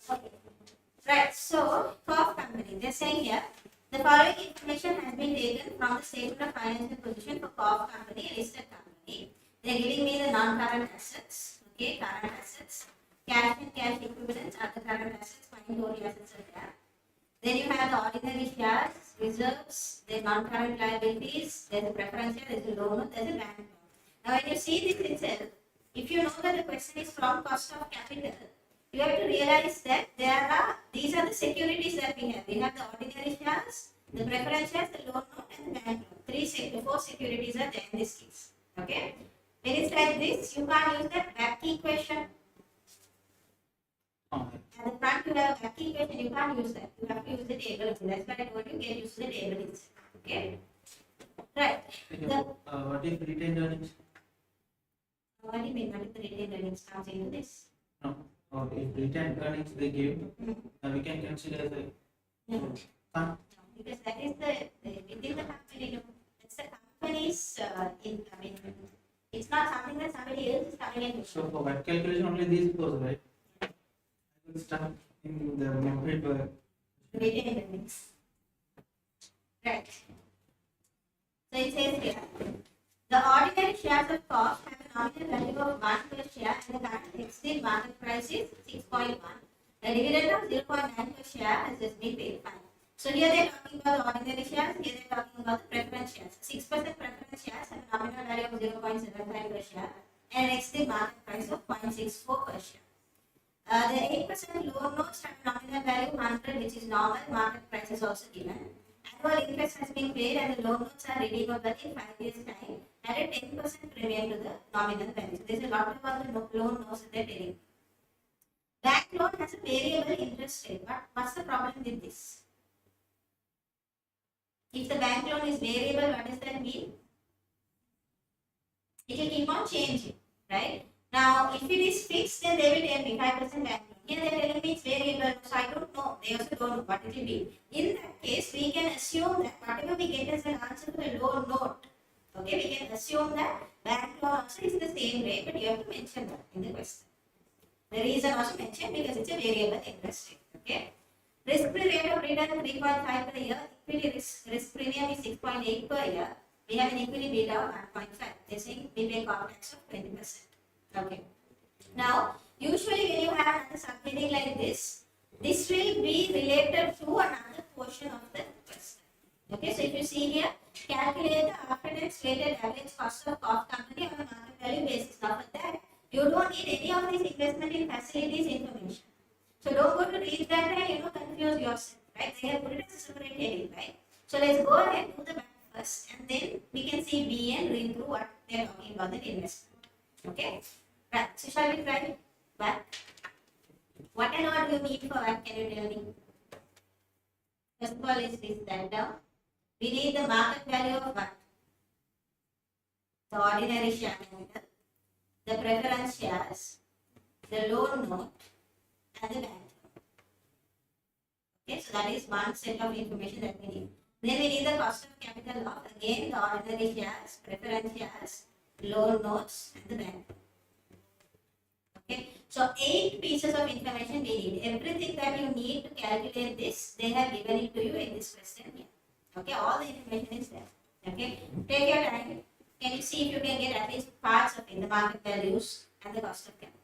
Okay. Right. So, for company, they're saying here the following information has been taken from the statement of financial position for COF company, listed company. They're giving me the non-current assets, okay, current assets, cash and cash equivalents, other current assets, fine total assets are there. Then you have the ordinary shares, reserves, the non-current liabilities, there's a preference share, there's a loan, there's a bank loan. Now when you see this itself, if you know that the question is from cost of capital, you have to realize that these are the securities that we have. We have the ordinary shares, the preference shares, the loan note, and the bank loan. Four securities are there in this case. Okay. When it's like this, you can't use that back equation. At the front you have back equation, you can't use that. You have to use the table. That's why I told you get used to the table itself. Okay. Right. What is retained earnings? What do you mean? What is the retained earnings comes into this? No. If retained earnings they give, we can consider the. No. No, because that is the within the company. It's the company's it's not something that somebody else is coming in. So for that calculation only these goes, right? I will start in the paper. Retained earnings. Right. So it says here, the ordinary shares of cost have a nominal value of 1 per share and the current exit market price is 6.1. The dividend of 0.9 per share has just been paid. Fine. So here they are talking about the ordinary shares, here they are talking about the preference shares. 6% preference shares have a nominal value of 0.75 per share and an exit market price of 0.64 per share. The 8% loan notes have a nominal value of 100, which is normal. Market price is also given. Annual interest has been paid and the loan notes are redeemable in 5 years' time at a 10% premium to the nominal value. So there's a lot about the loan notes that they're telling. Bank loan has a variable interest rate. But what's the problem with this? If the bank loan is variable, what does that mean? It will keep on changing, right? Now, if it is fixed, then they will tell me 5% bank loan. Here they are telling me it's variable, so I don't know. They also don't know what it will be. In that case, we can assume that whatever we get as an answer to the loan note, okay, we can assume that bank loan also is the same rate, but you have to mention that in the question. The reason also mentioned because it's a variable interest rate, okay. Risk-free rate of return 3.5 per year. Equity risk premium is 6.8 per year. We have an equity beta of 1.5. They're saying we pay corporate tax of 20%. Okay. Now, usually when you have another subheading like this will be related to another portion of the question. Okay, so if you see here, calculate the after-tax weighted average cost of company on a market value basis. Now, for that, you don't need any of these investment in facilities information. So don't go to read that and confuse yourself, right? They have put it as a separate heading, right? So let's go ahead and do the math first, and then we can see B and read through what they are talking about the investment. Okay? Right. So shall we try back? What and what do you need for that? Can you tell me? First of all, let's list that down. We need the market value of what? The ordinary share capital, the preference shares, the loan note, and the bank loan. Okay, so that is one set of information that we need. Then we need the cost of capital of again the ordinary shares, preference shares, loan notes, and the bank loan. Okay, so 8 pieces of information we need. Everything that you need to calculate this, they have given it to you in this question here. Okay, all the information is there. Okay, take your time. Can you see if you can get at least parts of it, the market values and the cost of capital?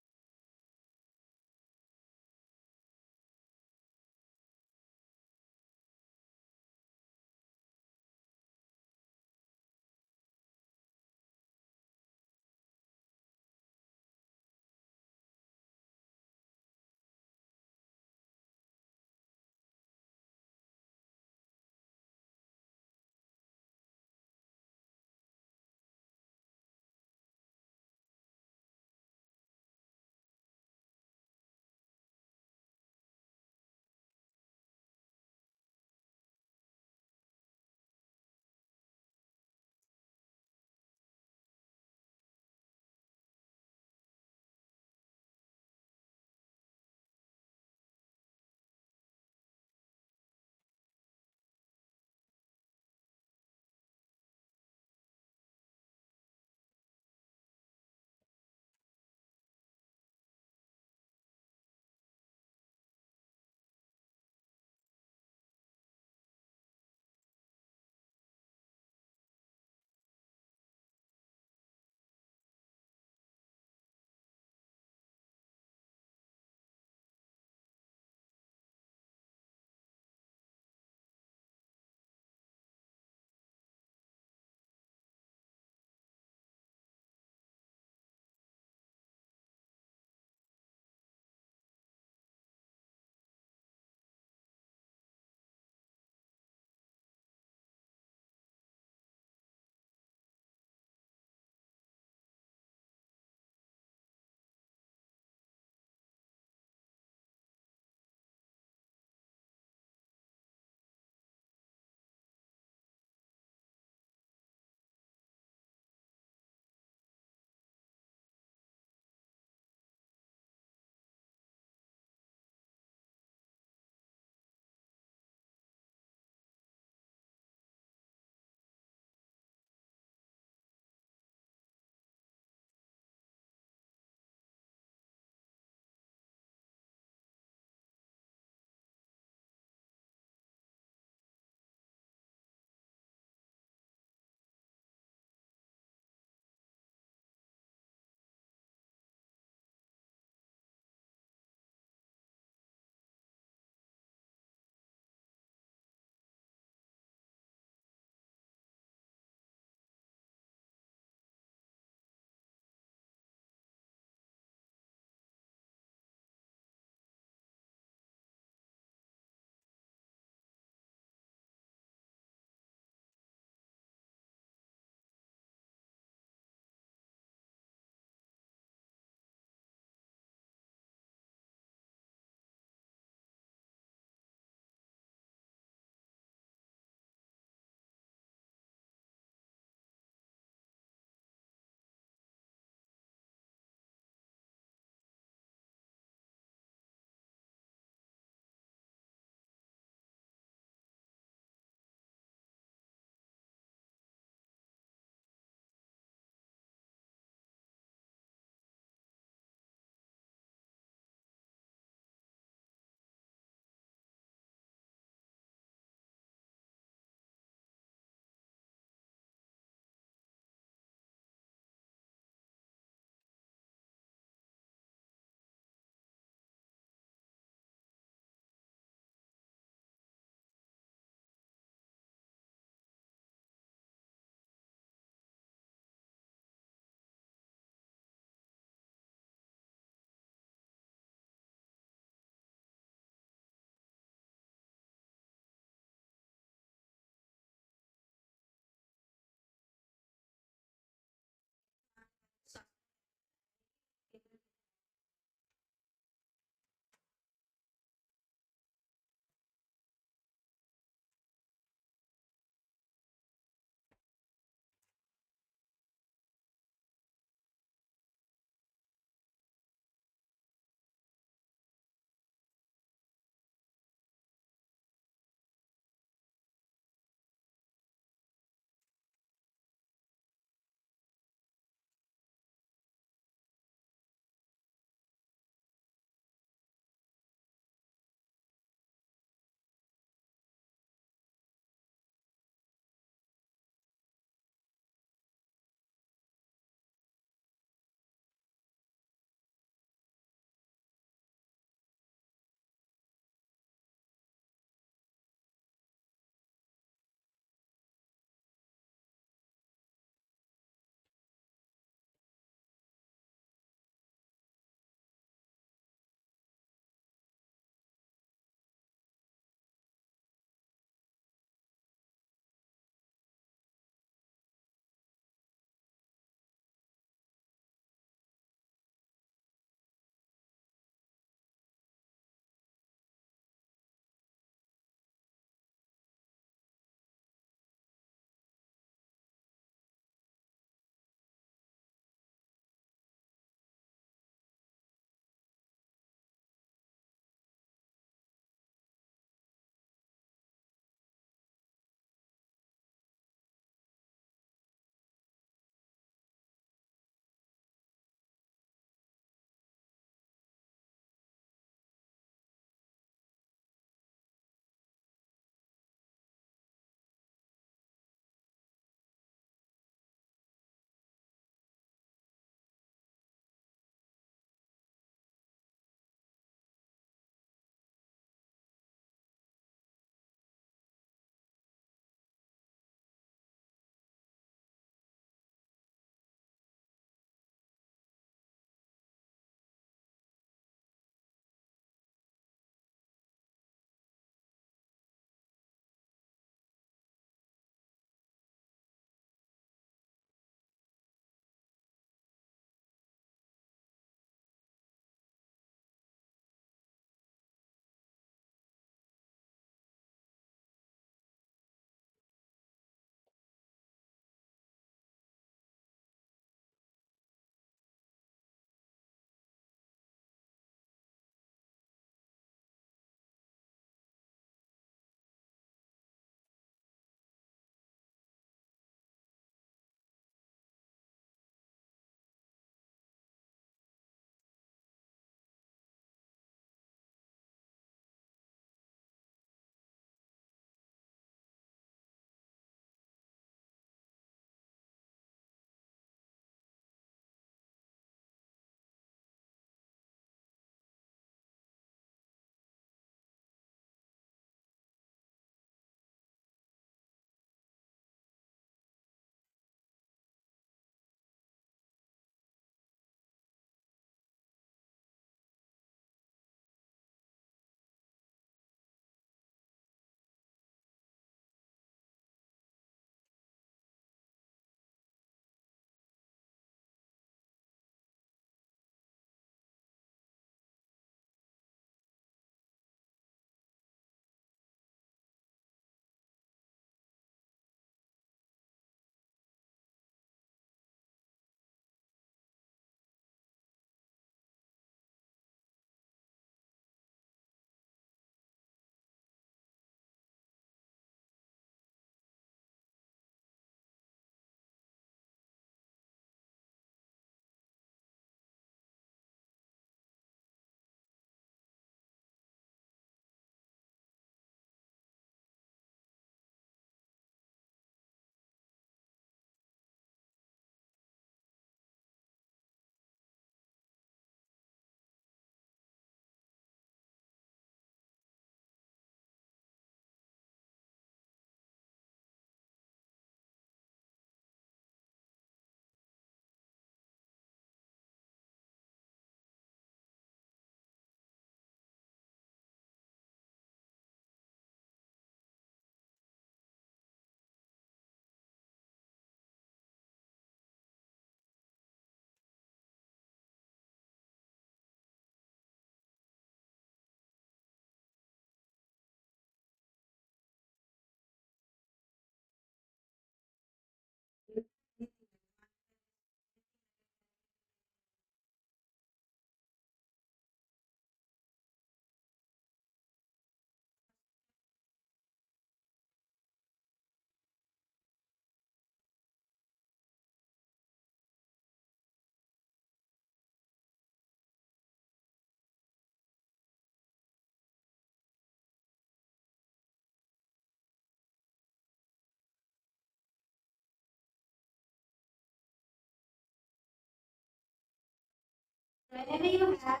whenever you have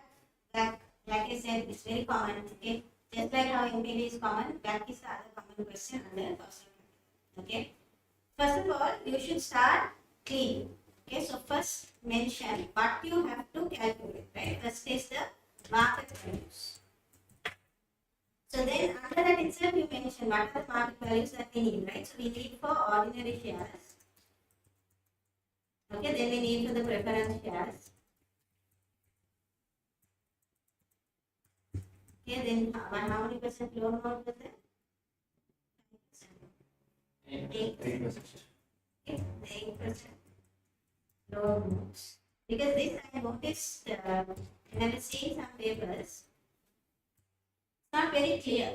back, like I said, it's very common. Okay, just like how NPV is common, back is the other common question under cost of capital. Okay, first of all, you should start clean. Okay, so first mention what you have to calculate. Right, first is the market values. So then under that itself you mention what are the market values that we need, right? So we need for ordinary shares. Okay, then we need for the preference shares. Okay, then how many percent loan note was there? 8%. Okay, 8% loan notes. Because this I noticed when I was seeing some papers, it's not very clear.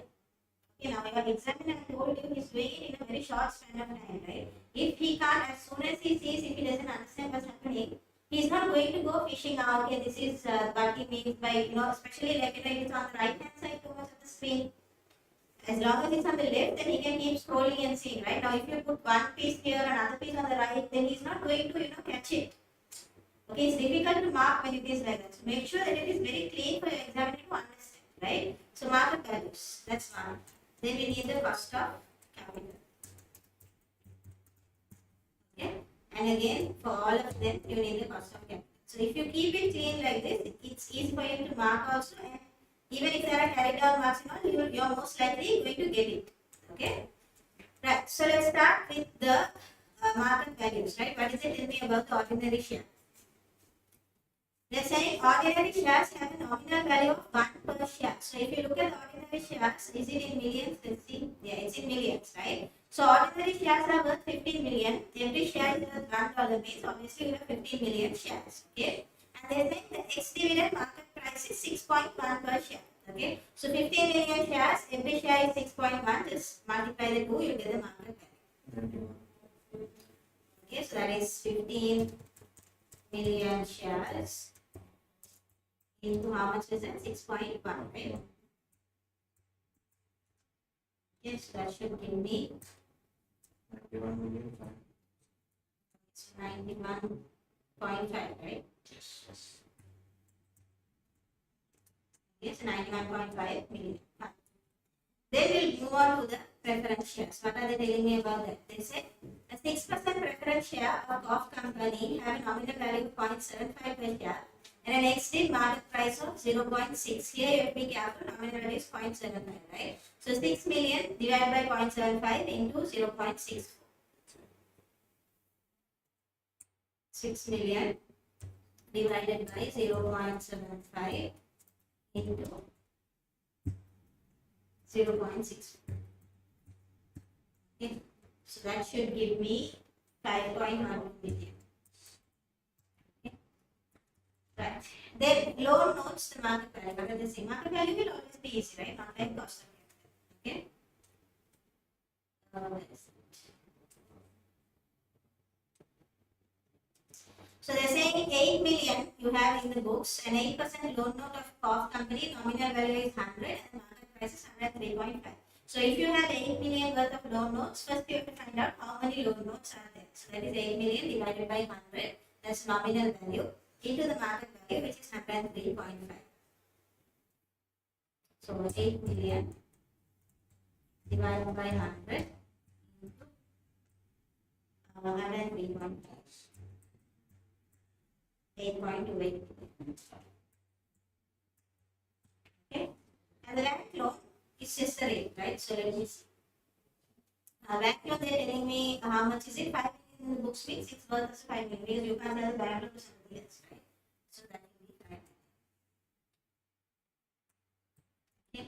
You know, your examiner told you he's doing it in a very short span of time, right? If he can't, as soon as he sees, if he doesn't understand what's happening, he's not going to go fishing out. Okay, this is what he means by, you know, especially like if it's on the right hand side too much of the screen. As long as it's on the left, then he can keep scrolling and seeing, right? Now, if you put one piece here, another piece on the right, then he's not going to, you know, catch it. Okay, it's difficult to mark when it is like that. So make sure that it is very clean for your examiner to understand, right? So market values, that's one. Then we need the cost of capital. Okay, and again for all of them you need the cost of capital. So if you keep it clean like this, it's easy for you to mark also, and even if there are carried down marks and all, you're most likely going to get it. Okay, right. So let's start with the market values, right? What is it? Tell me about the ordinary share. They're saying ordinary shares have a nominal value of 1 per share. So if you look at the ordinary shares, is it in millions? Let's see. Yeah, it's in millions, right? So ordinary shares are worth 15 million. Every share is worth $1 means obviously you have 15 million shares. Okay. And they're saying the ex-dividend market price is 6.1 per share. Okay. So 15 million shares, every share is 6.1. Just multiply the 2, you get the market value. Okay, so that is 15 million shares into how much is that? 6.1, right? Yes, that should give me 91.5, right? Yes. Yes, 91.5 million. Then we'll move on to the preference shares. What are they telling me about that? They say a 6% preference share of company have a nominal value of 0.75 per share and an exit market price of 0.6. Here you have to be careful, nominal value is 0.75, right? So 6 million divided by 0.75 into 0.64. 6 million divided by 0.75 into 0.6. Okay, so that should give me 5.1 million. Okay. Right. Then loan notes the market value. What are they saying? Market value will always be easy, right? Not like cost of capital. Okay. Where is it? So they're saying 8 million you have in the books, an 8% loan note of company, nominal value is 100 and market price is 103.5. So if you have 8 million worth of loan notes, first you have to find out how many loan notes are there. So that is 8 million divided by 100, that's nominal value, into the market value which is 103.5. So 8 million divided by 100 into 103.5. 8.28. Okay, and the bank loan is just the rate, right? So let me see. Bank loan, they're telling me how much is it? 5 million in the books means it's worth as 5 million because you can't sell the bank loan to somebody else, right? So that will be 5 million. Okay,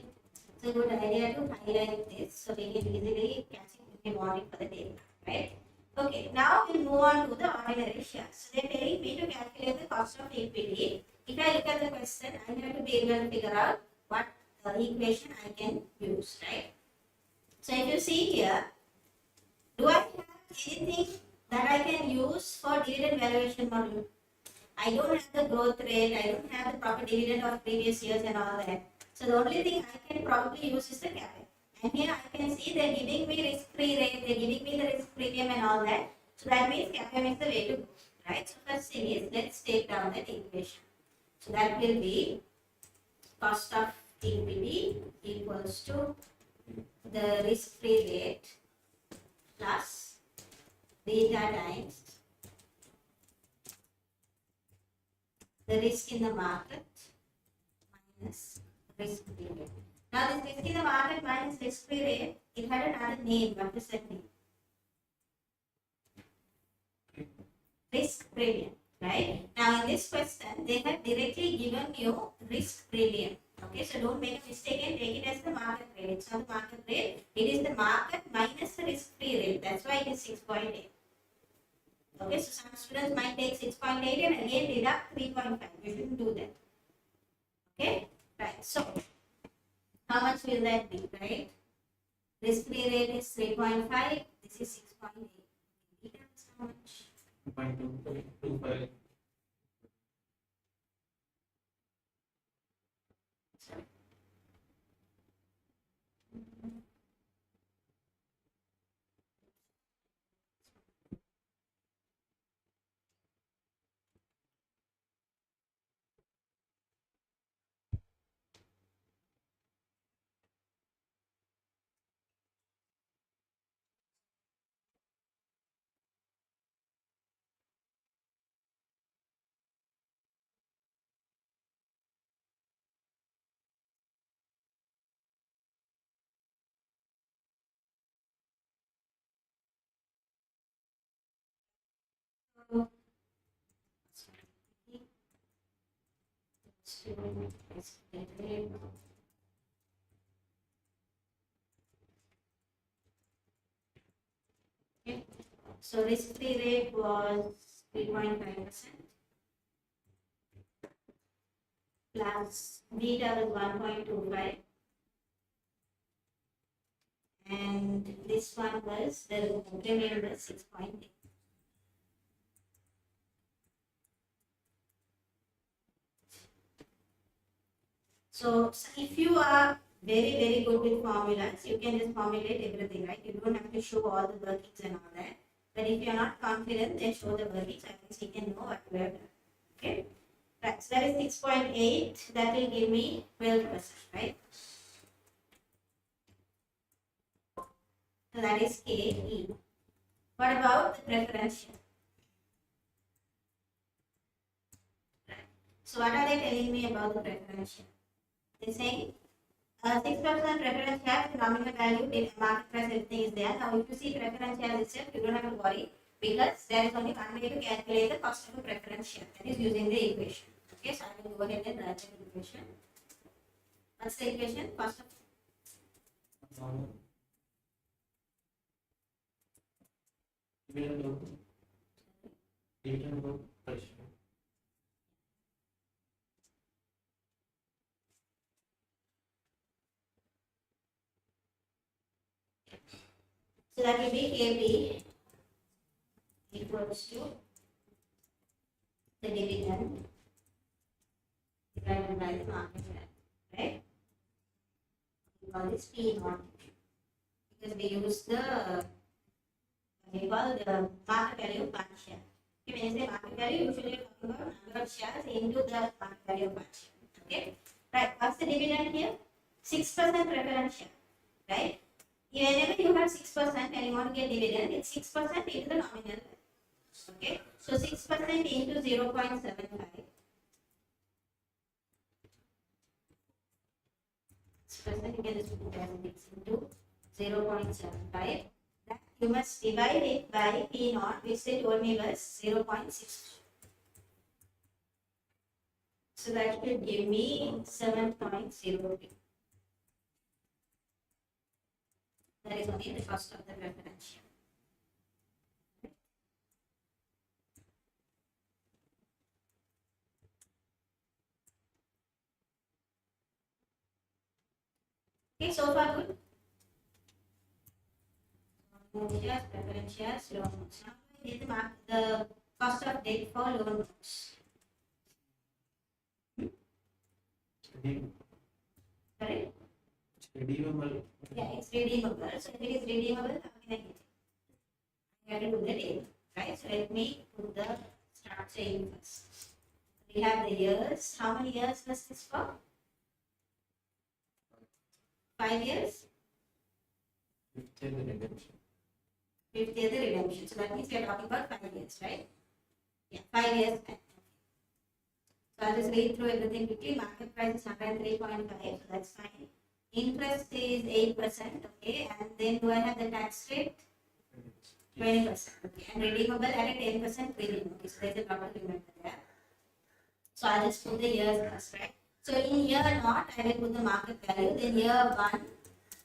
it's a good idea to highlight this so we can easily catch it if we want it for the data, right? Okay, now we'll move on to the ordinary shares. So they're telling me to calculate the cost of equity. If I look at the question, I have to be able to figure out what equation I can use, right? So if you see here, do I have anything that I can use for dividend valuation model? I don't have the growth rate, I don't have the proper dividend of previous years and all that. So the only thing I can probably use is the capital. And here I can see they're giving me risk-free rate, they're giving me the risk premium and all that. So that means CAPM is the way to go, right? So first thing is, let's take down that equation. So that will be cost of equity equals to the risk-free rate plus beta times the risk in the market minus risk-free rate. Now this risk in the market minus risk-free rate, it had another name. What is that name? Risk premium, right? Now in this question, they have directly given you risk premium. Okay, so don't make a mistake and take it as the market rate. It's not the market rate. It is the market minus the risk-free rate. That's why it is 6.8. Okay, so some students might take 6.8 and again deduct 3.5. You shouldn't do that. Okay, right. So how much will that be, right? Risk-free rate is 3.5. This is 6.8. That's how much? 2.25. Sorry. Okay. So risk-free rate was 3.5% plus beta was 1.25 and this one was the premium was 6.8. So if you are very good with formulas, you can just formulate everything, right? You don't have to show all the workings and all that. But if you are not confident, then show the workings. At least you can know what you have done. Okay? Right. So that is 6.8. That will give me 12%, right? So that is KE. What about the preferential? Right. So what are they telling me about the preferential? They're saying 6% preference shares, nominal value, market price, everything is there. Now, if you see preference shares itself, you don't have to worry because there is only one way to calculate the cost of a preference share, that is using the equation. Okay, so I will go ahead and write the equation. What's the equation? Cost of so that will be KB equals to the dividend divided by the market value, right? We call this P naught because we use the we call the market value of one share. Okay, when you say market value, usually you're talking about number of shares into the market value of one share. Okay, right? What's the dividend here? 6% preference share, right? Whenever you have 6% and you want to get dividend, it's 6% into the nominal. Okay, so 6% into 0.75. 6% you can just put as it is into 0.75. That you must divide it by P naught, which they told me was 0.6. So that should give me 7.03. That is only the cost of the preferential. Okay, so far good. Shares, preference shares, loan notes. Now we get the cost of debt for loan notes. Correct? Redeemable. Yeah, it's redeemable. So if it is redeemable, how can I get it? I have to do the table, right? So let me put the start saying first. We have the years. How many years was this for? 5 years? 50th redemption. 50th redemption. So that means we are talking about 5 years, right? Yeah, 5 years. So I'll just read through everything quickly. Market price is 103.5, so that's fine. Interest is 8%, okay. And then do I have the tax rate? 20%. Okay. And redeemable at a 10% premium. Okay, so there's a lot to remember there. So I'll just put the years first, right? So in year naught, I will put the market value. Then year 1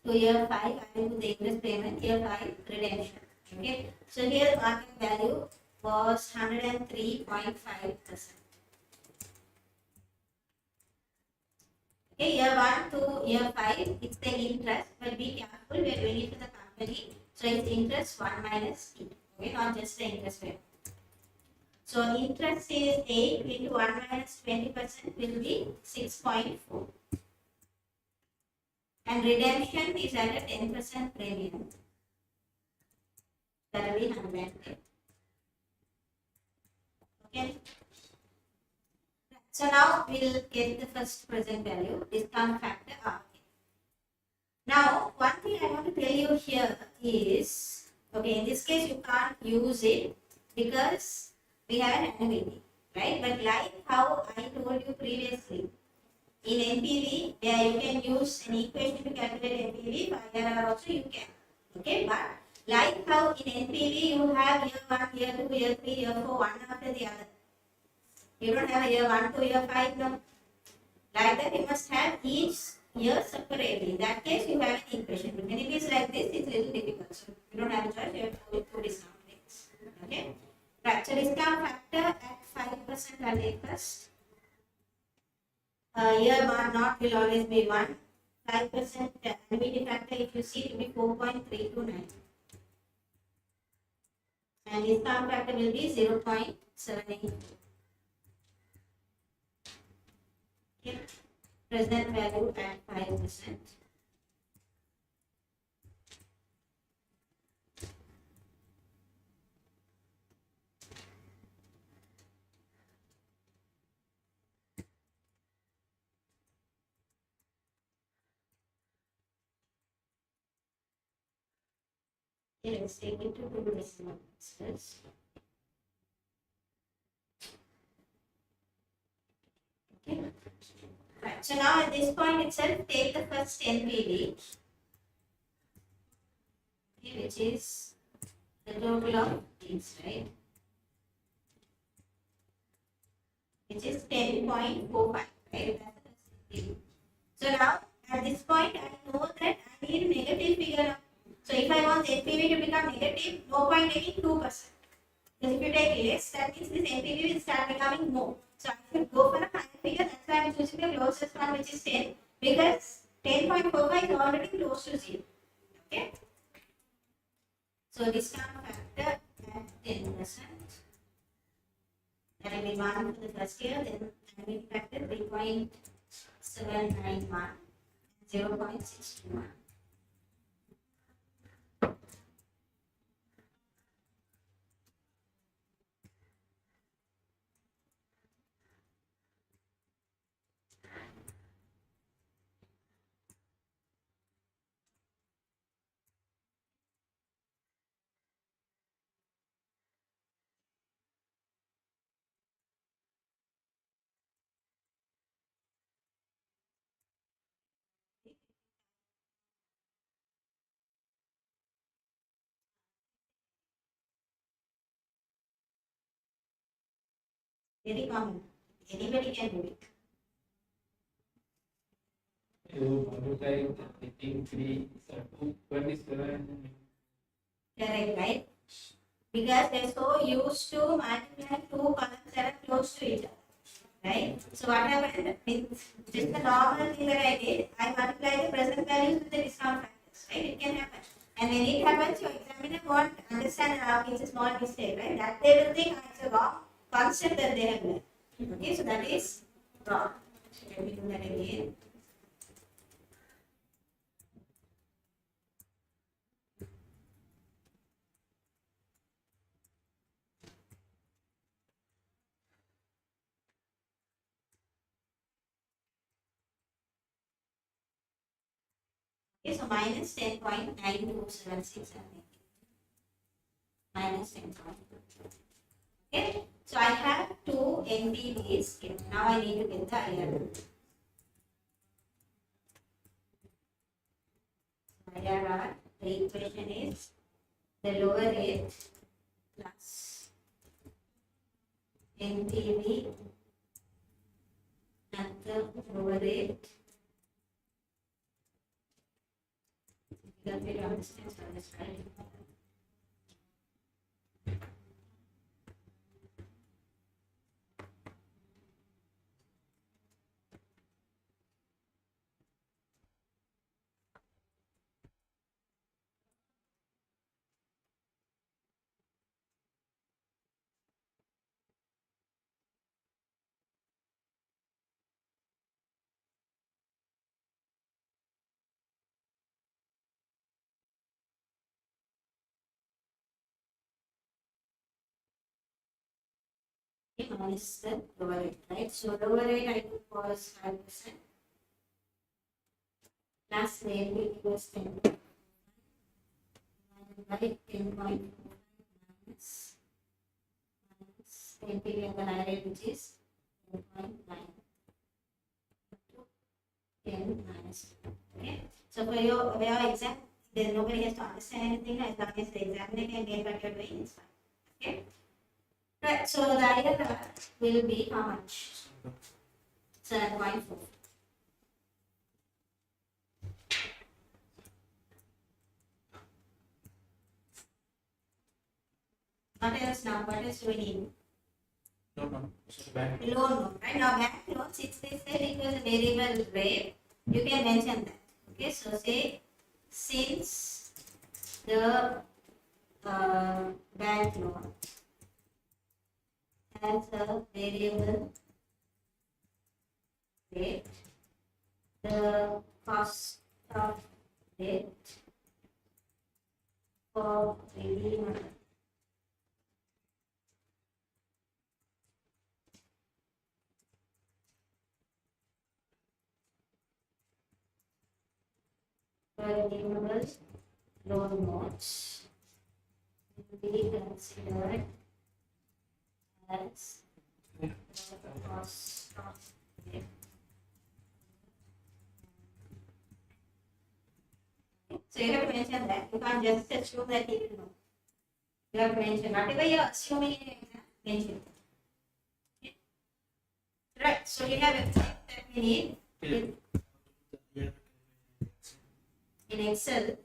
to year 5, I will put the interest payment. Year 5, redemption. Okay. So here market value was 103.5%. Okay, year 1 to year 5, it's the interest, but be careful, we are doing it for the company. So it's interest 1 minus T. Okay, not just the interest rate. So interest is 8 into 1 minus 20% will be 6.4. And redemption is at a 10% premium. That will be 110. Okay. So now we'll get the first present value, discount factor R. Now, one thing I want to tell you here is, okay, in this case you can't use it because we have an annuity, right? But like how I told you previously, in NPV, yeah, you can use an equation to calculate NPV, for IRR also you can, okay? But like how in NPV you have year 1, year 2, year 3, year 4, one after the other. You don't have a year 1 to year 5 now. Like that, you must have each year separately. In that case, you have an equation. But when it is like this, it's a little difficult. So you don't have a choice, you have to go with 2 discount rates. Okay? Right. So discount factor at 5% I'll take first. Year 1 not will always be 1. 5% annuity factor, if you see, it will be 4.329. And discount factor will be 0.78. Okay. Present value at 5%. Okay, let's take it to 2 decimal places. Okay. Right. So now at this point itself, take the first NPV, okay, which is the total of these, right? Which is 10.45, right? That's the first NPV. So now at this point, I know that I need a negative figure. So if I want NPV to become negative, no point taking 2%. Because if you take less, that means this NPV will start becoming more. So I should go for a higher figure. That's why I'm choosing the closest one, which is 10. Because 10.45 is already close to 0. Okay. So discount factor at 10%. That will be 1 for the first year. Then annuity factor 3.791, 0.621. Very common. Anybody can do it. You multiply the increase to 27. Correct, right? Because they're so used to multiplying 2 columns that are close to each other, right? So what happened with just the normal thing that I did, I multiplied the present values with the discount factors, right? It can happen. And when it happens, your examiner won't understand it's a small mistake, right? That they will think it's a wrong concept that they have learned. Okay, so that is wrong. So let me do that again. Okay, so minus 10.9276 minus 10. Okay, so I have two NPVs here. Now I need to get the IRR. IRR, the equation is the lower rate plus NPV at the lower rate. You have to understand this, right? Minus the lower rate, right? So lower rate I took was 5% plus the NPV was 10 by 10.4 minus NPV at the higher rate, which is 10.9 10 minus. Okay. So for your exam, then nobody has to understand anything as long as the examiner can get what you're doing, it's fine. Okay. Right, so the IRR will be how much? 7.4. What else now? What else do we need? No. So bank. Loan note, right? Now bank loan, since they said it was a variable rate, you can mention that. Okay, so say since the bank loan has a variable rate, the cost of debt for redeemer redeemable loan notes will be considered as the cost of debt. So you have to mention that. You can't just assume that you know. You have to mention whatever you're assuming in your exam, mention it. Right. So you have everything that we need in Excel.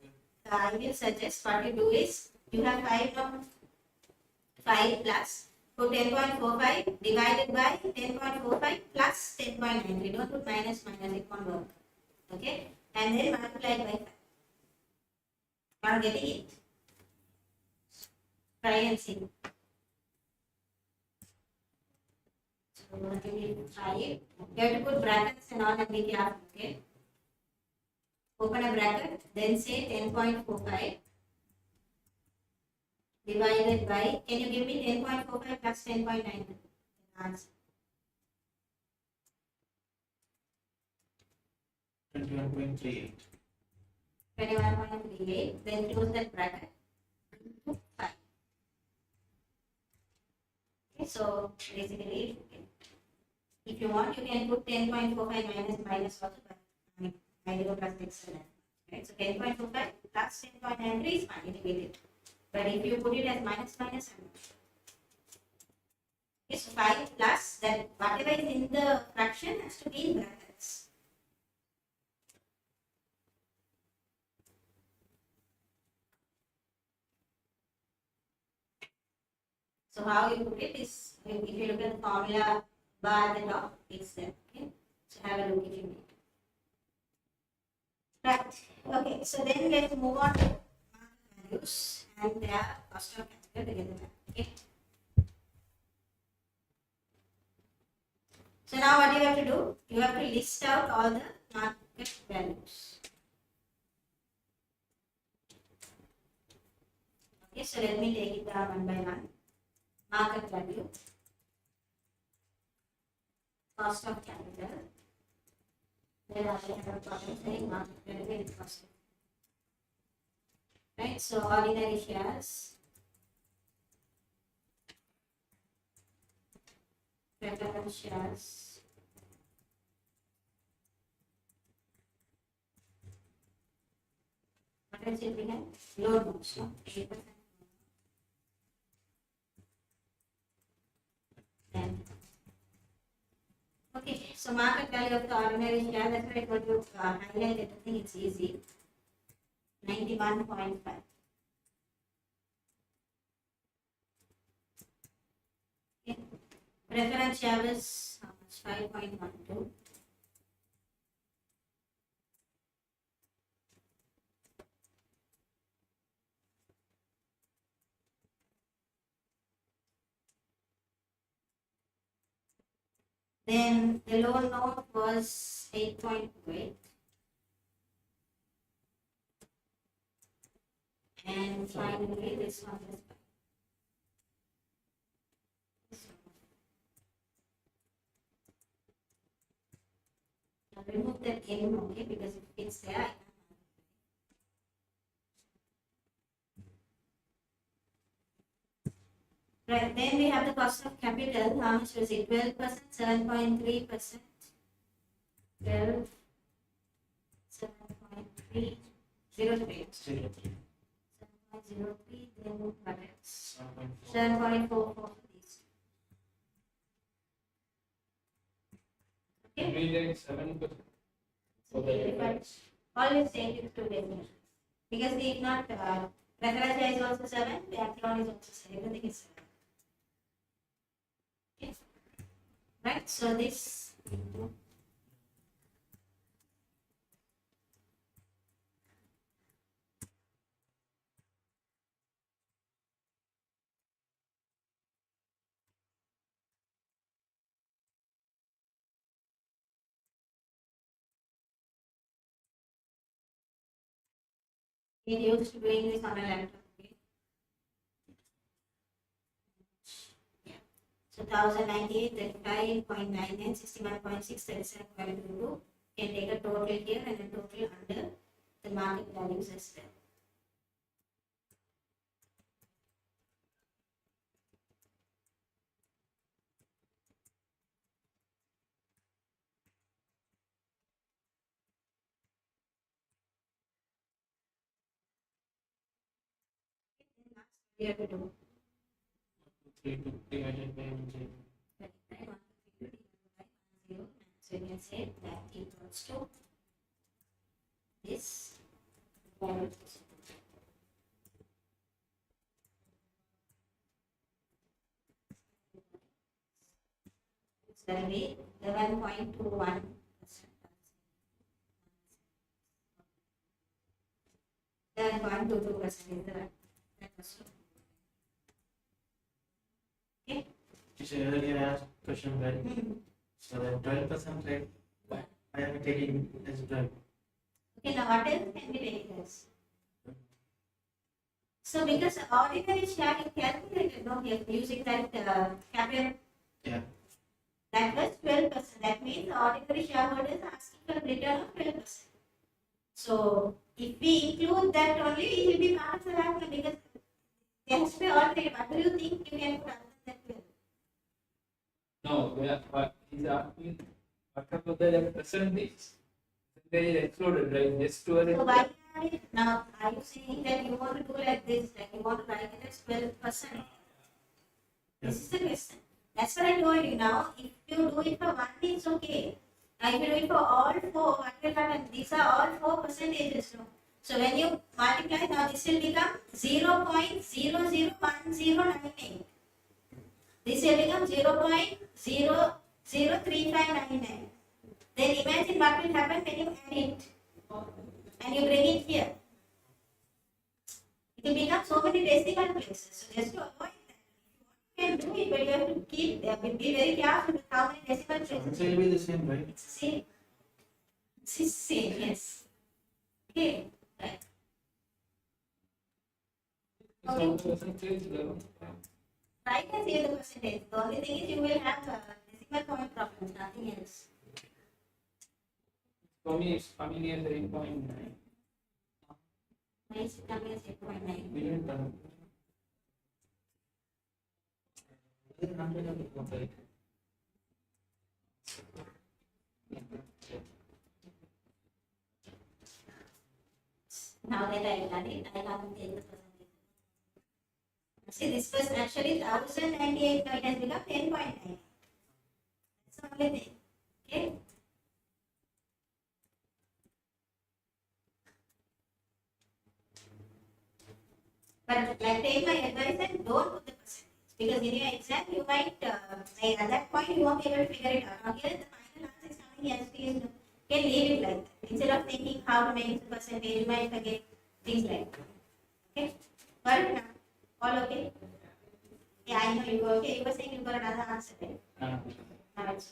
I will suggest what you do is you have 5 plus put 10.45 divided by 10.45 plus 10.93. Don't put minus, it won't work. Okay, and then multiply by 5. Are you getting it? Try and see. So what you need to try it. You have to put brackets and all and be careful. Okay. Open a bracket, then say 10.45 divided by, can you give me 10.45 plus 10.9? Answer. 21.38. 21.38, then close that bracket. 5. Okay, so basically, if you want, you can put 10.45 minus also, but I will plus excellent. Right, so 10.45 plus 10.93 is fine, you get it. But if you put it as minus, it's 5 plus that whatever is in the fraction has to be in brackets. So how you put it is, if you look at the formula bar at the top, it's there. Okay, so have a look if you need. Right. Okay. So then let's move on to market values and their cost of capital together. Okay. So now what you have to do? You have to list out all the market values. Okay. So let me take it down one by one. Market value, cost of capital. Then I have a problem saying market value and cost of right? So ordinary shares, preference shares, what else will we have? Loan notes, no? 8%. Then, okay, so market value of the ordinary share, that's why I told you highlight it, I think it's easy. 91.5. Okay. Preference share is how much? 5.12. Then the loan note was 8.8. And finally, this one is I'll remove that M, okay, because if it's there, I can't. Right, then we have the cost of capital. How much was it? 12%, 7.3%, 12, 7.3, 0.3, 7.03, then what else? 7.44 for these. Okay. We like 7%. Always change it to definition. Because if not, Ratharaja is also 7, Biathlon is also 7, everything is 7. Okay. Right, so this. We used to doing this on a laptop. Okay. Yeah. So 1098, 35.99, 61.6, 37.22. Can take a total here and a total under the market values as well. We have to do 350 divided by 100. 35, 150 divided by 10. So you can say that equals to this value. It's going to be 11.21%. 11.22% is the that was true. Okay. Which I earlier asked question, right? So that 12%, right? Why am I taking as 12? Okay, now what else can we take as? So because ordinary share you calculated, no, you're using that capital. Yeah. That was 12%. That means the ordinary shareholder is asking for a return of 12%. So if we include that only, it will be part of the value because they have to be ordinary. What do you think you can put other than 12? No, what he's asking, what about the percentage? Percentage is excluded, right? Just to So why are it now? Are you saying that you want to do like this, like you want to write it as 12%? This is the question. That's what I told you now. If you do it for one, it's okay. Now if you do it for all four, what will happen? These are all 4 percentages. No? So when you multiply, now this will become 0.001098. This will become 0.003599. Then imagine what will happen when you add it and you bring it here. It will become so many decimal places. So just to avoid that, you can do it, but you have to be very careful with how many decimal So places. it will be the same, right? It's the same. It's the same, yes. Okay, right. so percentage level. Try and see the percentage. The only thing is you will have decimal point problems, nothing else. For me, it's coming as 8.9. Why is it coming as 8.9? We didn't done. This number is not right. Now that I done it, I can't take the percentage. See, this was actually 1098, now it has become 10.9. That's the only thing. Okay? But like take my advice and don't put the percentage. Because in your exam, you might, like at that point, you won't be able to figure it out. Now, here, the final answer is coming yes, please, no. Okay, leave it like that. Instead of thinking how to make the percentage, you might forget things like that. Okay? Got it now? All okay? Yeah, I know you go okay. You were saying you got another answer, right? Now it's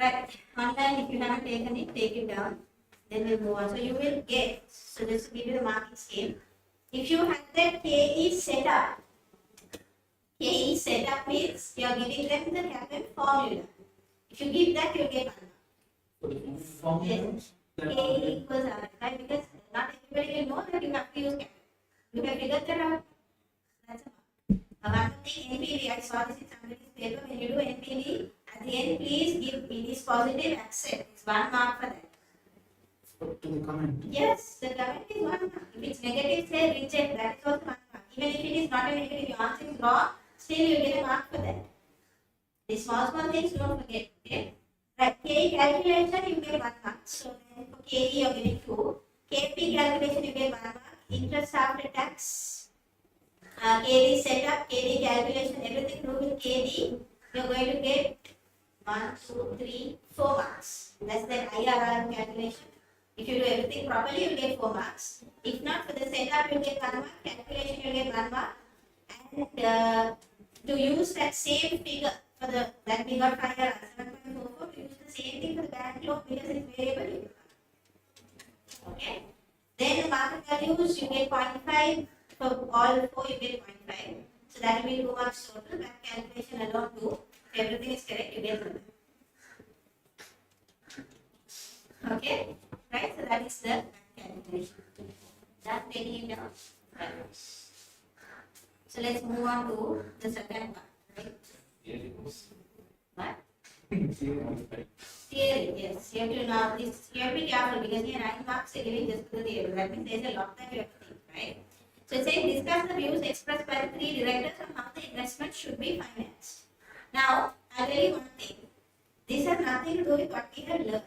right. Online, if you haven't taken it, take it down. Then we'll move on. So you will get, so just to give you the marking scheme. If you have that KE set up, KE set up means you are giving them the CAPM formula. If you give that, you'll get 1 mark. Yes. KE equals R, right? Because not everybody will know that you have to use CAPM. You have figured that out. That's a mark. One thing, NPV, I saw this in somebody's paper. When you do NPV, at the end, please give it is positive, accept. It's 1 mark for that. To the comment. Yes, the comment is 1 mark. If it's negative, say reject. That is also 1 mark. Even if it is not a negative, your answer is wrong, still you get a mark for that. These small things don't forget. Okay. Right. KE calculation you get 1 mark. So then for KE you're getting 2. KP calculation you get 1 mark. Interest after tax. KD setup, KD calculation, everything do with KD. You're going to get 1, 2, 3, 4 marks. That's the IRR calculation. If you do everything properly, you get 4 marks. If not, for the setup, you get 1 mark. Calculation, you get 1 mark. And to use that same figure for the that we got IRR 7.44, to use the same thing for the bank loan because it's variable. You get 1 mark. Okay. Then the market values, you get 0.5. For all 4, you get 0.5. So that will be 2 marks total. Back calculation alone 2. If everything is correct, you get 1. Okay? Right? So that is the back calculation. That taking it down. Right. So let's move on to the second part. Right? What? Theory, yes. You have to now this you have to be careful because here 9 marks are giving just to the theory. That means there is a lot that you have to think, right? So it says discuss the views expressed by the 3 directors on how the investment should be financed. Now, I'll tell you one thing. This has nothing to do with what we have learned.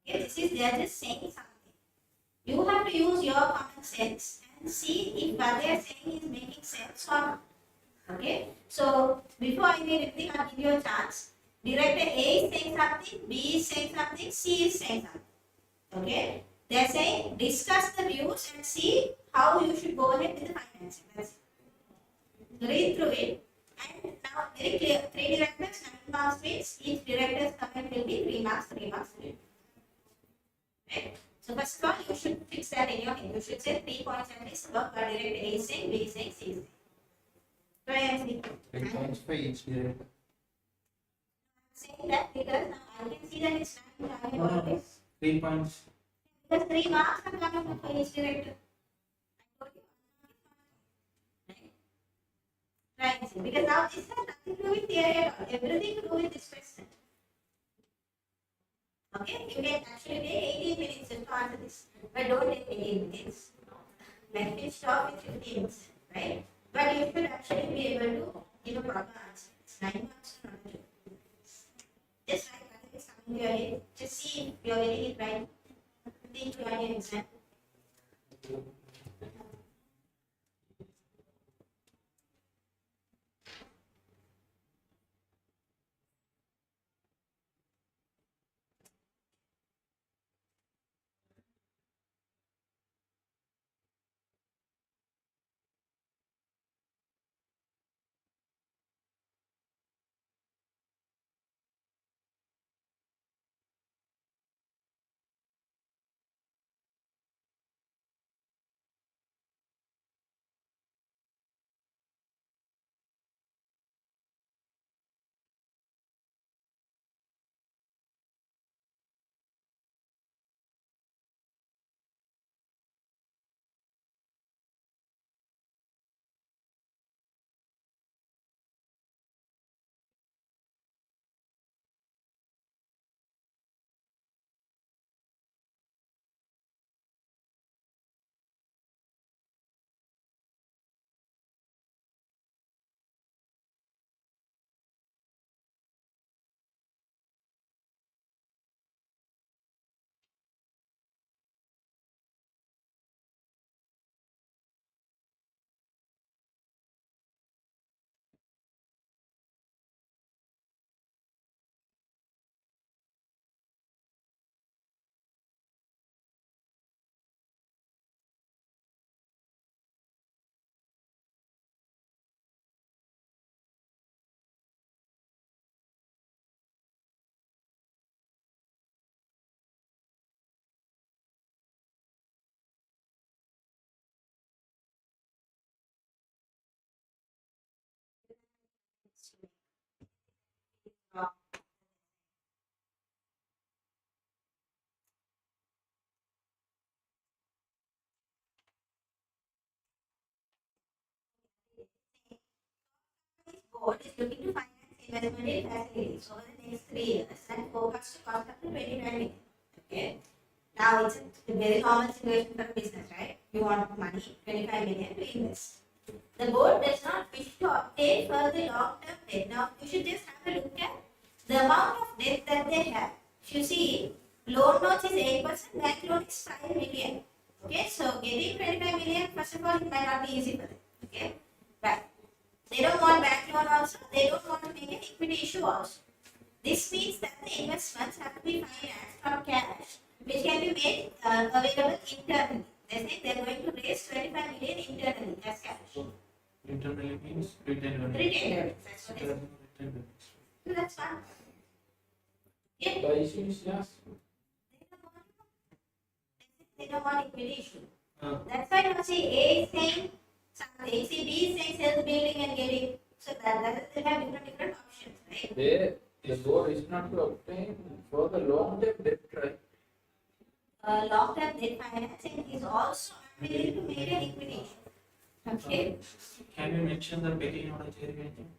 Okay, they are just saying something. You have to use your common sense and see if what they are saying is making sense or not. Okay, so before I read anything, I'll give you a chance. Director A is saying something, B is saying something, C is saying something. Okay, they are saying discuss the views and see how you should go ahead with the financing. That's it. Read through it. And now very clear, 3 directors, 9 marks means each director's comment will be 3 marks, 3 marks, 3 marks. Right? So first of all, you should fix that in your head. You should say 3 points at least about what director A is saying, B is saying, C is saying. Try and see. 3 points for each director. I'm saying that because now I can see that it's not coming No, always. 3 points. Because 3 marks are coming for each director. I told you. Right? Try and see. Because now this has nothing to do with theory at all. Everything to do with this question. Okay, you can actually take 18 minutes to answer this, but don't take 18 minutes. Like you stop with 15 minutes, right? But you should actually be able to give a proper answer. It's 9 marks to not do. Just write whatever is coming to your head. Just see if you are getting it right. Think you are in exam. board is looking to finance investment in facilities over the next 3 years and forecast to cost up to 29 million. Okay. Now it's a very normal situation for a business, right? You want money, 25 million to invest. The board does not wish to obtain further long-term debt. Now you should just have a look at the amount of debt that they have. If you see, loan notes is 8%, bank loan is 5 million. Okay, so getting 25 million, first of all, it might not be easy for them. Okay, right. They don't want bank loan also, they don't want to make an equity issue also. This means that the investments have to be financed from cash, which can be made available internally. They say they're going to raise 25 million internally as cash. Internally means retained earnings. Retained earnings, that's what they say. Retained earnings. So that's fine. Yeah. The issue is just They don't want equity issue. Uh, That's why you see A is saying something, see B is saying sell the building and get it. So that they have different options, right? the board is not to obtain for the long-term debt, right? Long-term debt financing is also unwilling to make an equity issue. Okay? Can you mention the pecking order theory again?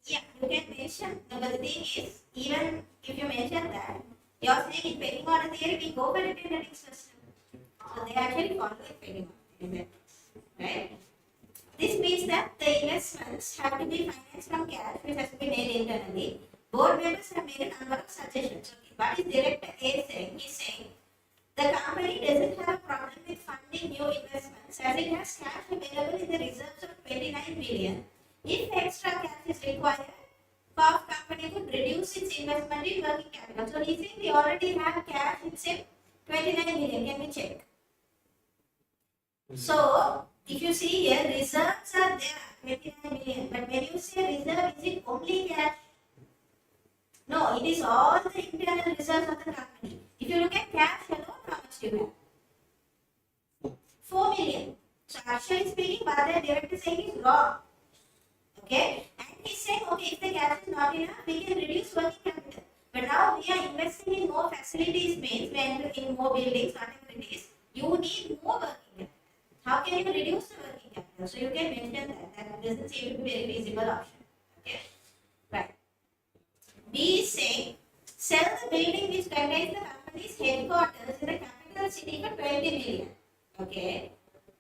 Yeah, you can mention, but the thing is, even if you mention that, you're saying in pecking order theory, we go for a retained system. So they actually follow the pecking order theory, right? This means that the investments have to be financed from cash, which has to be made internally. Board members have made a number of suggestions. Okay, what is Director A saying? He's saying the company doesn't have a problem with funding new investments as it has cash available in the reserves of 29 billion. If extra cash is required, the company could reduce its investment in working capital. So he's saying we already have cash in say 29 billion. Can we check? So if you see here, reserves are there, 29 million. But when you say reserve, is it only cash? No, it is all the internal reserves of the company. If you look at cash alone, how much do you have? 4 million. So actually speaking, what the director is saying is wrong. Okay? And he's saying, okay, if the cash is not enough, we can reduce working capital. But now we are investing in more facilities, means we are in more buildings, whatever it is. You need more working capital. How can you reduce the working capital? So you can mention that. That doesn't seem to be a very feasible option. Okay? Right. B is saying, sell the building which contains the company's headquarters in the capital city for 20 million. Okay.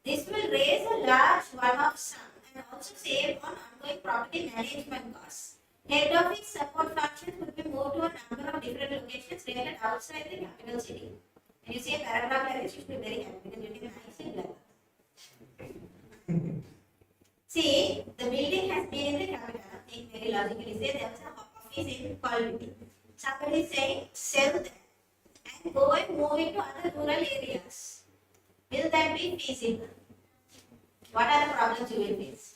This will raise a large one-off sum and also save on ongoing property management costs. Head office support functions will be moved to a number of different locations related outside the capital city. And you see a paragraph like this, you should be very happy because you can nicely learn. See, the building has been in the capital. Think very logically. Say there was a office in Colombo. Somebody is saying sell that and go and move it to other rural areas. Will that be feasible? What are the problems you will face?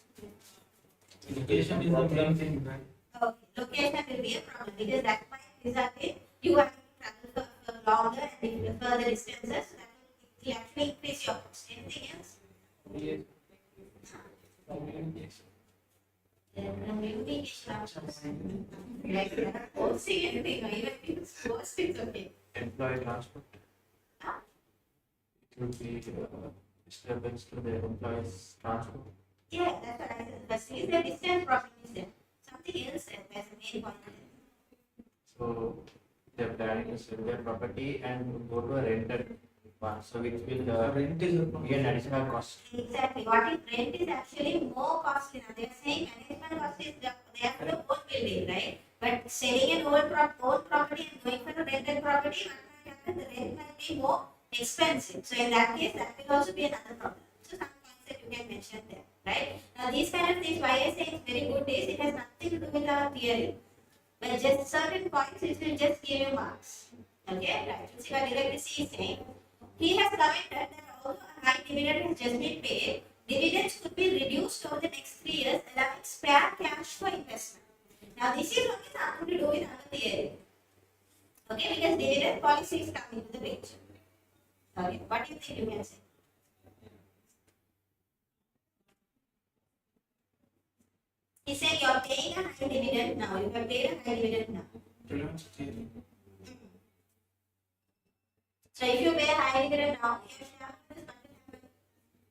Location is the main thing, right? Okay, location will be a problem because that might result in you have to travel for longer and further distances. That will actually increase your cost. Anything else? Yes. Like you're not forcing anything, or even if it's forced, it's okay. Employee transport. Ah. It will be disturbance to the employees' transport. Yeah, that's what I said. But see, the distance problem is there. Something else as a main point. So they're planning to sell their property and go to a rented one. So which will rent is be an additional cost. Exactly. What if rent is actually more costly now? They are saying management cost is they have their own building, right? But selling an old property and going for a rented property, what might happen? The rent might be more expensive. So in that case, that will also be another problem. So some points that you can mention there, right? Now these kind of things, why I say it's very good is it has nothing to do with our theory. But just certain points, it will just give you marks. Okay, right? So see what Director C is saying. He has commented that although a high dividend has just been paid, dividends could be reduced over the next 3 years, allowing spare cash for investment. Now, this is only something to do with our theory. Okay, because dividend policy is coming to the picture. Okay, what do you think you can say? He said you're paying a high dividend now. You have paid a high dividend now. Pretty much theory. So if you pay a high dividend now, your shareholders, what will happen?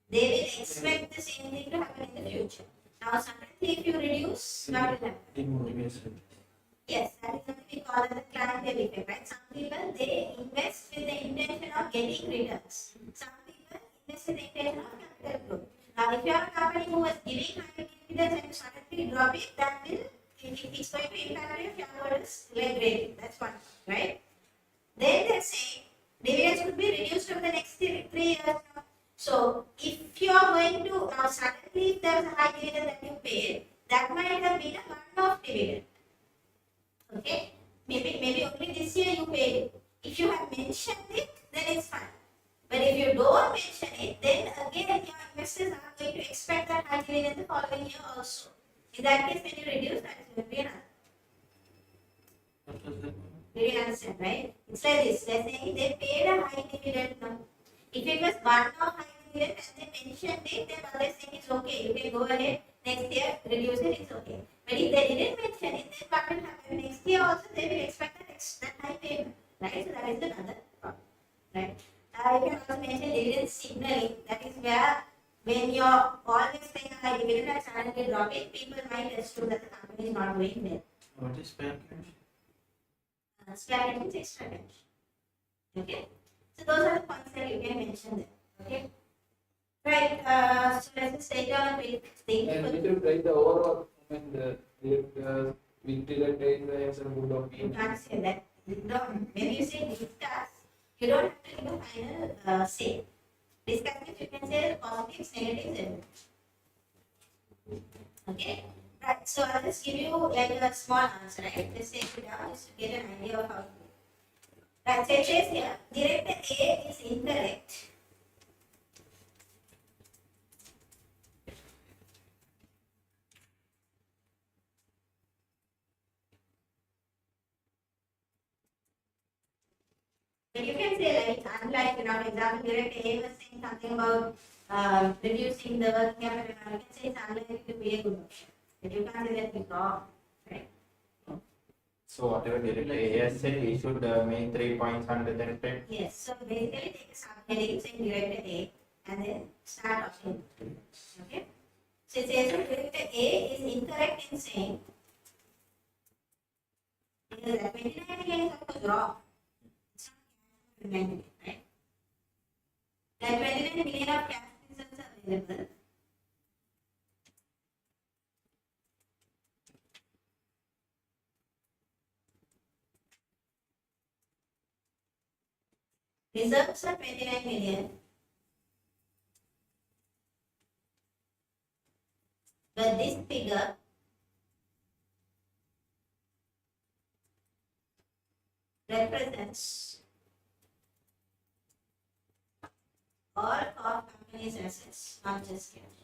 They will expect the same thing to happen in the future. Now, suddenly if you reduce, what will happen? Yes, that is what we call as the clientele effect, right? Some people, they invest with the intention of getting returns. Some people invest with the intention of capital growth. Now, if you are a company who was giving high dividends and you suddenly drop it, that will, it's going to impact your shareholders like rating. That's one, right? Then they say dividends could be reduced over the next 3 years now. So, if you are going to, now suddenly if there was a high dividend that you paid, that might have been a one-off dividend. Okay, maybe only this year you paid it. If you have mentioned it, then it's fine. But if you don't mention it, then again your investors are going to expect that high dividend the following year also. In that case, when you reduce, that is going to be another. Do you understand, right? It's like this. They're saying they paid a high dividend now. If it was one of high dividend and they mentioned it, then others saying it's okay. You can go ahead next year, reduce it, it's okay. But if they didn't mention it, then what will happen? Next year also they will expect that high payment. Right? So that is another problem. Right? You can also mention dividend signaling. That is where when you're always paying a high dividend and suddenly drop it, people might assume that the company is not doing well. What is spare cash? Spare cash means extra cash. Okay? So those are the points that you can mention there. Okay? Right, so let's just take down a quick thing. And we should write the overall and with direct as a good You opinion. can't say that. When you say discuss, you don't have to give a final say. Discuss means you can say positives, negatives, everything. Okay? Right, so I'll just give you like a small answer, right? Just take it down just to get an idea of how to do it. Right, so it says here, director A is incorrect. But you can say like it's unlike, for example, director A was saying something about reducing the working capital. You can say it's unlikely to be a good option. But you can't say that it's wrong, right? So whatever director A has said, we should make 3 points under that frame. Yes, so basically take a subheading saying director A and then start option. Okay? So it says that director A is incorrect in saying because that 29 million is of course wrong. It's not 29 million, right? That 29 million of cash reserves are available. Reserves are 29 million. But this figure represents all of company's assets, not just cash.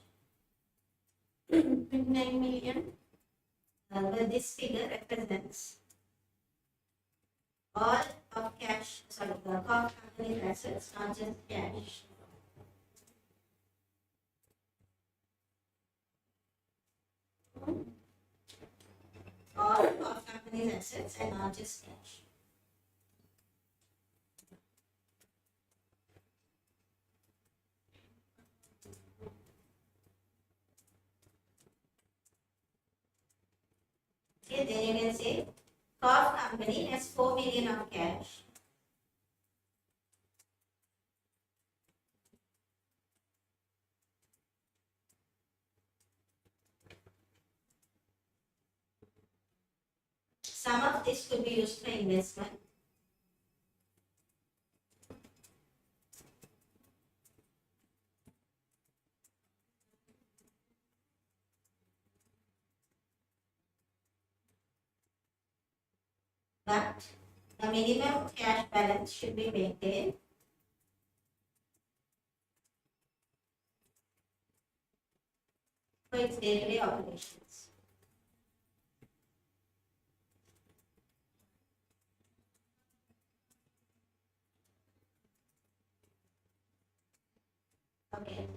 29 million. But this figure represents all of company's assets, not just cash. All of company's assets and not just cash. Okay, then you can say Cough company has 4 million of cash. Some of this could be used for investment. But the minimum cash balance should be maintained. For its day-to-day operations. Okay.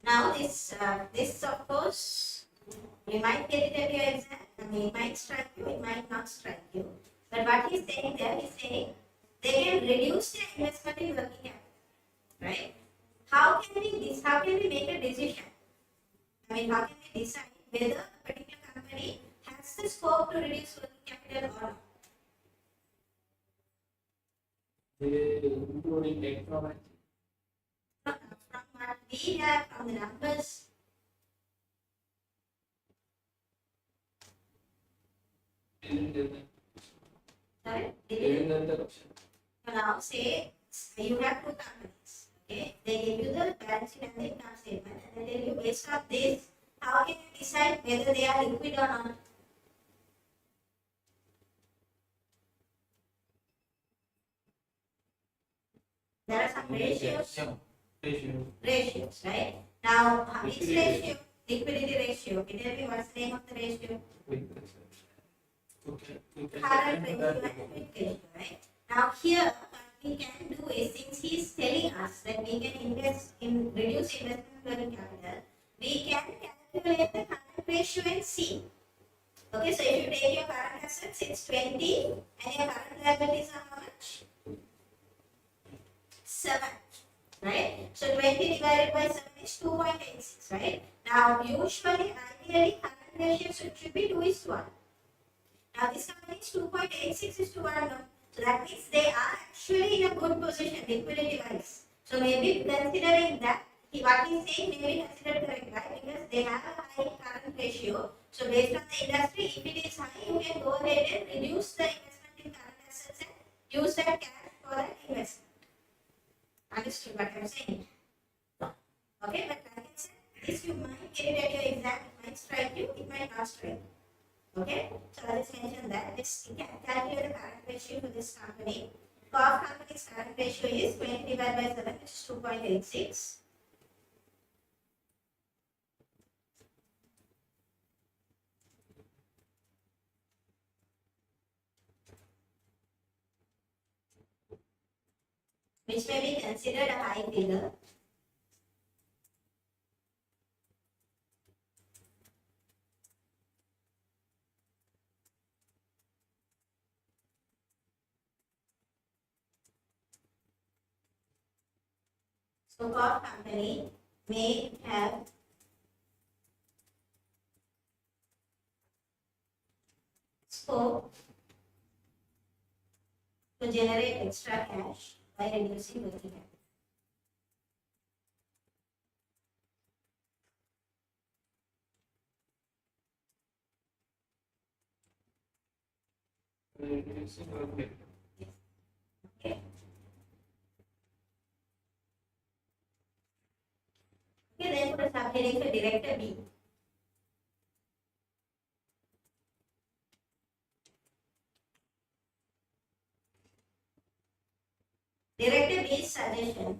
Now this of course, you might get it at your exam. I mean, it might strike you, it might not strike you. But what he's saying there, he's saying they can reduce their investment in working capital, right? How can we make a decision? I mean, how can we decide whether a particular company has the scope to reduce working capital or not. Including technology. From what we have, from the numbers, sorry, now say you have two companies, okay? They give you the balance sheet and the income statement, and they tell you based on this, how can you decide whether they are liquid or not? There are some ratios, right? Now, which ratio? Liquidity ratio. Can you tell me what's the name of the ratio? Current ratio and quick ratio, right? Now here, what we can do is, since he is telling us that we can invest in reduce investment working capital, we can calculate the current ratio and see. Okay, so if you take your current assets, it's 20, and your current liabilities are how much? 7, right? So 20 divided by 7 is 2.86, right? Now, usually, ideally, current ratio should be 2:1. Now, this company is 2.86 is to 1. So that means they are actually in a good position liquidity wise. So maybe considering that, what he's saying may be considered correct, right? Because they have a high current ratio. So based on the industry, if it is high, you can go ahead and reduce the investment in current assets and use that cash for that investment. Understood what I'm saying? Okay, but like I said, this you might get it at your exam, it might strike you, it might not strike you. Okay, so I just mentioned that this you can calculate the current ratio for this company. For our company's current ratio is 20 divided by 7, which is 2.86. Which may be considered a high figure. So, our company may have scope to generate extra cash by reducing working capital. Okay. Okay, then put a subheading for Director B. Director B's suggestion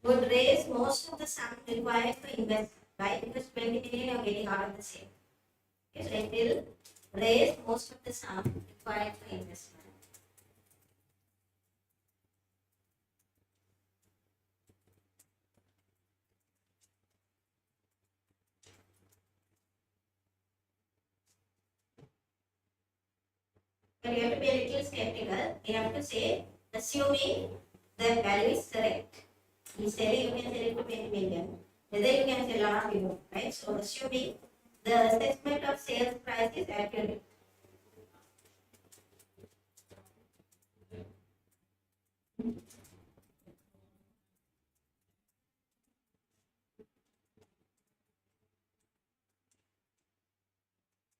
would raise most of the sum required for investment, right? Because 20 million you are getting out of the sale. Okay, so it will raise most of the sum required for investment. But you have to be a little skeptical. You have to say, assuming the value is correct. He's telling you can sell it to 20 million. Whether you can sell or not, you know, right? So, assuming the assessment of sales price is accurate.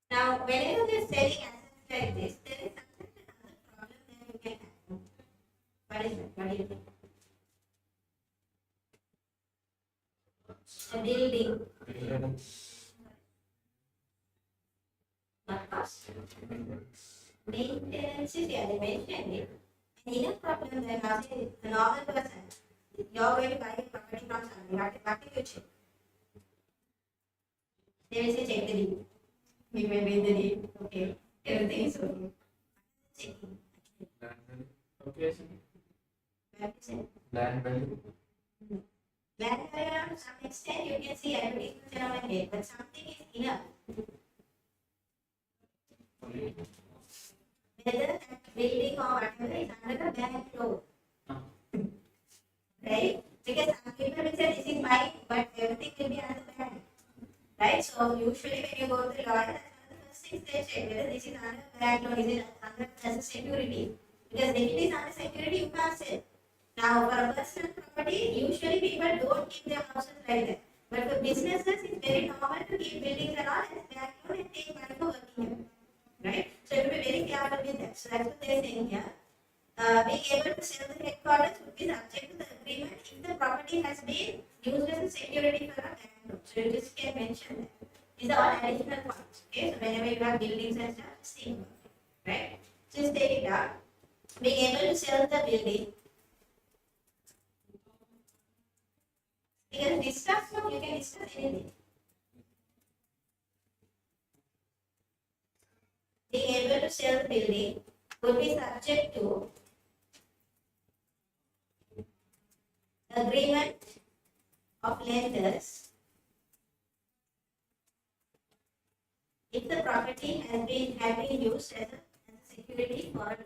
Now, whenever they're selling assets like this, there is sometimes another problem that you can have. What is it? What do you think? A building. What cost? Maintenance is, yeah, they mentioned it. And in a problem that now say a normal person, you're going to buy a property from somebody, what do you check? They will say check the deed. We may be in the deed, okay, everything is okay. Checking. Location. What is it? Land value. Land value to some extent you can see advertisements around and get, but something is enough. Whether building or whatever is under the bank loan. Ah. Right? Because some people will say this is mine, but everything will be under the bank. Right? So usually when you go to the lawyer, that's one of the first things they check whether this is under bank loan, is it under as a security. Because if it is under security, you can't sell. Now for a personal property, usually people don't keep their houses like that. But for businesses, it's very normal to keep buildings and all as bank loan and take money for working here. Right? So you have to be very careful with that. So that's what they're saying here. Being able to sell the headquarters would be subject to the agreement if the property has been used as a security for a bank loan. So you just can mention that. These are all additional points. Okay, so whenever you have buildings and stuff, just think about it. Right? So just take it down. Being able to sell the building. You can discuss, no, you can discuss anything. Being able to sell the building would be subject to agreement of lenders if the property has been used as a security for a loan.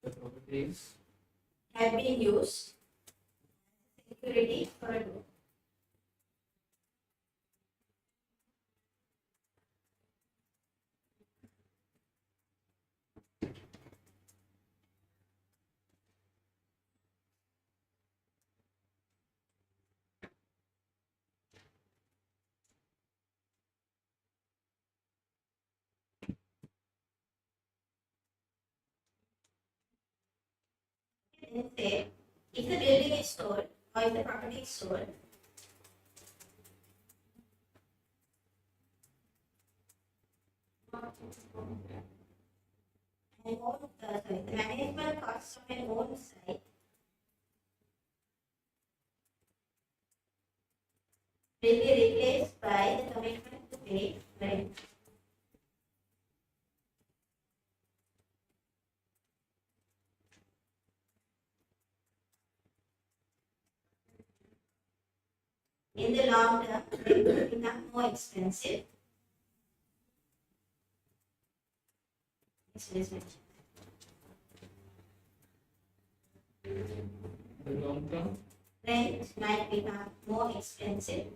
The properties. Have been used as security for a loan. Then say, if the building is sold or if the property is sold, the management costs of an own site will be replaced by the commitment to pay rent. In the long term, rent will become more expensive. The long term. Rent might become more expensive.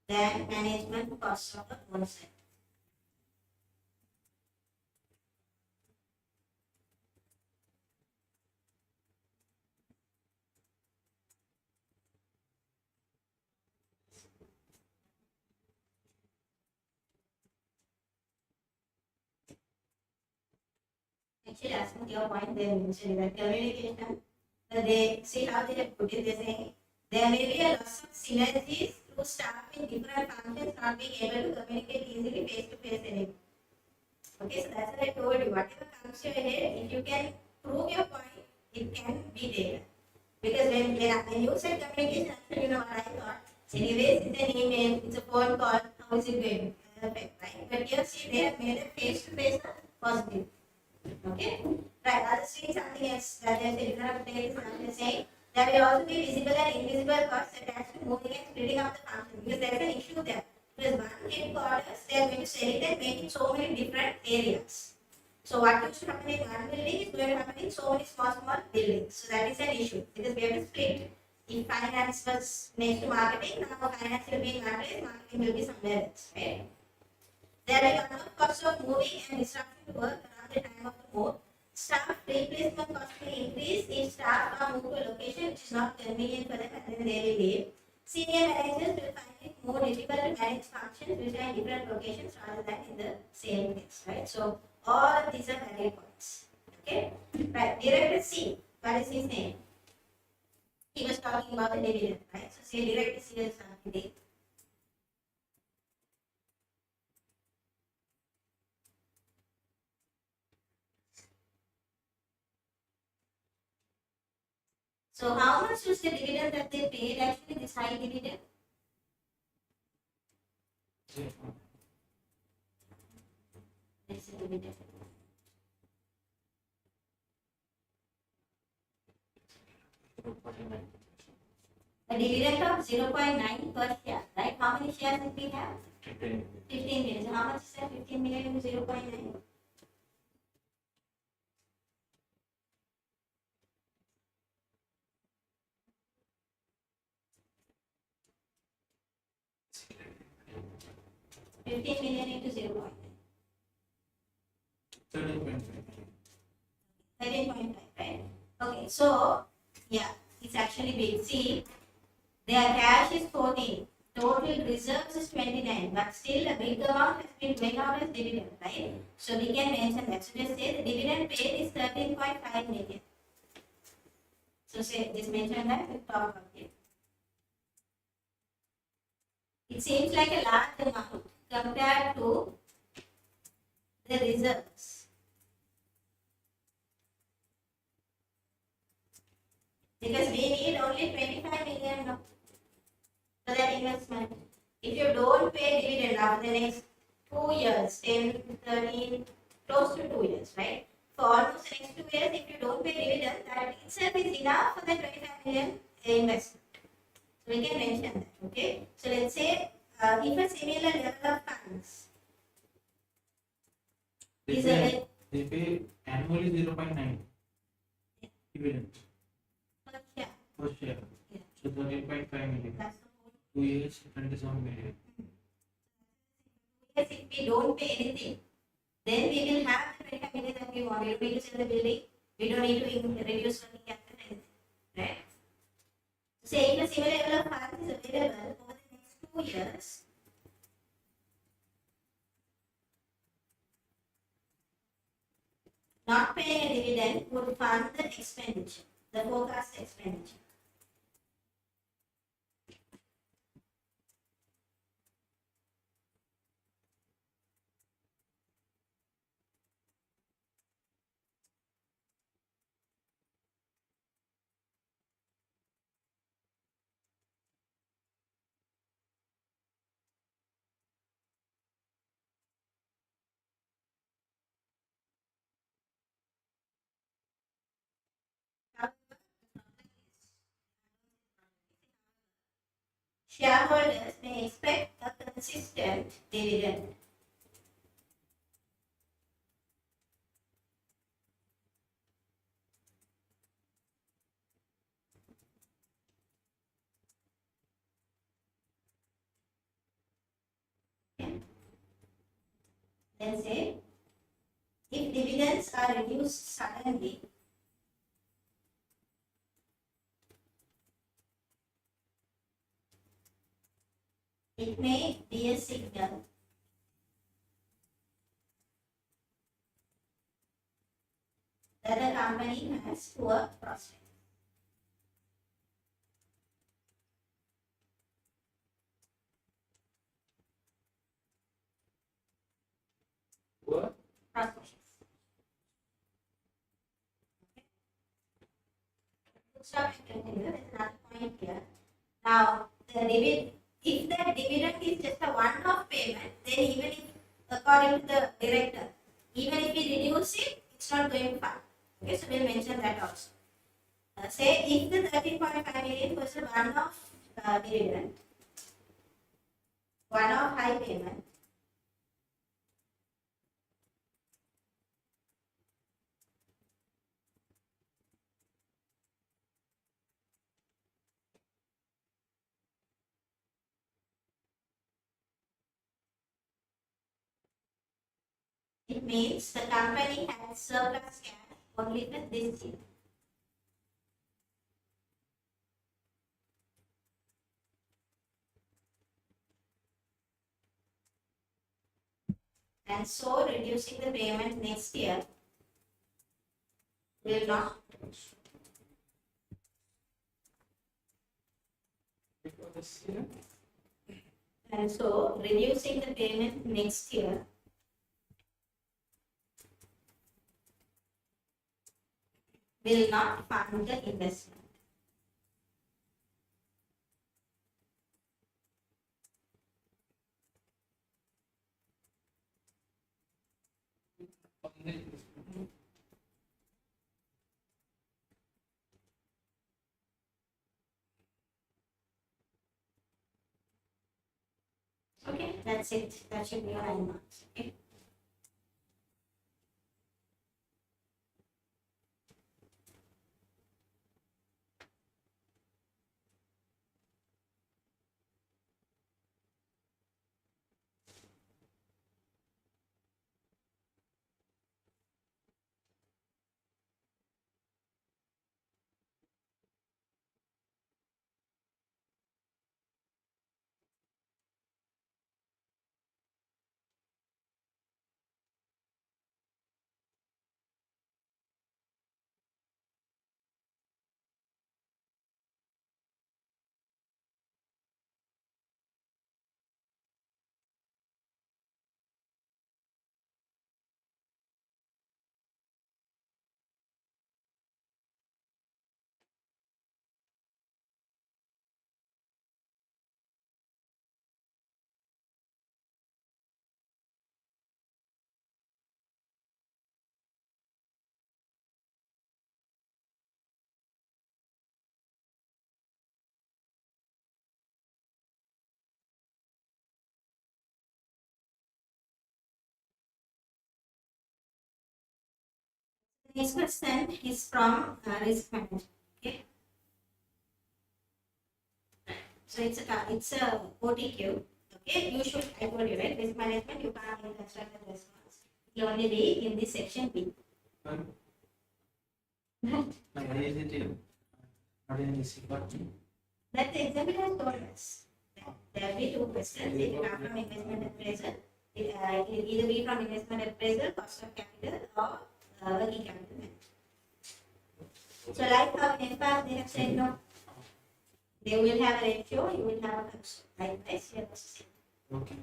Than management costs of the own site. Actually, asking your point, they mentioned that communication, they see how they have put it, they're saying there may be a loss of synergies through staff in different functions not being able to communicate easily face to face anymore. Okay, so that's what I told you. Whatever comes to your head, if you can prove your point, it can be taken. Because when you said communication, you know what I thought. Anyways, it's an email, it's a phone call, how is it going? Perfect, right? But here, see, they have made a face to face positive. Okay? Right, others saying something else that they're saying there will also be visible and invisible costs attached to moving and splitting up the function because there is an issue there. Because one headquarters, they are going to sell it and make it so many different areas. So what used to happen in one building is going to happen in so many small buildings. So that is an issue because we have to split. If finance was next to marketing, now finance will be in one place, marketing will be somewhere else, right? There will be another cost of moving and disruption to work around the time of the move. Staff replacement cost will increase if staff are moved to a location which is not convenient for them and then they will leave. Senior managers will find it more difficult to manage functions which are in different locations rather than in the same place, right? So all of these are valid points. Okay? Right. Director C, what is his name? He was talking about the dividend, right? So say Director C is something. So how much was the dividend that they paid actually, this high dividend? Let's see dividend. A dividend of 0.9 per share, right? How many shares did we have? 15. 15 million. So how much is that? 15 million into 0.9? $15 million into 0.9. 13.5. 13.5, right? Okay, so yeah, it's actually big. See, their cash is 14, total reserves is 29, but still a big amount has been going out as dividend, right? So we can mention that. So just say the dividend paid is 13.5 million. So say just mention that at the top of it. It seems like a large amount compared to the reserves. Because we need only 25 million now for that investment. If you don't pay dividend after the next 2 years, 10, 13, close to 2 years, right? For almost the next 2 years, if you don't pay dividend, that itself is enough for the 25 million investment. So we can mention that, okay? So let's say if a similar level of funds is a They pay annually 0.9 dividend per share. per share. Yeah. So 13.5 million. That's the whole. 2 years, 27 million. Yes, if we don't pay anything, then we will have the 25 million that we want. We don't need to sell the building. We don't need to reduce working capital, anything, right? Say if a similar level of funds is available over the next 2 years, not paying a dividend would fund the expenditure, the forecast expenditure. Shareholders may expect a consistent dividend. Okay. Then say, if dividends are reduced suddenly, it may be a signal that the company has poor prospects. What? Prospects. Stop and continue. There's another point here. Now, the dividend, if the dividend is just a one-off payment, then even if, according to the director, even if we reduce it, it's not going to fund. Okay, so we'll mention that also. Say if the 13.5 million was a one-off dividend, one-off high payment, it means the company has surplus cash only for this year. And so reducing the payment next year will not. Before this year? And so reducing the payment next year will not fund the investment. Okay. That's it. That should be your 9 marks. Okay. Next question is from risk management. Okay. So it's a OTQ. Okay. You should, I told you, right? Risk management, you can't even construct the response. It will only be in this section B. Why is it not in this department? That the examiner has told us that there will be 2 questions. It will come from investment appraisal. It will either be from investment appraisal, cost of capital, or working capital management. So like how in FR they have said no, they will have a ratio, you will have a function. Likewise, here also same. Okay.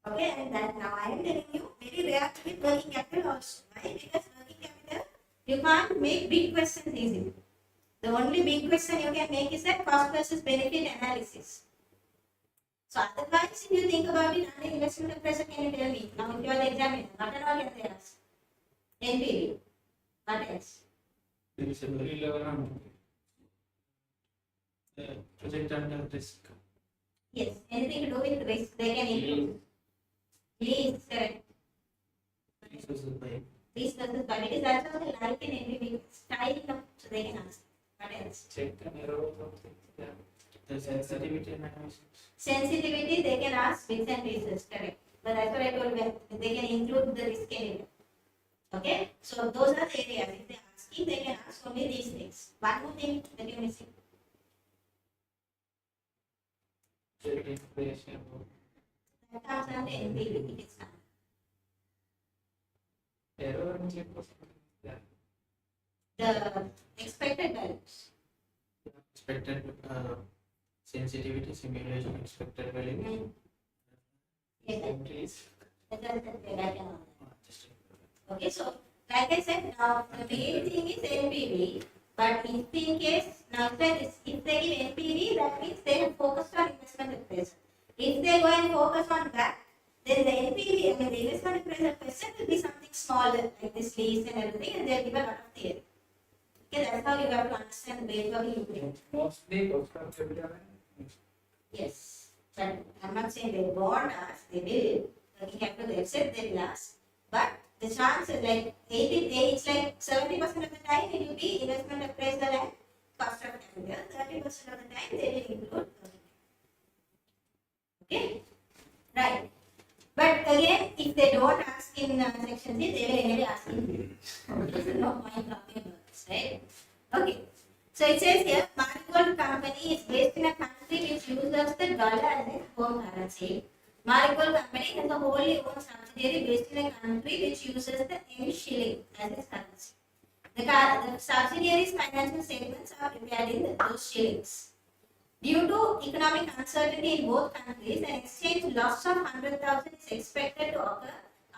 Okay, and that now I am telling you very rare with working capital also. Why? Because working capital, you can't make big questions easily. The only big question you can make is that cost versus benefit analysis. So otherwise, if you think about it under investment appraisal, can you tell me? Now if you are the examiner, what and all can they ask? NPV. What else? There is a very level project under risk. Yes, anything to do with risk, they can include. Lease, correct. This was by Lease versus budget is also the like in NPV style, so they can ask. What else? check and error or something. Yeah. The sensitivity analysis. Sensitivity, they can ask bits and pieces, correct. But that's what I told you, they can include the risk area. Okay, so those are the areas. If they are asking, they can ask only these things. One more thing that you're missing. Check information. That comes under NPV, it is not. Error and check was yeah. The expected values. Expected sensitivity simulation expected value. Mm. Yes, Please. that is the data and all that. Just Okay, so like I said, now the main thing is NPV, but if in case, now if they give NPV, that means they have focused on investment appraisal. If they go and focus on that, then the NPV, I mean the investment appraisal question will be something smaller, like this lease and everything, and they'll give a lot of theory. Okay, that's how you have to understand the base of the Mostly cost of capital. Yes, but I'm not saying they won't ask, they will. Working capital, they've said they will ask. But the chance is like 80, it's like 70% of the time it will be investment appraisal and cost of capital. 30% of the time they will include working capital. Okay, right. But again, if they don't ask in section C, they will anyway ask in there's no point talking about this, right? Okay. So it says here, Marigold company is based in a country which uses the dollar as its home currency. Marigold company has a wholly owned subsidiary based in a country which uses the N shilling as its currency. The subsidiary's financial statements are prepared in those shillings. Due to economic uncertainty in both countries, an exchange loss of 100,000 is expected to occur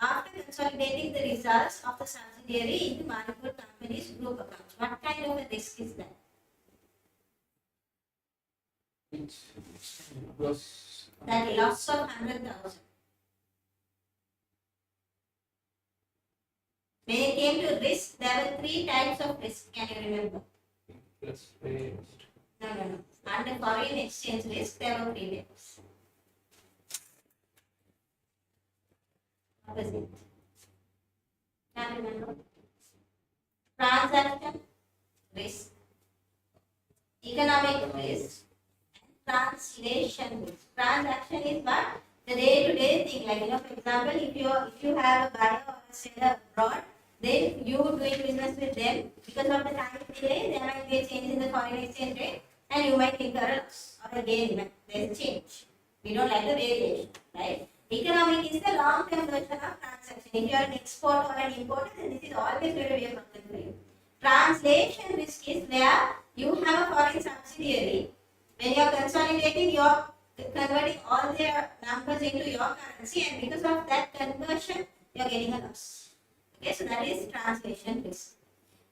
after consolidating the results of the subsidiary into Marigold company's group accounts. What kind of a risk is that? which was That loss of 100,000. When it came to risk, there were 3 types of risk. Can you remember? plus raised. No. Under foreign exchange risk, there were 3 types. What is it? Can you remember? Transaction risk, economic risk, translation risk. Transaction is what? The day-to-day thing. Like, for example, if you have a buyer or a seller abroad, then you doing business with them, because of the time delay, there might be a change in the foreign exchange rate, and you might incur a loss or a gain. There's a change. We don't like the variation, right? Economic is the long-term version of transaction. If you are an export or an importer, then this is always going to be a problem for you. Translation risk is where you have a foreign subsidiary. When you are consolidating, you are converting all their numbers into your currency, and because of that conversion, you are getting a loss. Okay, so that is translation risk.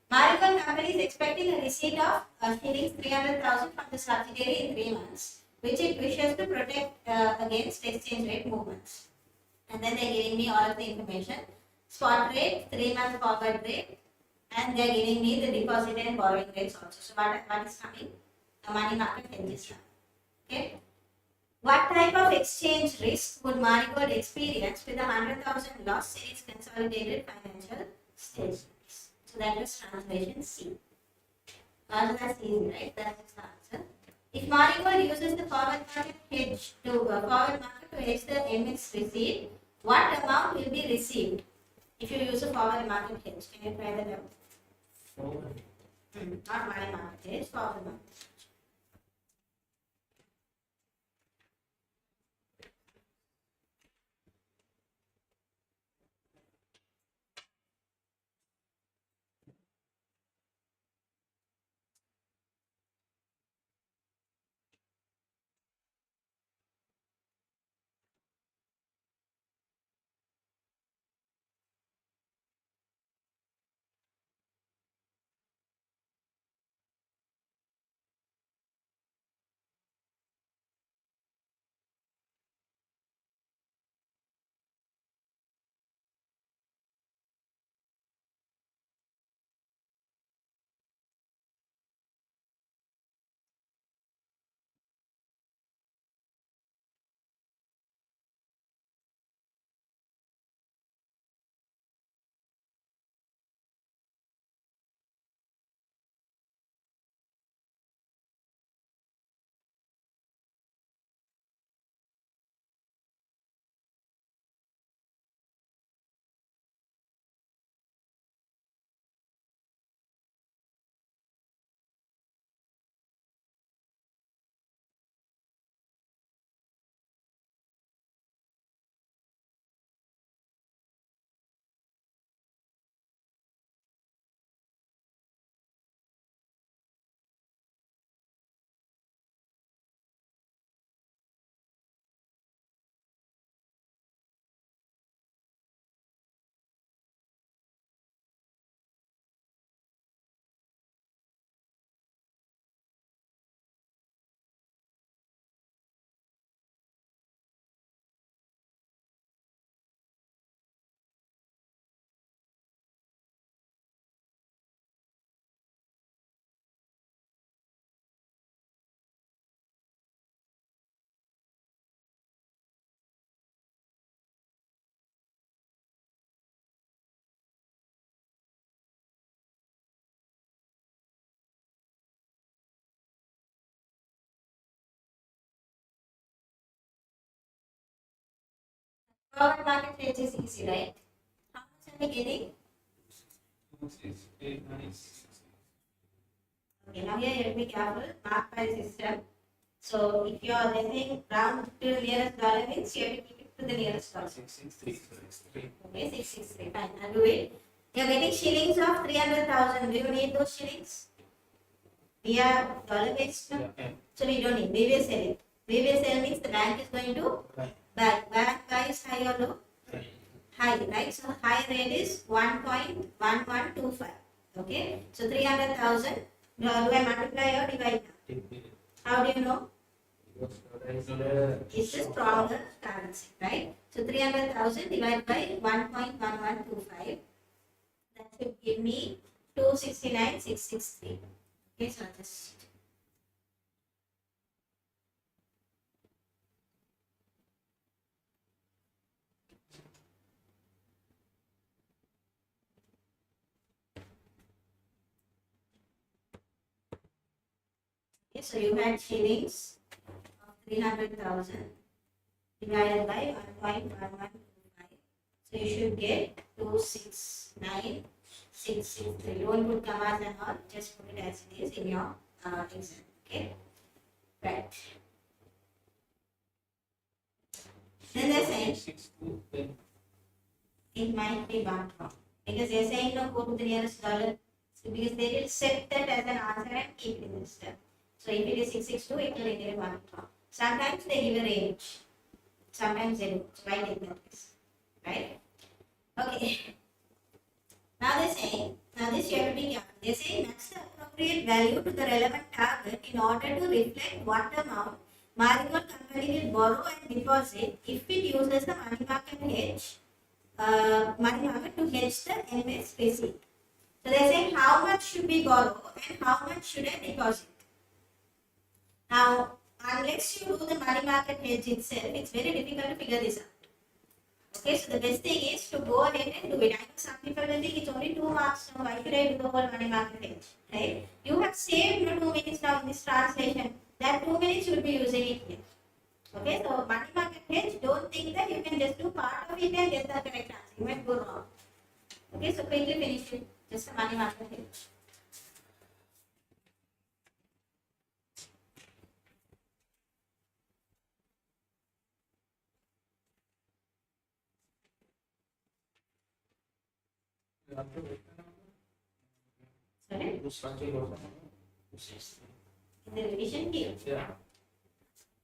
Marigold company is expecting a receipt of shillings 300,000 from the subsidiary in 3 months, which it wishes to protect against exchange rate movements. And then they are giving me all of the information: spot rate, 3-month forward rate, and they are giving me the deposit and borrowing rates also. So what is coming? The money market hedges. Okay. What type of exchange risk would Marigold experience with a 100,000 loss in its consolidated financial statements? So that is translation C. That's easy, right? That's the answer. If Marigold uses the forward market hedge to hedge the MS receipt, what amount will be received if you use a forward market hedge? Can you try that out? Not money market hedge, forward market. Forward market hedge is easy, right? How much are we getting? Okay, now here you have to be careful. Mark by system. So if you are letting round to the nearest dollar means you have to keep it to the nearest dollar. 663. Okay, 663. Fine, I'll do it. You are getting shillings of 300,000. Do you need those shillings? We are dollar based now. Yeah. So we don't need. We will sell it. We will sell means the bank is going to buy. Buy is high or low? High, right? So high rate is 1.1125. Okay. So 300,000. Do I multiply or divide now? How do you know? It's a stronger currency, right? So 300,000 divided by 1.1125. That should give me 269,663. Okay, so just Okay, so you had shillings of 300,000 divided by 1.1125. So you should get 269,663. Don't put commas and all, just put it as it is in your exam. Okay, right. Then they're saying 6 to 10. it might be marked wrong because they're saying no, go to the nearest dollar. So because they will set that as an answer and keep it in the step. So if it is 662, it will indicate marked wrong. Sometimes they give a range. Sometimes they don't. So I take that case. Right? Okay. Now they're saying, now this you have to be careful. They're saying match the appropriate value to the relevant target in order to reflect what amount marginal company will borrow and deposit if it uses the money market hedge, money market to hedge the MS receipt. So they're saying how much should we borrow and how much should I deposit. Now, unless you do the money market hedge itself, it's very difficult to figure this out. Okay, so the best thing is to go ahead and do it. I know some people will think it's only 2 marks, so why should I do the whole money market hedge? Right? You have saved your 2 minutes now in this translation. That 2 minutes you will be using it here. Okay, so money market hedge, don't think that you can just do part of it and get the correct answer. You might go wrong. Okay, so quickly finish it. Just the money market hedge. Sorry? In the revision here. Yeah.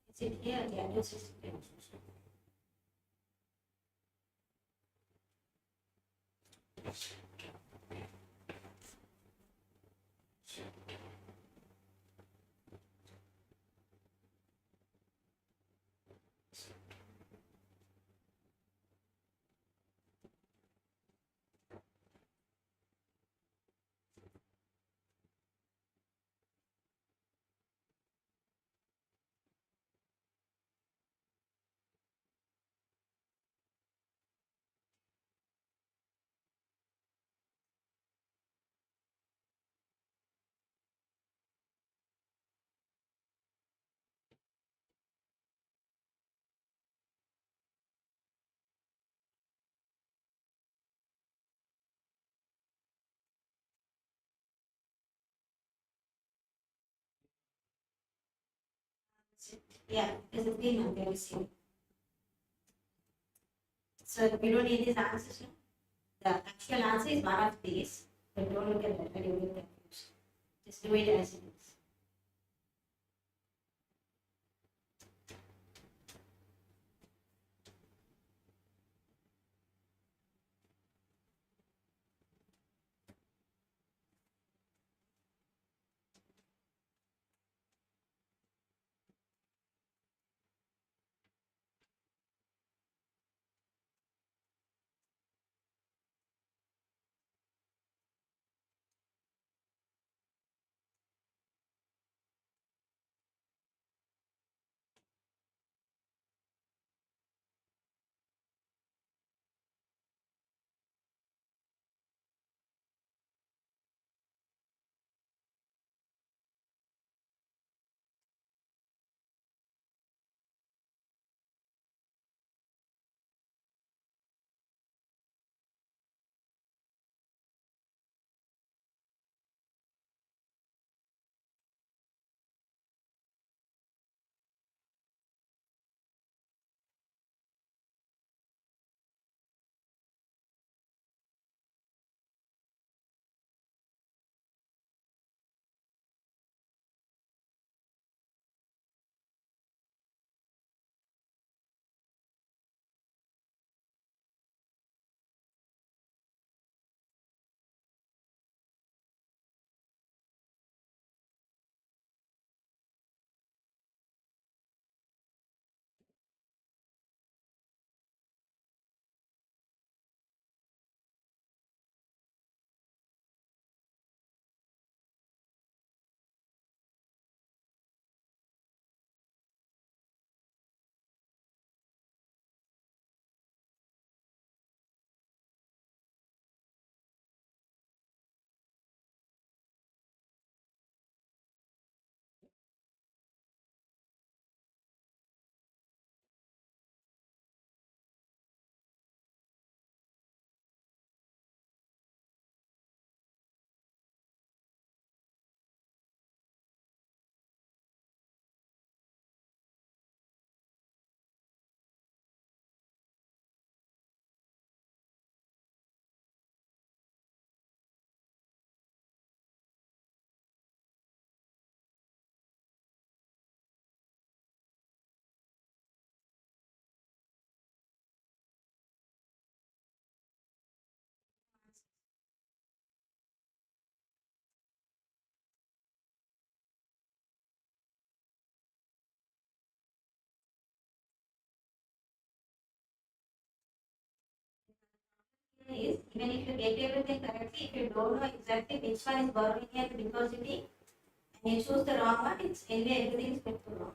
Is it here? Yeah, 260. Yeah, because it's been on there, see. So we don't need these answers. No? The actual answer is one of these, but don't look at that and you'll get confused. Just do it as it is. is, even if you get everything correctly, if you don't know exactly which one is borrowing and depositing, and you choose the wrong one, it's anyway everything is going to wrong.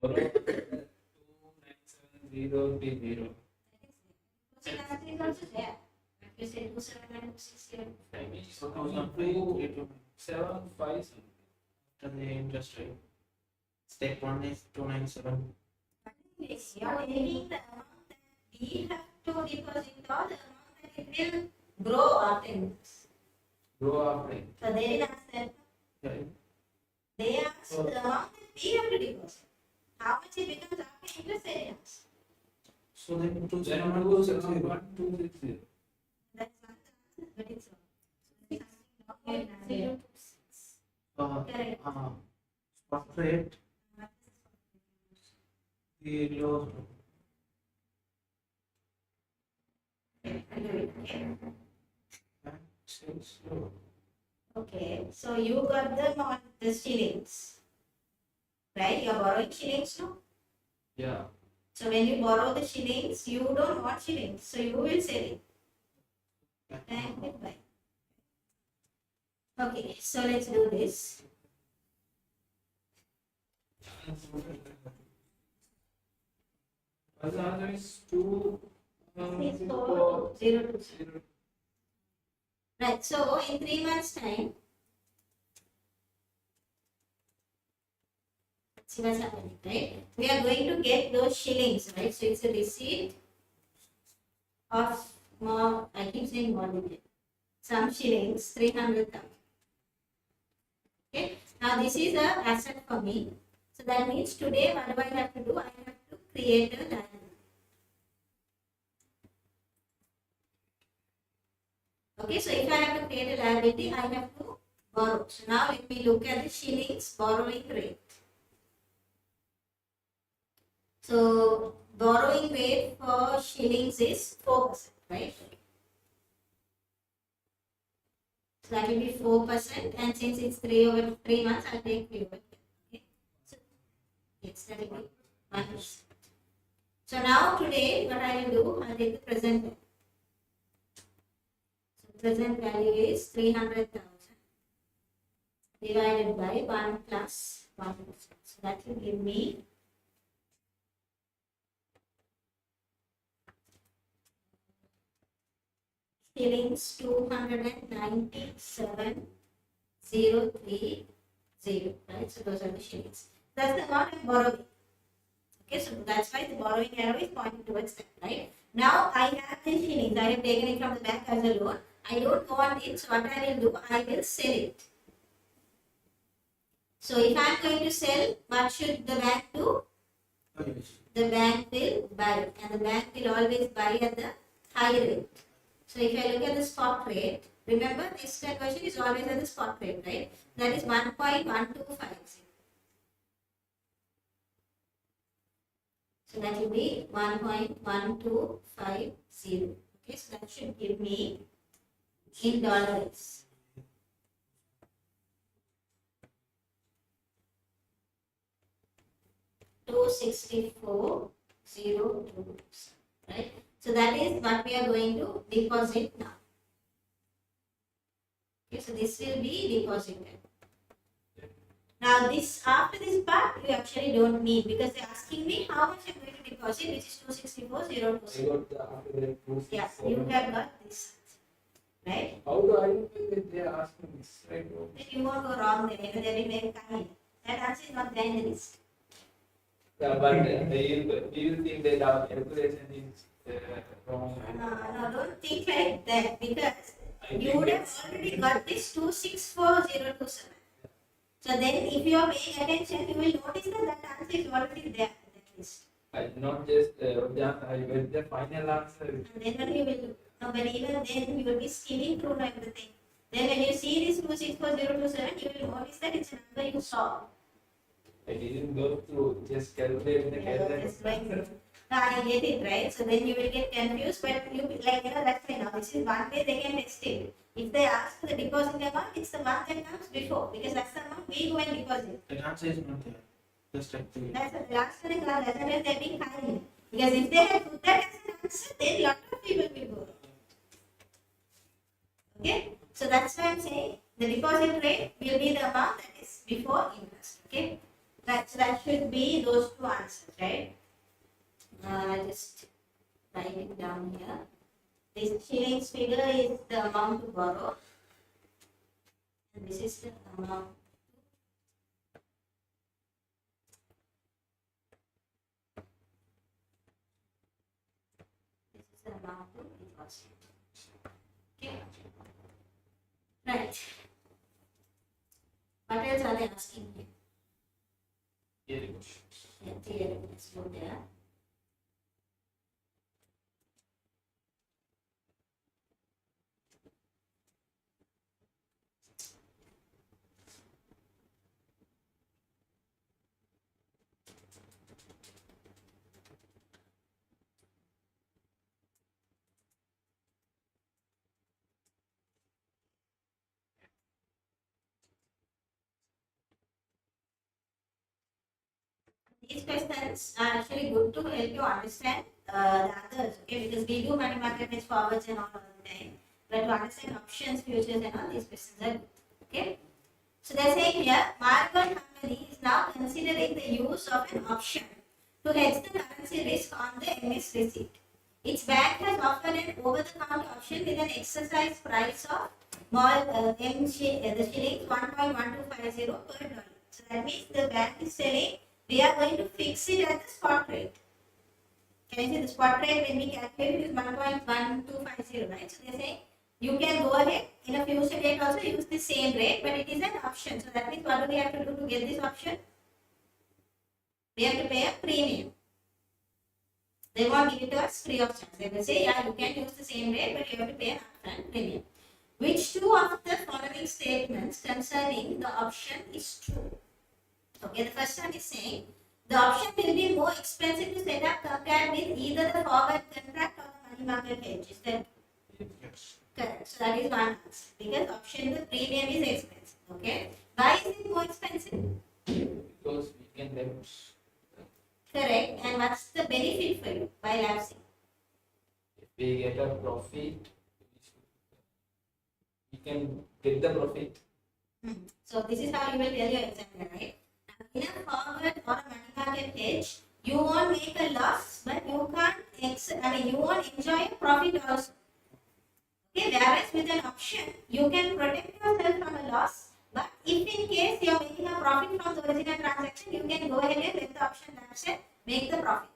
Borrow 297030. So that is also there. Like you said, 2760. I mean, So 2003, 757. after the interest rate. Step 1 is 297. Yes, you are taking the amount that we have to deposit or the amount that it will grow afterwards. Grow after. So they didn't ask that. Right. They asked the amount that we have to deposit. How much it becomes after interest they didn't ask. So then Then 271, 260. That's not the answer, but it's wrong. So it's asking Correct. spot rate, the low. Sales low. Okay, so you got them on the shillings. Right? You're borrowing shillings now? Yeah. So when you borrow the shillings, you don't want shillings, so you will sell it. Bank will buy. Okay, so let's do this. The answer is 2 Six, 4 four, 0, 2. 0. Right, so in 3 months' time, see what's happening, right? We are going to get those shillings, right? So it's a receipt of more, I keep saying more than that. Some shillings, 300,000. Okay, now this is a asset for me. So that means today, what do I have to do? I have to create a liability. Okay, so if I have to create a liability, I have to borrow. So now let me look at the shillings borrowing rate. So borrowing rate for shillings is 4%, right? So that will be 4%, and since it's 3 months, I'll take 3 over 10. Okay. So yes, that will be 1%. So now today, what I will do, I'll take the present value. So present value is 300,000 divided by 1 plus 1%. So that will give me shillings 297,030, right? So those are the shillings. That's the amount I'm borrowing. Okay, so that's why the borrowing arrow is pointing towards that, right? Now I have the shillings. I have taken it from the bank as a loan. I don't want it, so what I will do, I will sell it. So if I am going to sell, what should the bank do? The bank will buy, and the bank will always buy at the high rate. So if I look at the spot rate, remember this conversion is always at the spot rate, right? That is 1.1250. So that will be 1.1250. Okay, so that should give me in dollars. $264,002, right? So that is what we are going to deposit now. Okay, so this will be deposited. Now this, after this part, you actually don't need, because they're asking me how much I'm going to deposit, which is 264,027. I got the after that 2 Yeah, 6 you 7. have got this, right? How do I know that they are asking this? Right? Then you won't go wrong there. You know, they will very kind. That answer is not there in the list. Yeah, but we will think that our calculation is wrong. No, don't think like that, because I you think would have it's- already got this 264,027. So then if you are paying attention, you will notice that that answer is already there in that list. I not just I read the final answer. And then when you will, no, but even then you will be skimming through everything. Then when you see this 264,027, you will notice that it's a number you saw. I didn't go through just calculate the Just going through. No, I get it, right? So then you will get confused, but you like, that's fine. Now this is one way they can test it. If they ask for the deposit amount, it's the one that comes before, because that's the amount we go and deposit. The answer is not there. Just like the That's the last one is that's why they're being hiding. Because if they had put that as an answer, then lot of people will go. Okay? So that's why I'm saying the deposit rate will be the amount that is before interest. Okay? That should be those two answers, right? I'll just write it down here. This shillings figure is the amount to borrow. And this is the amount. This is the amount to deposit. Okay. Right. What else are they asking here? Very good. Yeah, theory. Let's go there. These questions are actually good to help you understand the others, okay? Because we do money market hedge forwards and all the time. But to understand options, futures, and all these questions are good, okay? So they're saying here, Marble Company is now considering the use of an option to hedge the currency risk on the MS receipt. Its bank has offered an over-the-counter option with an exercise price of the shillings 1.1250 per dollar. So that means the bank is saying we are going to fix it at the spot rate. Can you see the spot rate when we calculate it is 1.1250, right? So they say you can go ahead in a future date also use the same rate, but it is an option. So that means what do we have to do to get this option? We have to pay a premium. They won't give it to us free of charge. They will say, yeah, you can use the same rate, but you have to pay an upfront premium. Which two of the following statements concerning the option is true? Okay, the first one is saying the option will be more expensive to set up compared with either the forward contract or the money market hedge. Is that Yes. correct? So that is one answer. Because option, the premium is expensive. Okay. Why is it more expensive? Because we can lapse. Correct. And what's the benefit for you by lapsing? If we get a profit, we can get the profit. So this is how you will tell your examiner, right? In a forward or a money market hedge, you won't make a loss, but you can't. You won't enjoy a profit also. Okay, whereas with an option, you can protect yourself from a loss, but if in case you are making a profit from the original transaction, you can go ahead and let the option lapse and make the profit.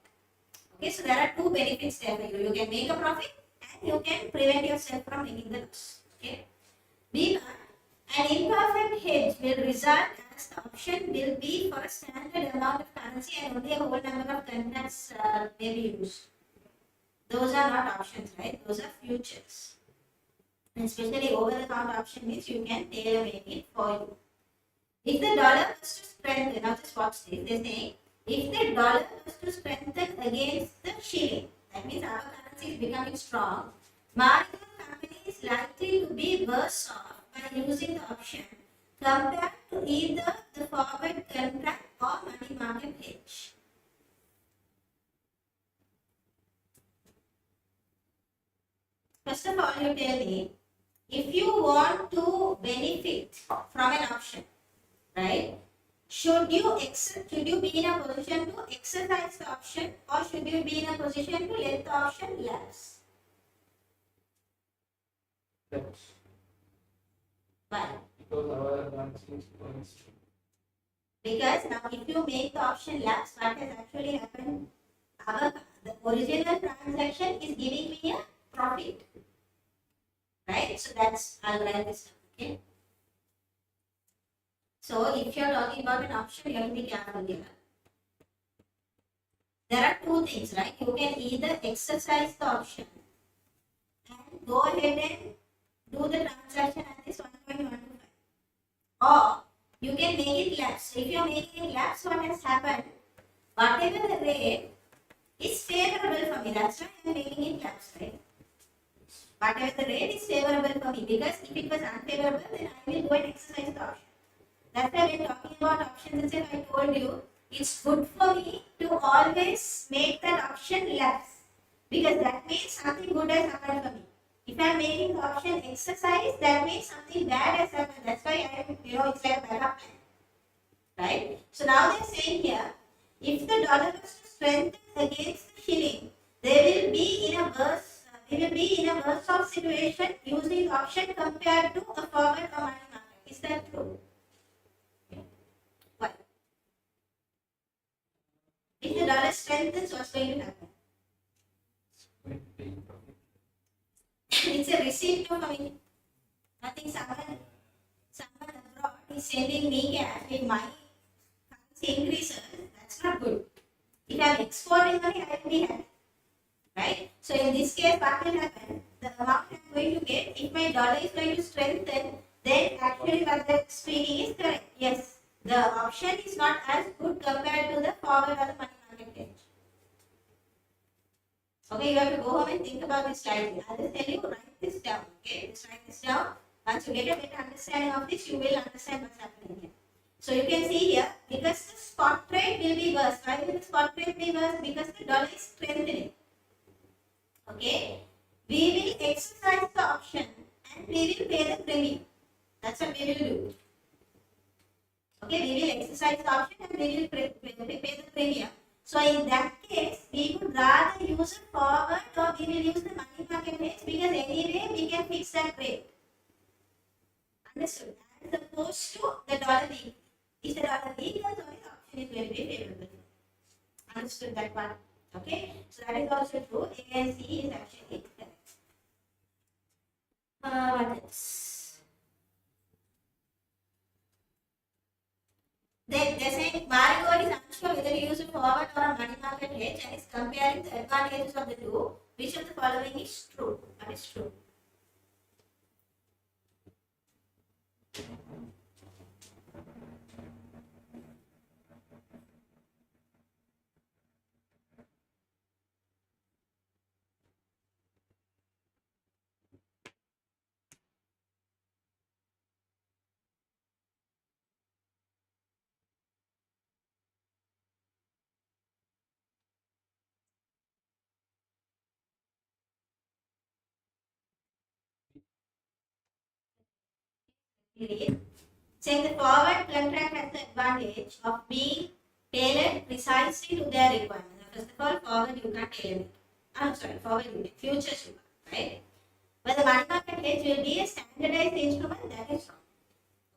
Okay, so there are two benefits there for you. You can make a profit and you can prevent yourself from making the loss. Okay. B1, an imperfect hedge will result as the option will be for a standard amount of currency and only a whole number of contracts may be used. Those are not options, right? Those are futures. And especially over-the-counter option means you can tailor make it for you. If the dollar was to strengthen, now just watch this, they're saying, if the dollar was to strengthen against the shilling, that means our currency is becoming strong, marginal company is likely to be worse off by using the option compared to either the forward contract or money market hedge. First of all, you tell me, if you want to benefit from an option, right? Should you be in a position to exercise the option, or should you be in a position to let the option lapse? Lapse. Why? Because our currency is going strong. Because now if you make the option lapse, what has actually happened? The original transaction is giving me a profit. Right? So that's, I'll write this down, okay? So if you're talking about an option, you have to be careful here. There are two things, right? You can either exercise the option and go ahead and do the transaction at this 1.125. Or you can make it lapse. If you're making it lapse, what has happened? Whatever the rate is favorable for me. That's why I'm making it lapse, right? Whatever the rate is favorable for me, because if it was unfavorable, then I will go and exercise the option. That's why when talking about options itself, I told you it's good for me to always make that option lapse, because that means something good has happened for me. If I'm making the option exercise, that means something bad has happened. That's why it's like a backup plan, right? So now they're saying here, if the dollar was to strengthen against the shilling, they will be in a worse off situation using the option compared to a forward or money market. Is that true? Why? If the dollar strengthens, what's going to happen? It's a receipt to coming. Nothing. Someone abroad is sending me cash. If my currency increases, that's not good. If I'm exporting money, I will be happy. Right? So in this case, what will happen? The amount I'm going to get, if my dollar is going to strengthen, then actually what they're speaking is correct. Yes, the option is not as good compared to the forward or the money market hedge. Okay, you have to go home and think about this slightly. I'll just tell you, write this down. Okay, just write this down. Once you get a better understanding of this, you will understand what's happening here. So you can see here, because the spot rate will be worse. Why will the spot rate be worse? Because the dollar is strengthening. Okay, we will exercise the option and we will pay the premium. That's what we will do. Okay, we will exercise the option and we will pay the premium. So in that case, we would rather use a forward or we will use the money market hedge, because anyway we can fix that rate. Understood? As opposed to the dollar weak. If the dollar weakens, only the option is going to be favorable. Understood that part? Okay, so that is also true. A and C is actually correct. What else? They're saying Marigold is unsure whether to use a forward or a money market hedge and is comparing the advantages of the two. Which of the following is true? What is true? Saying the forward contract has the advantage of being tailored precisely to their requirements. First of all, forward you can't tailor it. I'm sorry, forward you can. Futures you can, right? But the money market hedge will be a standardized instrument, that is wrong.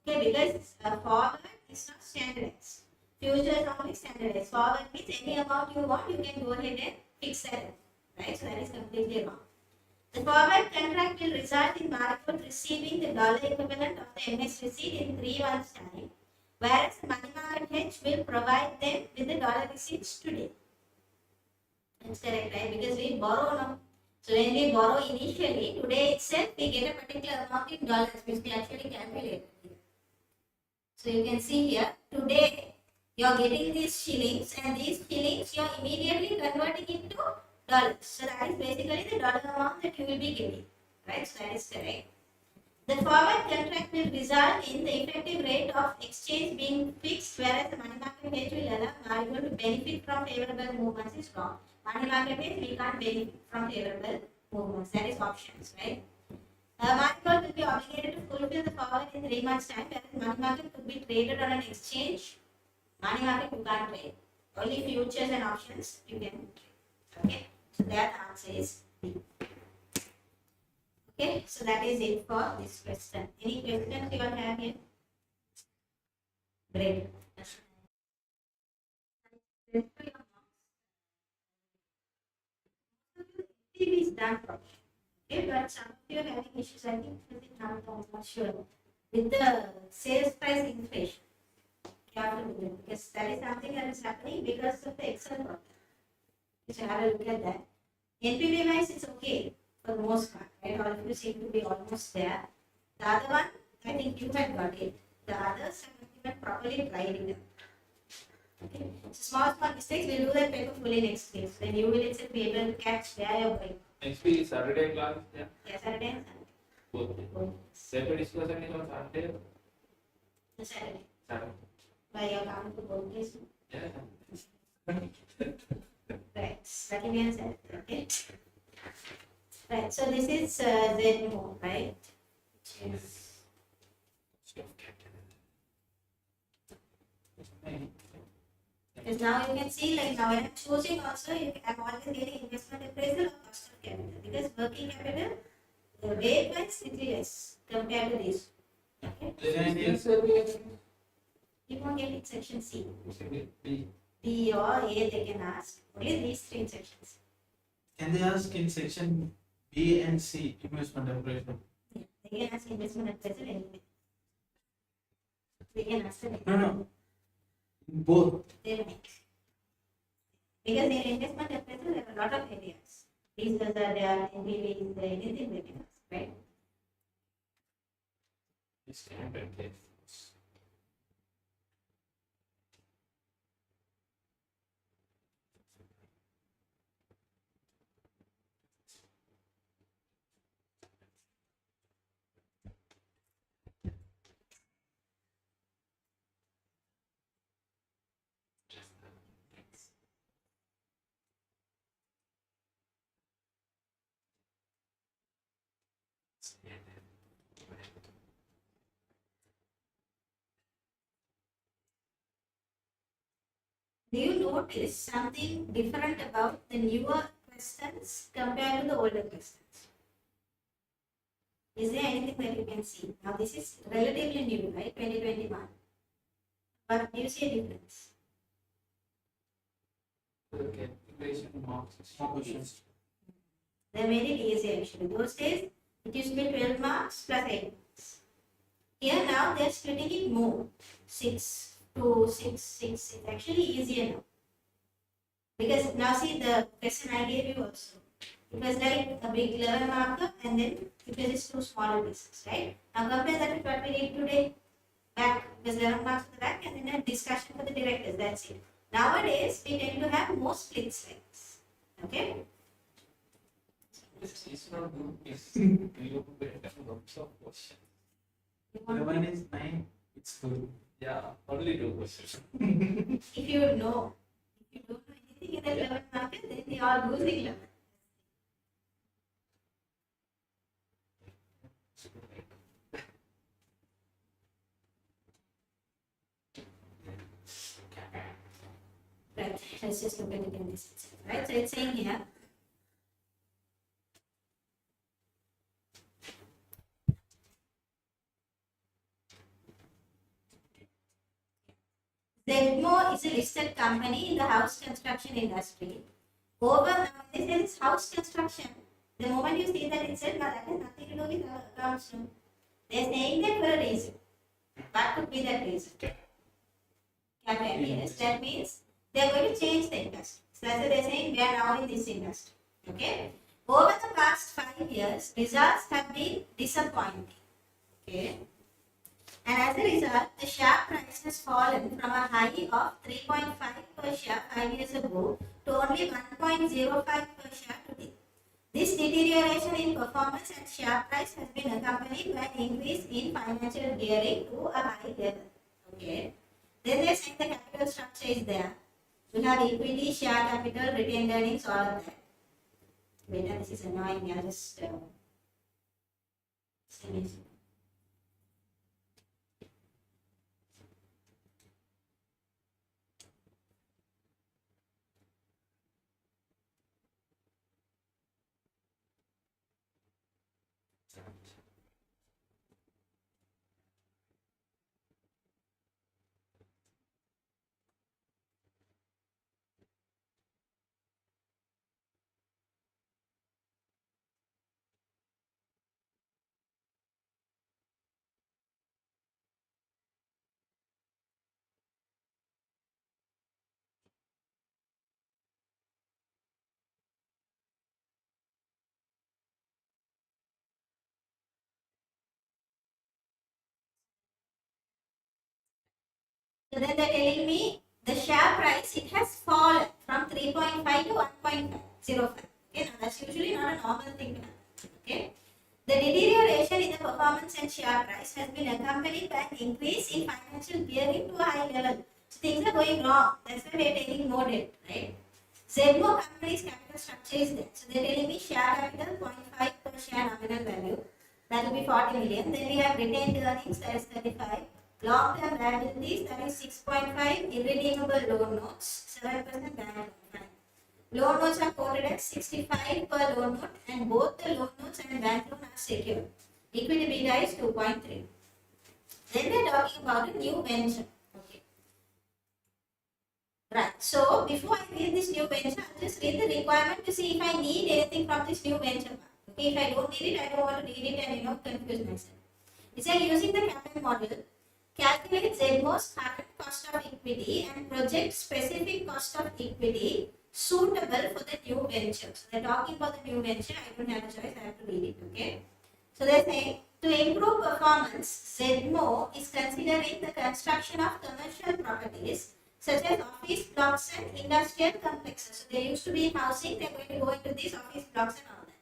Okay, because forward is not standardized. Futures only standardized. Forward means any amount you want, you can go ahead and fix that. Right? So that is completely wrong. The forward contract will result in Marigold receiving the dollar equivalent of the MS receipt in 3 months' time, whereas the money market hedge will provide them with the dollar receipts today. That's correct, right? Because we borrow now. So when we borrow initially, today itself we get a particular amount in dollars, which we actually calculate here. So you can see here, today you are getting these shillings, and these shillings you are immediately converting into dollars. So that is basically the dollar amount that you will be getting, right? So that is correct. The forward contract will result in the effective rate of exchange being fixed, whereas the money market hedge will allow Marigold to benefit from favorable movements is wrong. Money market hedge, we can't benefit from favorable movements. That is options, right? Marigold will be obligated to fulfill the forward in 3 months' time, whereas money market could be traded on an exchange. Money market you can't trade. Only futures and options you can trade. Okay, so that answer is B. Okay, so that is it for this question. Any questions you all have here? Great. TV is done properly. Okay, but some of you are having issues, I think, with it now, I'm not sure. With the sales price inflation. Careful with it, because that is something that is happening because of the Excel problem. So have a look at that. NPV wise, it's okay for the most part, right? All of you seem to be almost there. The other one, I think you had got it. The others have not even properly tried it. Okay. So small mistakes, we'll do that paper fully next week. So then you will itself be able to catch where you're going. Next week is Saturday class, yeah. Yeah, Saturday and Sunday. Both. Paper discussion is on Saturday. The Saturday. Saturday. By your coming to both places. Yeah. Right. Saturday and Saturday. Okay. Right. So this is Z move, right? Which is because now you can see, like now when I'm choosing also, I'm always getting investment appraisal or cost of capital, because working capital, the rate wise little less compared to this. Okay. You won't get it section C. B or A they can ask. Only these 3 sections. Can they ask in section B and C investment appraisal? Yeah, they can ask investment appraisal anyway. They can ask it. No. Both. They will make. Because in investment appraisal, there are a lot of areas. These are there, NPV, anything they can ask, right? Do you notice something different about the newer questions compared to the older questions? Is there anything that you can see? Now this is relatively new, right? 2021. But do you see a difference? Calculation marks. More questions. They made it easier actually. Those days it used to be 12 marks plus 8 marks. Here now they are splitting it more. 6, 2, 6, 6. It's actually easier now. Because now see the question I gave you also. It was like a big 11 marker and then it was just 2 smaller pieces, right? Now compare that with what we did today. Back, it was 11 marks for the back and then a discussion for the directors, that's it. Nowadays, we tend to have more splits like this. Okay? It's not good. It's we look at lots of questions. 11 is 9. It's good. Yeah, only 2 questions. If you don't know anything in the 11 marker, then they are losing 11. Right, let's just look at it in this itself, right? So it's saying here, Zedmo is a listed company in the house construction industry. Over now, this is house construction. The moment you see that itself, now that has nothing to do with our accounts. No. They're saying that for a reason. What could be that reason? Capital, yes, that means they're going to change the industry. So that's why they're saying we are now in this industry. Okay? Over the past 5 years, results have been disappointing. Okay? And as a result, the share price has fallen from a high of 3.5 per share 5 years ago to only 1.05 per share today. This deterioration in performance and share price has been accompanied by an increase in financial gearing to a high level. Okay. Then they're saying the capital structure is there. We have equity, share capital, retained earnings, all of that. Wait, this is annoying. I'll just finish. So then they're telling me the share price, it has fallen from 3.5 to 1.05. Okay, now that's usually not a normal thing to happen. Okay. The deterioration in the performance and share price has been accompanied by an increase in financial gearing to a high level. So things are going wrong. That's why we're taking more debt, right? Zedmo company's capital structure is there. So they're telling me share capital 0.5 per share nominal value. That will be 40 million. Then we have retained earnings, that is 35. Long-term liabilities, that is 6.5. Irredeemable loan notes, 7% bank loan. Loan notes are quoted at 65 per loan note, and both the loan notes and bank loan are secure. Equity beta is 2.3. Then we are talking about a new venture. Okay. Right. So before I read this new venture, I'll just read the requirement to see if I need anything from this new venture. Okay. If I don't need it, I don't want to read it and confuse myself. It says using the CAPM model, calculate Zedmo's current cost of equity and project specific cost of equity suitable for the new venture. So they're talking about the new venture. I don't have a choice. I have to read it. Okay. So they're saying to improve performance, Zedmo is considering the construction of commercial properties such as office blocks and industrial complexes. So they used to be in housing. They're going to go into these office blocks and all that.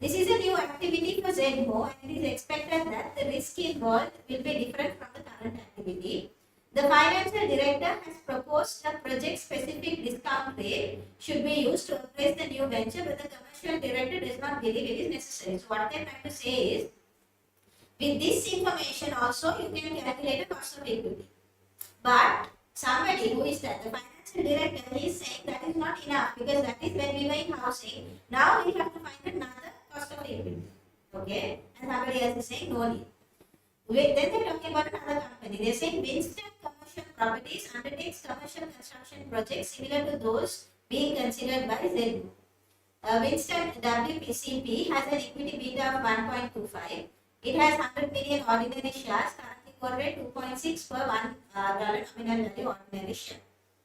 This is a new activity for Zedmo, and it is expected that the risk involved will be different from the current activity. The financial director has proposed a project-specific discount rate should be used to appraise the new venture, but the commercial commercial director does not believe it is necessary. So what they're trying to say is, with this information also you can calculate a cost of equity. But somebody who is that, the financial director, he is saying that is not enough because that is when we were in housing. Now we have to find another cost of equity. Okay? And somebody else is saying no need. Then they're talking about another company. They're saying Winston Commercial Properties undertakes commercial construction projects similar to those being considered by Zenmo. Winston WPCP has an equity beta of 1.25. It has 100 million ordinary shares, currently quoted 2.6 per $1 nominal value ordinary share.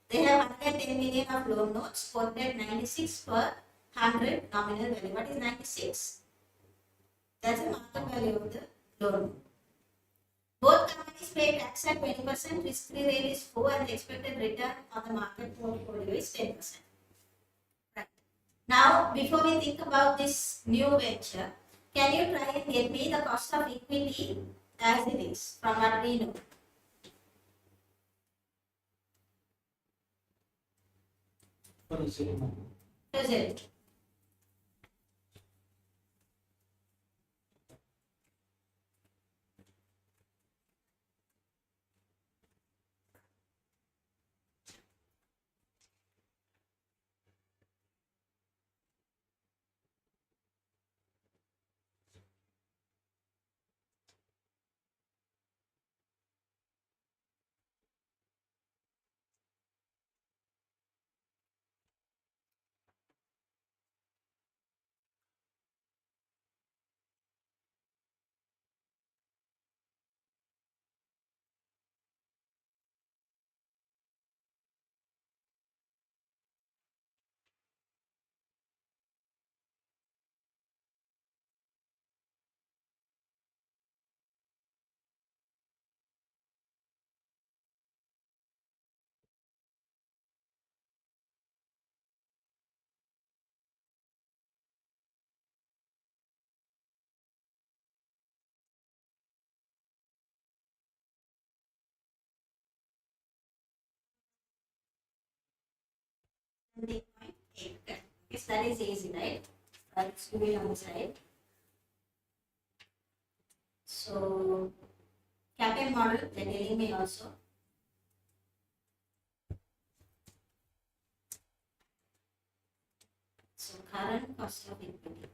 They have 110 million of loan notes, quoted 96 per 100 nominal value. What is 96? That's the market value of the loan. Both companies pay tax at 20%, risk-free rate is 4, and the expected return on the market portfolio is 10%. Right. Now, before we think about this new venture, can you try and get me the cost of equity as it is from what we know? Present. Yes, that is easy, right? Let's do it on the side. So, CAPM model, they're telling me also. So, current cost of equity.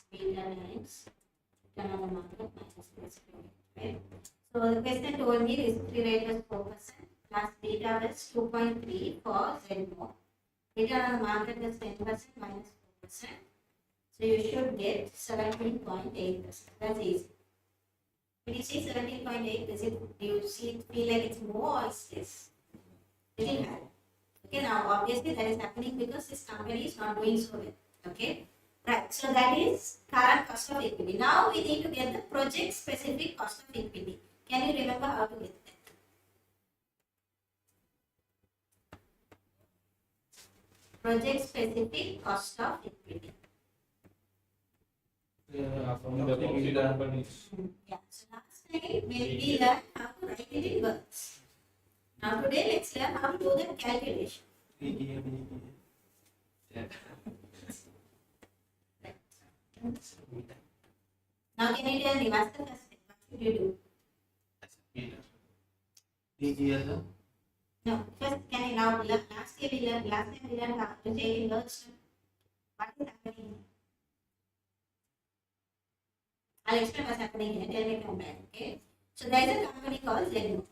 Beta times return on the market minus risk-free rate, right? So the question told me risk-free rate was 4% plus beta was 2.3 for Zenmo. Return on the market was 10% minus 4%. So you should get 17.8%. That's easy. When you see 17.8, do you feel like it's more or is this little high? Okay, now obviously that is happening because this company is not doing so well. Okay. Right, so that is current cost of equity. Now we need to get the project specific cost of equity. Can you remember how to get that? Project specific cost of equity. From the companies. Yeah, so last time we learned how to write it in words. Now today let's learn how to do the calculation. Now can you tell me what's the first step? What should you do? No, first can you now learn? Last time we learned how to say in words. What is happening? I'll explain what's happening here. Tell me come back. Okay. So there is a company called Zenmo.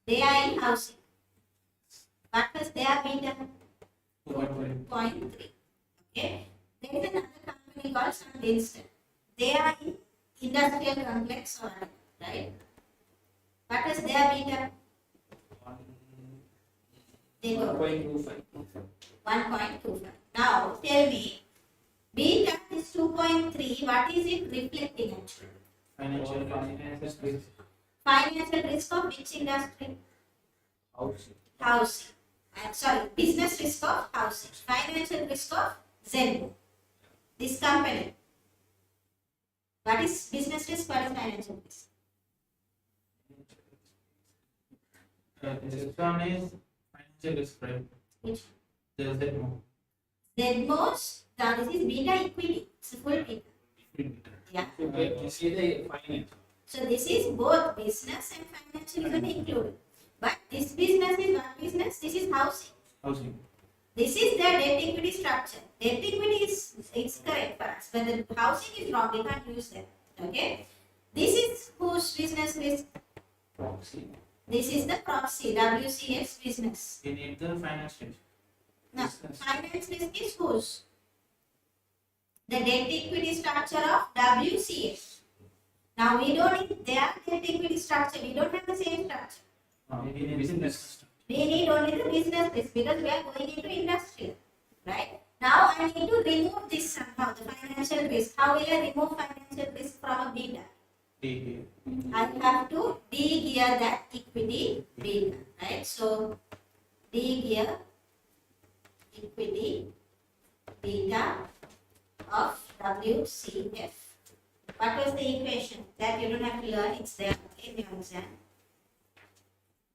They are in housing. What was their beta? 2.3. Okay. There is another company called Winston. They are in industrial complex or whatever, right? What is their beta? 1.25. 1.25. Now tell me, beta is 2.3. What is it reflecting actually? Financial risk. Financial risk of which industry? House. Housing. Sorry, business risk of housing. Financial risk of Zen. This company. What is business risk? What is financial risk? This one is financial risk, right? Which? There's that more. Zenmo's, this is beta equity. It's a full beta. Yeah. Okay, you see the finance. So this is both business and financial is only included. But this business is what business? This is housing. Housing. This is their debt equity structure. Debt equity is correct for us, but the housing is wrong. We can't use that. Okay. This is whose business risk? Proxy. This is the proxy, WCS business. We need the finance risk. Now, Business. finance risk is whose? The debt equity structure of WCS. Now, we don't need their debt equity structure. We don't have the same structure. We need business. We need only the business risk because we are going into industrial. Right? Now, I need to remove this somehow, the financial risk. How will I remove financial risk from a beta? D. I have to D here that equity beta, right? So D here equity beta of WCF. What was the equation? That you don't have to learn, it's there in your exam.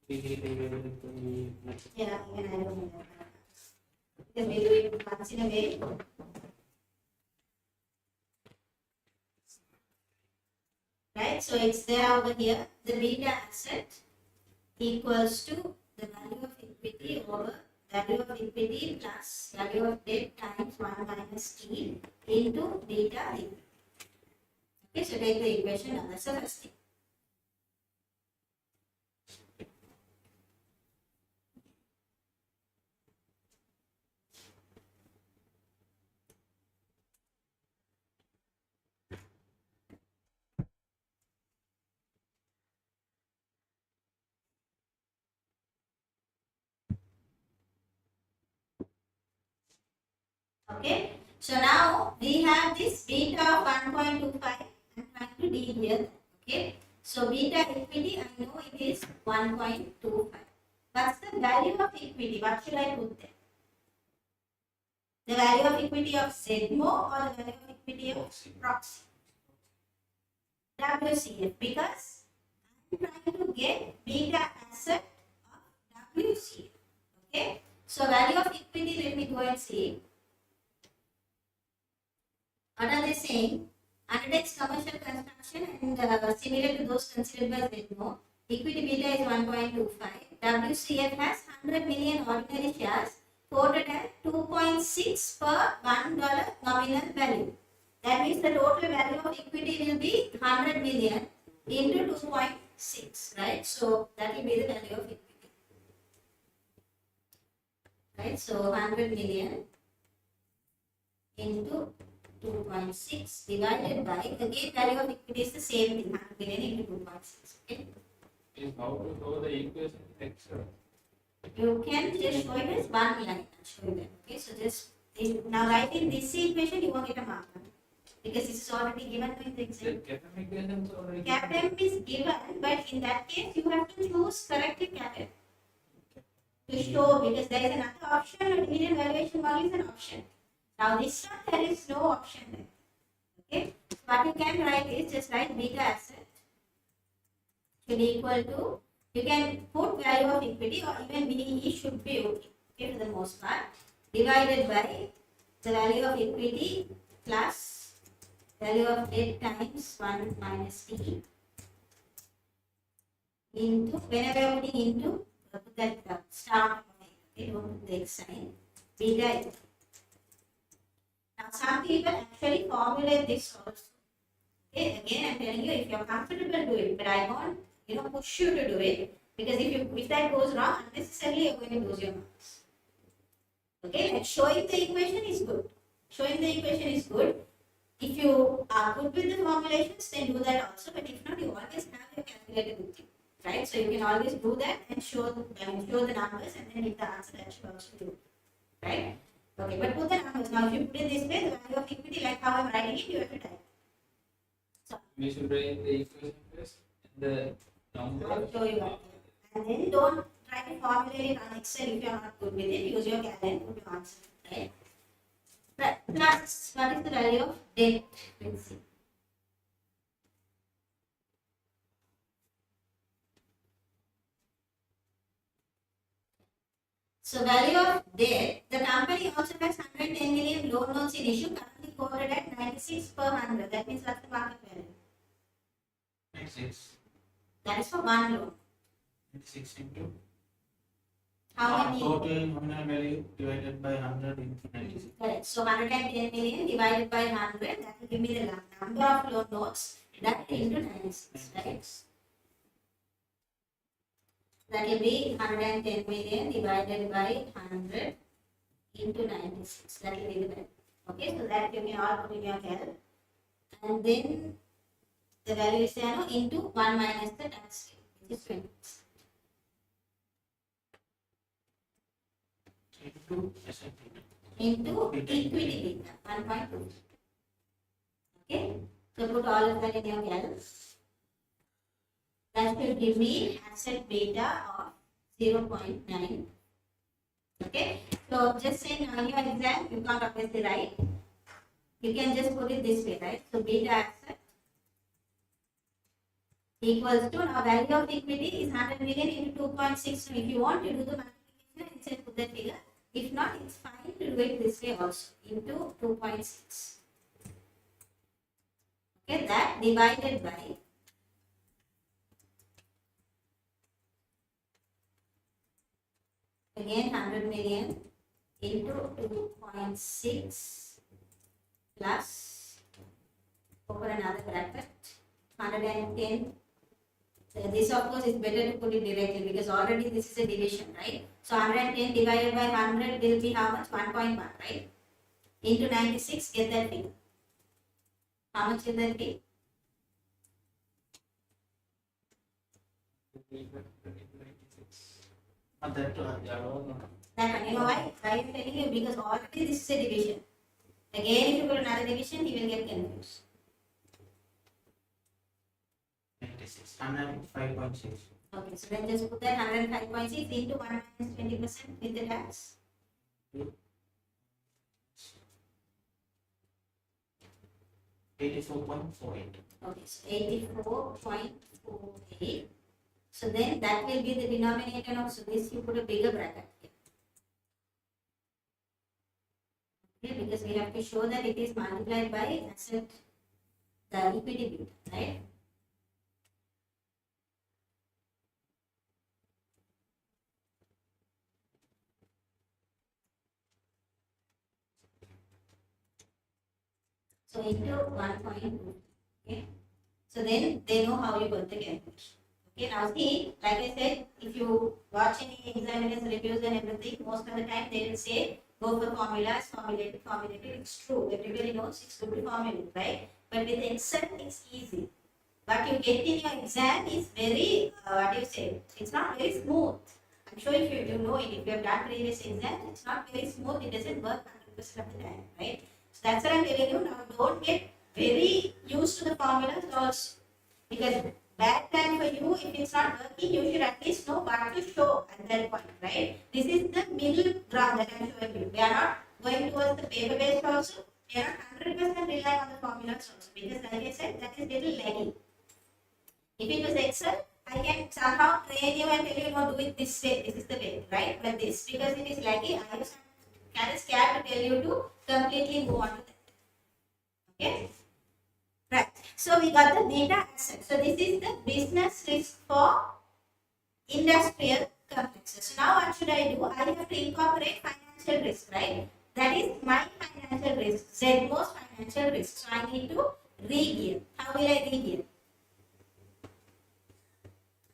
Yeah, even I don't know. Because we do it once in a way. Right, so it's there over here. The beta asset equals to the value of equity over value of equity plus value of debt times 1 minus t into beta equity. Okay, so take the equation now. That's the first thing. Okay, so now we have this beta of 1.25. I'm trying to D here. Okay, so beta equity, I know it is 1.25. What's the value of equity? What should I put there? The value of equity of ZMO or the value of equity of proxy? WCF, because I'm trying to get beta asset of WCF. Okay, so value of equity, let me go and see. What are they saying? Undertakes commercial construction and similar to those considered by ZMO, equity beta is 1.25. WCF has 100 million ordinary shares quoted at 2.6 per $1 nominal value. That means the total value of equity will be 100 million into 2.6, right? So that will be the value of equity. Right? So 100 million into 2.6 divided by, again value of equity is the same thing, 100 million into 2.6. Okay? Is how to show the equation text. You can just show it as one line. I'll show you that. Okay, so just now write in this equation, you won't get a mark on it because this is already given in the exam. CAPM equations already. CAPM is given, but in that case, you have to choose correctly CAPM to show, because there is another option, or dividend valuation model is an option. Now this one, there is no option there. Okay, so what you can write is just write beta asset should equal to, you can put value of equity or even VE should be okay for the most part, divided by the value of equity plus value of debt times 1 minus t into, whenever you are putting into, put that star, okay, don't put the X sign, beta equity. Now some people actually formulate this also. Okay, again I'm telling you, if you're comfortable, do it, but I won't push you to do it, because if that goes wrong, unnecessarily you're going to lose your marks. Okay, like showing the equation is good. Showing the equation is good. If you are good with the formulations, then do that also, but if not, you always have your calculator with you. Right? So you can always do that and show the numbers, and then if the answer, that should also do. Right? Okay, but put the numbers. Now if you put it this way, the value of equity, like how I'm writing it, you have to type. So We should write the equation first and the number. I'll show you that. And then don't try to formulate it on Excel if you are not good with it. Use your calculator to answer. Right? Right. Plus, what is the value of debt? Let's see. So value of debt, the company also has 110 million loan notes in issue, currently quoted at 96 per 100. That means what's the market value? 96. That is for one loan. 96 into How many? total nominal value divided by 100 into 96. Correct. So 110 million divided by 100, that will give me the number of loan notes, that into 96, right? That will be 110 million divided by 100 into 96. That will be the value. Okay, so that you can all put in your calc. And then the value is there into 1 minus the tax rate, which is 20. Into S&P. Into equity beta, 1.2. Okay, so put all of that in your calc. That will give me asset beta of 0.9. Okay, so just say on your exam, you can't obviously write. You can just put it this way, right? So beta asset equals to, now value of equity is 100 million into 2.6. So if you want to do the multiplication, you can put the figure. If not, it's fine to do it this way also, into 2.6. Okay, that divided by again 100 million into 2.6 plus, over another bracket, 110. This of course is better to put it directly because already this is a division, right? So 110 divided by 100 will be how much? 1.1, right? Into 96, get that figure. How much will that be? Not that That one, you know why? Why I'm telling you? Because already this is a division. Again, if you put another division, you will get confused. 96. 105.6. Okay, so then just put that 105.6 into 1 minus 20% with the tax. 84.48. Okay, so 84.48. So then that will be the denominator of, so this you put a bigger bracket here. Okay, because we have to show that it is multiplied by asset, the equity beta, right? So into 1.2. Okay. So then they know how you got the calculation. Okay, now see, like I said, if you watch any examiners reviews and everything, most of the time they will say go for formulas, formulated. It's true. Everybody knows it's good to formulate, right? But with Excel, it's easy. What you get in your exam is very, what do you say? It's not very smooth. I'm sure if you know it, if you have done previous exams, it's not very smooth. It doesn't work 100% of the time, right? So that's what I'm telling you. Now don't get very used to the formulas also, because bad time for you, if it's not working, you should at least know what to show at that point, right? This is the middle ground that I'm showing you. We are not going towards the paper based also. We are not 100% relying on the formulas also, because like I said, that is little laggy. If it was Excel, I can somehow train you and tell you, no, do it this way, this is the way, right? But this, because it is laggy, I was kind of scared to tell you to completely go on to that. Okay? Right. So we got the beta asset. So this is the business risk for industrial complexes. So now what should I do? I have to incorporate financial risk, right? That is my financial risk, ZMO's financial risk. So I need to re-gear. How will I re-gear?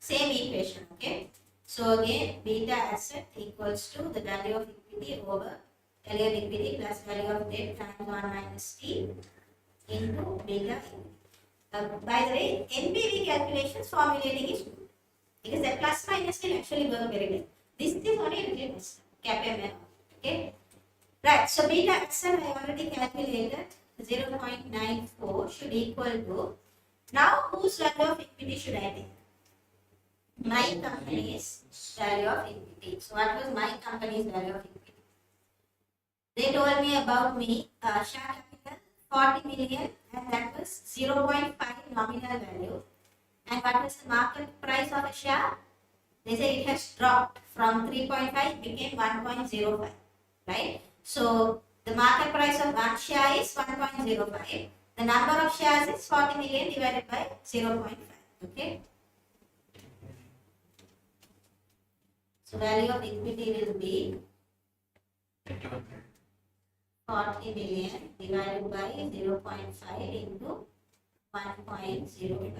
Same equation, okay? So again, beta asset equals to the value of equity over value of equity plus value of debt times 1 minus t into beta equity. By the way, NPV calculations formulating is good, because the plus minus can actually work very well. This is only a little missed, CAPM, okay? Right, so beta asset I already calculated, 0.94 should equal to, now whose value of equity should I take? My my company's value of equity. So what was my company's value of equity? They told me about me, share capital 40 million, and that was 0.5 nominal value. And what was the market price of a share? They say it has dropped from 3.5 became 1.05, right? So the market price of one share is 1.05. The number of shares is 40 million divided by 0.5. Okay. So value of equity will be 40 million divided by 0.5 into 1.05.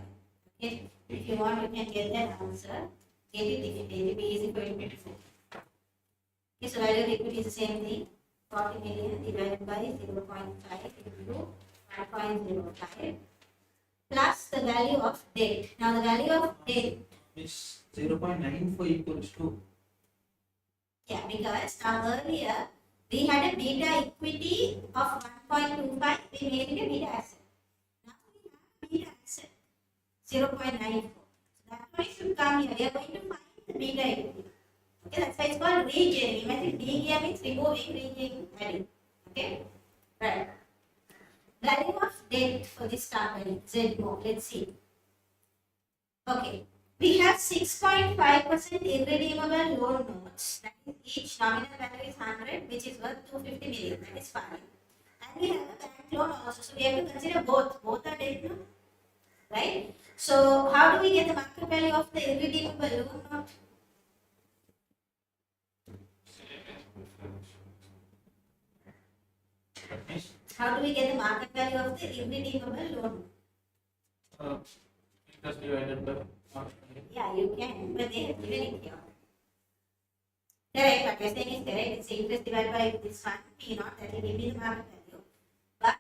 Okay. If you want, you can get that answer. Get it if it will be easy for you to do. Okay, so value of equity is the same thing. 40 million divided by 0.5 into 1.05 plus the value of debt. Now the value of debt Is 0.94 equals to. yeah, because now earlier we had a beta equity of 1.25, we made it a beta asset. Now we have a beta asset 0.94. So that one should come here. We are going to find the beta equity. Okay, that's why it's called regening. Imagine degear means removing, regening, adding. Okay, right. Value of debt for this company, ZMO, let's see. Okay, we have 6.5% irredeemable loan notes. That is each nominal value is 100, which is worth 250 million. That is fine. And we have a bank loan also. So we have to consider both. Both are debt, no? Right? So how do we get the market value of the irredeemable loan note? How do we get the market value of the irredeemable loan? Interest divided by. Yeah, you can, but they have given it here. Correct, what you're saying is correct. It's interest divided by this one, P naught, that will give me the market value. But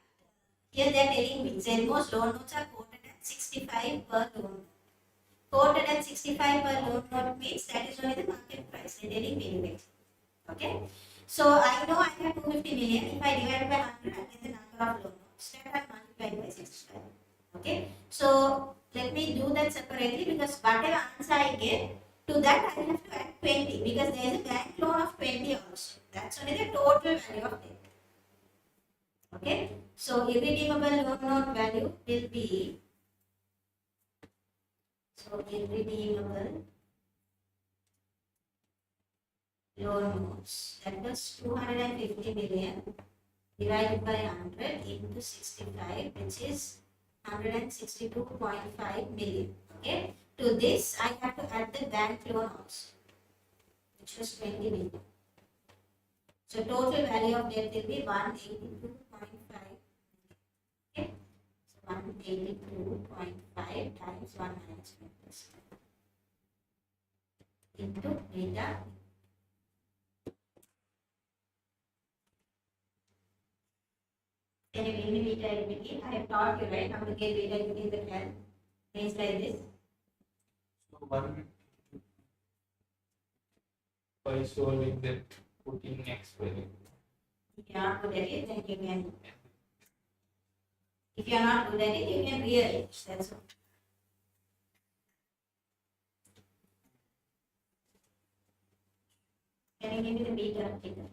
here they are telling me Zenmo's loan notes are quoted at 65 per loan note. Quoted at 65 per loan note means that is only the market price. They're telling me direct. Okay. So I know I have 250 million. If I divide by 100, I get the number of loan notes. That I multiply by 65. Okay. So let me do that separately because whatever answer I get, to that I have to add 20 because there is a bank loan of 20 also. That's only the total value of debt. Okay. So irredeemable loan note value will be irredeemable loan notes, that was 250 million divided by 100 into 65, which is 162.5 million. Okay. To this, I have to add the bank loan also, which was 20 million. So total value of debt will be 182.5. Okay. So 182.5 times 1 minus 1% into beta. Can you give me beta equity? I have taught you, right, how to get beta equity in the plan. Things like this. So 1. By solving that, putting X value. If you are not good at it, then you can. If you are not good at it, you can rearrange. That's all. Can you give me the beta figure?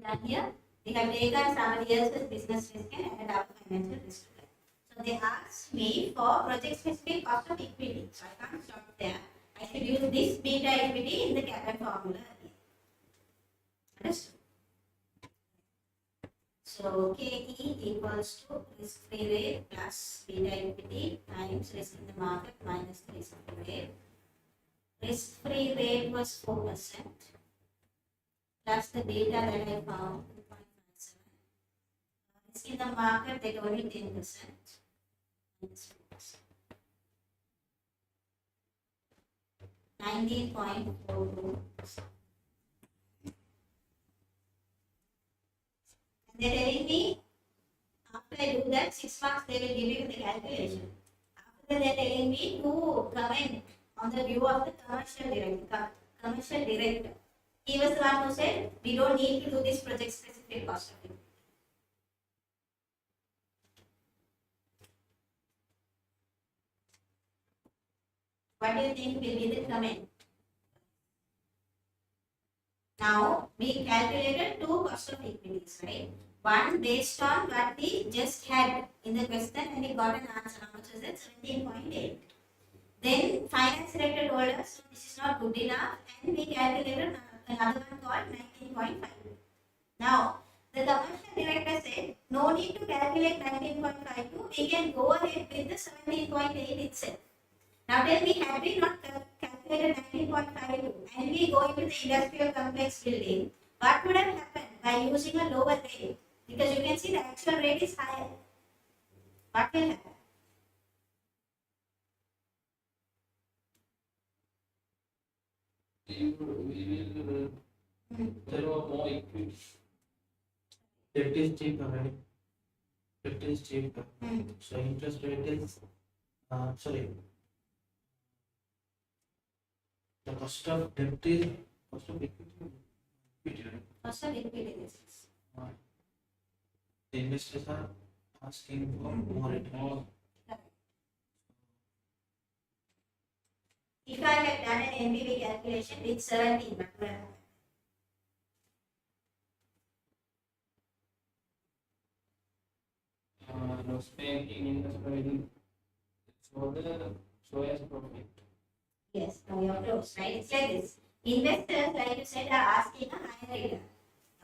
Now here, we have taken somebody else's business risk and added our financial risk to that. So they asked me for project specific cost of equity. So I can't stop there. I should use this beta equity in the CAPM formula again. Understood? So KE equals to risk-free rate plus beta equity times risk in the market minus the risk-free rate. Risk-free rate was 4% plus the beta that I found 2.57. Risk in the market they told me 10% minus 4%. 19.42%. They're telling me after I do that 6 marks they will give you the calculation. After that they're telling me to comment on the view of the commercial director. He was the one who said we don't need to do this project specific cost of it. What do you think will be the comment? Now we calculated two cost of equities, right? One based on what we just had in the question and we got an answer. How much was it? 17.8. Then finance director told us so this is not good enough and we calculated another one called 19.5. Now the commercial director said no need to calculate 19.52. We can go ahead with the 17.8 itself. Now tell me, had we not calculated 19.52 and we go into the industrial complex building, what would have happened by using a lower rate? Because you can see the actual rate is higher. What will happen? We will borrow more equity. Debt is cheaper, right? Debt is cheaper. So interest rate is, sorry. The cost of debt is cost of equity, right? Cost of equity is The investors are asking for more return. if I had done an NPV calculation with 17, what would have happened? Loss making investment show as profit. Yes, now you're close, right? It's like this. Investors, like you said, are asking a higher return.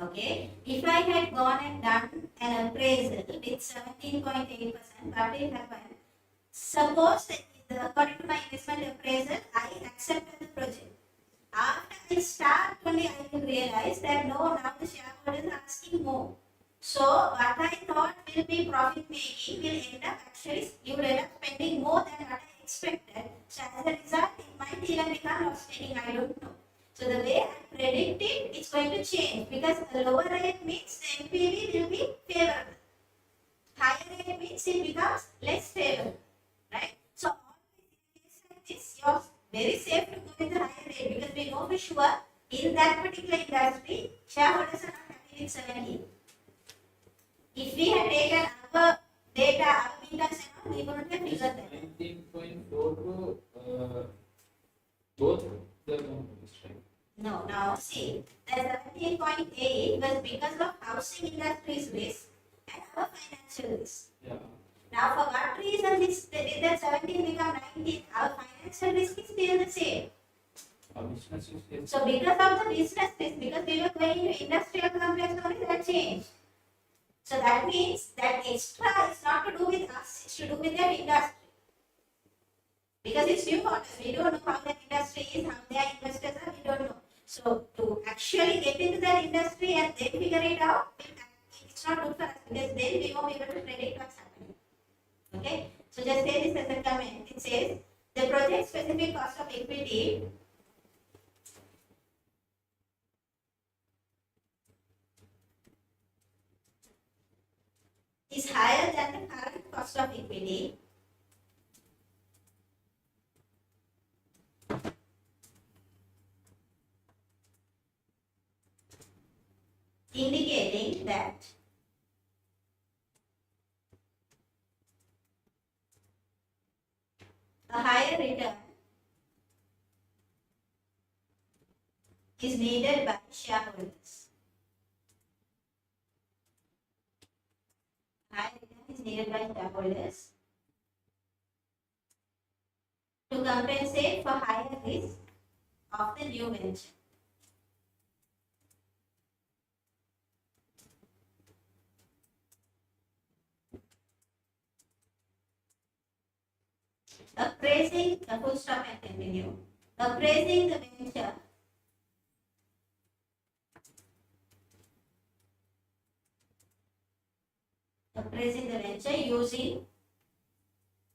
Okay? If I had gone and done an appraisal with 17.8%, what will happen? Suppose that according to my investment appraisal, I accepted the project. After I start only, I will realize that no, now the shareholders are asking more. So what I thought will be profit making will end up actually, you will end up spending more than what I expected. So as a result, it might even become loss making, I don't know. So the way I predicted, it's going to change because a lower rate means the NPV will be favorable. Higher rate means it becomes less favorable, right? So always in a case like this, you're very safe to go with the higher rate because we know for sure in that particular industry, shareholders are not happy with 17. If we had taken our data, our betas and all, we wouldn't have figured that. 19.4 to both the companies, right? No, now see, the 17.8 was because of housing industry's risk and our financial risk. Yeah. Now, for what reason did that 17 become 19? Our financial risk is still the same. Our business is yes. So, because of the business risk, because we were going into industrial complex only, that changed. So, that means that extra is not to do with us, it's to do with their industry. Because it's new for us, we don't know how that industry is, how their investors are, we don't know. So, to actually get into that industry and then figure it out, it's not good for us because then we won't be able to predict what's happening. Okay? So, just say this as a comment. It says the project specific cost of equity is higher than the current cost of equity indicating that a higher return is needed by shareholders. needed by shareholders to compensate for higher risk of the new venture. Appraising, full stop and continue. Appraising the venture using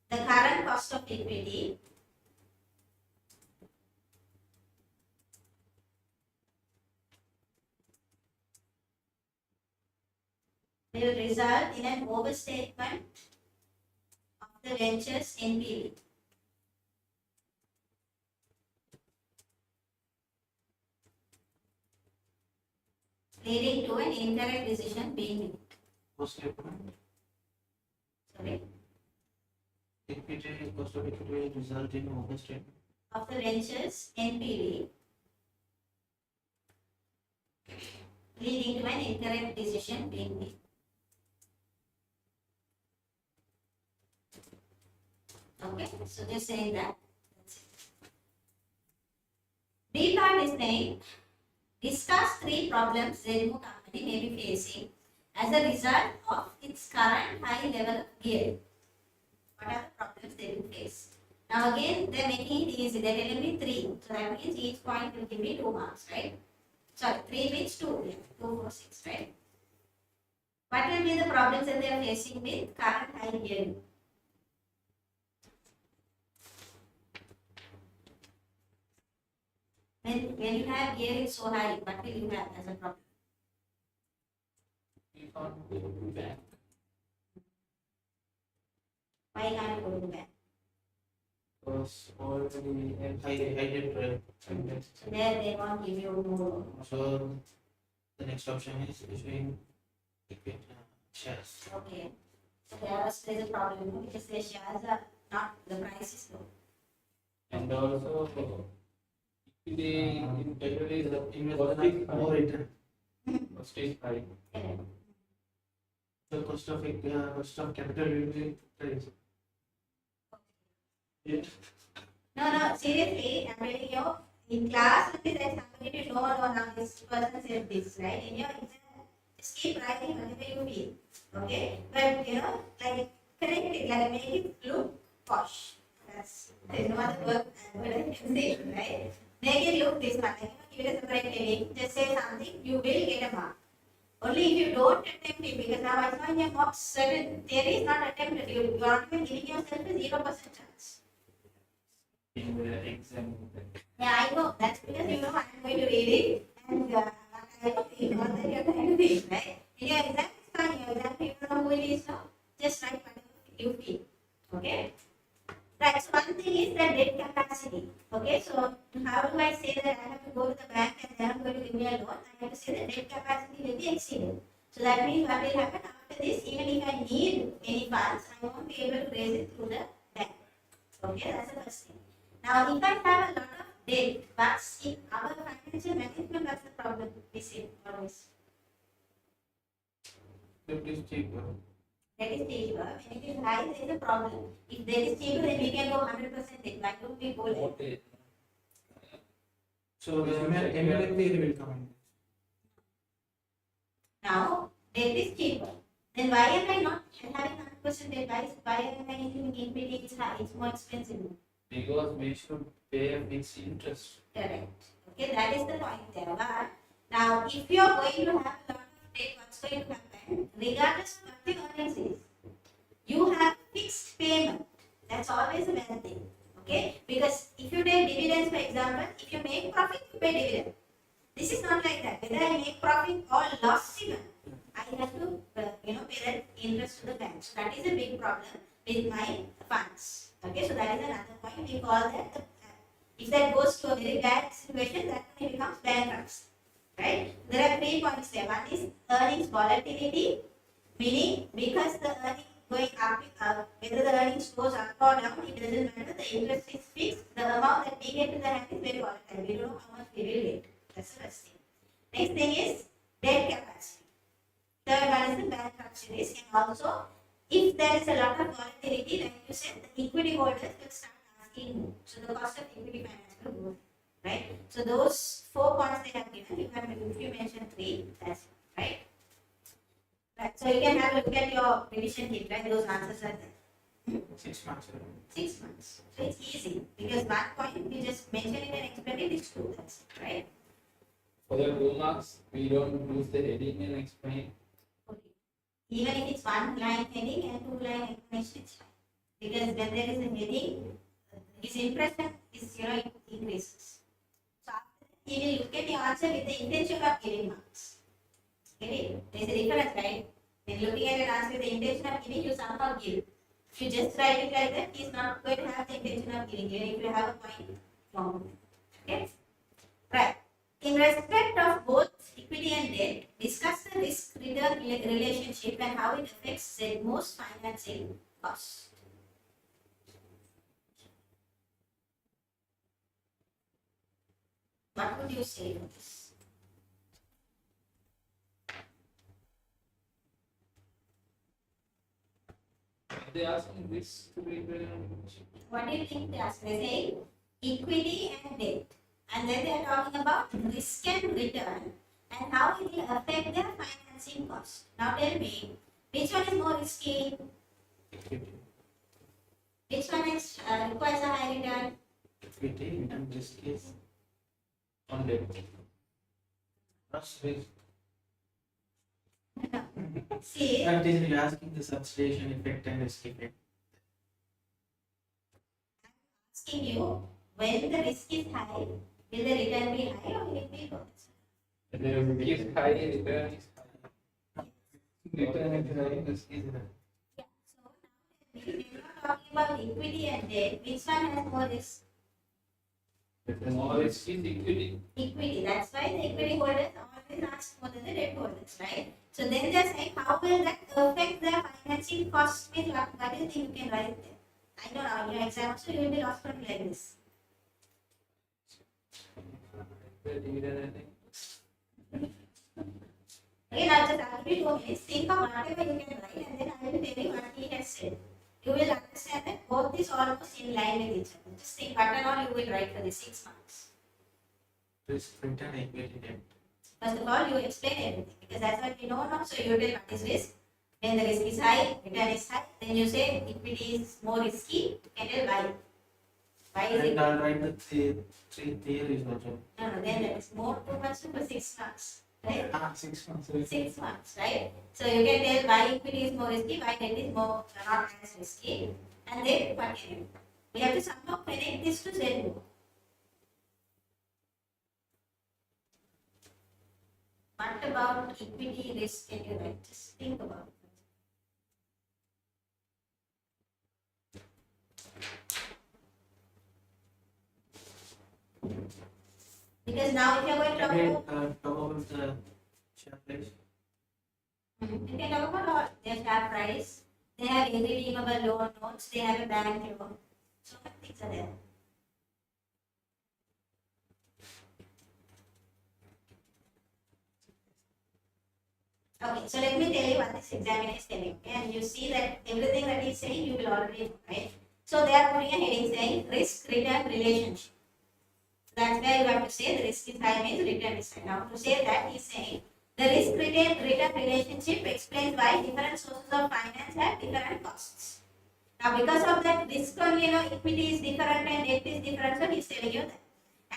the current cost of equity will result in an overstatement of the venture's NPV. Leading to an incorrect decision being made. Statement. Sorry. Equity, cost of equity will result in overstatement Of the venture's NPV, leading to an incorrect decision being made. Okay, so just saying that. That's it. B part is saying, discuss 3 problems Zenmo company may be facing as a result of its current high level of gearing. What are the problems they will face? Now again, they're making it easy. They're telling me 3. So that means each point will give me 2 marks, right? Sorry, 3 means 2. Yeah, 2, 4, 6, right? What will be the problems that they are facing with current high gearing? When you have gearing so high, what will you have as a problem? We can't go back. Why can't you go to bank? Because already I did right. There they won't give you more. So the next option is issuing equity shares. Okay. So there's a problem because the shares are not, the price is low. and also equity in generally is Investment more return. cost is high. Okay. The cost of capital will be increased. Yeah. No, seriously, I'm telling you, in class, only there's somebody to know now this person said this, right? In your exam, just keep writing whatever you feel, okay? But, like, correct it, like, make it look posh. There's no other word I can say, right? Make it look this one, give it a separate heading, just say something, you will get a mark. Only if you don't attempt it, because now I saw in your box certain theory is not attempted, you are not even giving yourself a 0% chance. In the exam. Yeah, I know. That's because I'm going to read it and I know you know that you're trying to read, right? In your exam, it's fine. Your exam, you don't know who it is now. Just write whatever you feel. Okay? Right. So one thing is the debt capacity. Okay. So how do I say that I have to go to the bank and they are going to give me a loan? I have to say the debt capacity will be exceeded. So that means what will happen after this? Even if I need any funds, I won't be able to raise it through the bank. Okay, that's the first thing. Now, if I have a lot of debt, but in our financial management, that's the problem we see always. That is cheaper. That is cheaper. When it is high, there is a problem. If there is cheaper, then we can go 100% debt. Why don't we go What there? is So the MLM theory will come in. Now, debt is cheaper. Then why am I not having 100% debt? Why am I thinking equity is high? It's more expensive. because we should pay a fixed interest. Correct. Okay, that is the point there. But now, if you are going to have a lot of debt, what's going to happen? Regardless of what the earnings is, you have fixed payment. That's always a bad thing. Okay? Because if you take dividends, for example, if you make profit, you pay dividend. This is not like that. Whether I make profit or loss even, I have to, pay that interest to the bank. So that is a big problem with my funds. Okay, so that is another point. We call that if that goes to a very bad situation, that it becomes bankruptcy. Right? There are 3 points there. One is earnings volatility, meaning because the earnings going up, whether the earnings goes up or down, it doesn't matter. The interest is fixed. The amount that we get to the hand is very volatile. We don't know how much we will get. That's the first thing. Next thing is debt capacity. Third one is the bankruptcy risk, and also If there is a lot of volatility, like you said, the equity holders will start asking more. So the cost of equity finance will go up, right? So those 4 points they have given, if you mention 3, that's right. Right. So you can have a look at your revision kit, right? Those answers are there. 6 months. 6 months. So it's easy because 1 point you just mention it and explain it, it's 2, that's it, right? For the 2 marks, we don't use the heading and explain. Even if it's 1 line heading and 2 line explanation, it's fine. Because when there is a heading, his impression is, it increases. So after that, he will look at your answer with the intention of giving marks. Get it? There's a difference, right? When looking at an answer with the intention of giving, you somehow give. If you just write it like that, he's not going to have the intention of giving, even if you have a point wrong. Okay? Right. In respect of both equity and debt, discuss the risk-return relationship and how it affects ZMO's financing cost. What would you say to this? They asking this to be What do you think they ask? They say equity and debt. And then they are talking about risk and return and how it will affect their financing cost. Now tell me, which one is more risky? Which one is, requires a high return? Equity and this case. on debt. Plus risk. See, And this is asking the substitution effect and risk effect. asking you, when the risk is high, will the return be high or will it be low? The risk is high, return is high. Return is high, risk is high. Yeah, so now we are not talking about equity and debt. Which one has more risk? The more risk is equity. Equity. That's why the equity holders always ask more than the debt holders, right? So then they are saying, how will that affect the financing cost? What do you think you can write there? I know now in your exam also you will be lost from like this. The dividend, I think. Again, I'll just ask you 2 minutes. Think of whatever you can write and then I will tell you what he has said. You will understand that both is almost in line with each other. Just think what and all you will write for the 6 months. Risk, return, equity, debt. First of all, you explain everything because that's what we know now. So you tell what is risk. When the risk is high, return is high. Then you say equity is more risky. You can tell why. Why is it? And I'll write the three theories also. No, then that is more too much for 6 months. Right? 6 months. 6 months, right? So you can tell why equity is more risky, why debt is more not as risky, and then continue. We have to somehow connect this to Z. What about equity risk? Can you write? Just think about it. Because now if you are going to talk Can about, we talk about the share price? you can talk about all their share price, they have irredeemable loan notes, they have a bank loan, so many things are there. Okay, so let me tell you what this examiner is telling, okay? And you see that everything that he's saying you will already know, right? So they are putting a heading saying risk return relationship. That's where you have to say the risk is high means return is high. Now to say that he's saying the risk return relationship explains why different sources of finance have different costs. Now because of that risk only, equity is different and debt is different, so he's telling you that.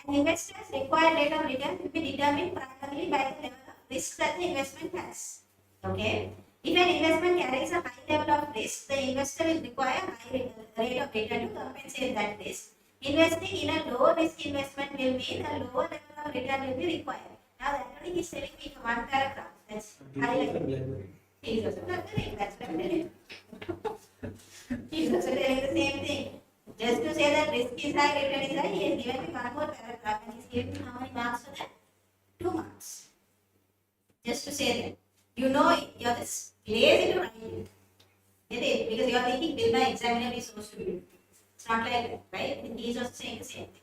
And investors' required rate of return will be determined primarily by the level of risk that the investment has. Okay? If an investment carries a high level of risk, the investor will require a high rate of return to compensate that risk. Investing in a low risk investment will mean a lower level of return will be required. Now that only he's telling me for one paragraph. That's highlighted. He's also not telling, that's what I'm telling. He's also telling the same thing. Just to say that risk is high, return is high, he has given me one more paragraph and he's given me how many marks for that? 2 marks. Just to say that. You know it, you're just lazy to write it. Get it? Because you're thinking, will my examiner be so stupid? It's not like that, right? And he's also saying the same thing.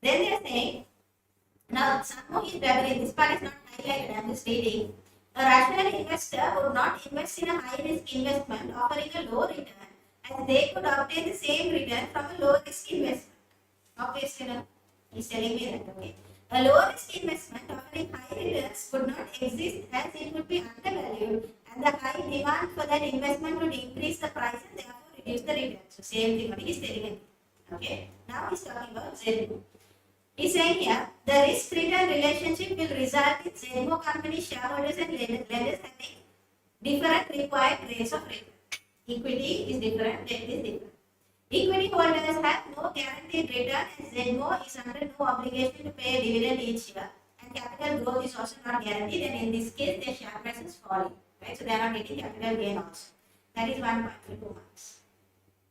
Then they're saying, now somehow he's bragging, this part is not highlighted, I'm just reading. A rational investor would not invest in a high risk investment offering a low return, as they could obtain the same return from a low risk investment. Obviously, no. He's telling me that, okay. A low risk investment offering high returns would not exist as it would be undervalued, and the high demand for that investment would increase the price and therefore reduce the return. So same thing what he's telling me. Okay. Now he's talking about Zenmo. He's saying here the risk return relationship will result in Zenmo company shareholders and lenders having different required rates of return. Equity is different, debt is different. Equity holders have no guaranteed return and Zenmo is under no obligation to pay a dividend each year, and capital growth is also not guaranteed, and in this case their share price is falling, right? So they are not getting capital gain also. That is 1.2 marks.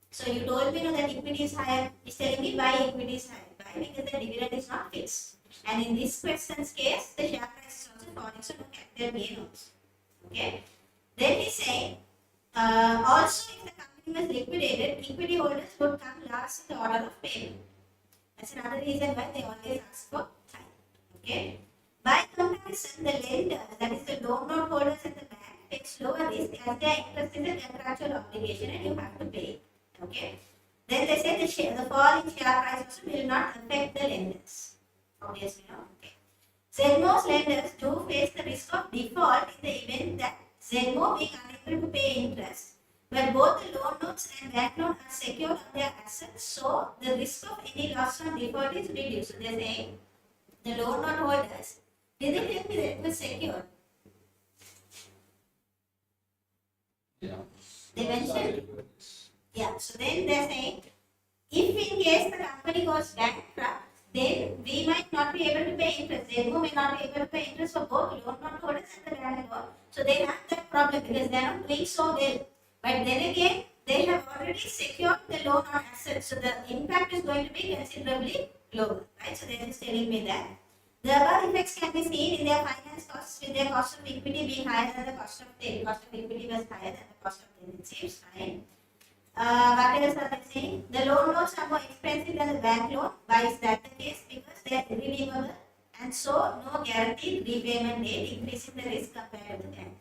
So you told me, no, that equity is higher. He's telling me why equity is higher. Why? Because the dividend is not fixed. And in this question's case, the share price is also falling, so no capital gain also. Okay. Then he's saying, also if the company was liquidated, equity holders would come last in the order of payment. That's another reason why they always ask for time. Okay. By comparison, the lender, that is the loan note holders at the bank, takes lower risk as their interest is a contractual obligation and you have to pay. Okay. Then they say the fall in share price also will not affect the lenders. Obviously, no. Okay. Zenmo's lenders do face the risk of default in the event that Zenmo being unable to pay interest, but both the loan notes and bank loan are secured on their assets, so the risk of any loss on default is reduced. So they're saying the loan note holders, did they tell me that it was secured? Yeah. They mentioned. Yeah, so then they're saying if in case the company goes bankrupt, then we might not be able to pay interest. Zenmo may not be able to pay interest for both loan note holders and the bank loan. So they have that problem because they are not doing so well. But then again, they have already secured the loan on assets. So the impact is going to be considerably lower. Right? So they're just telling me that. The above effects can be seen in their finance costs with their cost of equity being higher than the cost of debt. Cost of equity was higher than the cost of debt. It seems fine. What else are they saying? The loan notes are more expensive than the bank loan. Why is that the case? Because they are irredeemable and so no guaranteed repayment date, increasing the risk compared to the bank.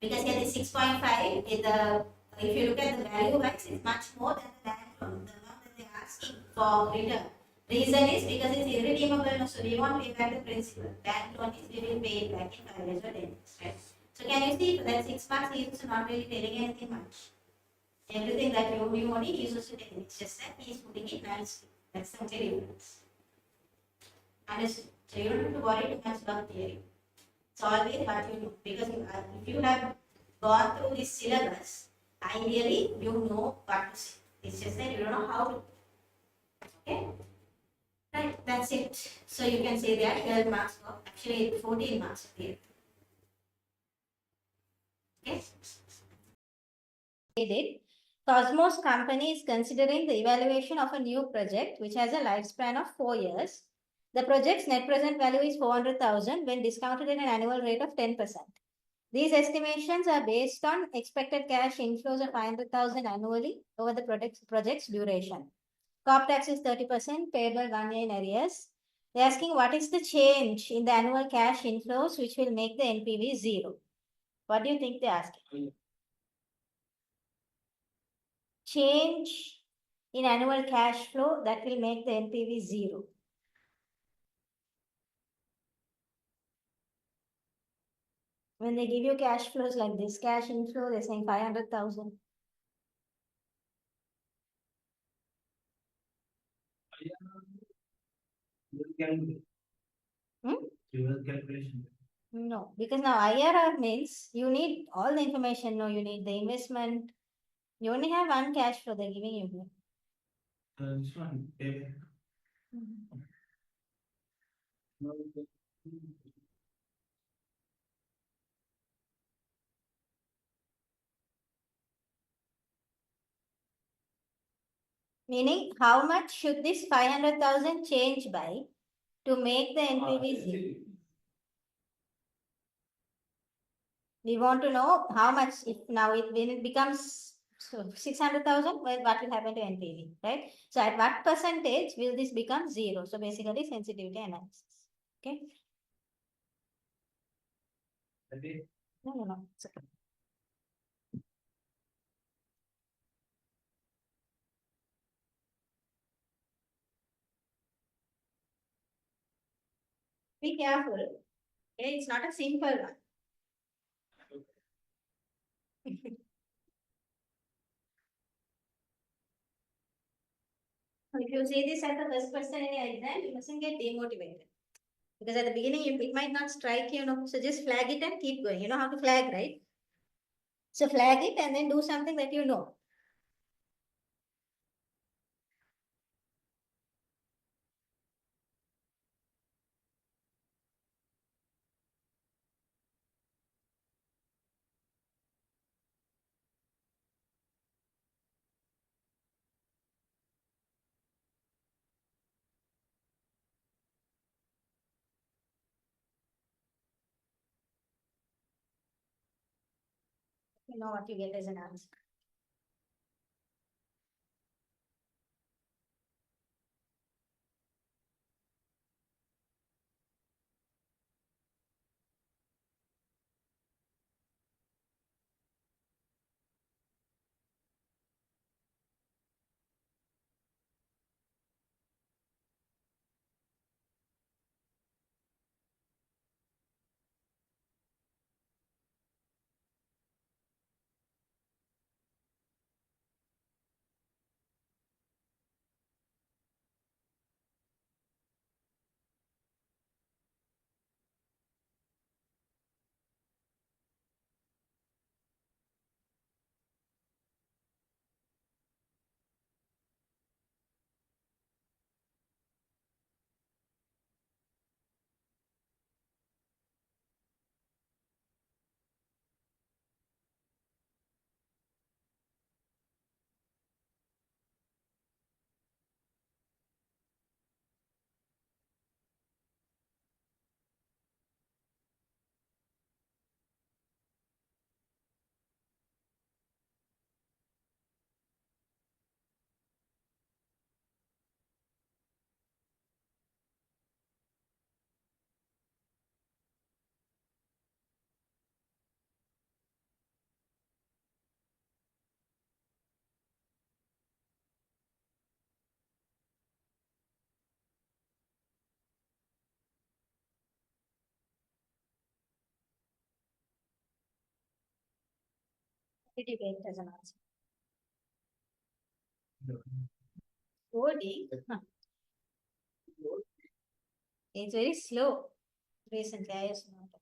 Because here the 6.5 is the, if you look at the value wise, it's much more than the bank loan, the amount that they are asking for return. Reason is because it's irredeemable, so we won't pay back the principal. Bank loan is we will pay it back in 5 years or 10 years, right? So can you see for that 6 months he is not really telling anything much. Everything that you only he is also telling. It's just that he is putting it nicely. That's the only difference. Understood? So you don't have to worry too much about theory. It's always what you know. Because if you have gone through this syllabus, ideally you know what to say. It's just that you don't know how to. Okay? Right, that's it. So you can say that 12 marks for actually 14 marks here. Okay? They did. Cosmos company is considering the evaluation of a new project which has a lifespan of 4 years. The project's net present value is 400,000 when discounted at an annual rate of 10%. These estimations are based on expected cash inflows of 500,000 annually over the project's duration. Corp tax is 30% payable 1 year in arrears. They're asking what is the change in the annual cash inflows which will make the NPV zero. What do you think they're asking? Change in annual cash flow that will make the NPV zero. When they give you cash flows like this, cash inflow, they're saying 500,000. Reverse calculation. No, because now IRR means you need all the information. No, you need the investment. You only have one cash flow they're giving you here. This one, payback. Meaning, how much should this 500,000 change by to make the NPV zero? We want to know how much, if now when it becomes 600,000, well, what will happen to NPV, right? So at what percentage will this become zero? So basically sensitivity analysis. Okay. Ready? No. It's okay. Be careful. Okay, it's not a simple one. If you see this as the first person in your exam, you mustn't get demotivated. Because at the beginning, it might not strike you, so just flag it and keep going. You know how to flag, right? So flag it and then do something that you know. You know what you get as an answer. What did you get as an answer? Coding? Huh. It's very slow. Recently, I used to know that.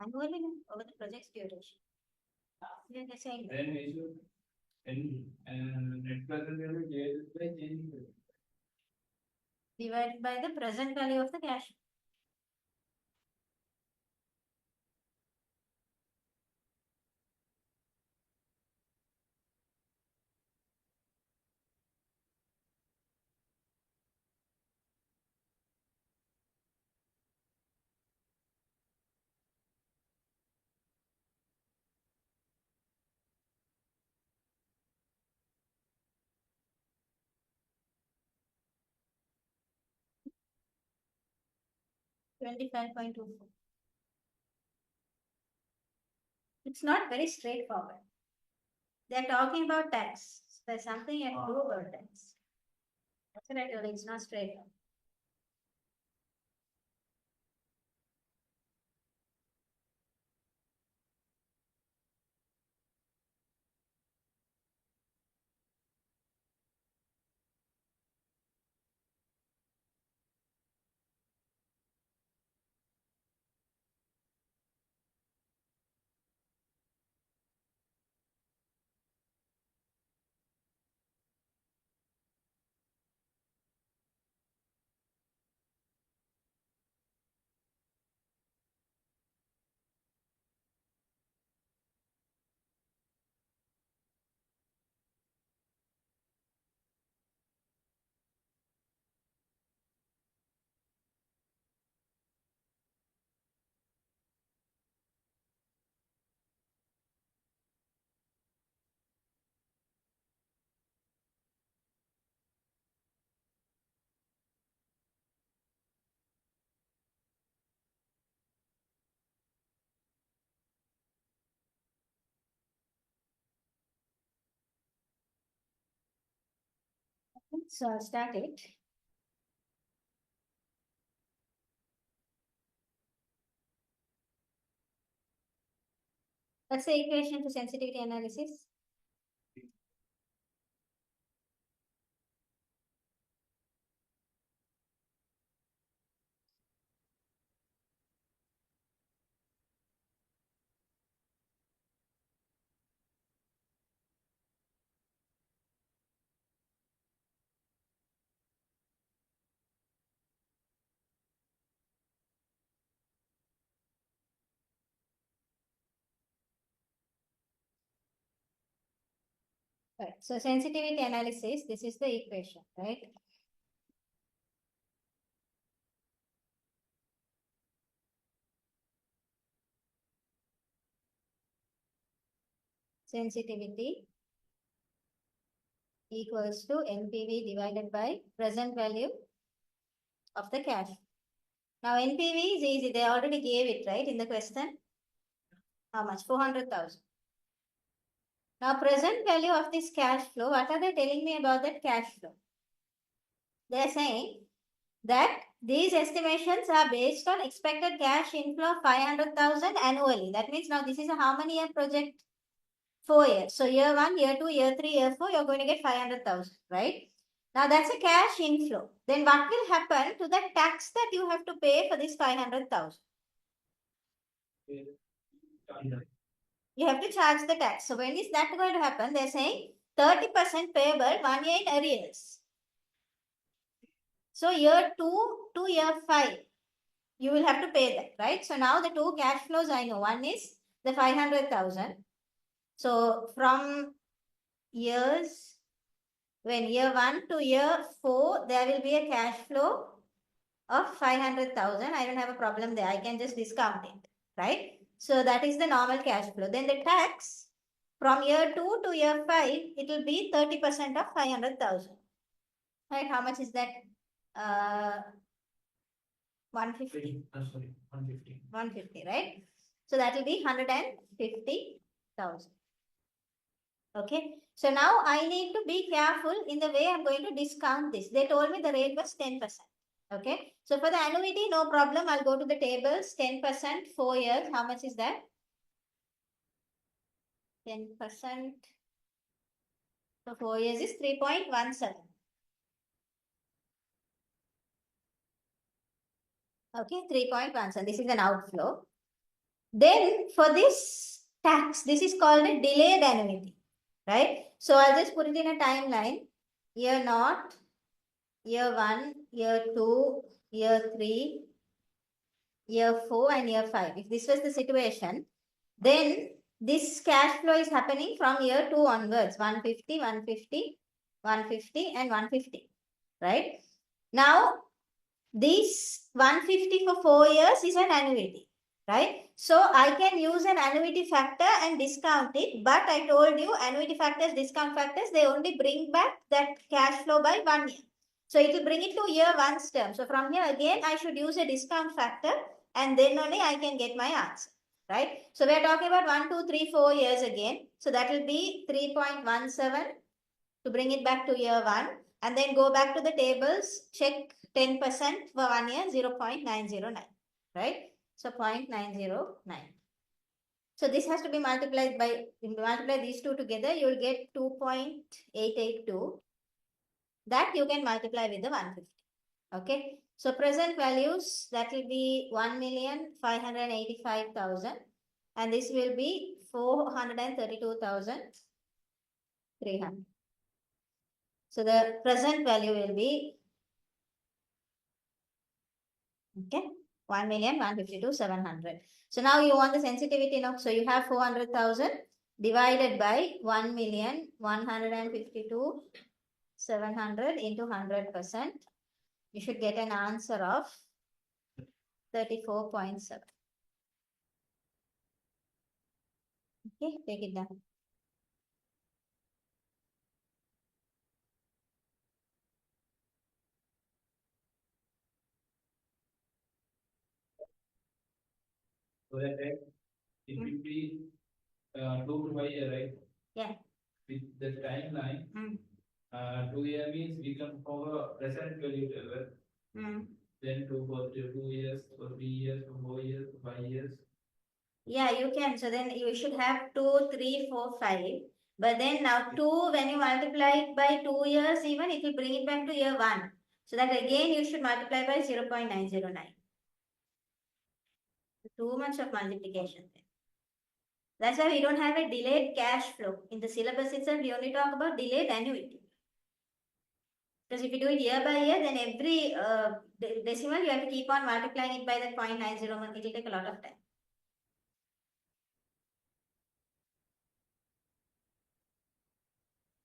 Annually over the project's duration. Yeah, they're saying that. Then we should, net present value divided by changing value. Divided by the present value of the cash. $25.24. It's not very straightforward. They're talking about tax. There's something you have to do about tax. That's what I told you, it's not straightforward. So I'll start it. What's the equation for sensitivity analysis? Right. So sensitivity analysis, this is the equation, right? Sensitivity equals to NPV divided by present value of the cash. Now NPV is easy. They already gave it, right, in the question. How much? 400,000. Now present value of this cash flow, what are they telling me about that cash flow? They are saying that these estimations are based on expected cash inflow of 500,000 annually. That means now this is a how many year project? 4 years. So year 1, year 2, year 3, year 4, you're going to get 500,000, right? Now that's a cash inflow. Then what will happen to the tax that you have to pay for this 500,000? You have to charge the tax. So when is that going to happen? They're saying 30% payable 1 year in arrears. So year 2 to year 5, you will have to pay that, right? So now the two cash flows I know. One is the 500,000. So from years, when year 1 to year 4, there will be a cash flow of 500,000. I don't have a problem there. I can just discount it, right? So that is the normal cash flow. Then the tax from year 2 to year 5, it will be 30% of 500,000. Right? How much is that? 150. Sorry, 150. 150, right? So that will be 150,000. Okay. So now I need to be careful in the way I'm going to discount this. They told me the rate was 10%. Okay. So for the annuity, no problem. I'll go to the tables. 10%, 4 years. How much is that? 10% for 4 years is 3.17. Okay, 3.17. This is an outflow. Then for this tax, this is called a delayed annuity, right? So I'll just put it in a timeline. Year naught, year 1, year 2, year 3, year 4 and year 5. If this was the situation, then this cash flow is happening from year 2 onwards, 150, 150, 150 and 150, right? Now, this 150 for 4 years is an annuity, right? So I can use an annuity factor and discount it, but I told you annuity factors, discount factors, they only bring back that cash flow by 1 year. So it will bring it to year 1's term. So from here again, I should use a discount factor and then only I can get my answer, right? So we are talking about 1, 2, 3, 4 years again. So that will be 3.17 to bring it back to year 1 and then go back to the tables, check 10% for 1 year, 0.909, right? So 0.909. So this has to be multiplied by, multiply these two together, you will get 2.882. That you can multiply with the 150. Okay. So present values, that will be 1,585,000 and this will be 432,300. So the present value will be, okay, 1,152,700. So now you want the sensitivity now. So you have 400,000 divided by 1,152,700 into 100%. You should get an answer of 34.7. Okay, take it down. So that it will be 2 to 5 year, right? Yeah. With the timeline, 2 year means we can cover present value level. Then 2 for 2 years, for 3 years, for 4 years, for 5 years. Yeah, you can. So then you should have 2, 3, 4, 5. But then now 2, when you multiply it by 2 years even, it will bring it back to year 1. So that again you should multiply by 0.909. Too much of multiplication there. That's why we don't have a delayed cash flow. In the syllabus itself, we only talk about delayed annuity. Because if you do it year by year, then every decimal you have to keep on multiplying it by that 0.901. It will take a lot of time.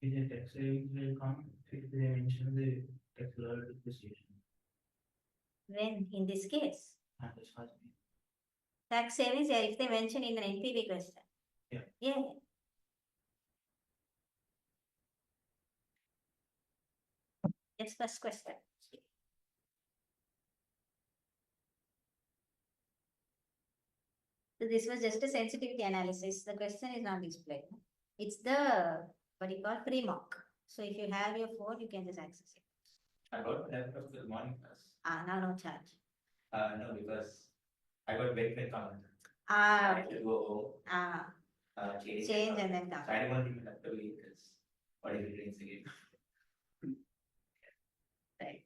In the tax savings will come if they mention the tax lower depreciation. When in this case, And this has been. tax savings, yeah, if they mention in an NPV question. Yeah. Yeah. Yes, first question. So this was just a sensitivity analysis. The question is not displayed. It's the, what you call, pre-mock. So if you have your phone, you can just access it. I got laptop for the morning class. Now no charge. No, because I got very quick comment. Ah, I had to go change. change and then come. So I didn't want to give my laptop again because what if it rains again? Right.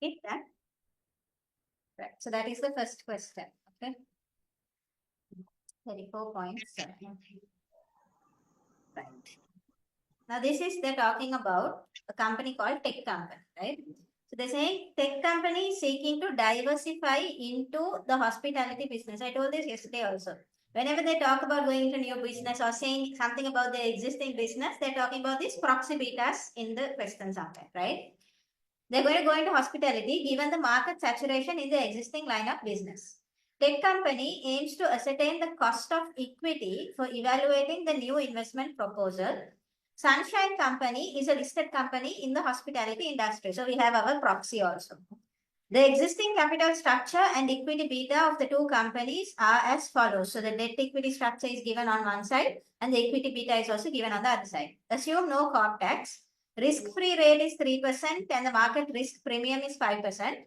Okay, that. Right. So that is the first question. Okay. 34.7. Right. Now this is they're talking about a company called tech company, right? So they're saying tech company is seeking to diversify into the hospitality business. I told this yesterday also. Whenever they talk about going into new business or saying something about their existing business, they're talking about these proxy betas in the question somewhere, right? They're going to go into hospitality given the market saturation in the existing line of business. Tech company aims to ascertain the cost of equity for evaluating the new investment proposal. Sunshine Company is a listed company in the hospitality industry. So we have our proxy also. The existing capital structure and equity beta of the two companies are as follows. So the debt equity structure is given on one side and the equity beta is also given on the other side. Assume no corp tax. Risk-free rate is 3% and the market risk premium is 5%.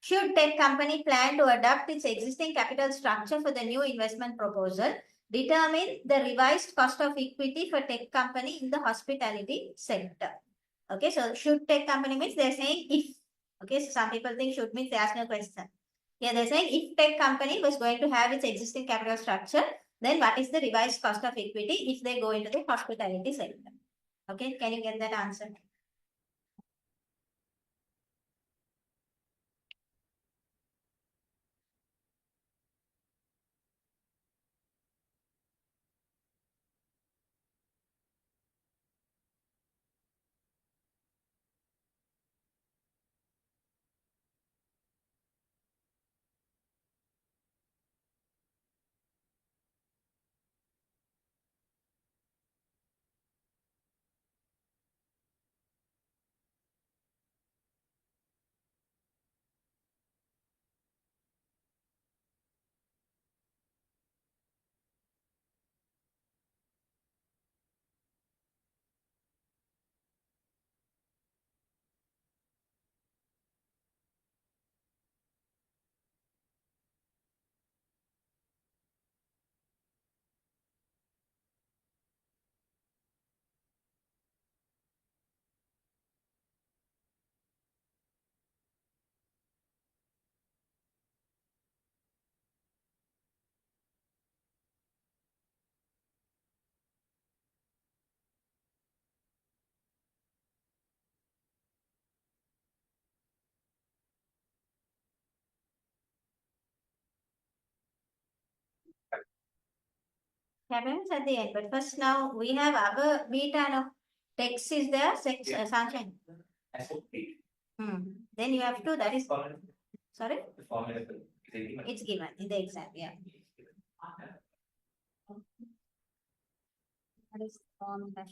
Should tech company plan to adapt its existing capital structure for the new investment proposal, determine the revised cost of equity for tech company in the hospitality sector. Okay, so should tech company means they're saying if. Okay, so some people think should means they ask no question. Yeah, they're saying if tech company was going to have its existing capital structure, then what is the revised cost of equity if they go into the hospitality sector? Okay, can you get that answer? Happens at the end, but first now we have our beta no text is there, sex sunshine. Then you have to that is sorry. The formula is given. It's given in the exam, yeah. That is formula.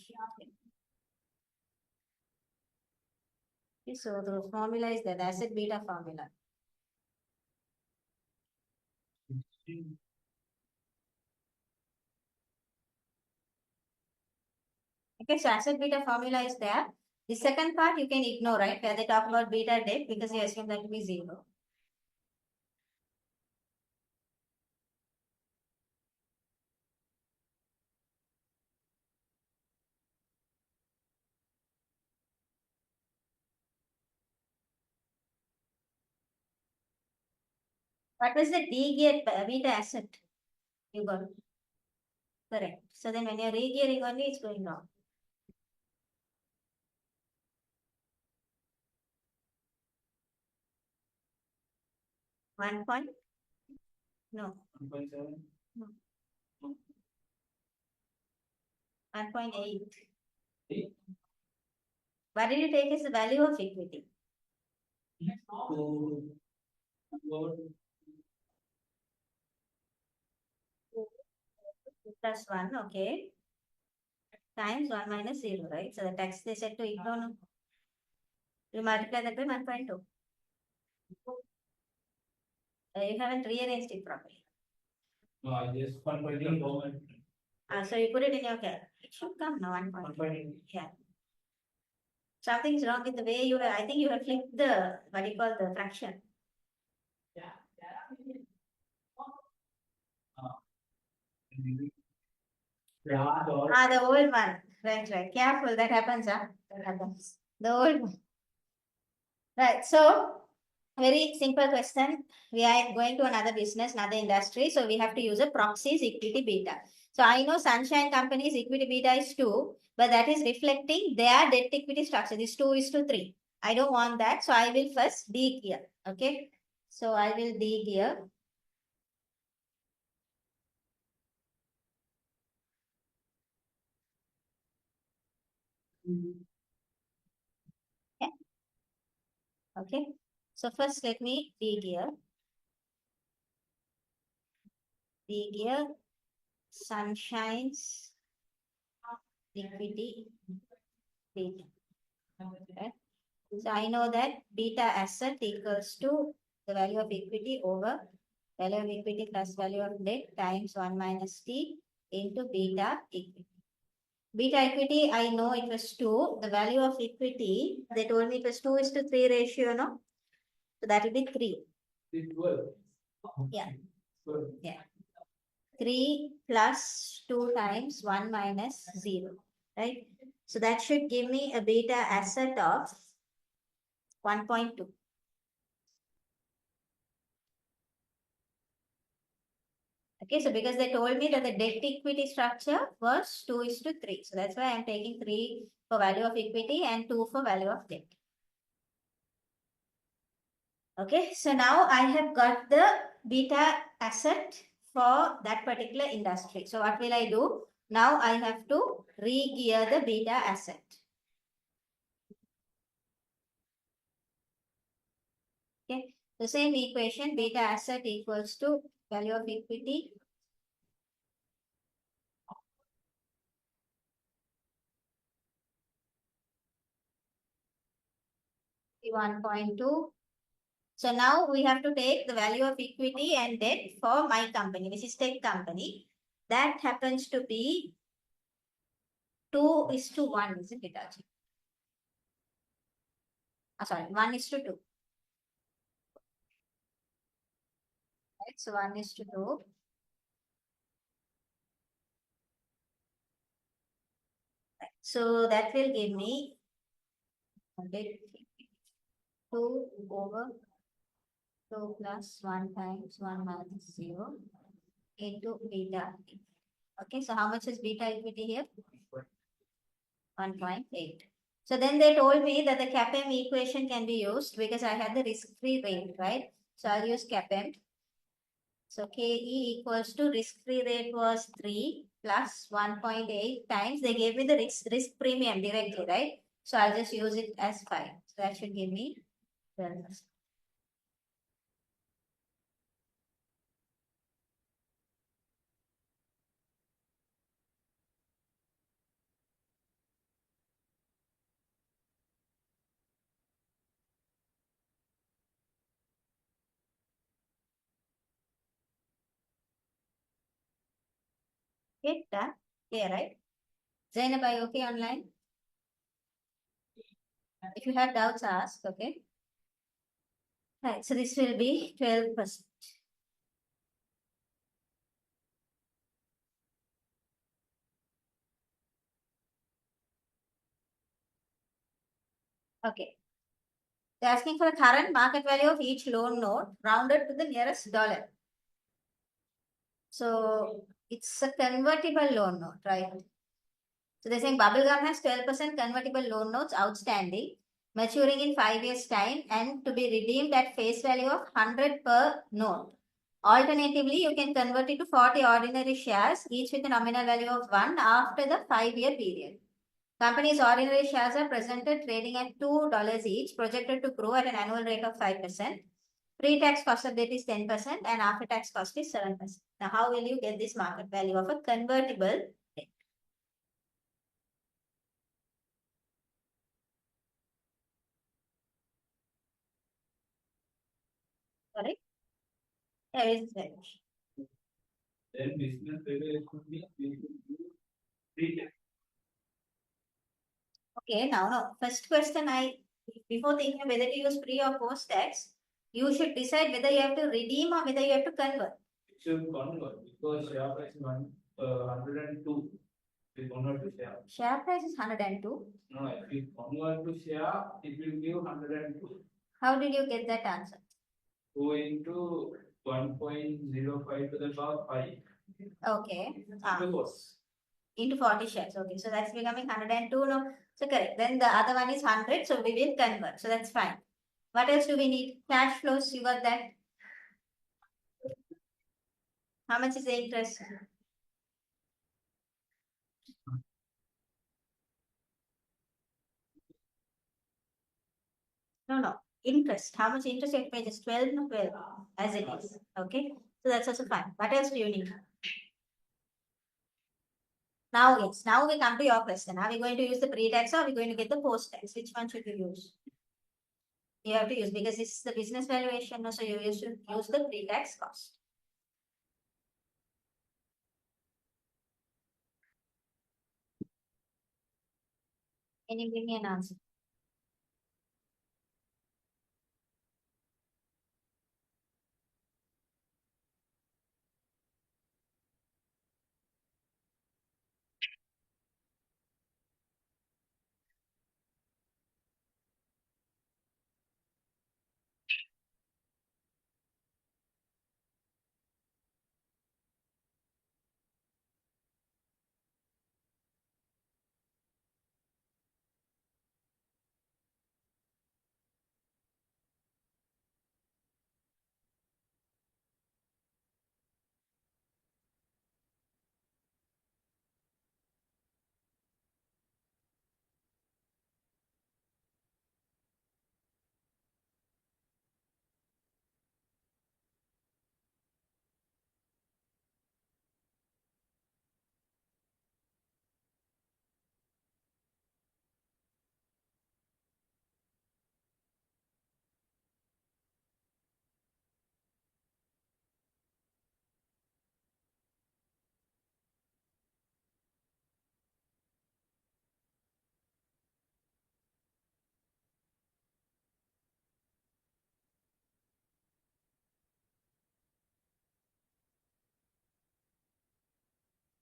Okay, so the formula is that asset beta formula. Okay, so asset beta formula is there. The second part you can ignore, right? Where they talk about beta debt because you assume that to be 0. What was the D gear beta asset? You got correct. So then when you're re-gearing only, it's going wrong. 1 point? No. 1.7. No. 1.8. What did you take as the value of equity? Plus 1, okay. Times 1 minus 0, right? So the tax they said to ignore. No? You multiply that by 1.2. You haven't rearranged it properly. No, I just 1.8. So you put it in your calc. It should come now 1.8. Yeah. Something's wrong with the way you I think you have flipped the, what do you call the fraction? The old one. Right. Careful, that happens, huh? That happens. The old one. Right. So, very simple question. We are going to another business, another industry. So, we have to use a proxy's equity beta. So, I know Sunshine Company's equity beta is 2, but that is reflecting their debt equity structure. This 2 is to 3. I don't want that. So, I will first dig here. Okay. So, I will dig here. Yeah. Okay. So, first let me dig here. Dig here. Sunshine's equity beta. Okay. So I know that beta asset equals to the value of equity over value of equity plus value of debt times 1 minus t into beta equity. Beta equity, I know it was 2. The value of equity, they told me it was 2 is to 3 ratio, no? So that will be 3. 12. Yeah. 12. Yeah. 3 plus 2 times 1 minus 0, right? So that should give me a beta asset of 1.2. Okay, so because they told me that the debt equity structure was 2 is to 3. So that's why I'm taking 3 for value of equity and 2 for value of debt. Okay, so now I have got the beta asset for that particular industry. So what will I do? Now I have to re-gear the beta asset. Okay, the same equation, beta asset equals to value of equity 1.2. So now we have to take the value of equity and debt for my company, which is tech company. That happens to be 2 is to 1, isn't it, Ajit? Sorry, 1 is to 2. Right, so 1 is to 2. Right. So that will give me debt 2 over 2 plus 1 times 1 minus 0 into beta. Okay, so how much is beta equity here? 1.8. So then they told me that the CAPM equation can be used because I had the risk-free rate, right? So I'll use CAPM. So KE equals to risk-free rate was 3 plus 1.8 times. They gave me the risk premium directly, right? So I'll just use it as 5. So that should give me 12%. Okay, done. Yeah, right? Zainab, are you okay online? If you have doubts, ask, okay? Right, so this will be 12%. Okay. They're asking for the current market value of each loan note rounded to the nearest dollar. So it's a convertible loan note, right? So they're saying Bubblegum has 12% convertible loan notes outstanding, maturing in 5 years' time and to be redeemed at face value of 100 per note. Alternatively, you can convert it to 40 ordinary shares, each with a nominal value of 1 after the 5-year period. Company's ordinary shares are presented trading at $2 each, projected to grow at an annual rate of 5%. Pre-tax cost of debt is 10% and after-tax cost is 7%. Now, how will you get this market value of a convertible debt? Correct? There is valuation. Then business regulation means we should do pre-tax. Okay, now, first question before thinking whether to use pre or post tax, you should decide whether you have to redeem or whether you have to convert. It should convert because share price is 102. We convert to share. Share price is 102. No, if we convert to share, it will give 102. How did you get that answer? 2 into 1.05 to the power 5. Okay. Into 4. Into 40 shares. Okay, so that's becoming 102 now. So correct. Then the other one is 100. So we will convert. So that's fine. What else do we need? Cash flows. You got that? How much is the interest? No. Interest. How much interest you have to pay? Just 12, no 12, as it is. Okay. So that's also fine. What else do you need? Now, yes. Now we come to your question. Are we going to use the pre-tax or are we going to get the post-tax? Which one should we use? You have to use because this is the business valuation. So you should use the pre-tax cost. Can you give me an answer?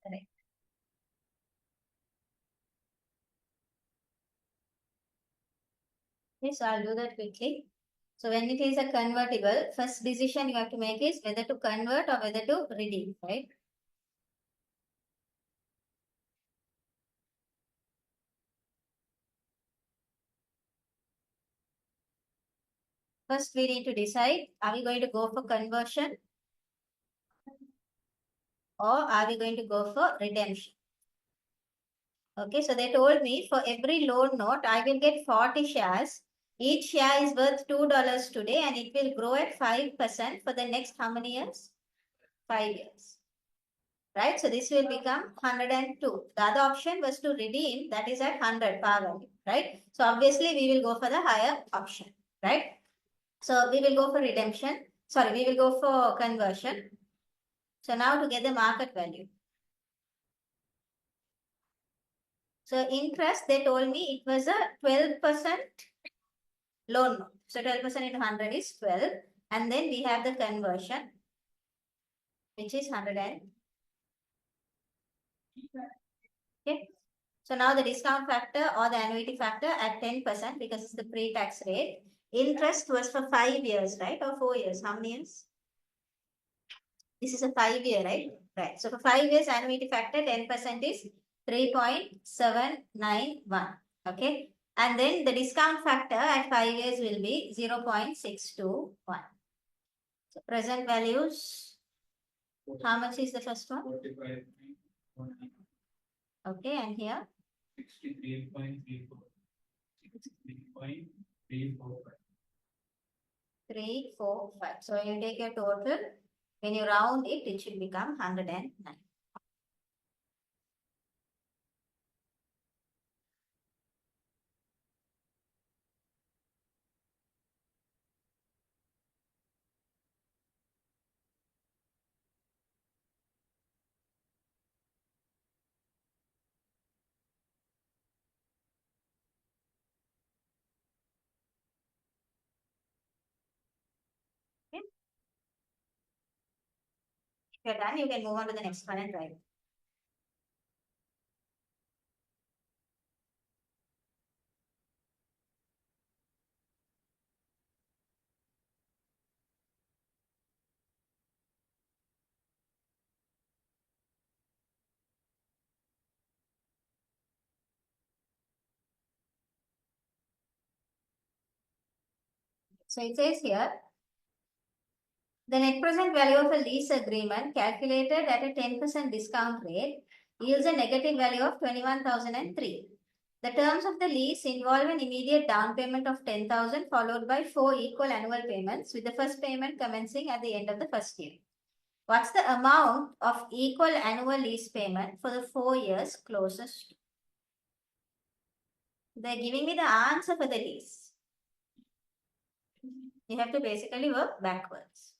Correct. Okay, so I'll do that quickly. So when it is a convertible, first decision you have to make is whether to convert or whether to redeem, right? First we need to decide, are we going to go for conversion or are we going to go for redemption? Okay, so they told me for every loan note, I will get 40 shares. Each share is worth $2 today and it will grow at 5% for the next how many years? 5 years. Right, so this will become 102. The other option was to redeem, that is at 100 par value, right? So obviously we will go for the higher option, right? So we will go for redemption. Sorry, we will go for conversion. So now to get the market value. So interest, they told me it was a 12% loan note. So 12% into 100 is 12. And then we have the conversion, which is 100. Okay. So now the discount factor or the annuity factor at 10% because it's the pre-tax rate. Interest was for 5 years, right? Or 4 years. How many years? This is a 5-year, right? Right. So for 5 years, annuity factor 10% is 3.791. Okay. And then the discount factor at 5 years will be 0.621. So present values. How much is the first one? 45. Okay. And here? 63.34. 63.345. 3, 4, 5. So you take your total. When you round it, it should become 109. Okay. If you're done, you can move on to the next one and write. So it says here, the net present value of a lease agreement calculated at a 10% discount rate yields a negative value of 21,003. The terms of the lease involve an immediate down payment of 10,000 followed by 4 equal annual payments with the first payment commencing at the end of the first year. What's the amount of equal annual lease payment for the 4 years closest? They're giving me the answer for the lease. You have to basically work backwards.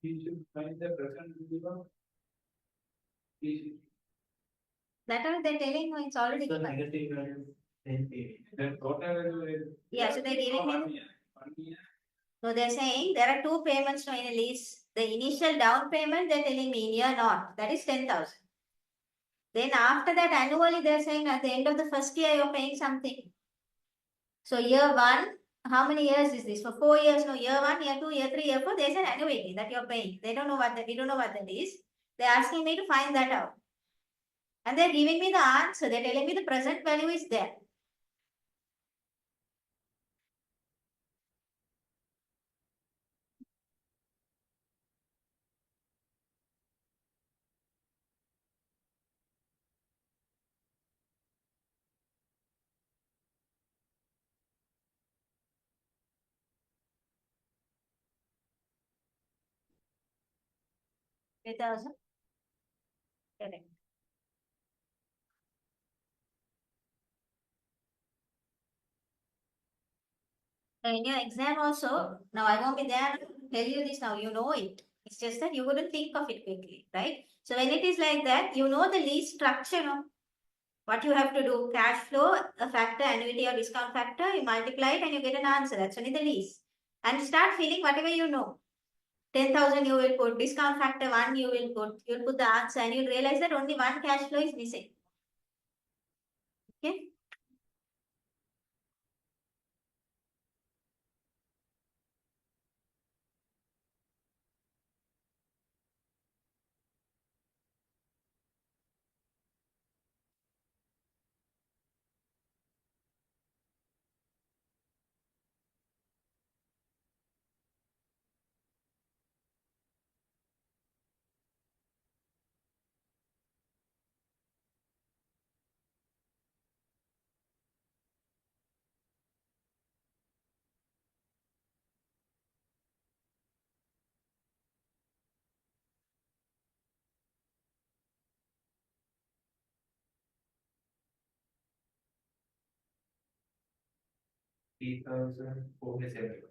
We should find the present value of. That are they telling you it's already So given. negative value 10 PV. Then total value is. Yeah, so they're giving me. 1 year. 1 year. So they're saying there are 2 payments to in a lease. The initial down payment they're telling me in year naught, that is 10,000. Then after that annually they're saying at the end of the first year you're paying something. So year 1, how many years is this? For 4 years, no, year 1, year 2, year 3, year 4, there's an annuity that you're paying. They don't know what that, we don't know what that is. They're asking me to find that out. And they're giving me the answer. They're telling me the present value is there. $3,000. Correct. So in your exam also, now I won't be there to tell you this now, you know it. It's just that you wouldn't think of it quickly, right? So when it is like that, you know the lease structure, no? What you have to do, cash flow, a factor, annuity or discount factor, you multiply it and you get an answer. That's only the lease. And start filling whatever you know. 10,000 you will put, discount factor 1 you will put, you'll put the answer and you'll realize that only one cash flow is missing. Okay? $3,470.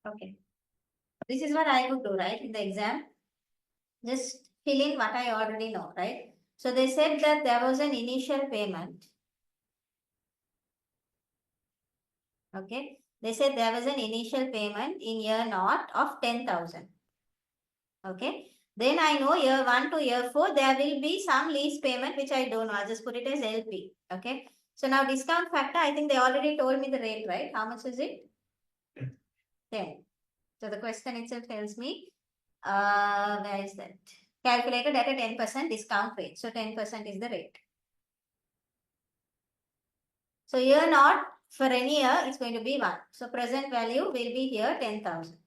Okay. This is what I would do, right, in the exam. Just fill in what I already know, right? So they said that there was an initial payment. Okay. They said there was an initial payment in year naught of 10,000. Okay. Then I know year 1 to year 4, there will be some lease payment, which I don't know. I'll just put it as LP. Okay. So now discount factor, I think they already told me the rate, right? How much is it? 10. So the question itself tells me, where is that? Calculated at a 10% discount rate. So 10% is the rate. So year naught for any year, it's going to be 1. So present value will be here 10,000.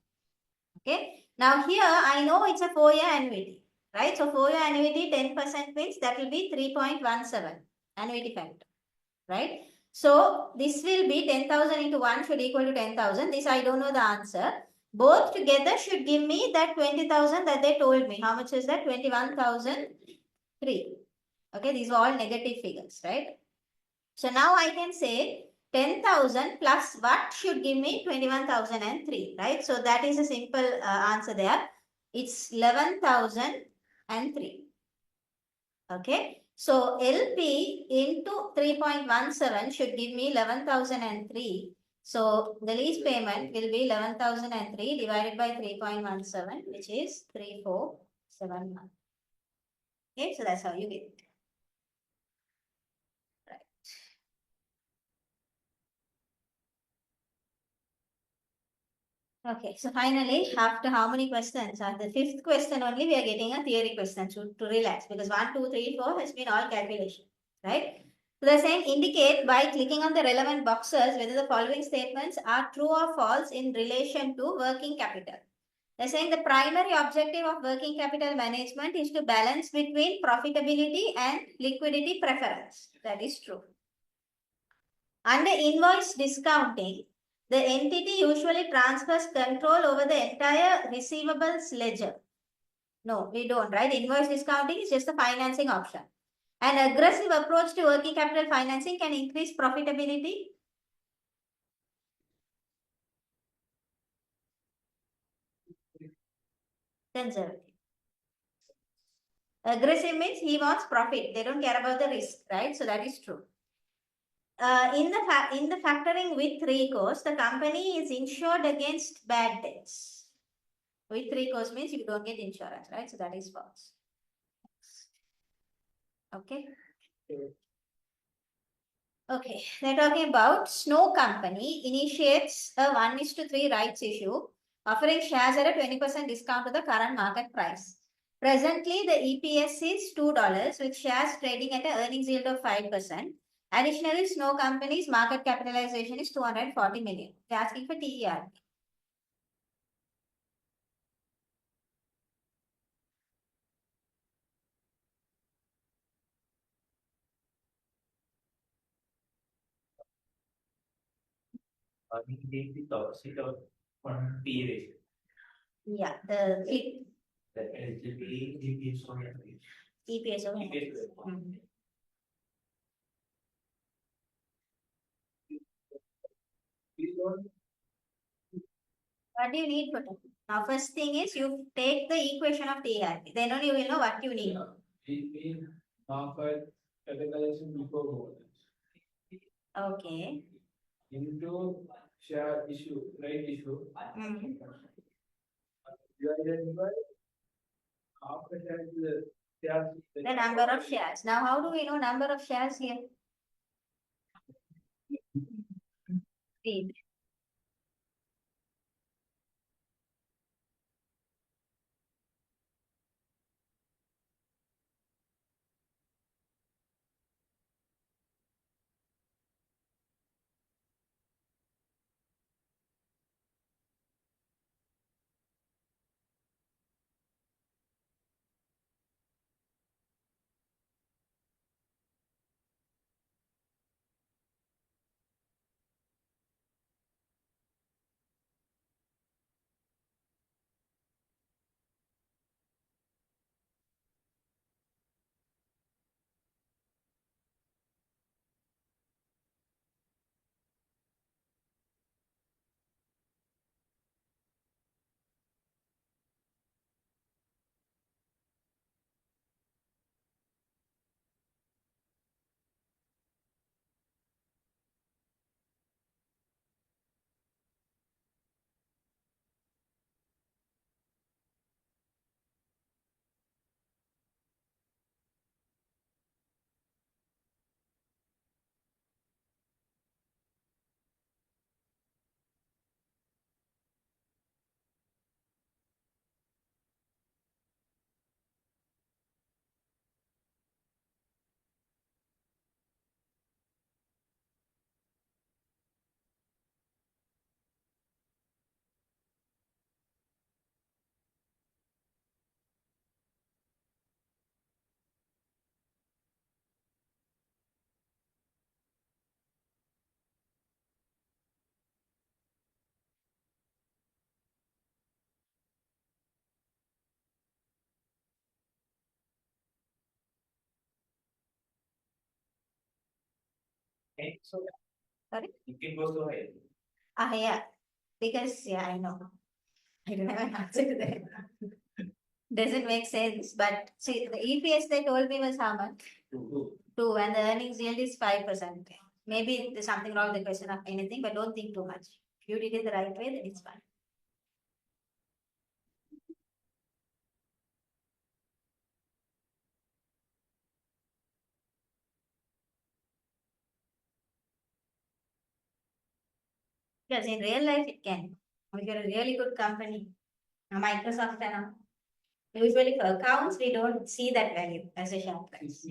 Okay. Now here I know it's a 4-year annuity, right? So 4-year annuity 10% means that will be 3.17 annuity factor, right? So this will be 10,000 into 1 should equal to 10,000. This I don't know the answer. Both together should give me that 20,000 that they told me. How much is that? 21,003. Okay, these are all negative figures, right? So now I can say 10,000 plus what should give me 21,003, right? So that is a simple answer there. It's 11,003. Okay. So LP into 3.17 should give me 11,003. So the lease payment will be 11,003 divided by 3.17, which is 3471. Okay, so that's how you get it. Right. Okay, so finally, after how many questions? At the fifth question only, we are getting a theory question to relax, because 1, 2, 3, 4 has been all calculation, right? So they're saying indicate by clicking on the relevant boxes whether the following statements are true or false in relation to working capital. They're saying the primary objective of working capital management is to balance between profitability and liquidity preference. That is true. Under invoice discounting, the entity usually transfers control over the entire receivables ledger. No, we don't, right? Invoice discounting is just a financing option. An aggressive approach to working capital financing can increase profitability. Conservative. Aggressive means he wants profit. They don't care about the risk, right? So that is true. In the factoring with recourse, the company is insured against bad debts. With recourse means you don't get insurance, right? So that is false. Okay. Okay, they're talking about Snow Company initiates a 1:3 rights issue, offering shares at a 20% discount to the current market price. Presently, the EPS is $2, with shares trading at an earnings yield of 5%. Additionally, Snow Company's market capitalization is 240 million. They're asking for TER. We take the opposite of one P ratio. Yeah, the That is the P EPS on average. EPS of EPS. What do you need for that? Now, first thing is you take the equation of TRP. Then only you will know what you need. We market capitalization before governance. Okay. Into share issue, right issue. Mhm. You identify after that the shares. The number of shares. Now, how do we know number of shares here? Read. Okay, so Sorry? you can go so high. Yeah, because I know. I don't have an answer to that. Doesn't make sense, but see, the EPS they told me was how much? 2, and the earnings yield is 5%. Maybe there's something wrong with the question of anything, but don't think too much. If you did it the right way, then it's fine. Because in real life, it can. If you're a really good company, a Microsoft and all, usually for accounts, we don't see that value as a share price.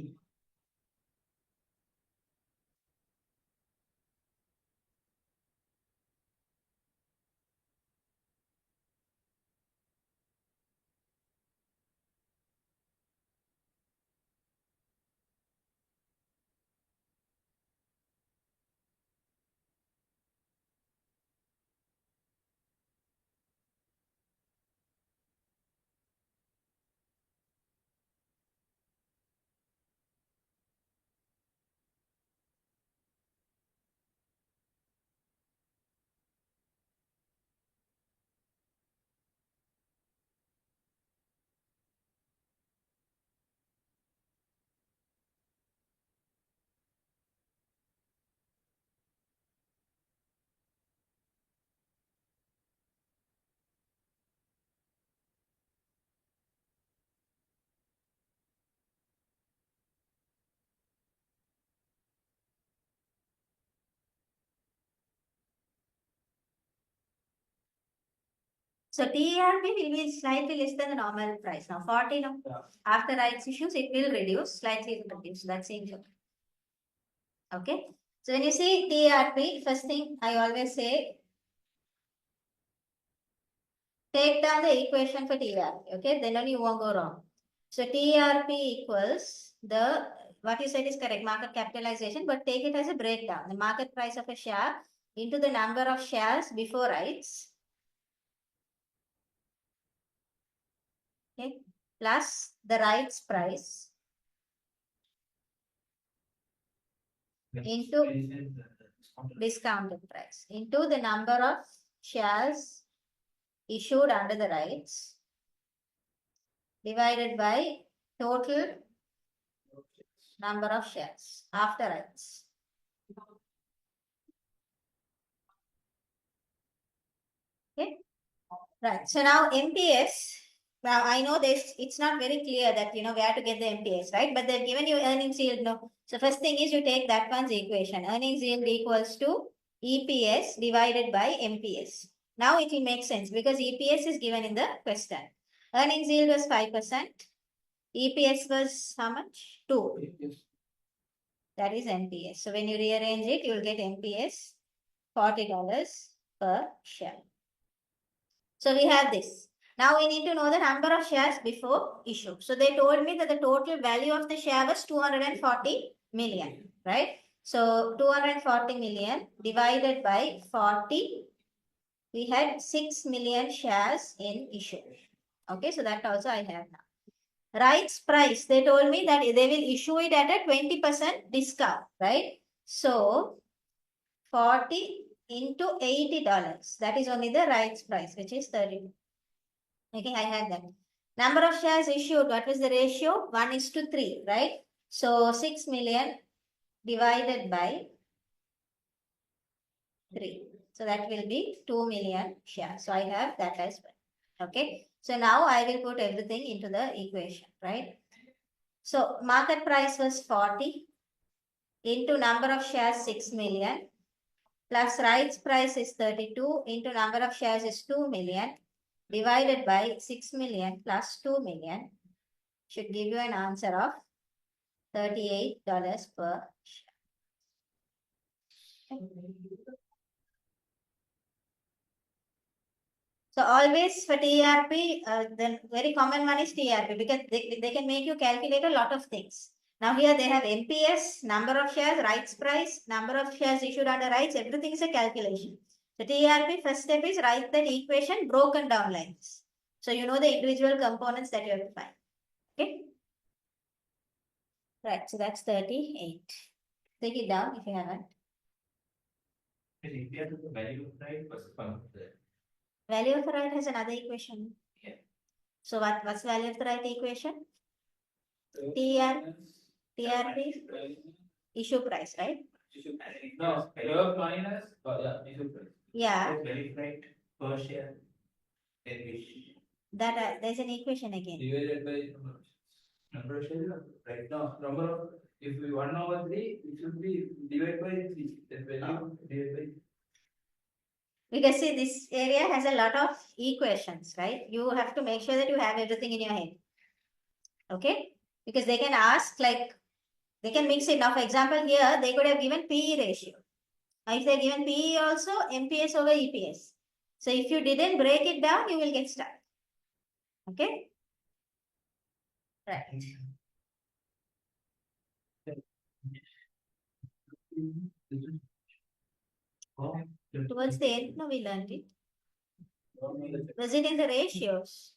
So TERP will be slightly less than the normal price. Now 40, no? After rights issues, it will reduce, slightly reduce. That's it. Okay. So when you see TERP, first thing I always say, take down the equation for TERP. Okay, then only you won't go wrong. So TERP equals the, what you said is correct, market capitalization, but take it as a breakdown. The market price of a share into the number of shares before rights. Okay, plus the rights price into discounted price into the number of shares issued under the rights divided by total number of shares after rights. Okay, right. So now MPS. Now I know this. It's not very clear that where to get the MPS, right? But they've given you earnings yield. No. So first thing is you take that one's equation. Earnings yield equals to EPS divided by MPS. Now it will make sense because EPS is given in the question. Earnings yield was 5%. EPS was how much? 2. That is MPS. So when you rearrange it, you will get MPS $40 per share. So we have this. Now we need to know the number of shares before issue. So they told me that the total value of the share was 240 million, right? So 240 million divided by 40, we had 6 million shares in issue. Okay, so that also I have now. Rights price, they told me that they will issue it at a 20% discount, right? So 40 into $80. That is only the rights price, which is 30. Okay, I have that. Number of shares issued, what was the ratio? 1:3, right? So 6 million divided by 3. So that will be 2 million shares. So I have that as well. Okay. So now I will put everything into the equation, right? So market price was 40 into number of shares 6 million plus rights price is 32 into number of shares is 2 million divided by 6 million plus 2 million should give you an answer of $38 per share. So always for TRP, the very common one is TRP because they can make you calculate a lot of things. Now here they have MPS, number of shares, rights price, number of shares issued under rights, everything is a calculation. So TRP first step is write that equation broken down lines. So you know the individual components that you have to find. Okay. Right, so that's 38. Take it down if you haven't. Is India to the value of right versus function? Value of the right has another equation. Yeah. So what's value of the right equation? TR, TRP, issue price, right? No, reserve minus, yeah, issue price. Yeah, Value of right per share. Then which that there's an equation again. Divided by number of shares? right now, number of, if we 1/3, it should be divided by 3. That value divided by. Because see, this area has a lot of equations, right? You have to make sure that you have everything in your head. Okay? Because they can ask, like, they can mix it. Now, for example, here they could have given PE ratio. Now, if they're given PE also, MPS over EPS. So, if you didn't break it down, you will get stuck. Okay? Right. Towards the end, no, we learned it. Was it in the ratios?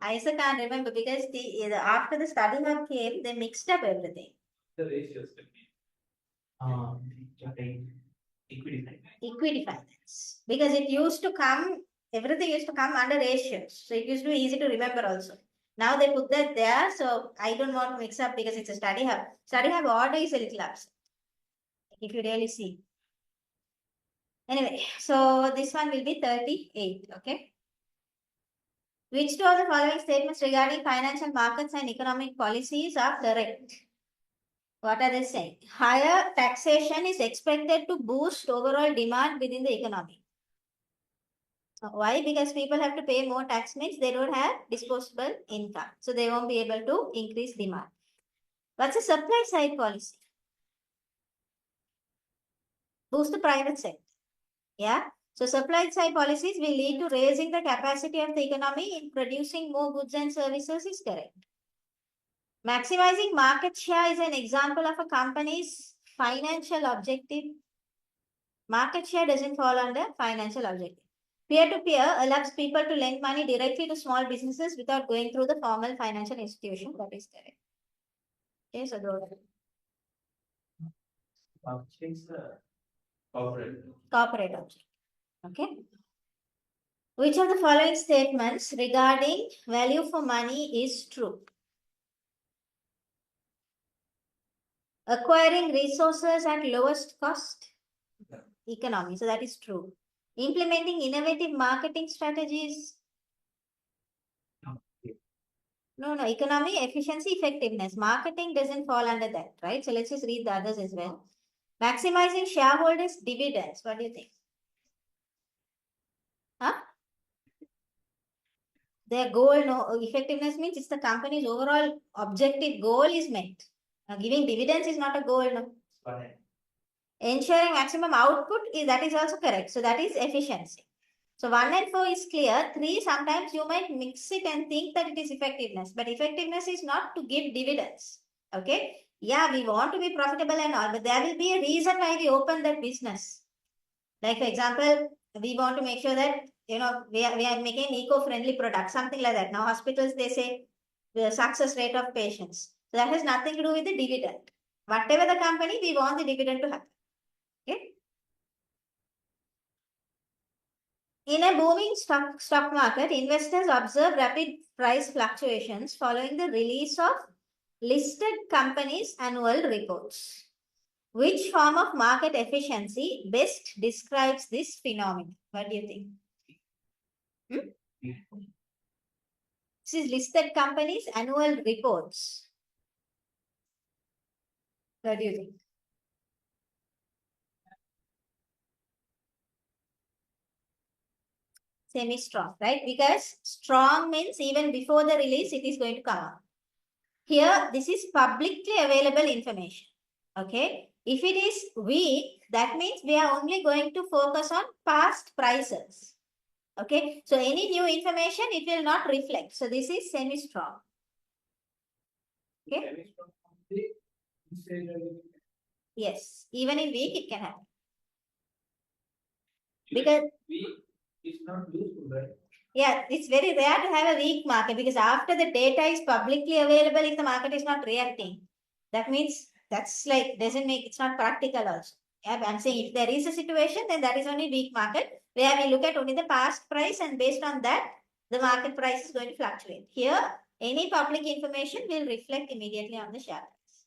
I also can't remember because after the study hub came, they mixed up everything. The ratios. Equity finance. Equity finance. Because it used to come, everything used to come under ratios. So it used to be easy to remember also. Now they put that there, so I don't want to mix up because it's a study hub. Study hub order is a little absent. If you really see. Anyway, so this one will be 38, okay? Which two of the following statements regarding financial markets and economic policies are correct? What are they saying? Higher taxation is expected to boost overall demand within the economy. Why? Because people have to pay more tax, means they don't have disposable income. So they won't be able to increase demand. What's the supply side policy? Boost the private sector. Yeah. So supply side policies will lead to raising the capacity of the economy in producing more goods and services is correct. Maximizing market share is an example of a company's financial objective. Market share doesn't fall under financial objective. Peer-to-peer allows people to lend money directly to small businesses without going through the formal financial institution. That is correct. Okay, so those corporate object. Okay. Which of the following statements regarding value for money is true? Acquiring resources at lowest cost? Economy. So that is true. Implementing innovative marketing strategies? No, economy, efficiency, effectiveness. Marketing doesn't fall under that, right? So let's just read the others as well. Maximizing shareholders' dividends. What do you think? Huh? Their goal, no, effectiveness means it's the company's overall objective goal is met. Now, giving dividends is not a goal, no. Ensuring maximum output that is also correct. So that is efficiency. So 1 and 4 is clear. 3, sometimes you might mix it and think that it is effectiveness. But effectiveness is not to give dividends. Okay. Yeah, we want to be profitable and all, but there will be a reason why we open that business. Like for example, we want to make sure that, we are making eco-friendly products, something like that. Now hospitals, they say the success rate of patients. So that has nothing to do with the dividend. Whatever the company, we want the dividend to happen. Okay. In a booming stock market, investors observe rapid price fluctuations following the release of listed companies' annual reports. Which form of market efficiency best describes this phenomenon? What do you think? This is listed companies' annual reports. What do you think? Semi-strong, right? Because strong means even before the release, it is going to come out. Here, this is publicly available information. Okay. If it is weak, that means we are only going to focus on past prices. Okay. So any new information, it will not reflect. So this is semi-strong. Okay. Yes. Even in weak, it can happen. Because weak is not useful, right? yeah, it's very rare to have a weak market because after the data is publicly available, if the market is not reacting, that means That's like, doesn't make, it's not practical also. Yeah, I'm saying if there is a situation, then that is only weak market, where we look at only the past price, and based on that, the market price is going to fluctuate. Here, any public information will reflect immediately on the share price.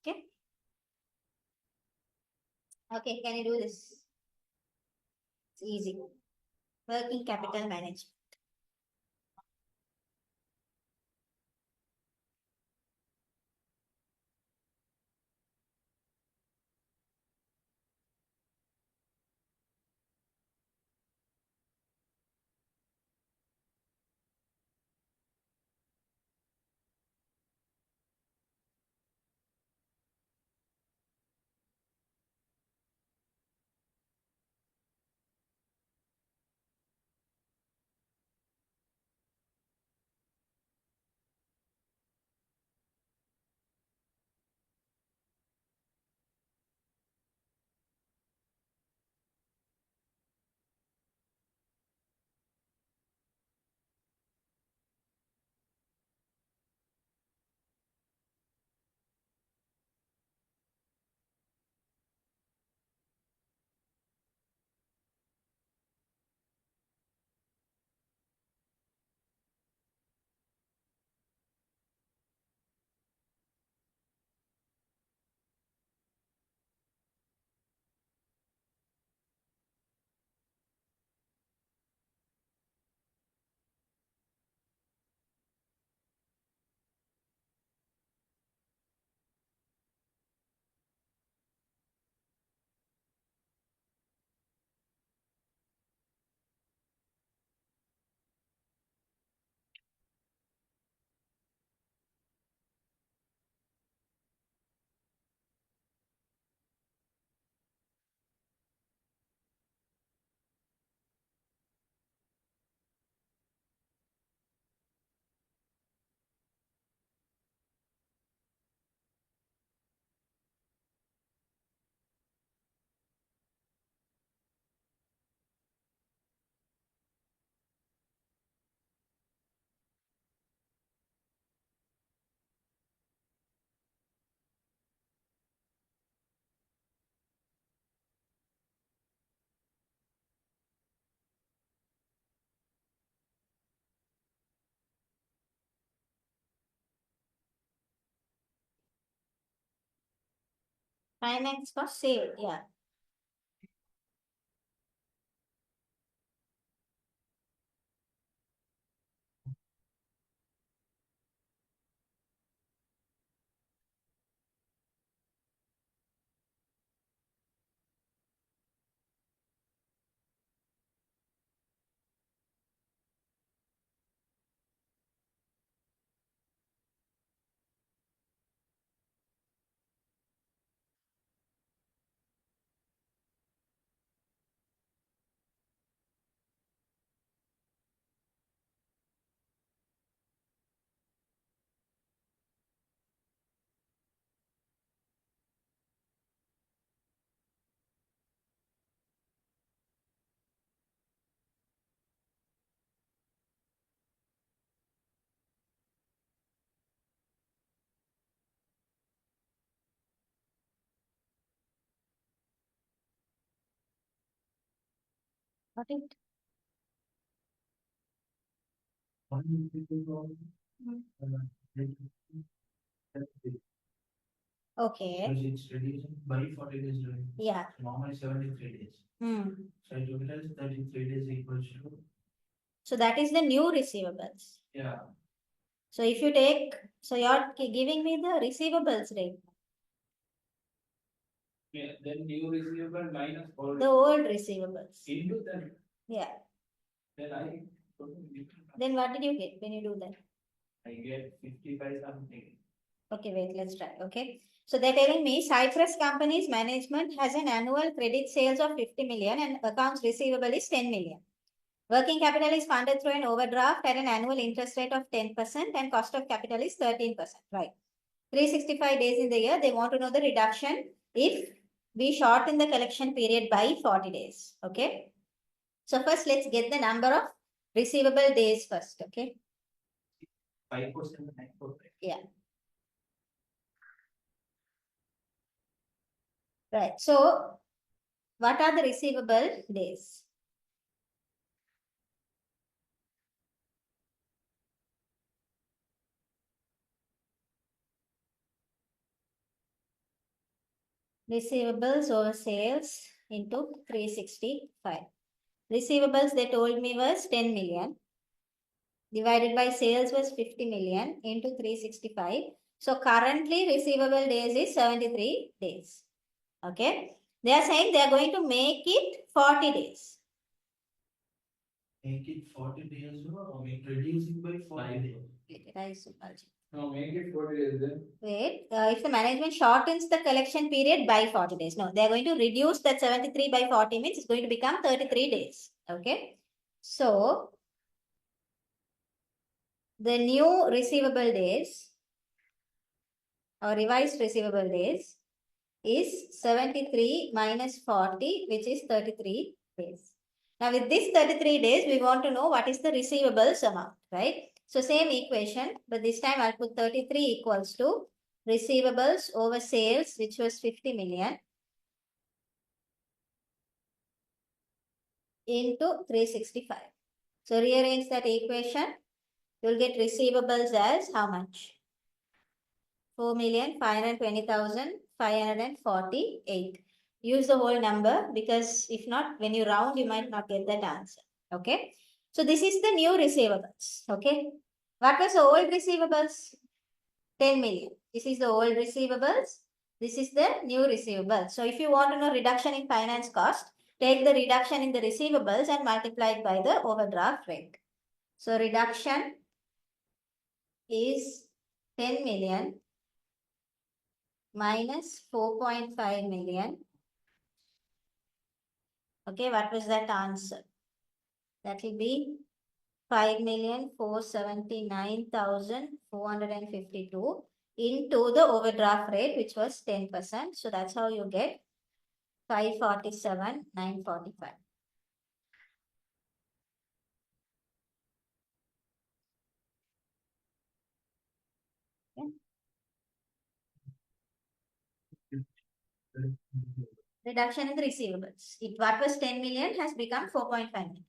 Okay. Okay, can you do this? It's easy. Working capital management. Finance cost saved, yeah. Got it. Okay. It's reducing by 40 days. Yeah. Normally 73 days. So I realized that in 3 days equals to. So that is the new receivables. Yeah. So if you take, so you're giving me the receivables rate, Yeah, then new receivable minus old. the old receivables. Into that, Yeah. then I. Then what did you get when you do that? I get 55 something. Okay, wait, let's try. Okay. So they're telling me Cyprus company's management has an annual credit sales of 50 million and accounts receivable is 10 million. Working capital is funded through an overdraft at an annual interest rate of 10% and cost of capital is 13%. Right. 365 days in the year, they want to know the reduction if we shorten the collection period by 40 days. Okay. So first, let's get the number of receivable days first. Okay. 5%, 9%. Yeah. Right. So, what are the receivable days? Receivables over sales into 365. Receivables they told me was 10 million divided by sales was 50 million into 365. So currently receivable days is 73 days. Okay. They are saying they are going to make it 40 days. Make it 40 days or make reduce it by 40 days. No, make it 40 days then. Wait, if the management shortens the collection period by 40 days. No, they are going to reduce that 73 by 40 means it's going to become 33 days. Okay. So, the new receivable days or revised receivable days is 73 minus 40, which is 33 days. Now, with this 33 days, we want to know what is the receivables amount, right? So, same equation, but this time I'll put 33 equals to receivables over sales, which was 50 million, into 365. So, rearrange that equation. You'll get receivables as how much? 4,520,548. Use the whole number because if not, when you round, you might not get that answer. Okay. So this is the new receivables. Okay. What was the old receivables? 10 million. This is the old receivables. This is the new receivables. So if you want to know reduction in finance cost, take the reduction in the receivables and multiply it by the overdraft rate. So reduction is 10 million minus 4.5 million. Okay, what was that answer? That will be 5,479,452 into the overdraft rate, which was 10%. So that's how you get 547,945. Okay. Reduction in the receivables. What was 10 million has become 4.5 million.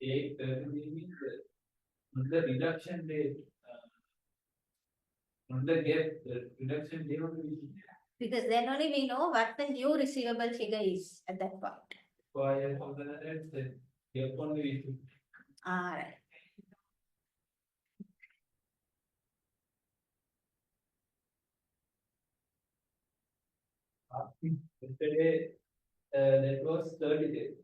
Take 33 means on the reduction date. On the gap, the reduction day only we should. Because then only we know what the new receivable figure is at that point. Why for the rest, then gap only we should. Alright. Yesterday, that was 30 days.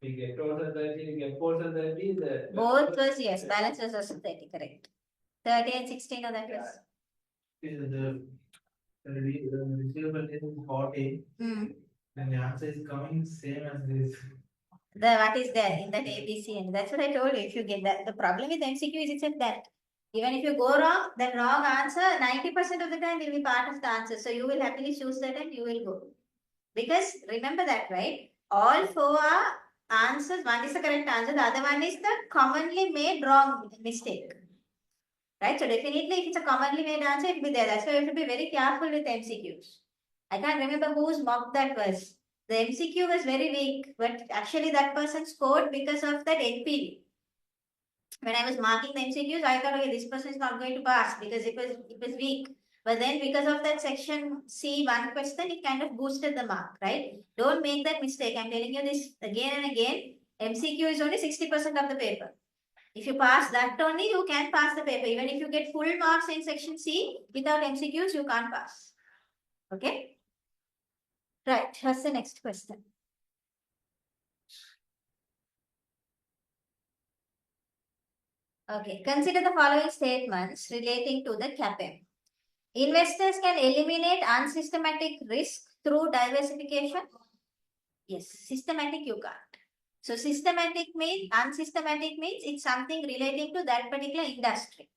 We get also 30, gap also 30. Both was yes, balance was also 30, correct. 30 and 16 of that was. The receivable is 40, and the answer is coming same as this. What is there in that ABC, and that's what I told you. If you get that, the problem with MCQ is itself that even if you go wrong, that wrong answer 90% of the time will be part of the answer. So you will happily choose that and you will go. Because remember that, right? All four are answers. One is the correct answer, the other one is the commonly made wrong mistake. Right? So definitely if it's a commonly made answer, it will be there. That's why you have to be very careful with MCQs. I can't remember whose mock that was. The MCQ was very weak, but actually that person scored because of that NPV. When I was marking the MCQs, I thought, okay, this person is not going to pass because it was weak. But then because of that section C one question, it kind of boosted the mark, right? Don't make that mistake. I'm telling you this again and again. MCQ is only 60% of the paper. If you pass that only, you can pass the paper. Even if you get full marks in section C, without MCQs, you can't pass. Okay? Right, what's the next question? Okay, consider the following statements relating to the CAPM. Investors can eliminate unsystematic risk through diversification. Yes, systematic you can't. So systematic means, unsystematic means it's something relating to that particular industry.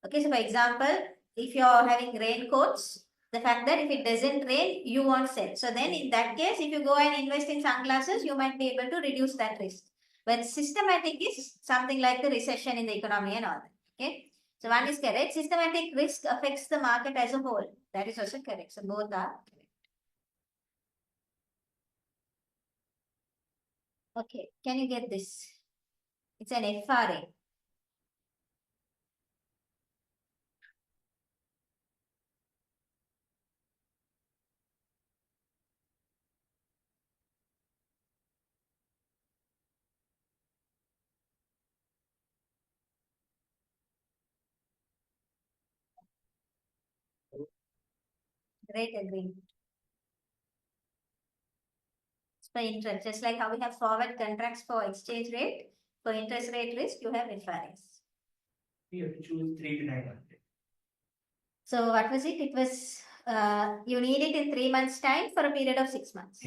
Okay, so for example, if you're having raincoats, The fact that if it doesn't rain, you won't sell. So then in that case, if you go and invest in sunglasses, you might be able to reduce that risk. But systematic is something like the recession in the economy and all that. Okay. So one is correct. Systematic risk affects the market as a whole. That is also correct. So both are correct. Okay. Can you get this? It's an FRA. Great agreement. For interest, just like how we have forward contracts for exchange rate, for interest rate risk, you have FRAs. You have to choose 3 to 9 months. So what was it? It was you need it in 3 months' time for a period of 6 months.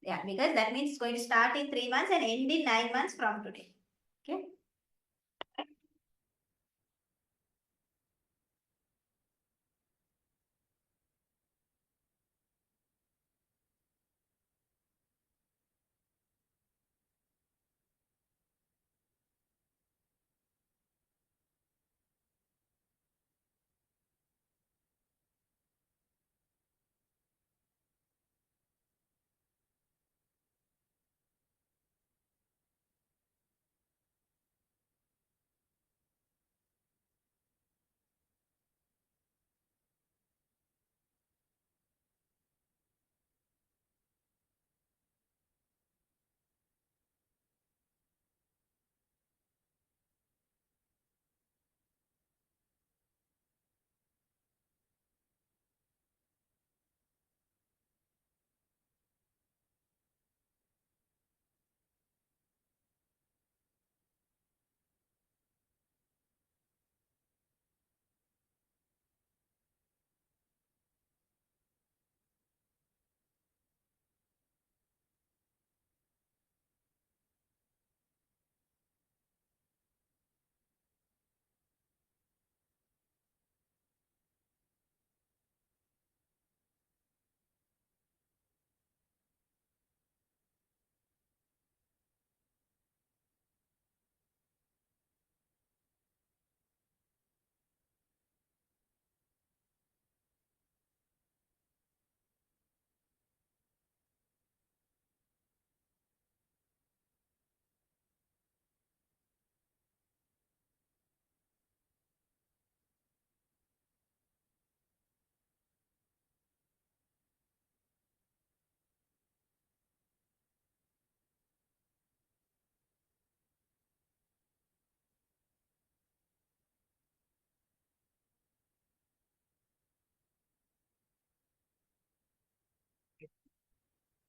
Yeah, because that means it's going to start in 3 months and end in 9 months from today. Okay.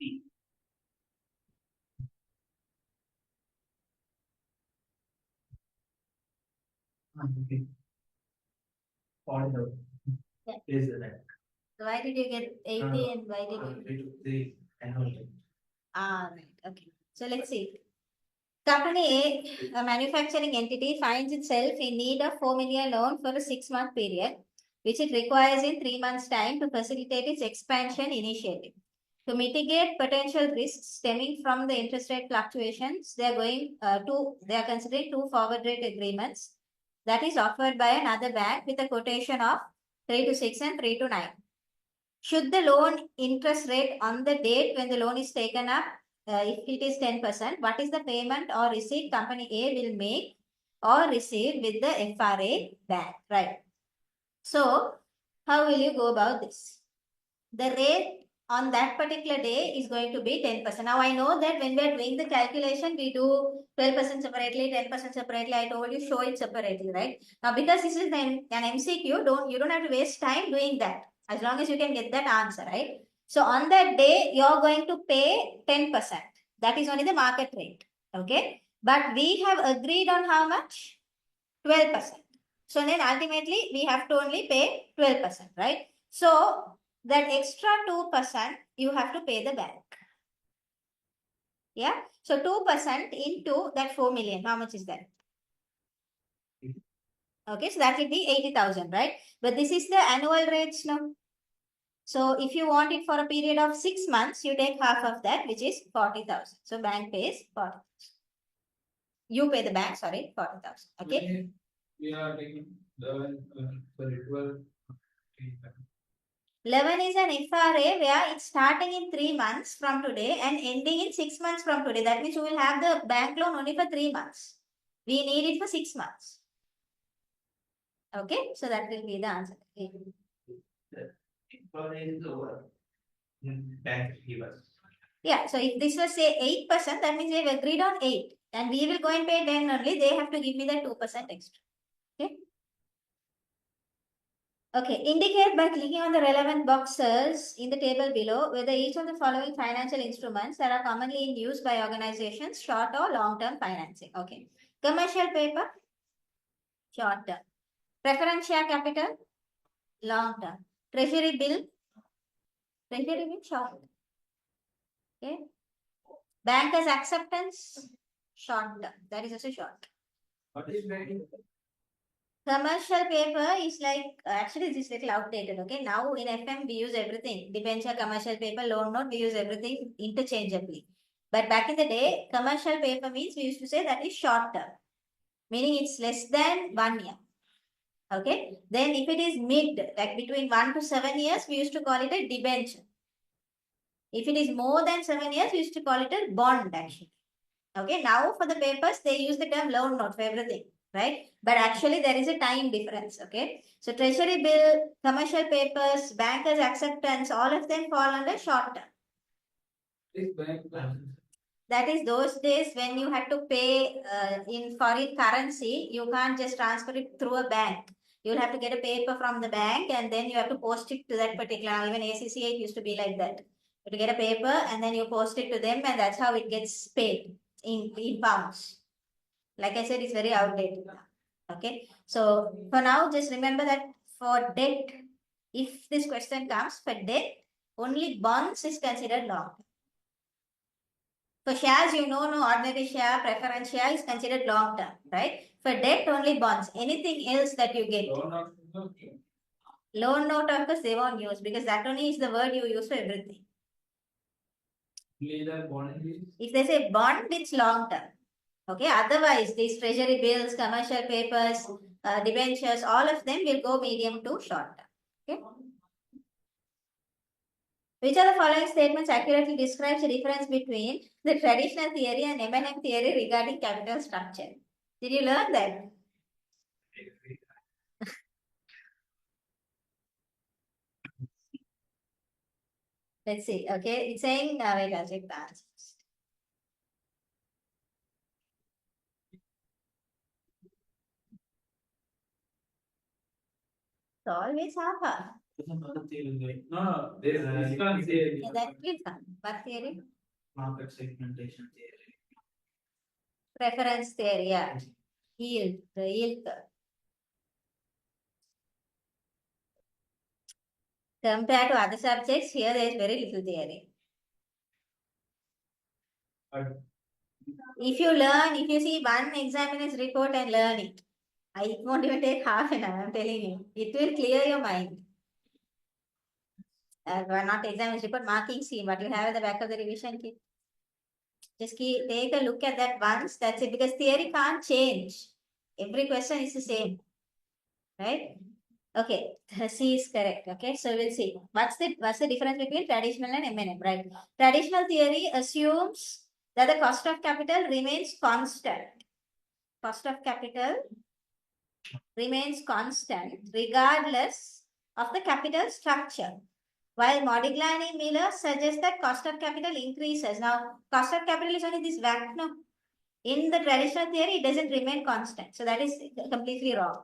C. Okay. Point out. Yeah. Is that? So why did you get 80 and why did you? 3 annual. Right. Okay. So let's see. Company A, a manufacturing entity, finds itself in need of 4 million loan for a 6-month period, which it requires in 3 months' time to facilitate its expansion initiative. To mitigate potential risks stemming from the interest rate fluctuations, they are considering 2 forward rate agreements that is offered by another bank with a quotation of 3 to 6 and 3 to 9. Should the loan interest rate on the date when the loan is taken up, if it is 10%, what is the payment or receipt company A will make or receive with the FRA bank, right? So, how will you go about this? The rate on that particular day is going to be 10%. Now, I know that when we are doing the calculation, we do 12% separately, 10% separately. I told you, show it separately, right? Now, because this is an MCQ, you don't have to waste time doing that. As long as you can get that answer, right? So, on that day, you're going to pay 10%. That is only the market rate, okay? But we have agreed on how much? 12%. So, then ultimately, we have to only pay 12%, right? So, that extra 2% you have to pay the bank. Yeah. So 2% into that 4 million. How much is that? Okay. So that will be 80,000, right? But this is the annual rates now. So if you want it for a period of 6 months, you take half of that, which is 40,000. So bank pays 40,000. You pay the bank, sorry, 40,000. Okay. We are taking 12. 11 is an FRA where it's starting in 3 months from today and ending in 6 months from today. That means you will have the bank loan only for 3 months. We need it for 6 months. Okay, so that will be the answer. Is over. Bank give us. Yeah, so if this was say 8%, that means they've agreed on 8. And we will go and pay 10 only. They have to give me the 2% extra. Okay. Okay, indicate by clicking on the relevant boxes in the table below whether each of the following financial instruments that are commonly in use by organizations, short or long-term financing. Okay. Commercial paper, short term. Preference share capital, long term. Treasury bill, short. Okay. Bankers acceptance, short term. That is also short. What is bank? Commercial paper is like, actually this is little outdated, okay? Now in FM we use everything. Debenture, commercial paper, loan note, we use everything interchangeably. But back in the day, commercial paper means we used to say that is short term. Meaning it's less than 1 year. Okay? Then if it is mid, like between 1 to 7 years, we used to call it a debenture. If it is more than 7 years, we used to call it a bond actually. Okay? Now for the papers, they use the term loan note for everything. Right? But actually there is a time difference. Okay. So treasury bill, commercial papers, bankers acceptance, all of them fall under short term. Is bank? That is those days when you had to pay in foreign currency, you can't just transfer it through a bank. You'll have to get a paper from the bank and then you have to post it to that particular, even ACCA used to be like that. You have to get a paper and then you post it to them and that's how it gets paid in pounds. Like I said, it's very outdated now. Okay. So for now, just remember that for debt, if this question comes for debt, only bonds is considered long. For shares, you know, no ordinary share, preference share is considered long term, right? For debt, only bonds. Anything else that you get. Loan note, of course, they won't use because that only is the word you use for everything. If they say bond, it's long term. Okay, otherwise these treasury bills, commercial papers, debentures, all of them will go medium to short term. Okay. Which of the following statements accurately describes the difference between the traditional theory and M&M theory regarding capital structure? Did you learn that? Let's see. Okay, it's saying, wait, I'll check the answers. It's always half. No, there is ISKCON theory. Yeah, that will come. What theory? Market segmentation theory. Preference theory, yeah. Yield, the yield curve. Compared to other subjects, here there is very little theory. If you see one examiner's report and learn it, it won't even take half an hour, I'm telling you. It will clear your mind. Not examiner's report, marking scheme, what you have at the back of the revision kit. Just take a look at that once, that's it. Because theory can't change. Every question is the same. Right? Okay, C is correct. Okay, so we'll see. What's the difference between traditional and M&M, right? Traditional theory assumes that the cost of capital remains constant. Cost of capital remains constant regardless of the capital structure. While Modigliani Miller suggests that cost of capital increases. Now, cost of capital is only this WACC, no? In the traditional theory, it doesn't remain constant. So that is completely wrong.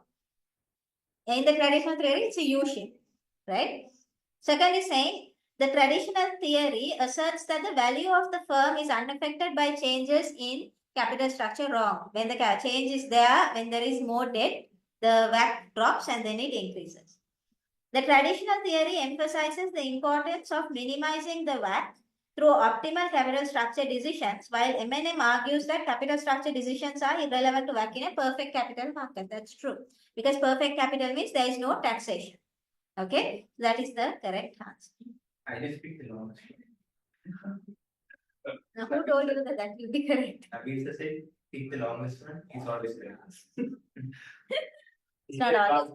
In the traditional theory, it's a U-shape, right? Second is saying the traditional theory asserts that the value of the firm is unaffected by changes in capital structure. Wrong. When the change is there, when there is more debt, the WACC drops and then it increases. The traditional theory emphasizes the importance of minimizing the WACC through optimal capital structure decisions, while M&M argues that capital structure decisions are irrelevant to WACC in a perfect capital market. That's true. Because perfect capital means there is no taxation. Okay, that is the correct answer. I just picked the longest one. Now, who told you that that will be correct? Abhi said, pick the longest one. He's always correct. It's not always.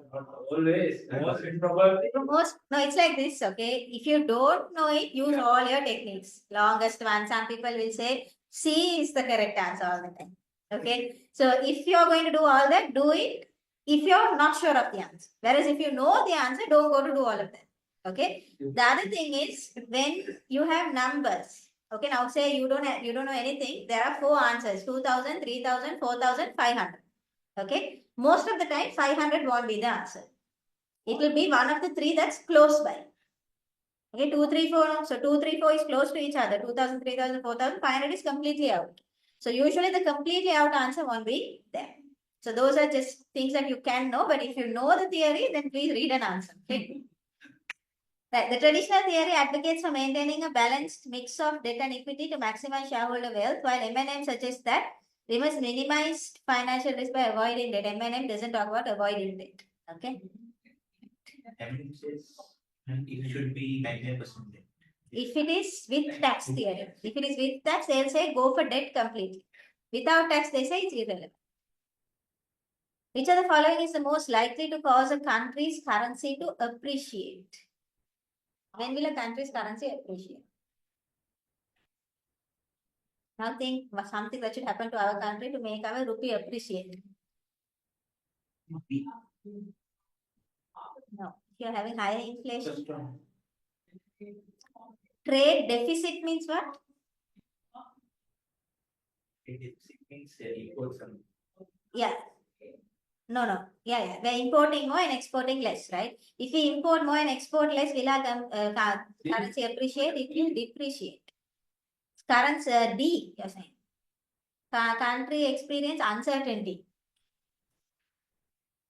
Always, most improbable. Most, no, it's like this, okay? If you don't know it, use all your techniques. Longest one, some people will say C is the correct answer all the time. Okay? So if you're going to do all that, do it if you're not sure of the answer. Whereas if you know the answer, don't go to do all of that. Okay? The other thing is when you have numbers. Okay, now say you don't know anything, there are 4 answers: 2000, 3000, 4000, 500. Okay? Most of the time 500 won't be the answer. It will be one of the 3 that's close by. Okay, 2, 3, 4. So 2, 3, 4 is close to each other. 2000, 3000, 4000, 500 is completely out. So usually the completely out answer won't be there. So those are just things that you can know. But if you know the theory, then please read an answer. Okay. Right. The traditional theory advocates for maintaining a balanced mix of debt and equity to maximize shareholder wealth, while M&M suggests that we must minimize financial risk by avoiding debt. M&M doesn't talk about avoiding debt. Okay. M says it should be 99%. If it is with tax theory, if it is with tax, they'll say go for debt completely. Without tax, they say it's irrelevant. Which of the following is the most likely to cause a country's currency to appreciate? When will a country's currency appreciate? Now think something that should happen to our country to make our rupee appreciate. No. If you're having higher inflation. Trade deficit means what? It means equal sum. Yeah. No. Yeah. We're importing more and exporting less, right? If we import more and export less, will our currency appreciate? It will depreciate. Currency D, you're saying. Country experience uncertainty.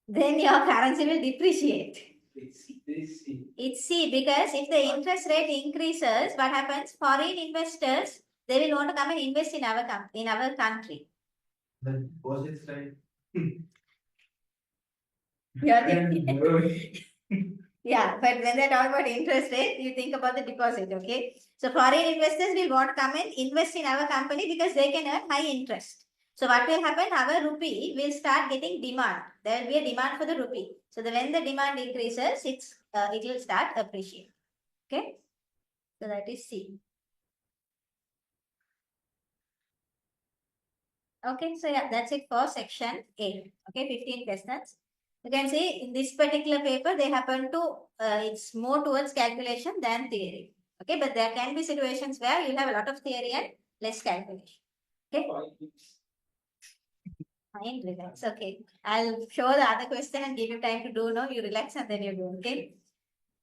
Then your currency will depreciate. It's C because if the interest rate increases, what happens? Foreign investors, they will want to come and invest in our country. The deposits, right? Yeah, but when they talk about interest rate, you think about the deposit, okay? So foreign investors will want to come and invest in our company because they can earn high interest. So what will happen? Our rupee will start getting demand. There will be a demand for the rupee. So when the demand increases, it will start appreciating. Okay? So that is C. Okay, so yeah, that's it for section A. Okay, 15 questions. You can see in this particular paper, they happen to, it's more towards calculation than theory. Okay, but there can be situations where you have a lot of theory and less calculation. Okay. Fine, relax. Okay, I'll show the other question and give you time to do. No, you relax and then you do. Okay.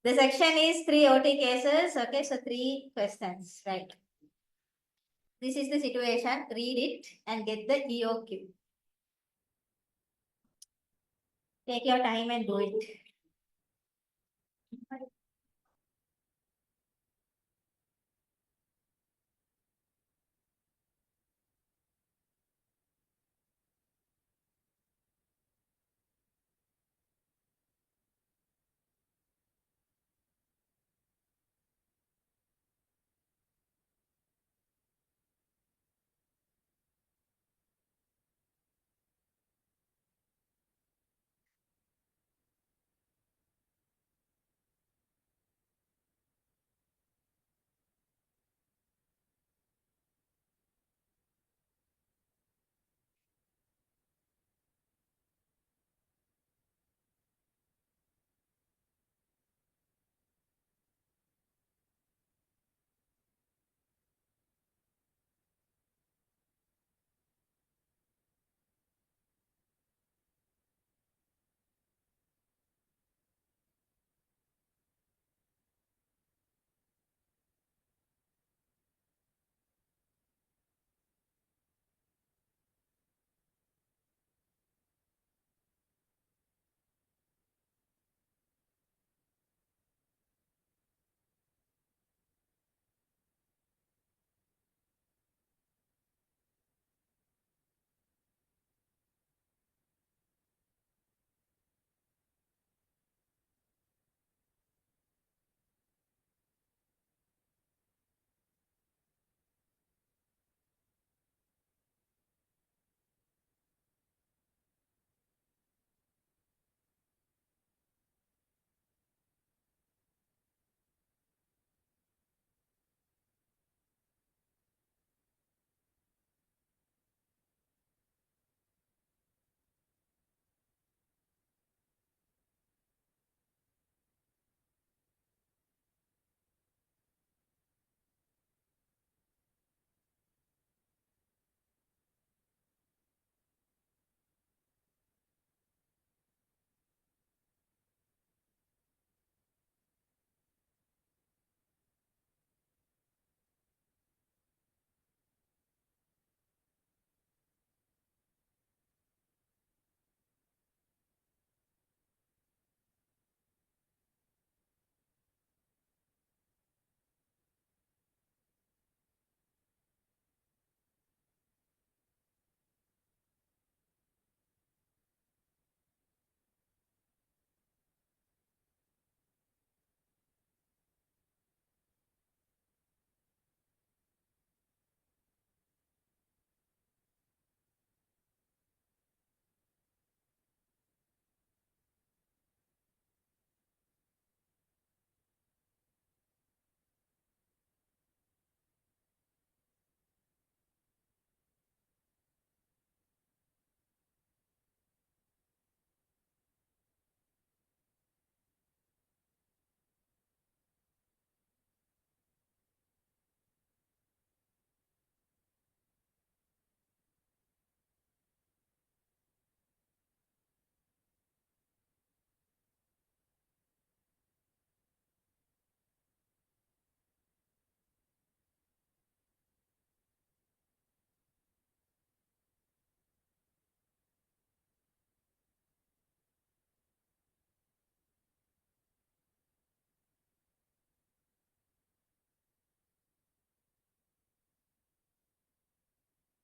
The section is 3 OT cases. Okay, so 3 questions, right? This is the situation. Read it and get the EOQ. Take your time and do it.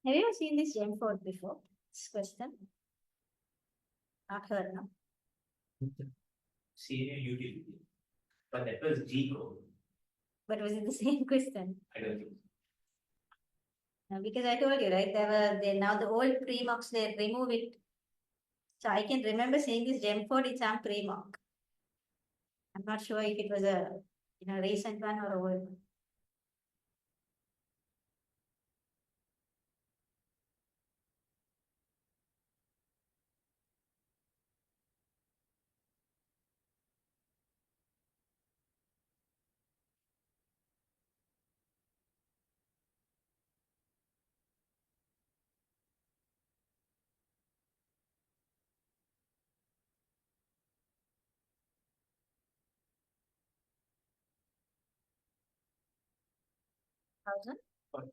Have you ever seen this gem code before? This question? Not heard, no? Senior utility. But that was G code. But was it the same question? I don't think. Because I told you, right? Now the old pre-mocks, they remove it. So I can remember seeing this gem code in some pre-mock. I'm not sure if it was a recent one or old one. Thousand? Correct.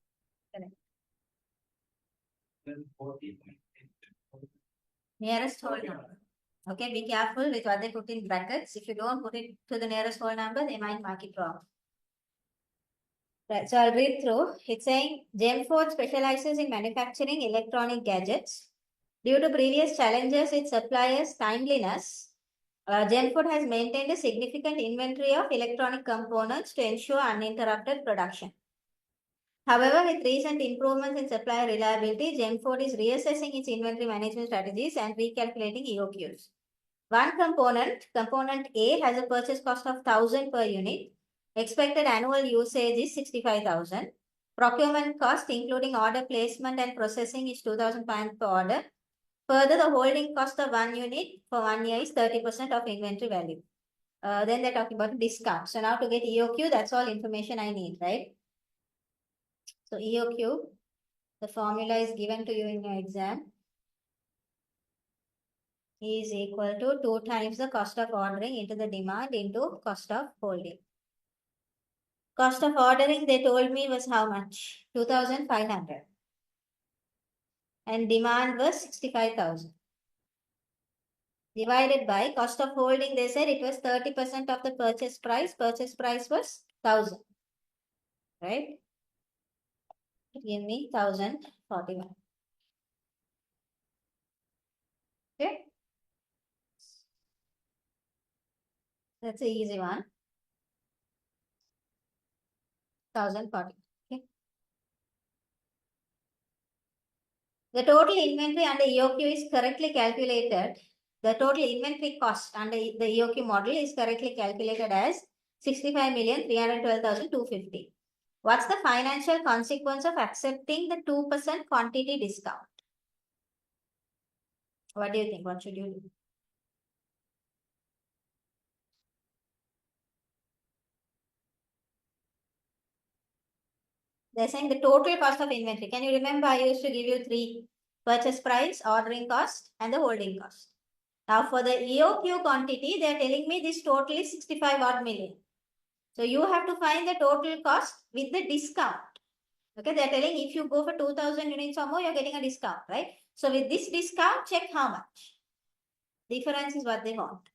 Then 40. Nearest whole number. Okay, be careful with what they put in brackets. If you don't put it to the nearest whole number, they might mark it wrong. Right, so I'll read through. It's saying Gemford specializes in manufacturing electronic gadgets. Due to previous challenges with suppliers' timeliness, Gemford has maintained a significant inventory of electronic components to ensure uninterrupted production. However, with recent improvements in supply reliability, Gemford is reassessing its inventory management strategies and recalculating EOQs. One component A, has a purchase cost of 1,000 per unit. Expected annual usage is 65,000. Procurement cost, including order placement and processing, is 2,500 per order. Further, the holding cost of one unit for 1 year is 30% of inventory value. Then they're talking about discount. So now to get EOQ, that's all information I need, right? So EOQ, the formula is given to you in your exam, is equal to 2 times the cost of ordering into the demand into cost of holding. Cost of ordering, they told me, was how much? 2,500. And demand was 65,000. Divided by cost of holding, they said it was 30% of the purchase price. Purchase price was 1,000. Right? Give me 1,041. Okay? That's an easy one. 1,040. Okay. The total inventory under EOQ is correctly calculated. The total inventory cost under the EOQ model is correctly calculated as 65,312,250. What's the financial consequence of accepting the 2% quantity discount? What do you think? What should you do? They're saying the total cost of inventory. Can you remember I used to give you 3: purchase price, ordering cost, and the holding cost. Now for the EOQ quantity, they're telling me this total is 65 odd million. So you have to find the total cost with the discount. Okay, they're telling if you go for 2,000 units or more, you're getting a discount, right? So with this discount, check how much. Difference is what they want.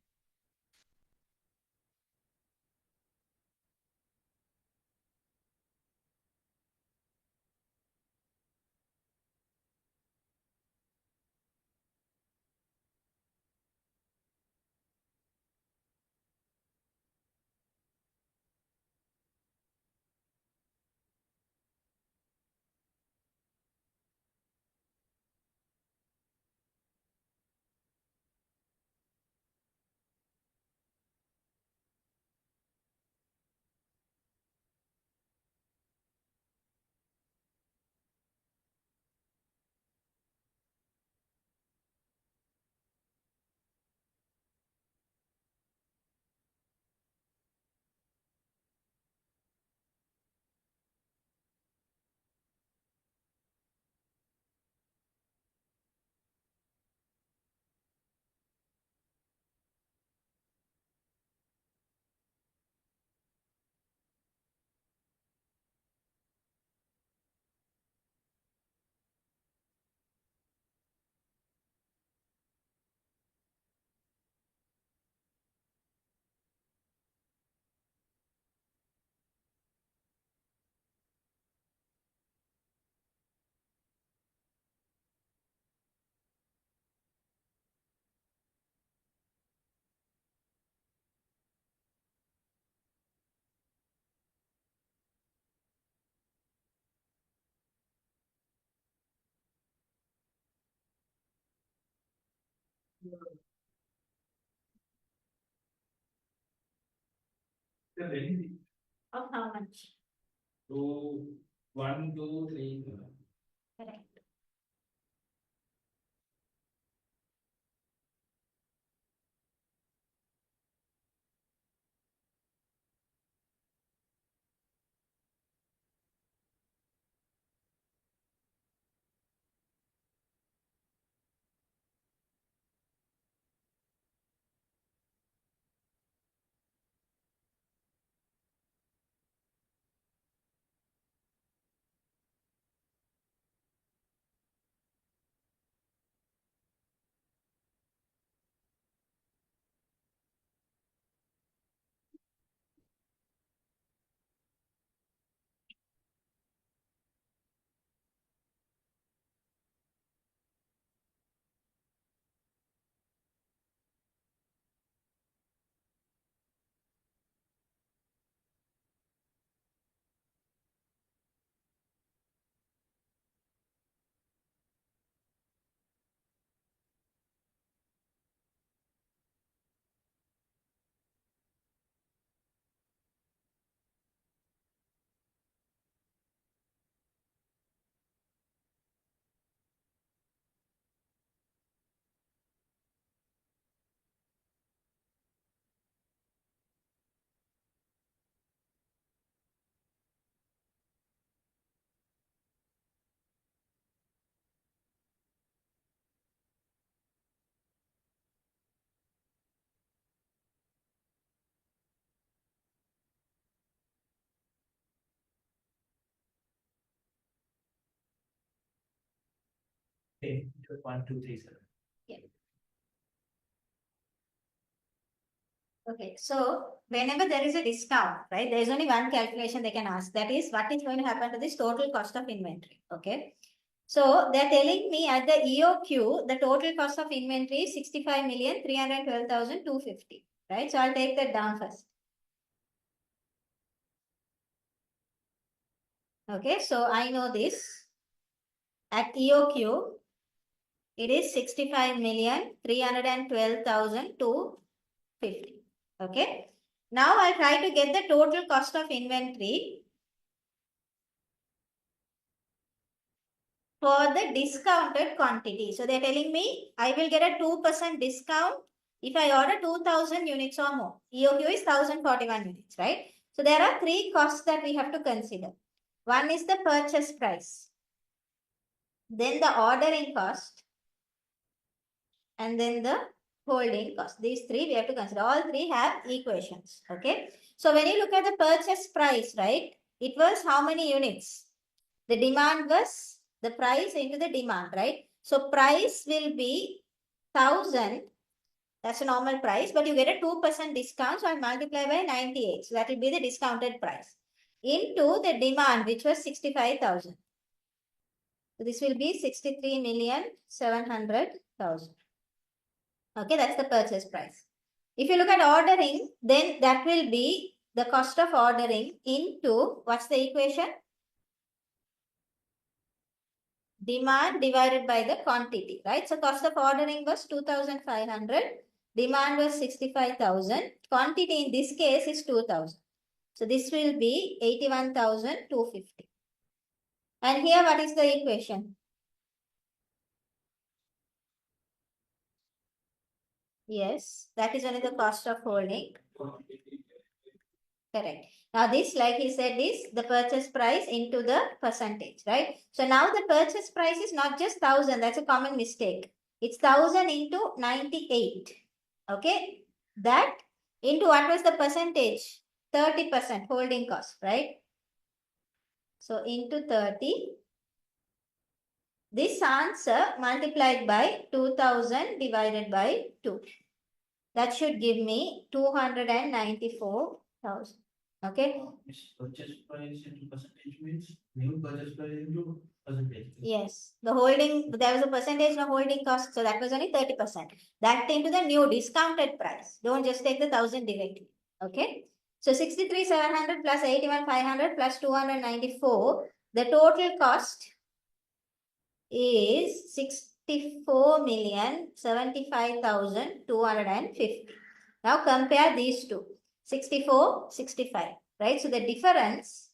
The very Of how much? 2, 1, 2, 3. Correct. Okay, 1, 2, 3, 7. Okay, so whenever there is a discount, right, there is only one calculation they can ask. That is, what is going to happen to this total cost of inventory? Okay. So they're telling me at the EOQ, the total cost of inventory is 65,312,250. Right. So I'll take that down first. Okay. So I know this. At EOQ, it is 65,312,250. Okay. Now I'll try to get the total cost of inventory for the discounted quantity. So they're telling me I will get a 2% discount if I order 2000 units or more. EOQ is 1041 units, right? So there are three costs that we have to consider. One is the purchase price, then the ordering cost, and then the holding cost. These three we have to consider. All three have equations. Okay. So when you look at the purchase price, right, it was how many units? The demand was the price into the demand, right? So price will be 1000. That's a normal price, but you get a 2% discount. So I multiply by 98. So that will be the discounted price into the demand, which was 65,000. So this will be 63,700,000. Okay, that's the purchase price. If you look at ordering, then that will be the cost of ordering into, what's the equation? Demand divided by the quantity, right? So cost of ordering was 2,500. Demand was 65,000. Quantity in this case is 2,000. So this will be 81,250. And here what is the equation? Yes, that is only the cost of holding. Correct. Now this, like he said, is the purchase price into the percentage, right? So now the purchase price is not just 1000. That's a common mistake. It's 1000 into 98. Okay. That into what was the percentage? 30% holding cost, right? So into 30. This answer multiplied by 2000 divided by 2. That should give me 294,000. Okay. This purchase price into percentage means new purchase price into percentage. Yes. The holding, there was a percentage of holding cost. So that was only 30%. That into the new discounted price. Don't just take the 1000 directly. Okay. So 63,700 plus 81,500 plus 294. The total cost is 64,75,250. Now compare these two. 64, 65, right? So the difference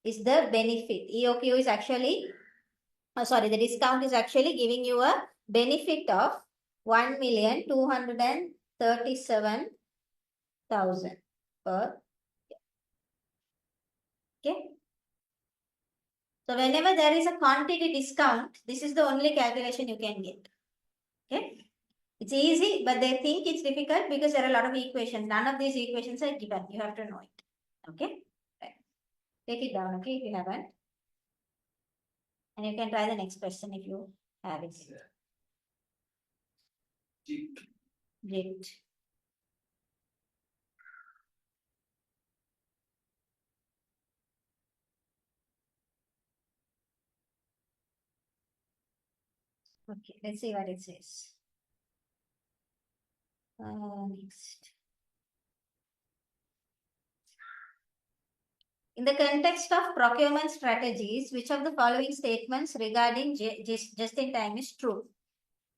is the benefit. EOQ is actually, sorry, the discount is actually giving you a benefit of 1,237,000 per. Okay. So whenever there is a quantity discount, this is the only calculation you can get. Okay. It's easy, but they think it's difficult because there are a lot of equations. None of these equations are given. You have to know it. Okay. Right. Take it down, okay, if you haven't. And you can try the next question if you have it. Great. Okay, let's see what it says. Next. In the context of procurement strategies, which of the following statements regarding just-in-time is true?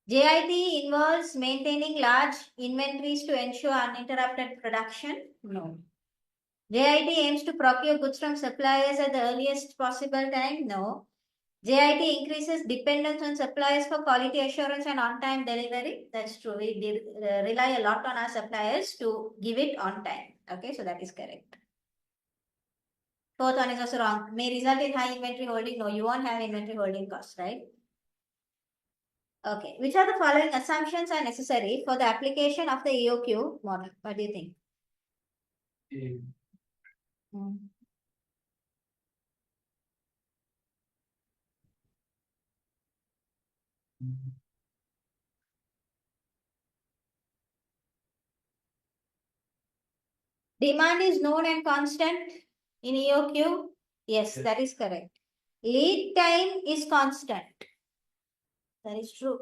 JIT involves maintaining large inventories to ensure uninterrupted production? No. JIT aims to procure goods from suppliers at the earliest possible time? No. JIT increases dependence on suppliers for quality assurance and on-time delivery? That's true. We rely a lot on our suppliers to give it on time. Okay, so that is correct. Fourth one is also wrong. May result in high inventory holding? No, you won't have inventory holding costs, right? Okay. Which of the following assumptions are necessary for the application of the EOQ model? What do you think? Demand is known and constant in EOQ? Yes, that is correct. Lead time is constant. That is true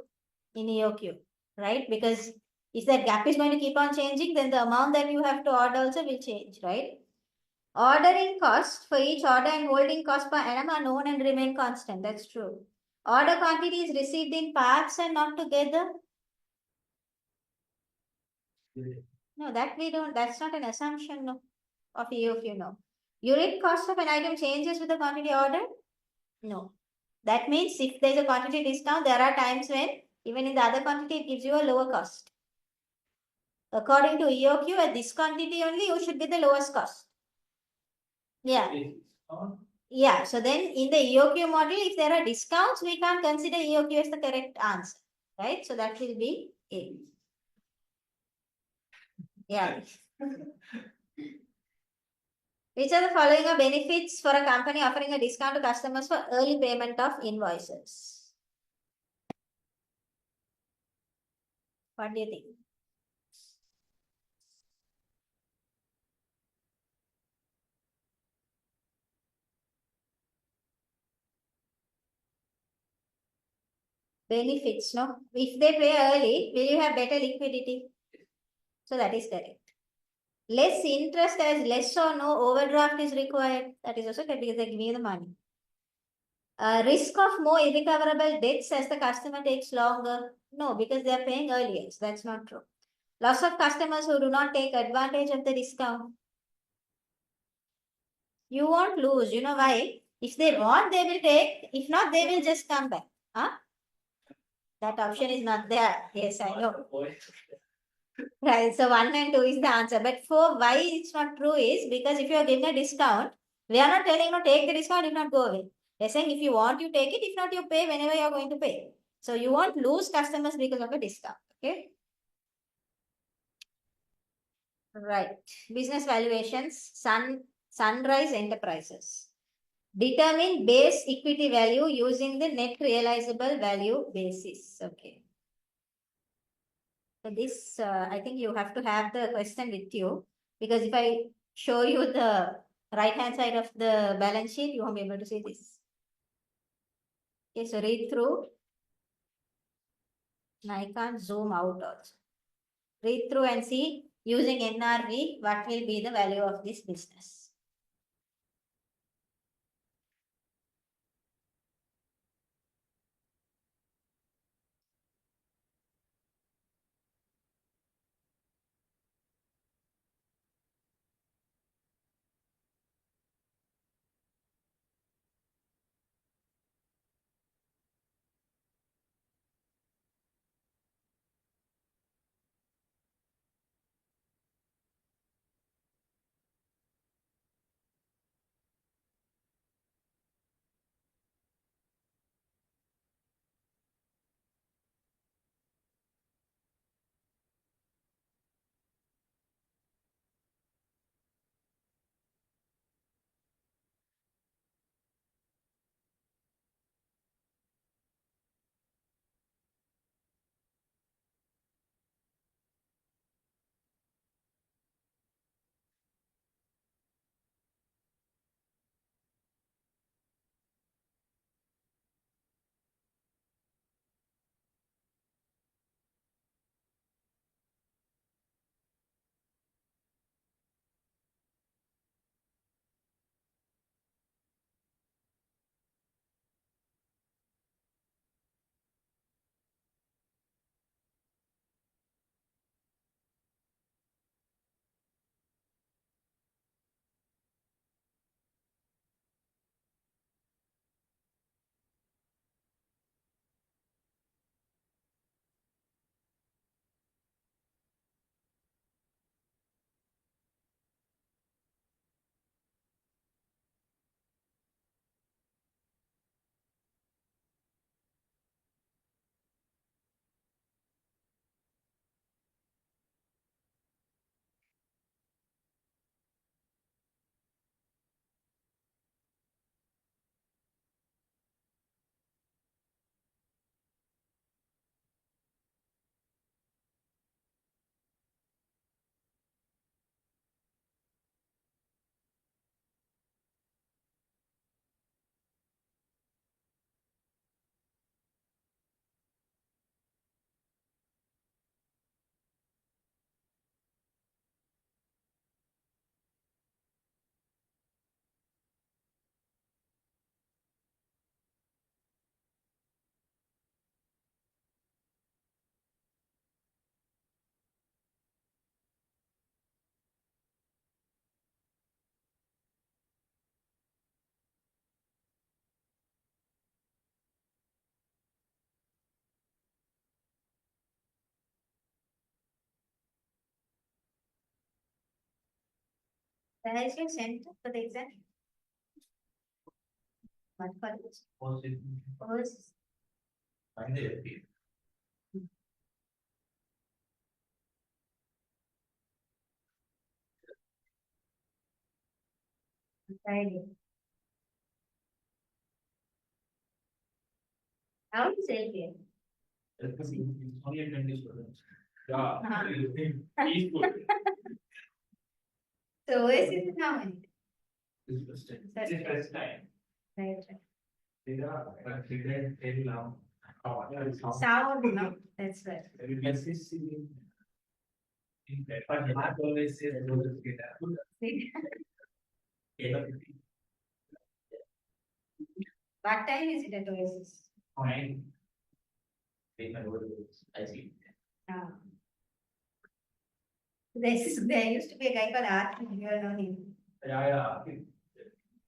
in EOQ, right? Because if that gap is going to keep on changing, then the amount that you have to order also will change, right? Ordering cost for each order and holding cost per annum are known and remain constant. That's true. Order quantity is received in parts and not together. No, that we don't. That's not an assumption no, of EOQ. No. Unit cost of an item changes with the quantity order. No. That means if there's a quantity discount, there are times when even in the other quantity it gives you a lower cost. According to EOQ, at this quantity only you should get the lowest cost. Yeah. Yeah. So then in the EOQ model, if there are discounts, we can't consider EOQ as the correct answer. Right? So that will be A. Yeah. Which are the following are benefits for a company offering a discount to customers for early payment of invoices? What do you think? Benefits, no? If they pay early, will you have better liquidity? So that is correct. Less interest as less or no overdraft is required. That is also correct because they give you the money. Risk of more irrecoverable debts as the customer takes longer. No, because they are paying earlier. So that's not true. Loss of customers who do not take advantage of the discount. You won't lose. You know why? If they want, they will take. If not, they will just come back. Huh? That option is not there. Yes, I know. Right. So 1 and 2 is the answer. But for why it's not true is because if you are giving a discount, we are not telling you take the discount, if not go away. They're saying if you want, you take it. If not, you pay whenever you are going to pay. So you won't lose customers because of a discount. Okay. Right. Business valuations. Sunrise Enterprises. Determine base equity value using the net realizable value basis. Okay. So this, I think you have to have the question with you because if I show you the right hand side of the balance sheet, you won't be able to see this. Okay, so read through. Now I can't zoom out also. Read through and see using NRV what will be the value of this business. Where is your center for the exam? What college? Overseas. Find the LP. Friday. How is LPA? Only attend this program. Yeah. Uh-huh. Peaceful. So Oasis is how many? This is first time. First This is first time. Right, right. But they didn't tell now. Sound, no? That's right. In that, but not always say that those are good. What time is it at Oasis? Fine. I see. Ah. There used to be a guy called Arthur, you all know him. Yeah.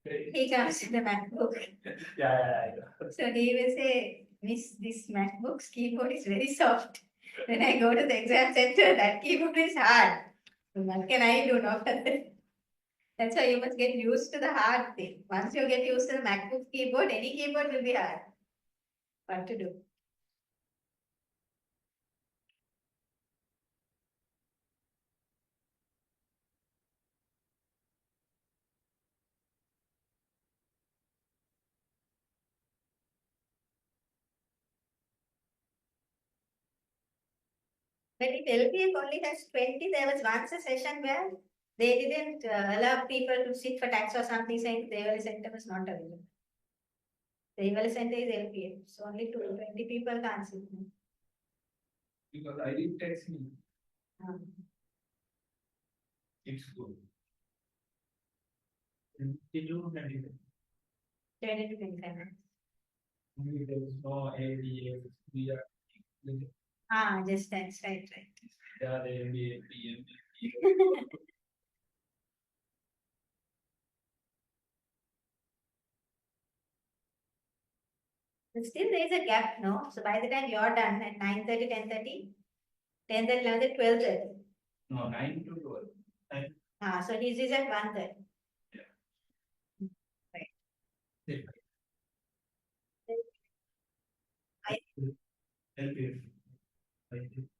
He comes with the MacBook. Yeah. So he will say, Miss, this MacBook's keyboard is very soft. When I go to the exam center, that keyboard is hard. So what can I do now? That's why you must get used to the hard thing. Once you get used to the MacBook keyboard, any keyboard will be hard. What to do? But if LPF only has 20, there was once a session where they didn't allow people to sit for tax or something, saying the Evaluation Center was not available. The Evaluation Center is LPF, so only 20 people can't sit. Because I didn't text me. Um, It's good. Did you have it? 20 to 25 minutes. Only there is no ADA. We are. Ah, just that's right. There are ADA, PM. But still there is a gap, no? So by the time you're done at 9:30, 10:30, 10:30, 11:30, 12:30. No, 9 to 12. Ah, so his is at 1:30. LPF.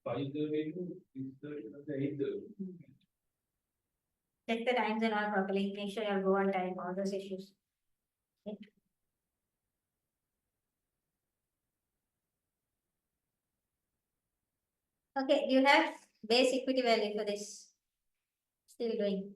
5:30 to 6:30 to 8:30. Check the times and all properly. Make sure you'll go on time, all those issues. Okay. Okay, you have base equity value for this. Still doing.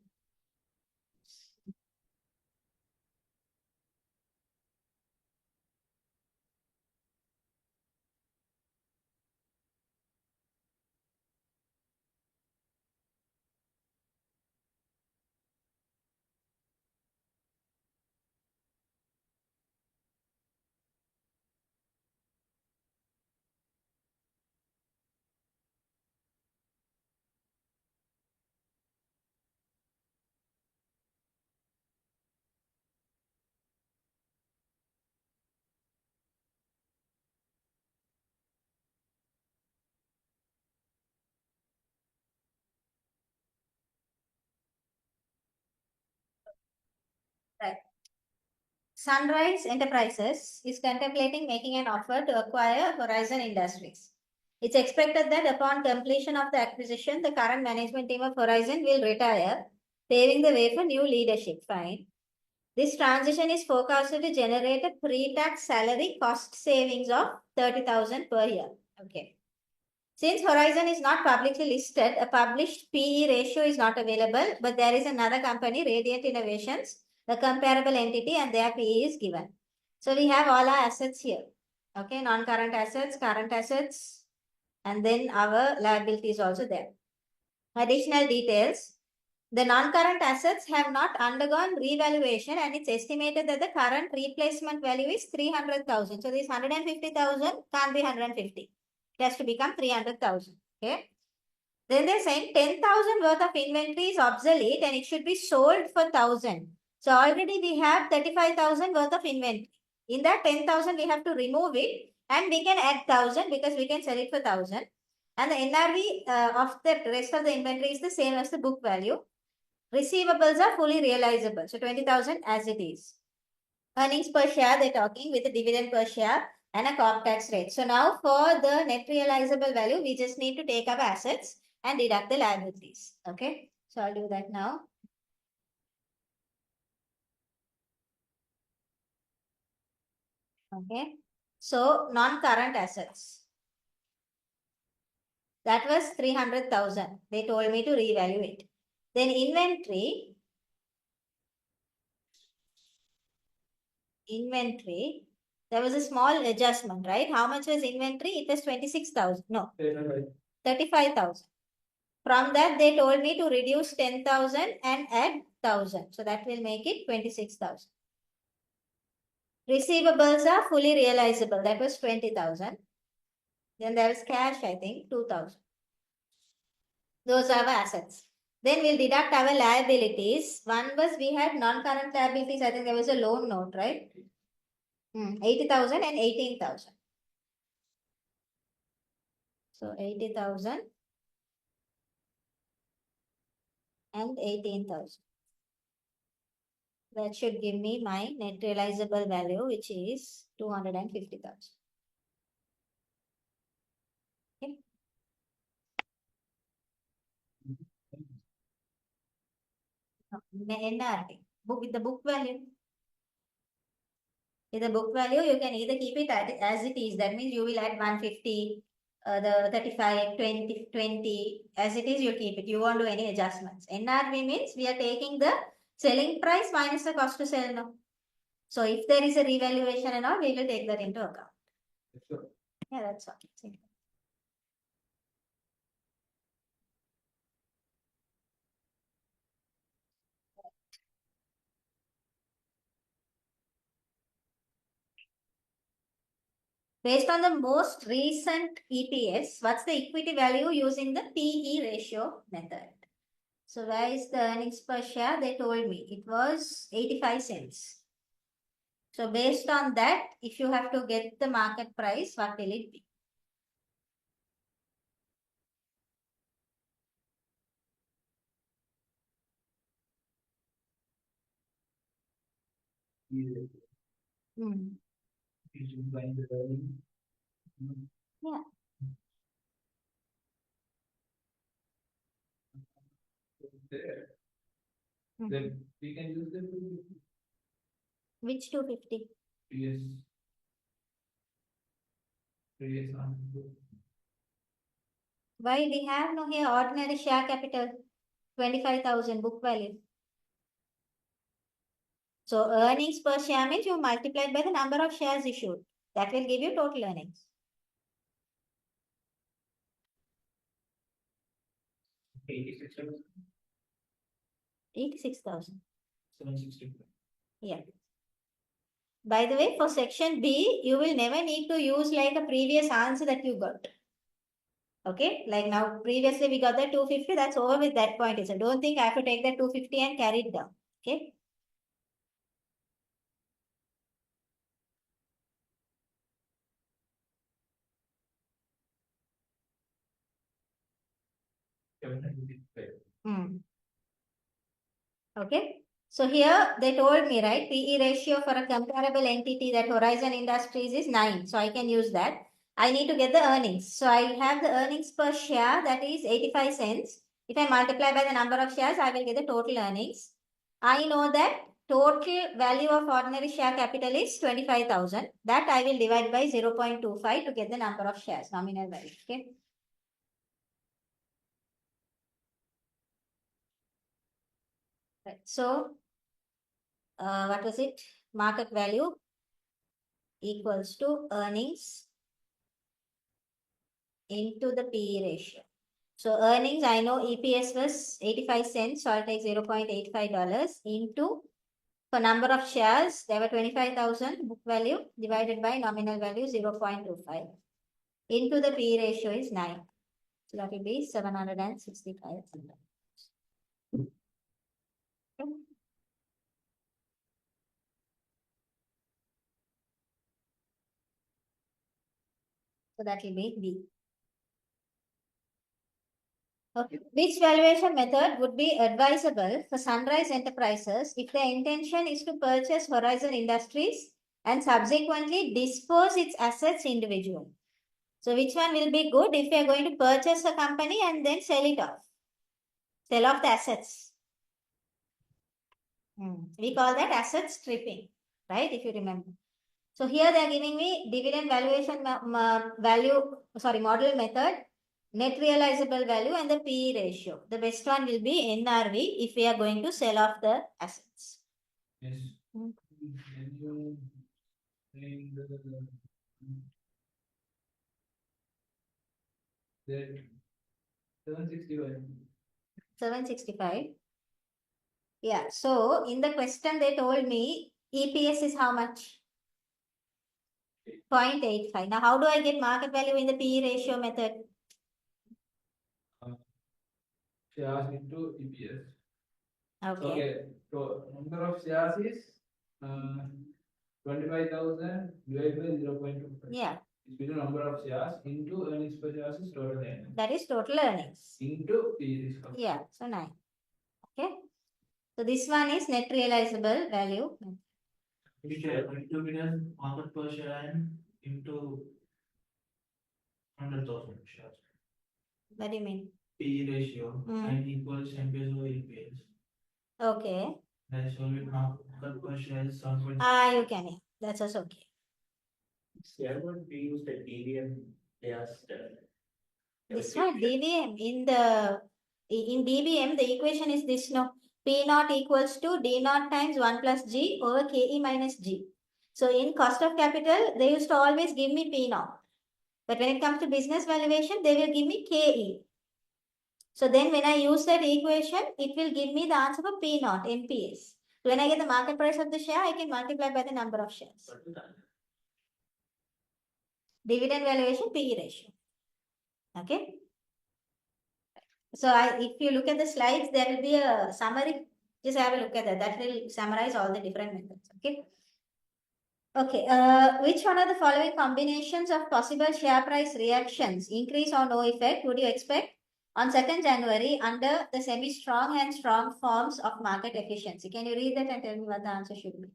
Right. Sunrise Enterprises is contemplating making an offer to acquire Horizon Industries. It's expected that upon completion of the acquisition, the current management team of Horizon will retire, paving the way for new leadership. Fine. This transition is forecasted to generate a pre-tax salary cost savings of 30,000 per year. Okay. Since Horizon is not publicly listed, a published PE ratio is not available, but there is another company, Radiant Innovations, the comparable entity, and their PE is given. So we have all our assets here. Okay, non-current assets, current assets, and then our liabilities also there. Additional details. The non-current assets have not undergone revaluation, and it's estimated that the current replacement value is 300,000. So this 150,000 can't be 150. It has to become 300,000. Okay. Then they're saying 10,000 worth of inventory is obsolete and it should be sold for 1,000. So already we have 35,000 worth of inventory. In that 10,000 we have to remove it and we can add 1,000 because we can sell it for 1,000. And the NRV of the rest of the inventory is the same as the book value. Receivables are fully realizable. So 20,000 as it is. Earnings per share, they're talking with a dividend per share and a corp tax rate. So now for the net realizable value, we just need to take our assets and deduct the liabilities. Okay. So I'll do that now. Okay. So non-current assets. That was 300,000. They told me to reevaluate. Then inventory, there was a small adjustment, right? How much was inventory? It was 26,000. No, 35,000. From that, they told me to reduce 10,000 and add 1,000. So that will make it 26,000. Receivables are fully realizable. That was 20,000. Then there was cash, I think, 2,000. Those are our assets. Then we'll deduct our liabilities. One was we had non-current liabilities. I think there was a loan note, right? 80,000 and 18,000. So 80,000 and 18,000. That should give me my net realizable value, which is 250,000. Okay. NRT, book with the book value. With the book value, you can either keep it as it is. That means you will add 150, the 35, 20, 20. As it is, you'll keep it. You won't do any adjustments. NRV means we are taking the selling price minus the cost to sell now. So if there is a revaluation and all, we will take that into account. Sure. Yeah, that's all. Based on the most recent EPS, what's the equity value using the PE ratio method? So where is the earnings per share? They told me it was 85 cents. So based on that, if you have to get the market price, what will it be? Hmm. You should find the earning. Yeah. There. Hmm. Then we can use the Which 250? previous answer. Why we have no here ordinary share capital 25,000 book value. So earnings per share means you multiplied by the number of shares issued. That will give you total earnings. 86,000. 86,000. 765. Yeah. By the way, for section B, you will never need to use like a previous answer that you got. Okay, like now previously we got the 250, that's over with that point. So don't think I have to take the 250 and carry it down. Okay. Okay. So here they told me, right, PE ratio for a comparable entity that Horizon Industries is 9. So I can use that. I need to get the earnings. So I have the earnings per share that is 85 cents. If I multiply by the number of shares, I will get the total earnings. I know that total value of ordinary share capital is 25,000. That I will divide by 0.25 to get the number of shares, nominal value. Okay. Right. So what was it? Market value equals to earnings into the PE ratio. So earnings, I know EPS was 85 cents, so I'll take $0.85 into, for number of shares, there were 25,000 book value divided by nominal value 0.25. Into the PE ratio is 9. So that will be 765. So that will be B. Okay. Which valuation method would be advisable for Sunrise Enterprises if their intention is to purchase Horizon Industries and subsequently dispose its assets individually? So which one will be good if we are going to purchase a company and then sell it off? Sell off the assets. We call that asset stripping, right? If you remember. So here they are giving me dividend valuation model method, net realizable value and the PE ratio. The best one will be NRV if we are going to sell off the assets. Yes. Hmm. Can you name the 761? 765. Yeah, so in the question they told me EPS is how much? 0.85. Now how do I get market value in the PE ratio method? Shares into EPS. Okay. Okay. So number of shares is 25,000 divided by 0.25. Yeah, It's between number of shares into earnings per share is total earnings. that is total earnings. Into PE ratio. Yeah, so 9. Okay. So this one is net realizable value. Share 22 million market per share and into 100,000 shares. What do you mean? PE ratio and equals MPS over EPS. Okay. That's only market per share is 7.6. You can. Yeah. That's also okay. Where would we use the DVM? This one DVM in DVM the equation is this no P naught equals to D naught times 1 plus G over KE minus G. So in cost of capital they used to always give me P naught, but when it comes to business valuation they will give me KE. So then when I use that equation it will give me the answer for P naught MPS. So when I get the market price of the share I can multiply by the number of shares. Dividend valuation PE ratio. Okay. So if you look at the slides, there will be a summary. Just have a look at that. That will summarize all the different methods. Okay. Okay. Which one of the following combinations of possible share price reactions, increase or no effect, would you expect on 2nd January under the semi-strong and strong forms of market efficiency? Can you read that and tell me what the answer should be?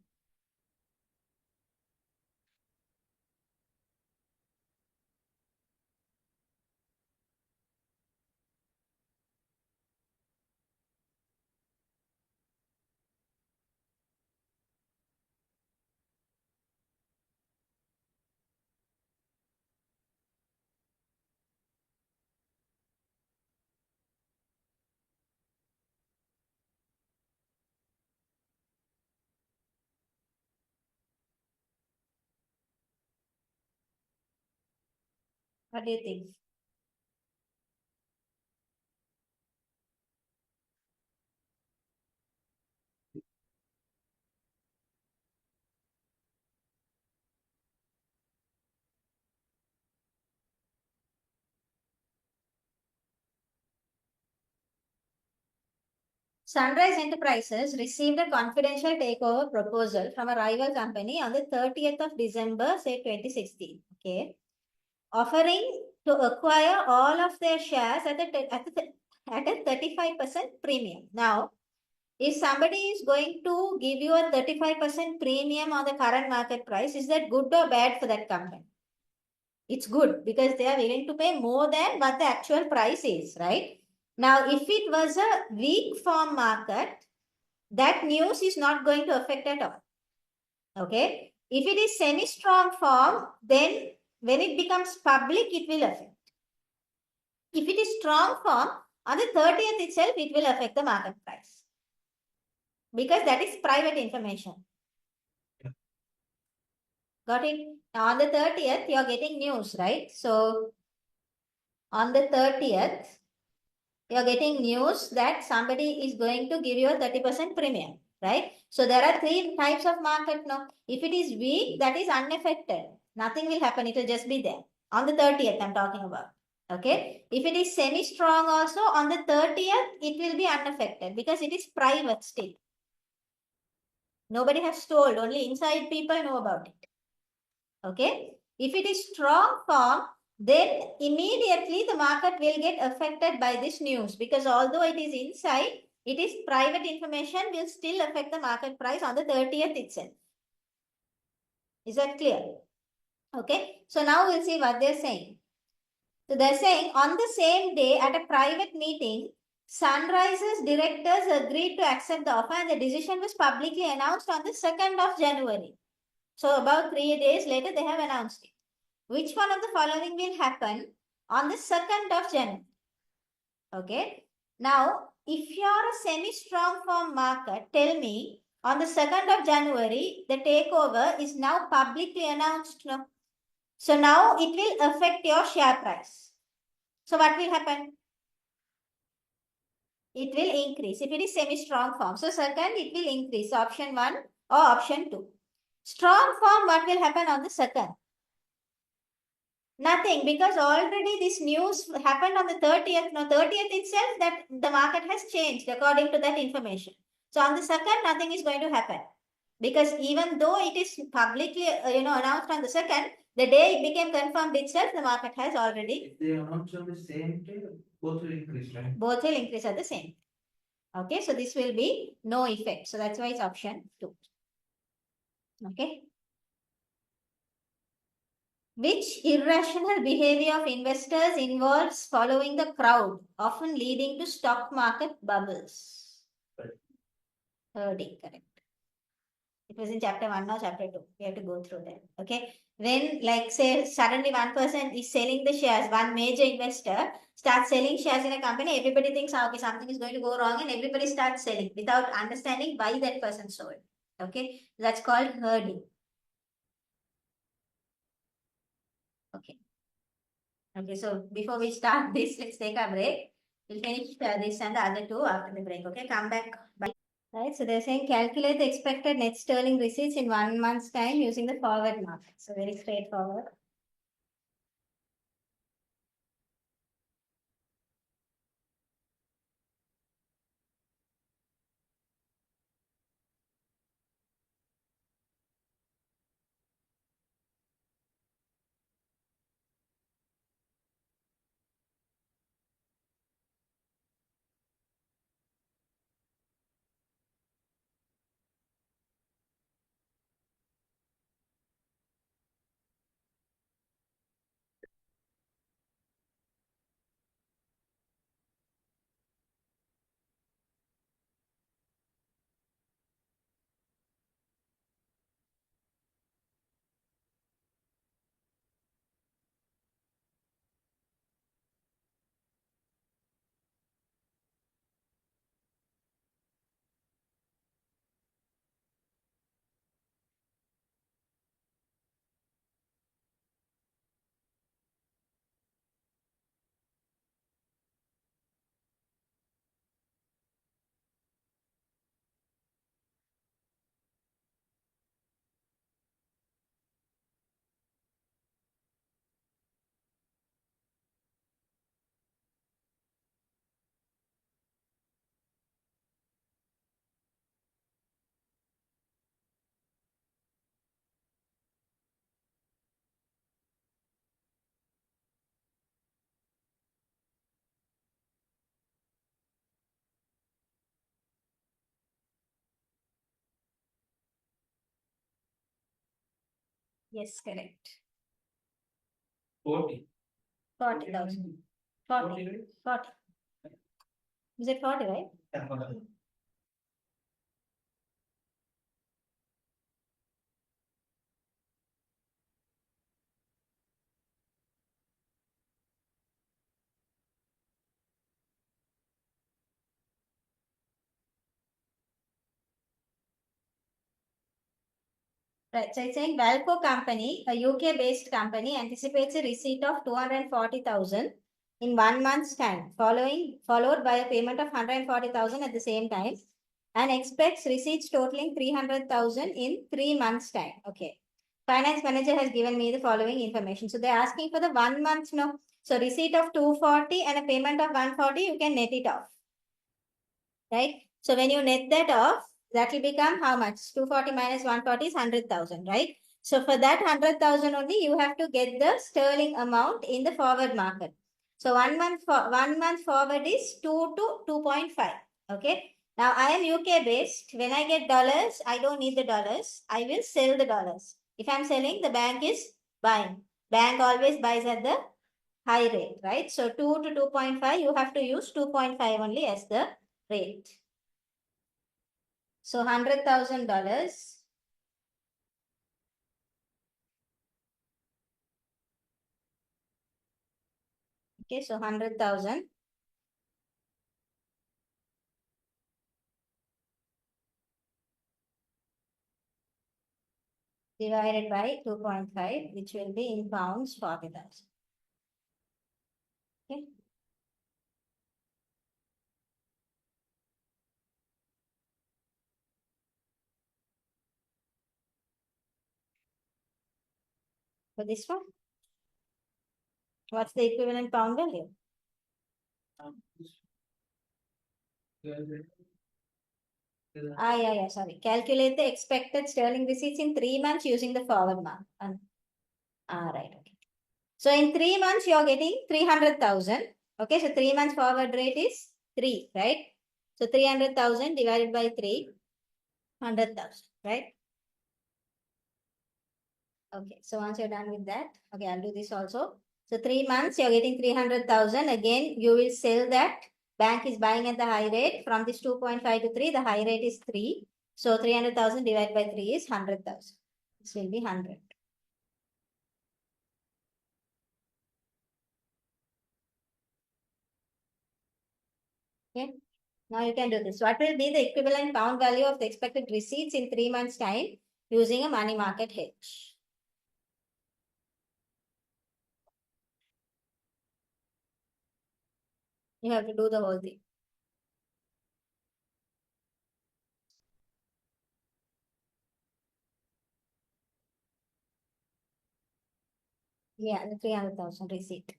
What do you think? Sunrise Enterprises received a confidential takeover proposal from a rival company on the 30th of December, say 2016. Okay. Offering to acquire all of their shares at a 35% premium. Now, if somebody is going to give you a 35% premium on the current market price, is that good or bad for that company? It's good because they are willing to pay more than what the actual price is, right? Now, if it was a weak form market, that news is not going to affect at all. Okay. If it is semi-strong form, then when it becomes public, it will affect. If it is strong form, on the 30th itself, it will affect the market price. Because that is private information. Yeah. Got it? Now on the 30th, you are getting news, right? So on the 30th, you are getting news that somebody is going to give you a 30% premium, right? So there are 3 types of market now. If it is weak, that is unaffected. Nothing will happen. It will just be there. On the 30th, I'm talking about. Okay. If it is semi-strong also, on the 30th, it will be unaffected because it is private still. Nobody has told. Only inside people know about it. Okay. If it is strong form, then immediately the market will get affected by this news, because although it is inside, it is private information, will still affect the market price on the 30th itself. Is that clear? Okay. So now we'll see what they're saying. So they're saying on the same day at a private meeting, Sunrise's directors agreed to accept the offer and the decision was publicly announced on the 2nd of January. So about 3 days later, they have announced it. Which one of the following will happen on the 2nd of January? Okay. Now, if you are a semi-strong form market, tell me on the 2nd of January, the takeover is now publicly announced. No? So now it will affect your share price. So what will happen? It will increase if it is semi-strong form. So second, it will increase, option 1 or option 2. Strong form, what will happen on the second? Nothing, because already this news happened on the 30th. No, 30th itself that the market has changed according to that information. So on the second, nothing is going to happen. Because even though it is publicly announced on the second, the day it became confirmed itself, the market has already. If they announce on the same day, both will increase, right? Both will increase at the same. Okay, so this will be no effect. So that's why it's option 2. Okay. Which irrational behavior of investors involves following the crowd, often leading to stock market bubbles? Herding, correct. It was in chapter 1 or chapter 2. We have to go through that. Okay. When, like, say, suddenly one person is selling the shares, one major investor starts selling shares in a company, everybody thinks, okay, something is going to go wrong, and everybody starts selling without understanding why that person sold. Okay. That's called herding. Okay. Okay, so before we start this, let's take a break. We'll finish this and the other two after the break. Okay, come back. Bye. Right, so they're saying calculate the expected net sterling receipts in 1 month's time using the forward market. So very straightforward. Yes, correct. 40. 40,000. 40. 40. Is it 40, right? Yeah. Right, so it's saying Valco company, a UK-based company, anticipates a receipt of 240,000 in 1 month's time, followed by a payment of 140,000 at the same time, and expects receipts totaling 300,000 in 3 months' time. Okay. Finance manager has given me the following information. So they're asking for the 1 month, no. So receipt of 240 and a payment of 140, you can net it off. Right? So when you net that off, that will become how much? 240 minus 140 is 100,000, right? So for that 100,000 only, you have to get the sterling amount in the forward market. So 1 month forward is 2 to 2.5. Okay. Now I am UK based. When I get dollars, I don't need the dollars. I will sell the dollars. If I'm selling, the bank is buying. Bank always buys at the high rate, right? So 2 to 2.5, you have to use 2.5 only as the rate. So $100,000. Okay, so 100,000 divided by 2.5, which will be in pounds 40,000. Okay. For this one, what's the equivalent pound value? Yeah, sorry. Calculate the expected sterling receipts in 3 months using the forward mark. Right. Okay. So in 3 months, you're getting 300,000. Okay, so 3 months forward rate is 3, right? So 300,000 divided by 300,000, right? Okay, so once you're done with that, okay, I'll do this also. So 3 months, you're getting 300,000. Again, you will sell that. Bank is buying at the high rate. From this 2.5 to 3, the high rate is 3. So 300,000 divided by 3 is 100,000. This will be 100. Okay, now you can do this. What will be the equivalent pound value of the expected receipts in 3 months' time using a money market hedge? You have to do the whole thing. Yeah, the 300,000 receipt.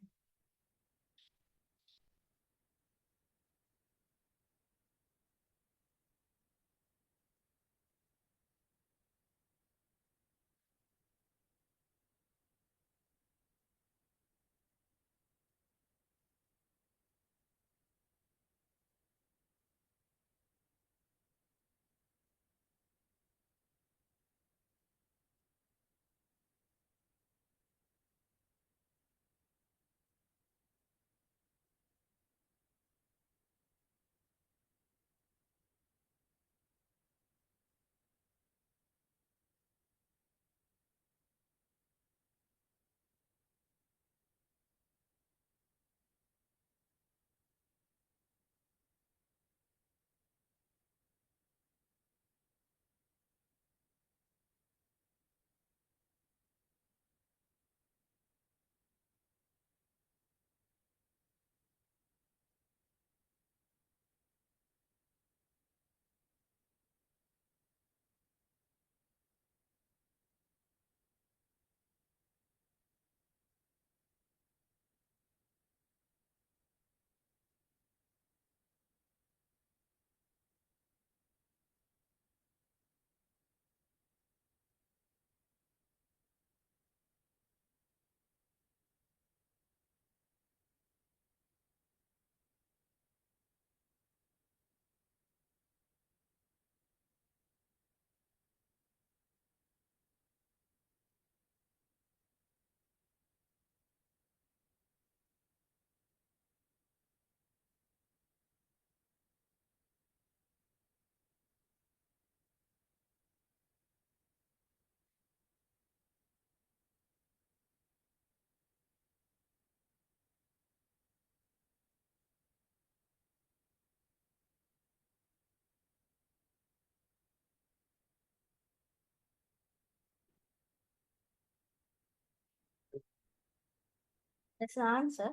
That's the answer.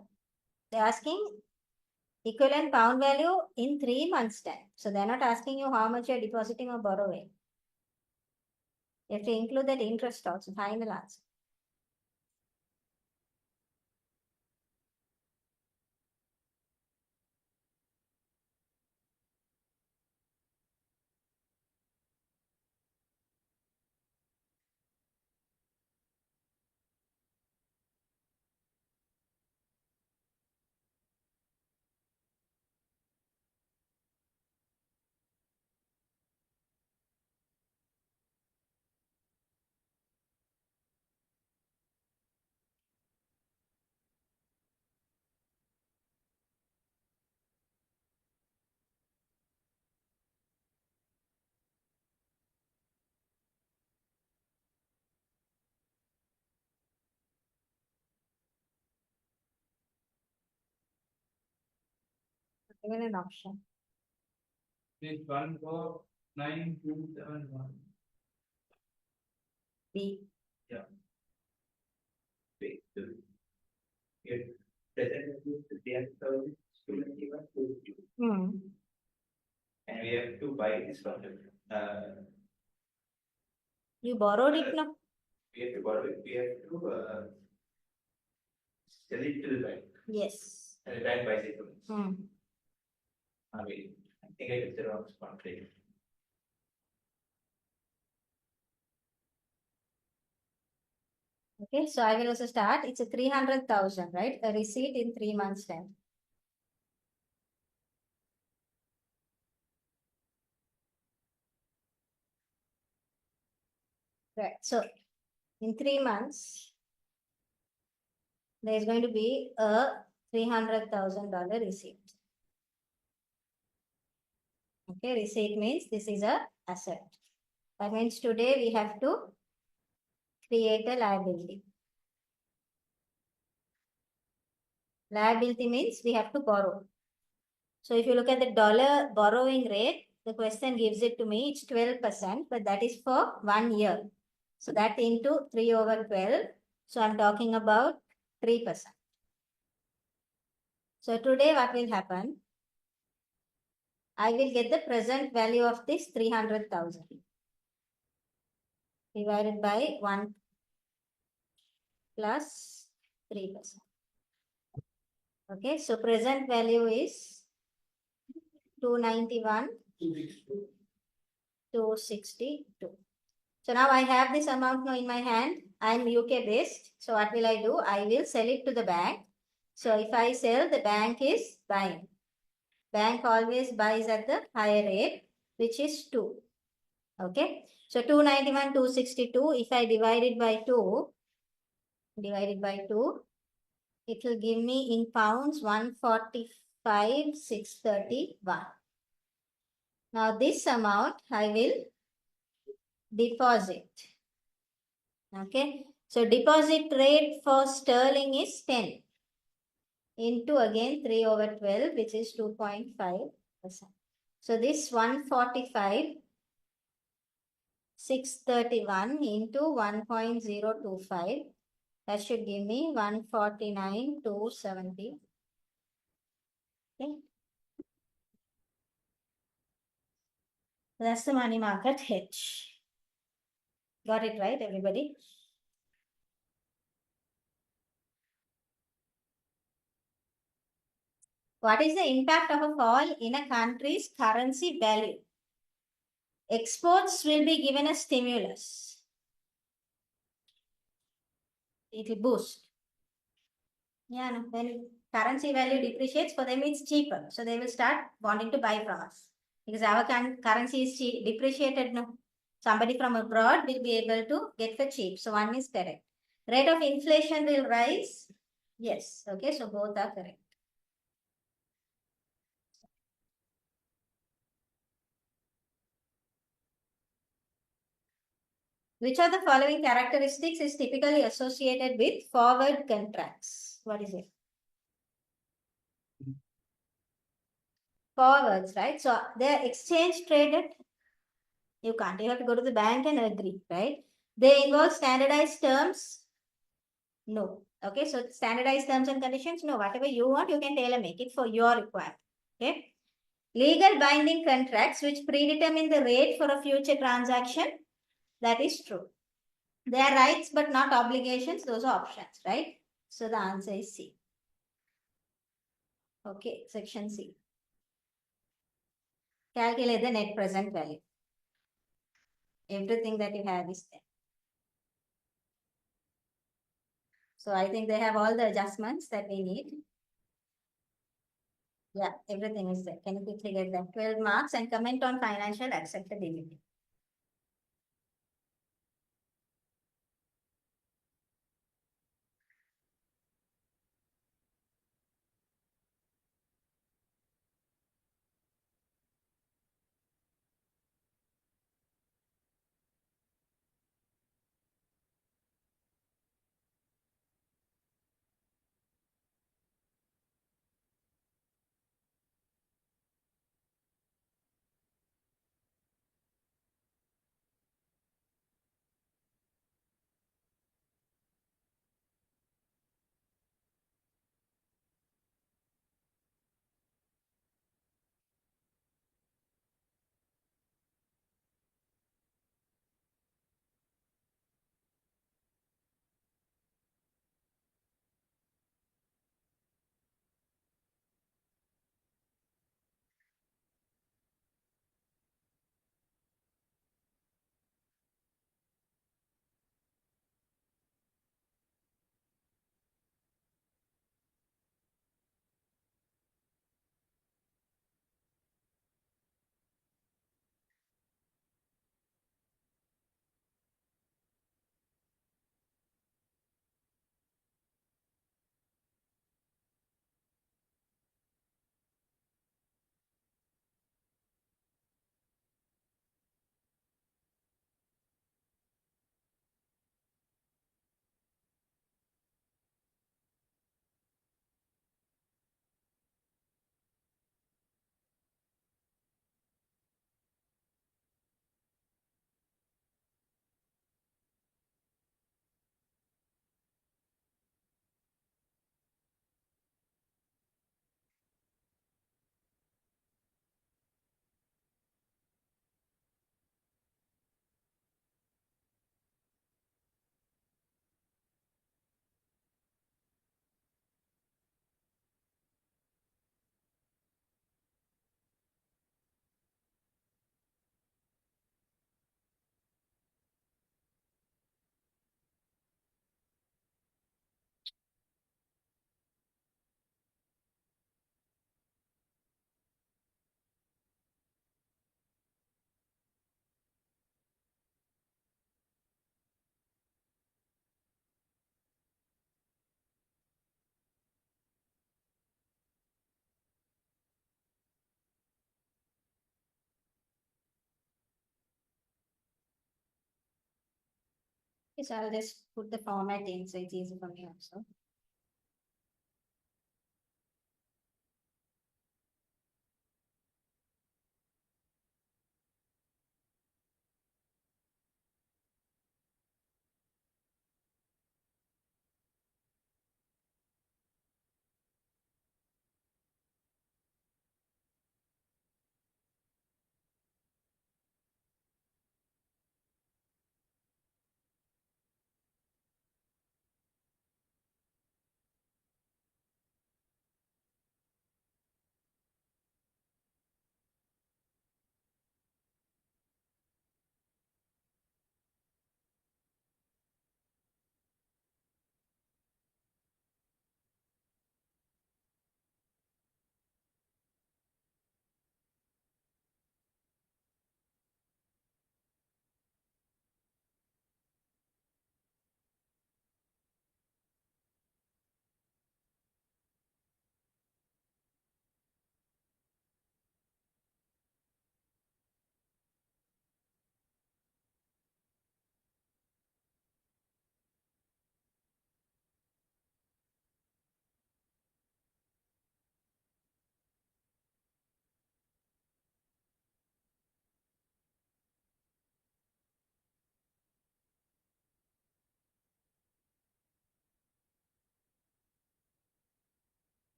They're asking equivalent pound value in 3 months' time. So they're not asking you how much you're depositing or borrowing. You have to include that interest also, final answer. given an option. This 149271. B. Yeah. Wait, it present is 300,000 student given to you. And we have to buy this from them. You borrowed it, no? We have to borrow it, we have to sell it to the bank. Yes. And the bank buys it from us. Wait, I think I took the wrong spot rate. Okay, so I will also start. It's a 300,000, right? A receipt in 3 months' time. Right. So in 3 months, there is going to be a $300,000 receipt. Okay, receipt means this is a asset. That means today we have to create a liability. Liability means we have to borrow. So if you look at the dollar borrowing rate, the question gives it to me, it's 12%, but that is for 1 year. So that into 3/12. So I'm talking about 3%. So today what will happen? I will get the present value of this 300,000 divided by 1 plus 3%. Okay, so present value is 291, 262. So now I have this amount now in my hand. I am UK based. So what will I do? I will sell it to the bank. So if I sell, the bank is buying. Bank always buys at the higher rate, which is 2. Okay. So 291, 262. If I divide it by 2, it will give me in pounds 145,631. Now this amount I will deposit. Okay. So deposit rate for sterling is 10 into again 3/12, which is 2.5%. So this 145,631 into 1.025, that should give me 149,270. Okay. That's the money market hedge. Got it right, everybody? What is the impact of a fall in a country's currency value? Exports will be given a stimulus. It will boost. Yeah, no, when currency value depreciates, for them it's cheaper. So they will start wanting to buy from us. Because our currency is depreciated. No, somebody from abroad will be able to get for cheap. So one is correct. Rate of inflation will rise. Yes. Okay. So both are correct. Which of the following characteristics is typically associated with forward contracts? What is it? Forwards, right? So they're exchange traded. You can't. You have to go to the bank and agree, right? They involve standardized terms. No. Okay, so standardized terms and conditions. No, whatever you want, you can tailor make it for your requirement. Okay. Legal binding contracts which predetermine the rate for a future transaction. That is true. They are rights but not obligations. Those are options, right? So the answer is C. Okay, section C. Calculate the net present value. Everything that you have is there. So I think they have all the adjustments that we need. Yeah, everything is there. Can you quickly get that? 12 marks and comment on financial acceptability. So I'll just put the format in so it's easy for me also.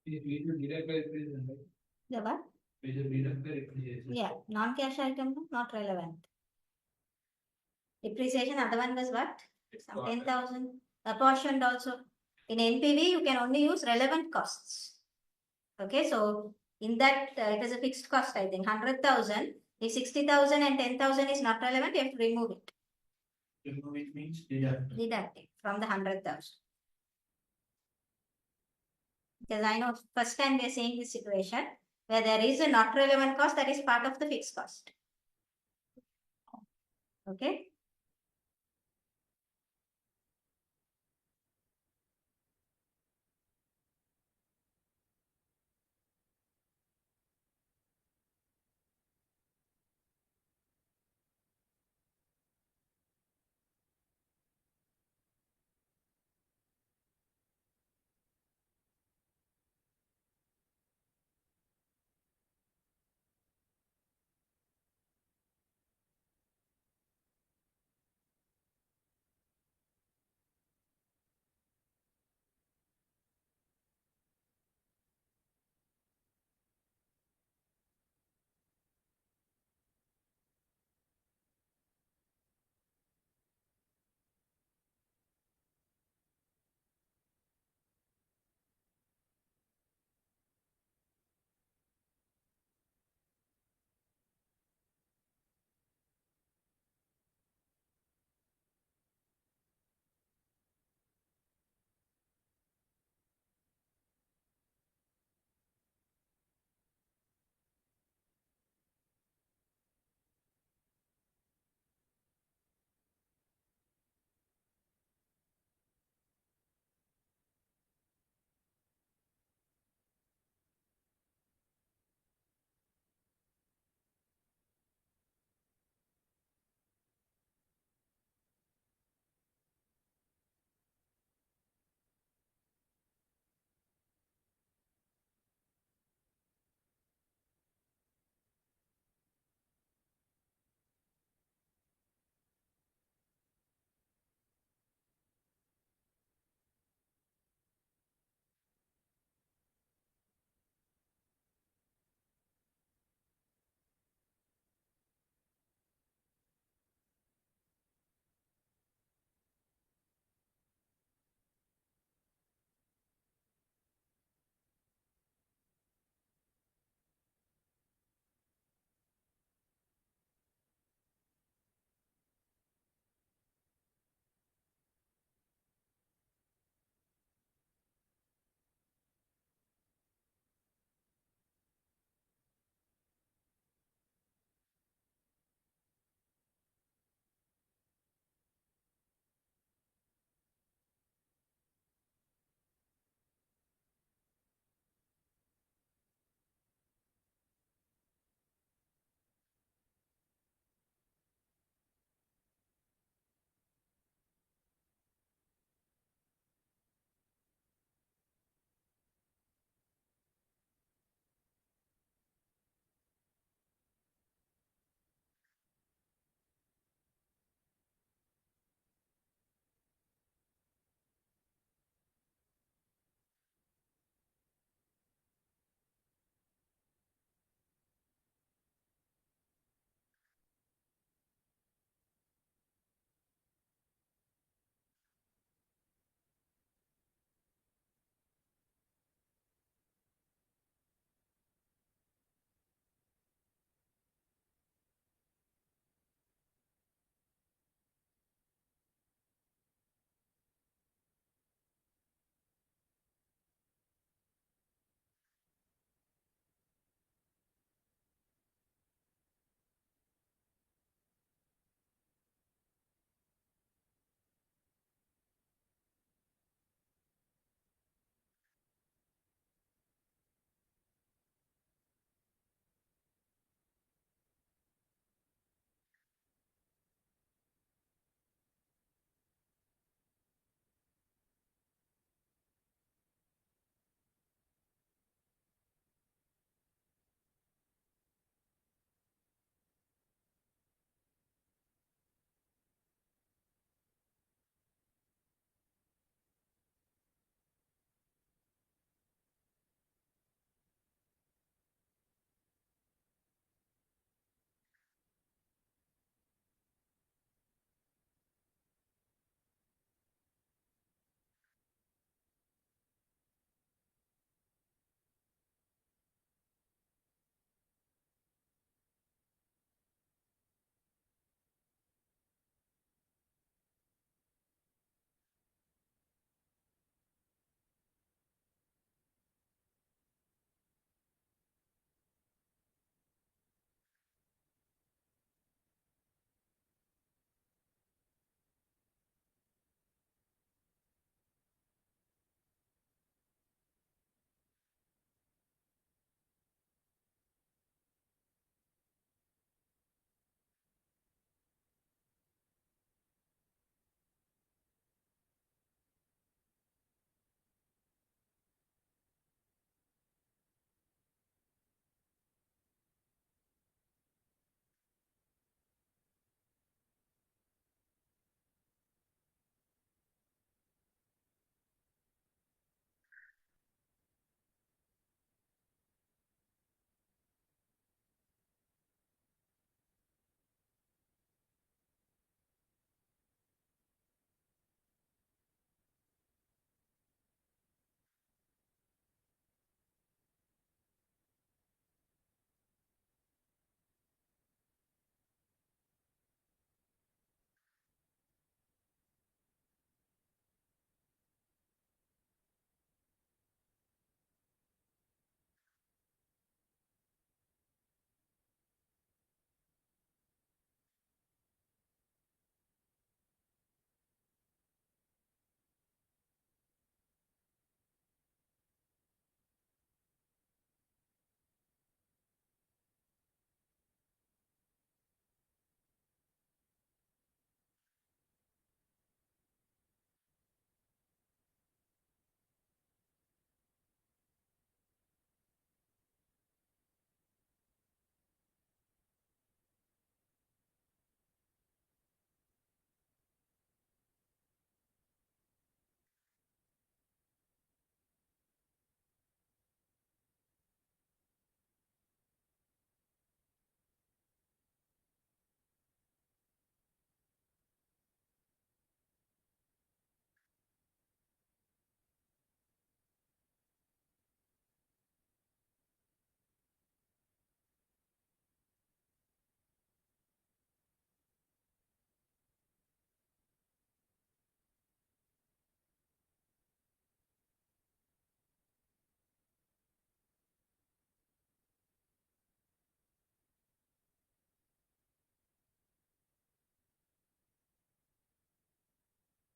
We should deduct by representation, right? The what? We should deduct by representation. Yeah, non-cash item not relevant. Depreciation, other one was what? Some 10,000. Apportioned also. In NPV, you can only use relevant costs. Okay, so in that it is a fixed cost, I think 100,000. If 60,000 and 10,000 is not relevant, you have to remove it. Remove it means deduct. Deduct it from the 100,000. Because I know first time we are seeing this situation where there is a not relevant cost that is part of the fixed cost. Okay.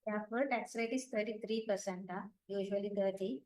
Therefore, tax rate is 33%, usually 30.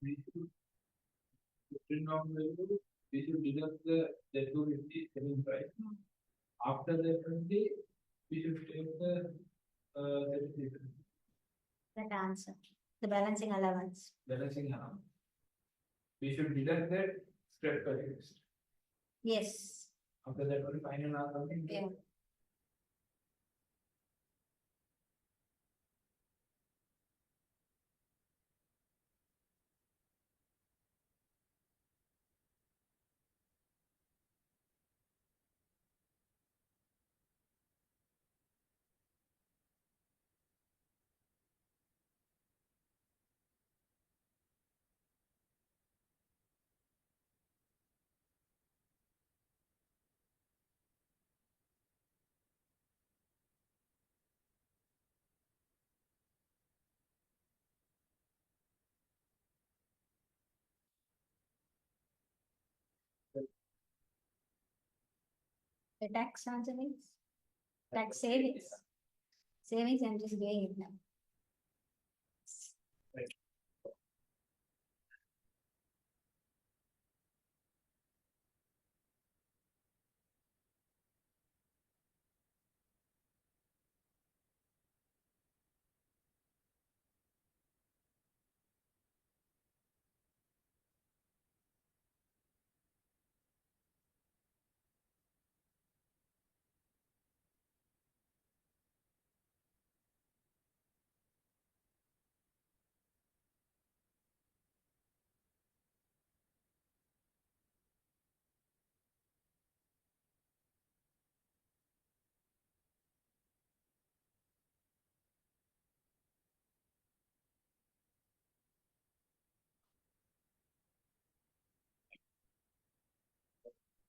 We should bring down the value, we should deduct the 250 selling price. After the 20, we should take the 30 That answer. The balancing allowance. balancing amount. We should deduct that spread cost. Yes. After that, we final or something. Yeah. The tax answer is tax savings. Savings, I'm just doing it now.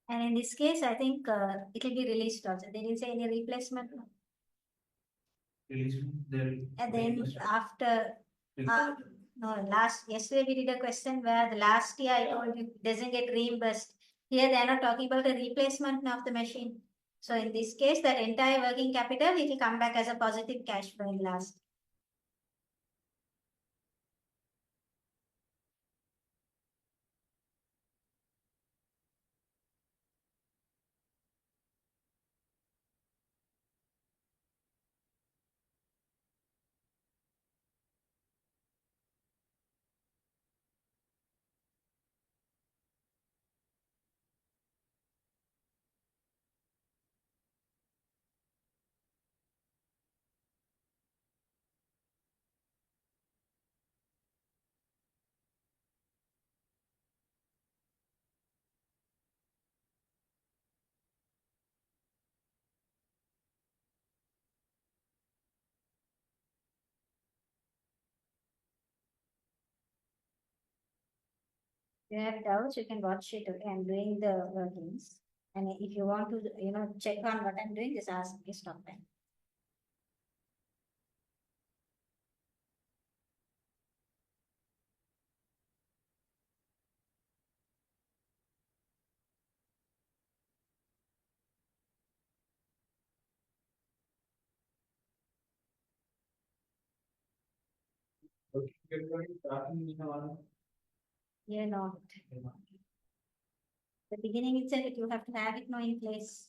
And in this case, I think it will be released also. They didn't say any replacement. Release the. And then after, no, yesterday we did a question where the last year I told you doesn't get reimbursed. Here they are not talking about the replacement of the machine. So in this case, the entire working capital, it will come back as a positive cash flow in last. you have doubts, you can watch it. Okay, I'm doing the workings. And if you want to, check on what I'm doing, just ask me, stop time. Okay, everybody starting in one. You're not. The beginning itself, you have to have it now in place.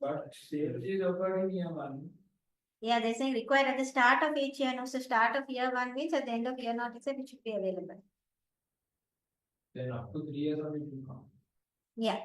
But sales is occurring in one. Yeah, they're saying required at the start of each year. No, so start of year one means at the end of year not itself, it should be available. Then up to 3 years of it will come. Yeah.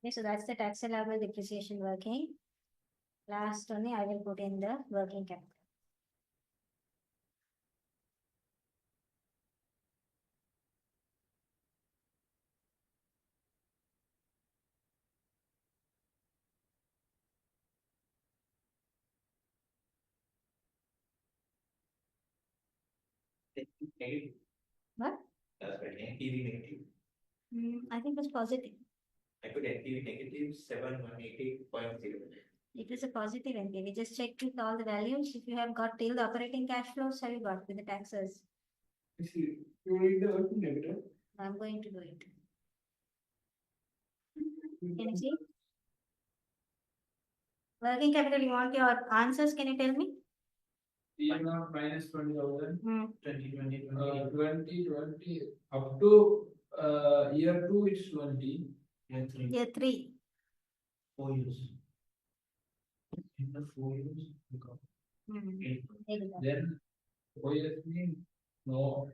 Okay, so that's the tax allowable depreciation working. Last only I will put in the working capital. Negative. What? That's right, NPV negative. I think it's positive. I put NPV negative 7180.0. It is a positive NPV. Just check with all the values. If you have got till the operating cash flows, have you got with the taxes? See, you read the working capital. I'm going to do it. Can you see? Working capital, you want your answers? Can you tell me? PMR minus 20,000. 2020. 2020 up to year 2 it's 20. Year 3. Year 3. 4 years. In the 4 years, because Exactly. Then 4 years mean no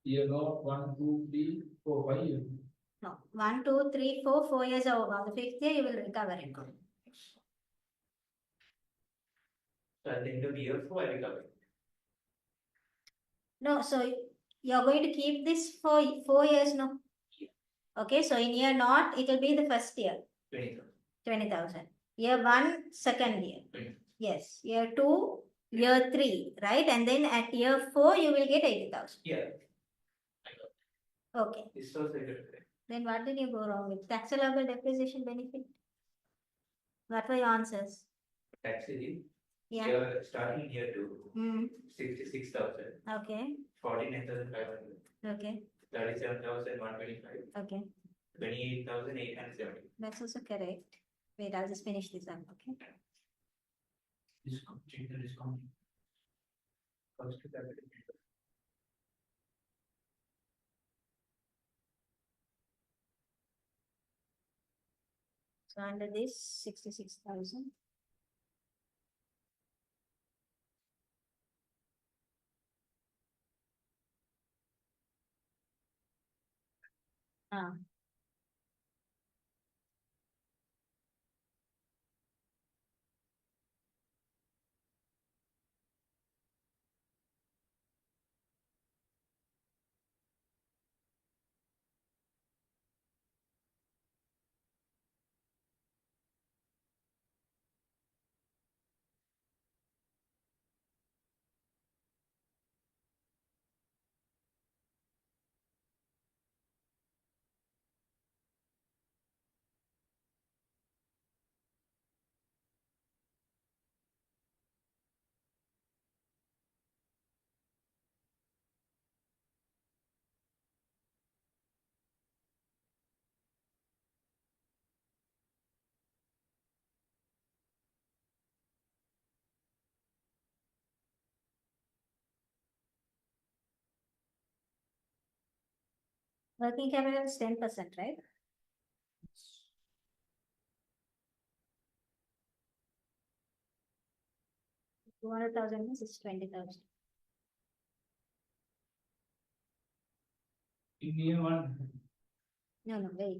year no 1, 2, 3, 4, 5 years. No, 1, 2, 3, 4, 4 years are over. The 5th year you will recover it. So at the end of year 4, I recover. No, so you're going to keep this for 4 years, no? Okay, so in year not, it will be the first year, 20,000. 20,000. Year 1, second year. 20,000. Yes. Year 2, year 3, right? And then at year 4, you will get 80,000. Yeah. Okay. This was a good. Then what did you go wrong with? Tax allowable depreciation benefit? What were your answers? Tax relief. Yeah. Year, starting year 2, 66,000. Okay. 49,500. Okay. 37,125. Okay. 28,870. That's also correct. Wait, I'll just finish this up, okay? discount, check the discount. Cost to capital. So under this, 66,000. Ah. Working capital is 10%, right? 200,000 means it's 20,000. In year one, No, wait.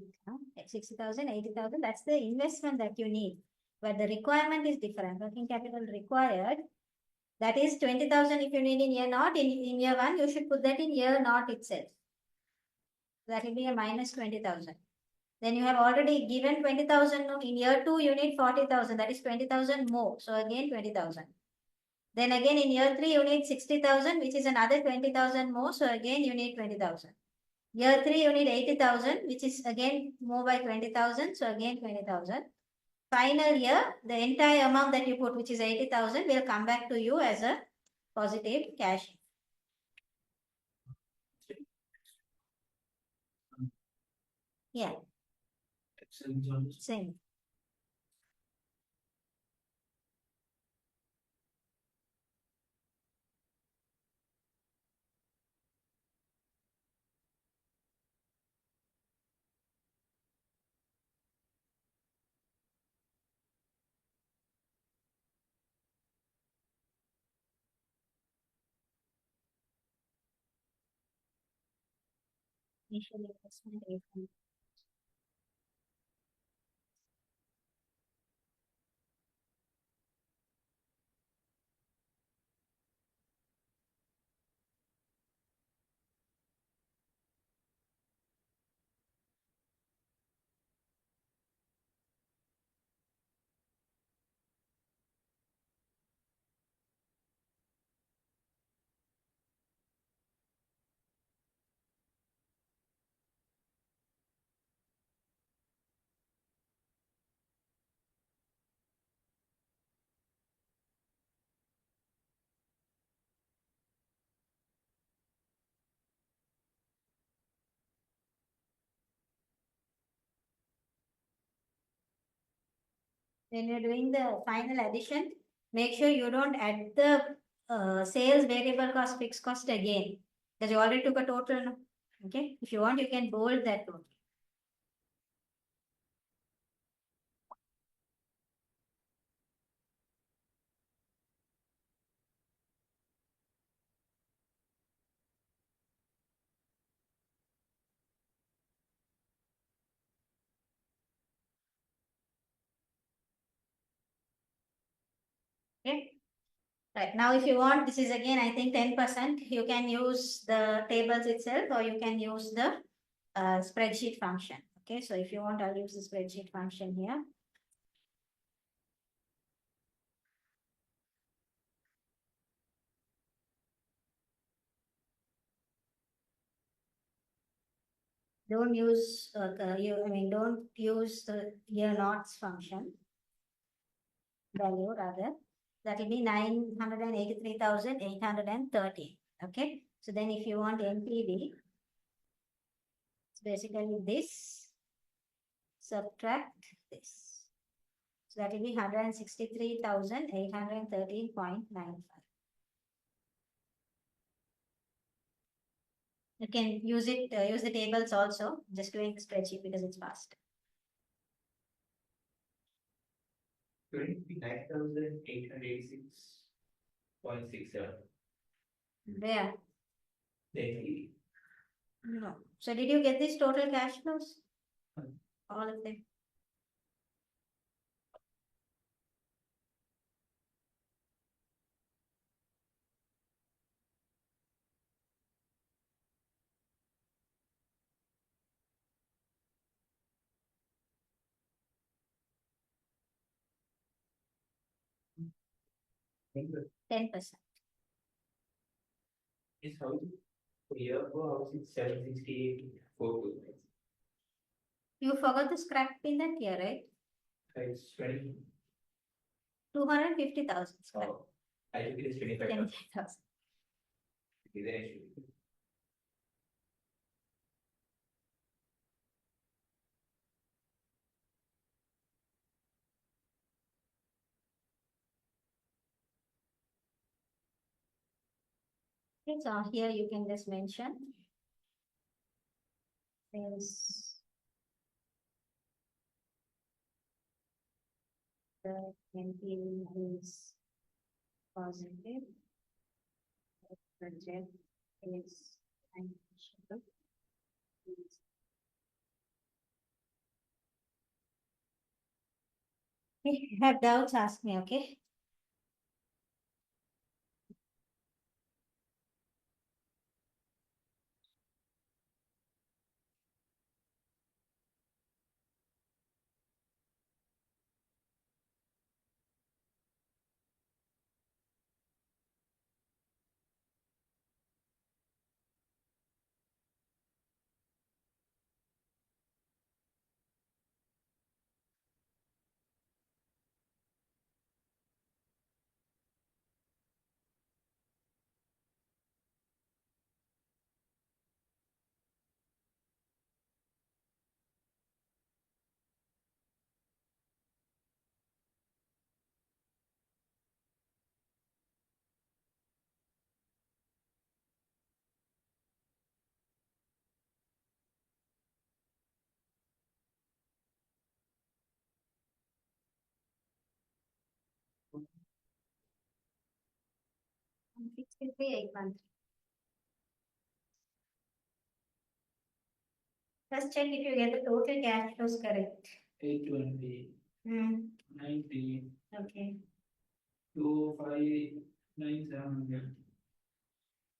60,000, 80,000, that's the investment that you need. But the requirement is different. Working capital required, that is 20,000 if you need in year naught. In year one, you should put that in year naught itself. That will be a minus 20,000. Then you have already given 20,000. In year two, you need 40,000. That is 20,000 more. So again, 20,000. Then again in year three, you need 60,000, which is another 20,000 more. So again, you need 20,000. Year three, you need 80,000, which is again more by 20,000. So again, 20,000. Final year, the entire amount that you put, which is 80,000, will come back to you as a positive cash. Yeah, same. Initial investment 800. When you're doing the final addition, make sure you don't add the sales variable cost, fixed cost again. Because you already took a total. No? Okay. If you want, you can bold that total. Okay. Right. Now, if you want, this is again, I think 10%. You can use the tables itself or you can use the spreadsheet function. Okay. So if you want, I'll use the spreadsheet function here. Don't use, don't use the year noughts function value rather. That will be 983,830. Okay. So then if you want NPV, it's basically this, subtract this. So that will be 163,813.95. You can use it, use the tables also, just doing the spreadsheet because it's fast. 29,886.67. Where? Then No. So did you get these total cash flows? All of them. the 10%. is how year for house is 768.42. You forgot the scrap in that year, right? It's 20. 250,000 scrap. Oh, I think it is 25,000. 25,000. Is an issue. Okay, so here you can just mention since the NPV is positive. Budget is financial. If you have doubts, ask me, okay? Fixed will be 8 months. First check if you get the total cash flows correct. 820, Hmm. 90, Okay. 2597,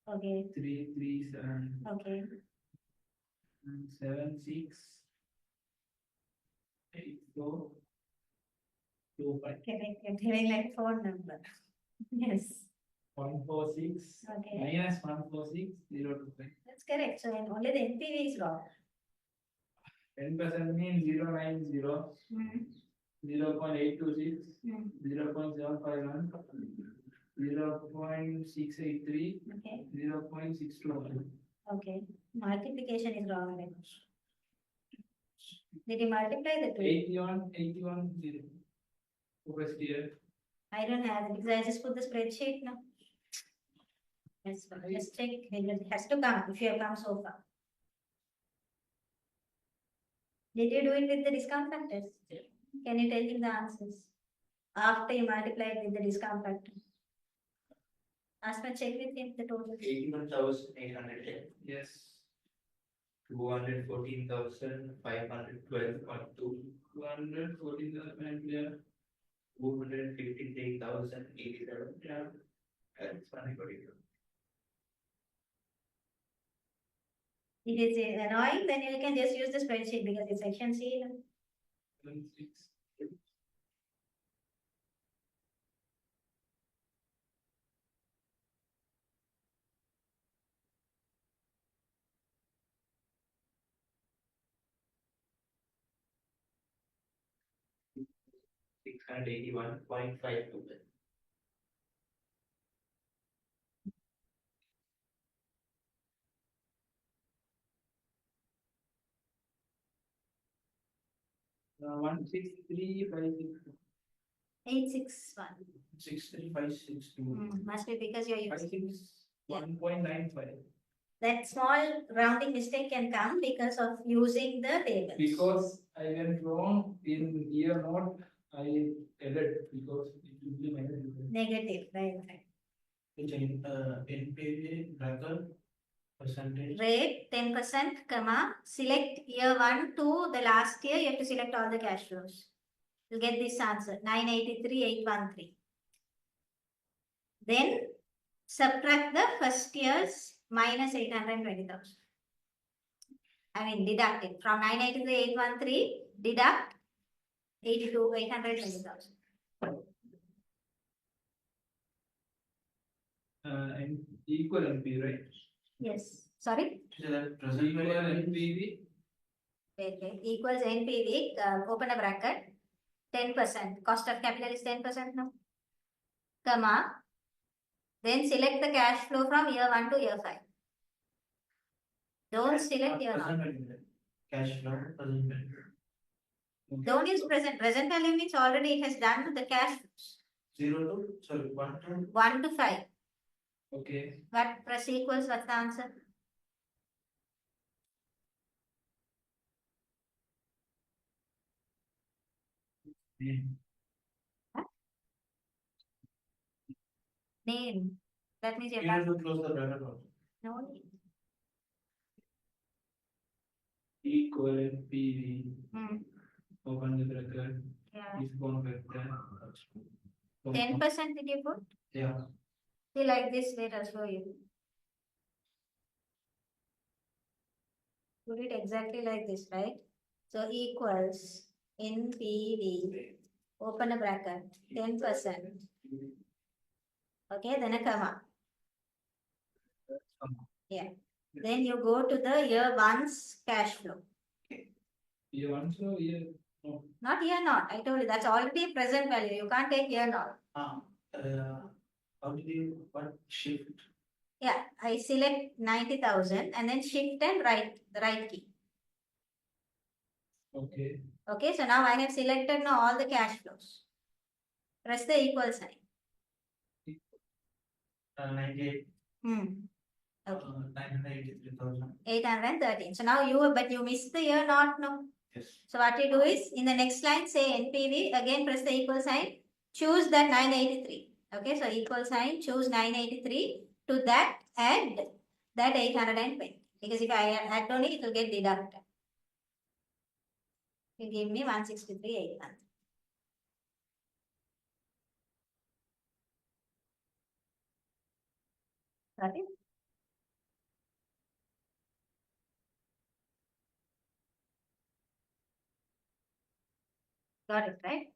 Okay. 337, Okay. 76, 84, 25, Correct. You're giving like phone number. Yes. 146, Okay. minus 146, 025. That's correct. So and only the NPV is wrong. 10% means 090, Hmm. 0.826, Hmm. 0.751, 0.683, Okay. 0.621. Okay. Multiplication is wrong then. Did you multiply the two? 81, 81, 0. First year. I don't have it because I just put the spreadsheet now. Yes, but just check. It has to come if you have come so far. Did you do it with the discount factors? Can you tell him the answers? After you multiply it with the discount factor. Ask me check with him the total. 81,810, Yes. 214,512.2, 214,000 clear. 253,087. Yeah. That's funny, but If it's annoying, then you can just use the spreadsheet because it's section C. 26. 681.52. Uh, 16356. 861. 63562. Must be because you're using. 1.95. That small rounding mistake can come because of using the tables. Because I went wrong in year note, I added because it will be negative. Negative, right. Which NPV bracket percentage. Rate 10%, comma, select year 1 to the last year, you have to select all the cash flows. You'll get this answer, 983,813. Then subtract the first year's minus 820,000. I mean, deduct it. From 983,813, deduct 820,000. And equal NP, right? Yes. Sorry? Present Equal value NPV. Wait. Equals NPV, open a bracket, 10%. Cost of capital is 10% now. Comma. Then select the cash flow from year 1 to year 5. Don't select year 1. Cash flow present value. Don't use present. Present value means already it has done the cash flows. 1 to 1 to 5. Okay. What press equals, what's the answer? name. That means you're You have done. to close the bracket also. No need. Equal PV, Hmm. open the bracket, Yeah. is going back there. 10% did you put? Yeah. See, like this, wait, I'll show you. Put it exactly like this, right? So equals NPV, open a bracket, 10%. Okay, then a comma. Yeah. Then you go to the year one's cash flow. Year one, so year, no. Not year not. I told you that's already present value. You can't take year not. How did you, what shift? Yeah, I select 90,000 and then shift and the right key. Okay. Okay, so now I have selected now all the cash flows. Press the equal sign. 98, Hmm. Okay. 983,000. 813. So now but you missed the year not no. Yes. So what you do is in the next line say NPV, again press the equal sign, choose that 983. Okay, so equal sign, choose 983, to that add that 820. Because if I add only, it will get deducted. You give me 163,800. Got it? Got it, right?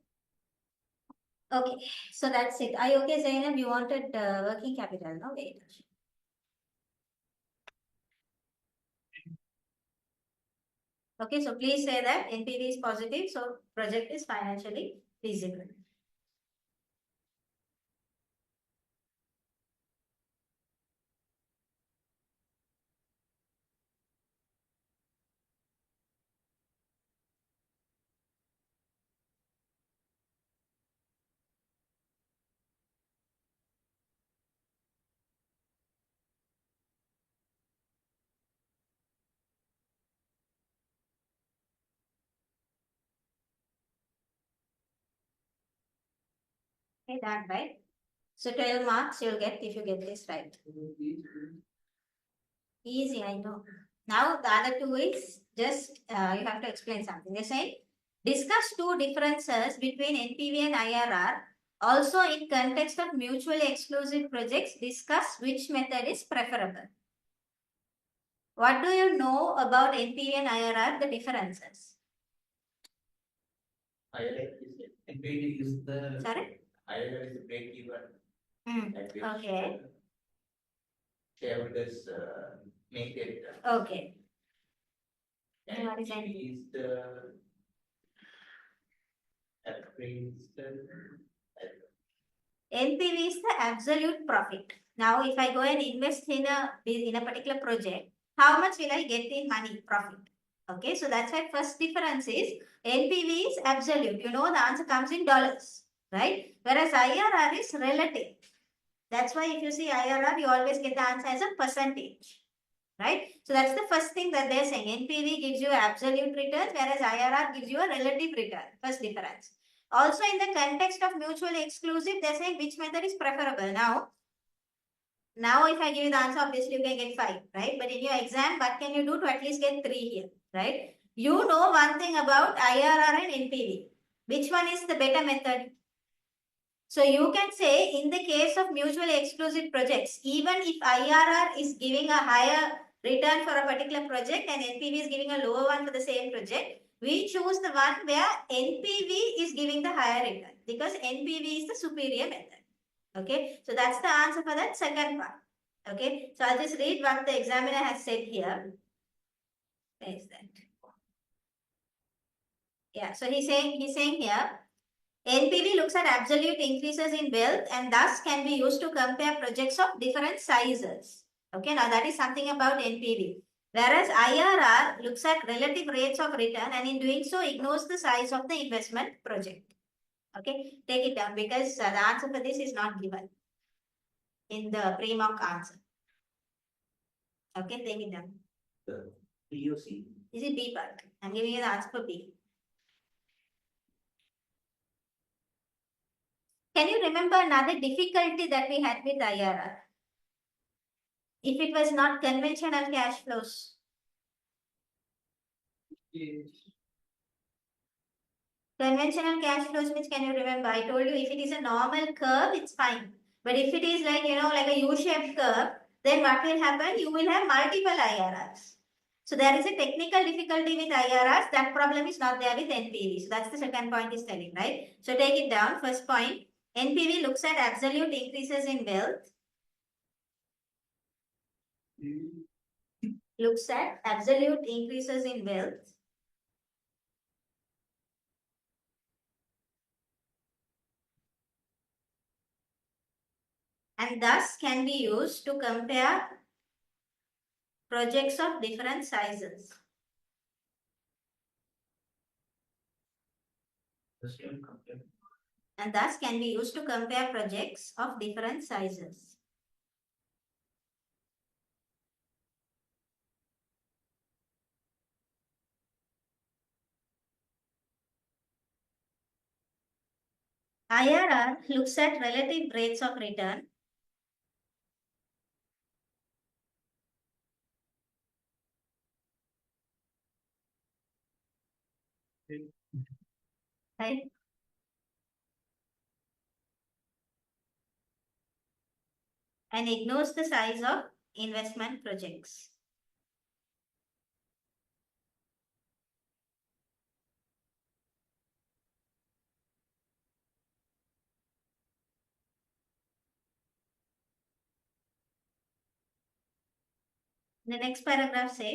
Okay, so that's it. Are you okay, Zainab? You wanted working capital, no? Wait. Okay, so please say that NPV is positive, so project is financially feasible. Okay, done, right? So 12 marks you'll get if you get this right. Easy, I know. Now the other two is just you have to explain something. They say discuss two differences between NPV and IRR. Also in context of mutually exclusive projects, discuss which method is preferable. What do you know about NPV and IRR, the differences? NPD is the. Sorry? IRR is the break even. At which, Okay. Shareholders make it. Okay. And What is that? NPV is the. Appraised. NPV is the absolute profit. Now, if I go and invest in a particular project, how much will I get in money profit? Okay, so that's why first difference is NPV is absolute. You know the answer comes in dollars, right? Whereas IRR is relative. That's why if you see IRR, you always get the answer as a percentage, right? So that's the first thing that they're saying. NPV gives you absolute return, whereas IRR gives you a relative return. First difference. Also, in the context of mutually exclusive, they're saying which method is preferable. Now if I give you the answer, obviously you can get 5, right? But in your exam, what can you do to at least get 3 here, right? You know one thing about IRR and NPV. Which one is the better method? So you can say in the case of mutually exclusive projects, even if IRR is giving a higher return for a particular project and NPV is giving a lower one for the same project, we choose the one where NPV is giving the higher return because NPV is the superior method. Okay, so that's the answer for that second part. Okay, so I'll just read what the examiner has said here. Where is that? Yeah, so he's saying here, NPV looks at absolute increases in wealth and thus can be used to compare projects of different sizes. Okay, now that is something about NPV. Whereas IRR looks at relative rates of return and in doing so ignores the size of the investment project. Okay, take it down because the answer for this is not given in the pre-mock answer. Okay, take it down. The POC. This is B part. I'm giving you the answer for B. Can you remember another difficulty that we had with IRR? If it was not conventional cash flows. Yes. Conventional cash flows means, can you remember? I told you if it is a normal curve, it's fine. But if it is like, like a U-shaped curve, then what will happen? You will have multiple IRRs. So there is a technical difficulty with IRRs. That problem is not there with NPV. So that's the second point is telling, right? So take it down. First point, NPV looks at absolute increases in wealth. Looks at absolute increases in wealth. And thus can be used to compare projects of different sizes. And thus can be used to compare projects of different sizes. IRR looks at relative rates of return. Right? And ignores the size of investment projects. The next paragraph says,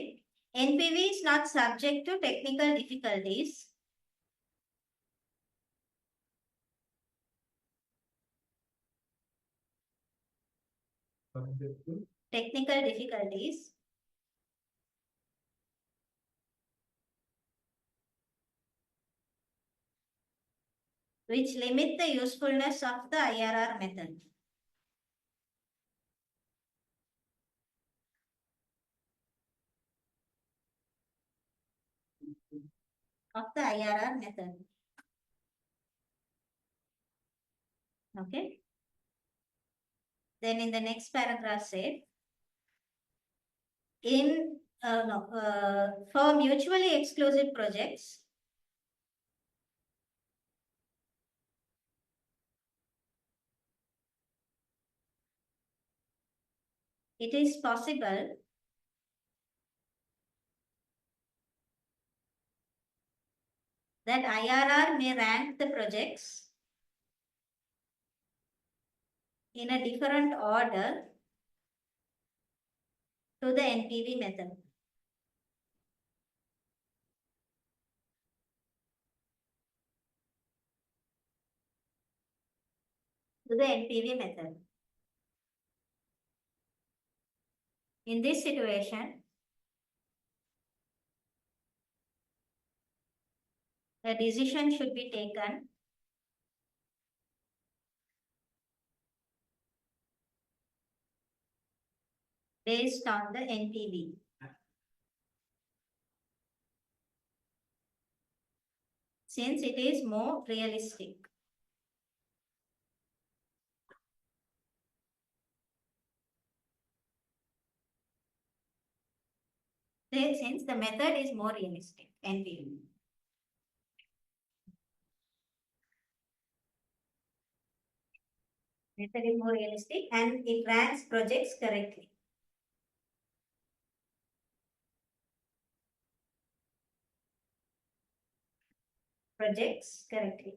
NPV is not subject to technical difficulties. Technical difficulties which limit the usefulness of the IRR method. Of the IRR method. Okay. Then in the next paragraph say, for mutually exclusive projects, it is possible that IRR may rank the projects in a different order to the NPV method. To the NPV method. In this situation, a decision should be taken based on the NPV. Since it is more realistic. Since the method is more realistic, NPV. Method is more realistic and it ranks projects correctly. Projects correctly.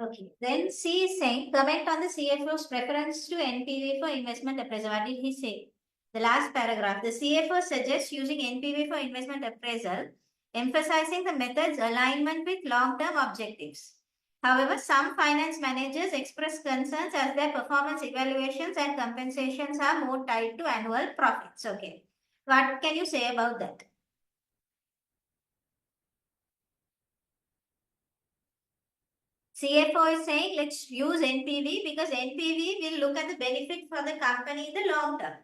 Okay, then C is saying, comment on the CFO's preference to NPV for investment appraisal. What did he say? The last paragraph, the CFO suggests using NPV for investment appraisal, emphasizing the method's alignment with long-term objectives. However, some finance managers express concerns as their performance evaluations and compensations are more tied to annual profits. Okay, what can you say about that? CFO is saying let's use NPV because NPV will look at the benefit for the company in the long term.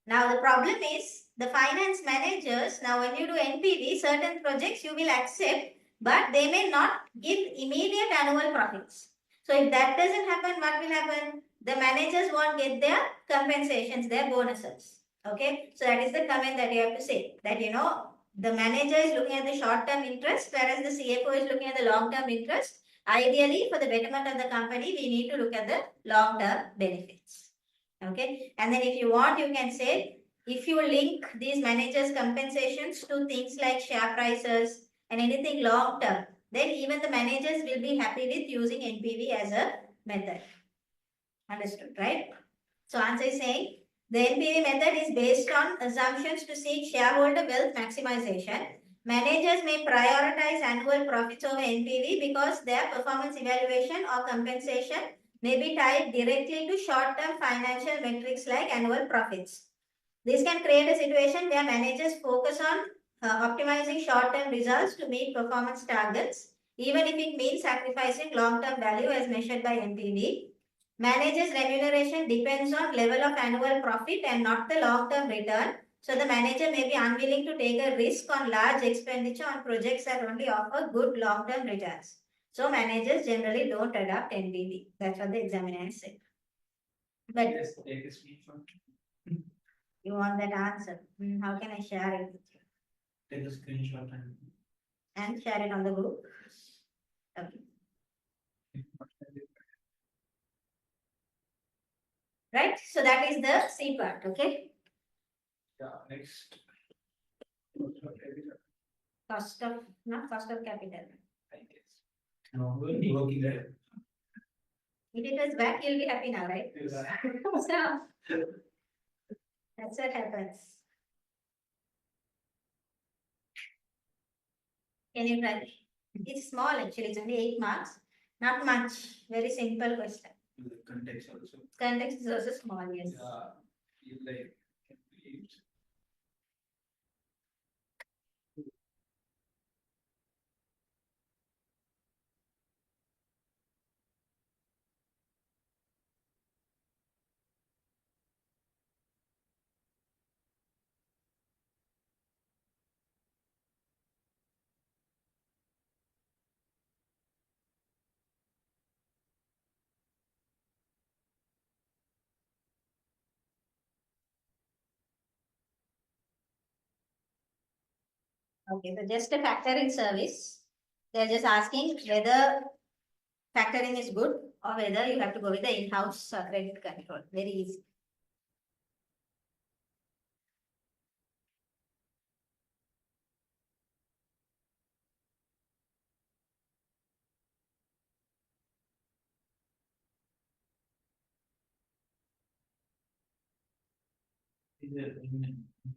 Now the problem is the finance managers, now when you do NPV, certain projects you will accept, but they may not give immediate annual profits. So if that doesn't happen, what will happen? The managers won't get their compensations, their bonuses. Okay, so that is the comment that you have to say, that the manager is looking at the short-term interest, whereas the CFO is looking at the long-term interest. Ideally, for the betterment of the company, we need to look at the long-term benefits. Okay, and then if you want, you can say, if you link these managers' compensations to things like share prices and anything long-term, then even the managers will be happy with using NPV as a method. Understood, right? So answer is saying, the NPV method is based on assumptions to seek shareholder wealth maximization. Managers may prioritize annual profits over NPV because their performance evaluation or compensation may be tied directly to short-term financial metrics like annual profits. This can create a situation where managers focus on optimizing short-term results to meet performance targets, even if it means sacrificing long-term value as measured by NPV. Managers' remuneration depends on level of annual profit and not the long-term return. So the manager may be unwilling to take a risk on large expenditure on projects that only offer good long-term returns. So managers generally don't adopt NPV. That's what the examiner said. But Just take a screenshot. you want that answer? How can I share it with you? Take a screenshot And share it on the group? Okay. Right? So that is the C part, okay? Yeah, next. Not cost of capital. I guess. No, we're working there. If it was back, you'll be happy now, right? So, that's what happens. Can you try? It's small actually, it's only 8 marks. Not much. Very simple question. The context also. Context is also small, yes. Yeah, you like. Okay, so just a factoring service. They're just asking whether factoring is good or whether you have to go with the in-house credit control. Very easy. is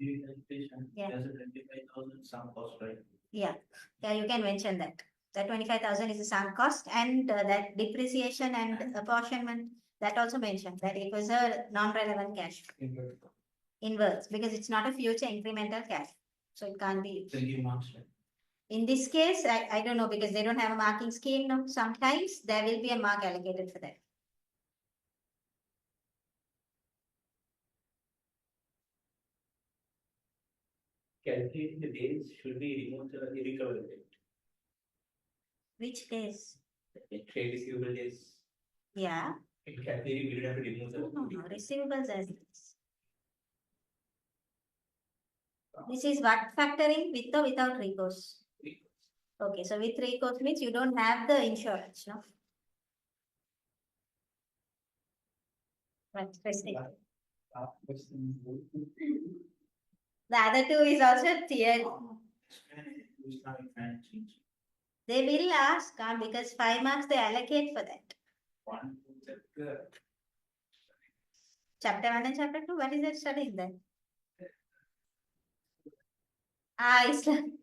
in registration, Yeah. there's a 25,000 sunk cost, right? Yeah, you can mention that. That 25,000 is a sunk cost, and that depreciation and apportionment, that also mentioned that it was a non-relevant cash inverse because it's not a future incremental cash. So it can't be. They give marks, right? In this case, I don't know because they don't have a marking scheme. No, sometimes there will be a mark allocated for that. Calculating the days should be removed the recovery date. Which case? The trade receivable days. Yeah. In calculating, we would have to remove the. No, receivables as this. This is what factoring with or without recourse? Okay, so with recourse means you don't have the insurance, no? Right, restricted. The other two is also theory. They will ask because 5 marks they allocate for that. One, two, Chapter 1 and chapter 2, what is that studying then? Islam.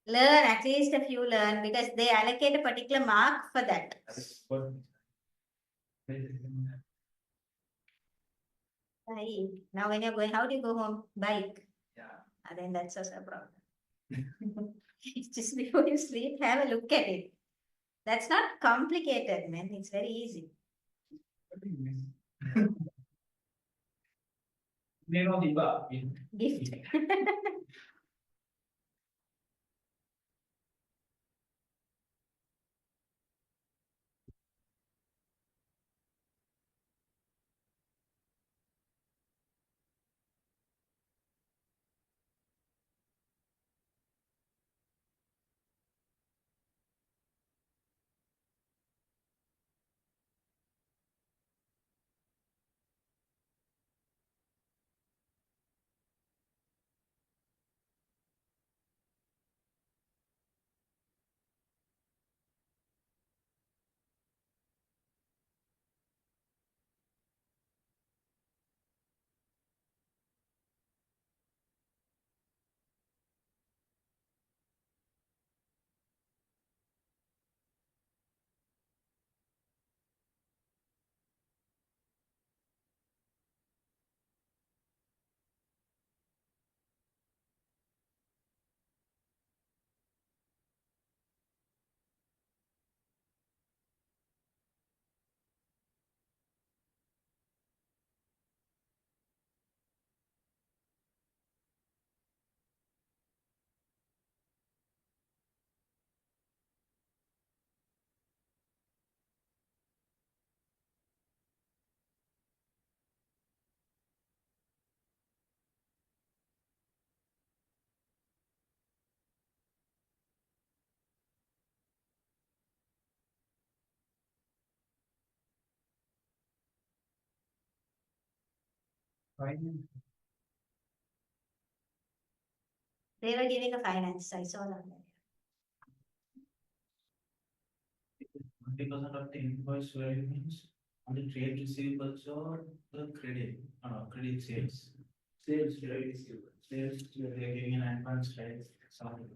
Learn, at least a few learn because they allocate a particular mark for that. Right. Now when you're going, how do you go home? Bike. Yeah. And then that's also a problem. Just before you sleep, have a look at it. That's not complicated, man. It's very easy. Name of the bar. Gift. Finance. They were giving a finance. I saw that. 20% of the invoice value means on the trade receivables or the credit, credit sales. Sales, trade receivables. Sales, they are giving an advance rate, something.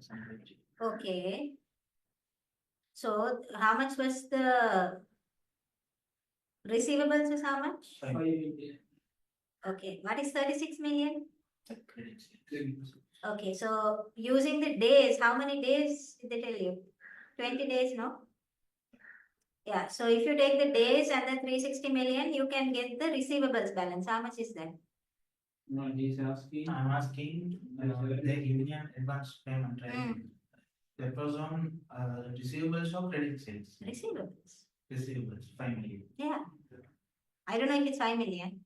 Okay. So how much was the receivables is how much? 5 Okay. What is 36 million? credit sales. Okay. So using the days, how many days did they tell you? 20 days, no? Yeah. So if you take the days and the 360 million, you can get the receivables balance. How much is that? No, he's asking. I'm asking, they're giving an advance payment, right? Mm. That was on receivables or credit sales? Receivables. Receivables, 5 million. Yeah. I don't know if it's 5 million.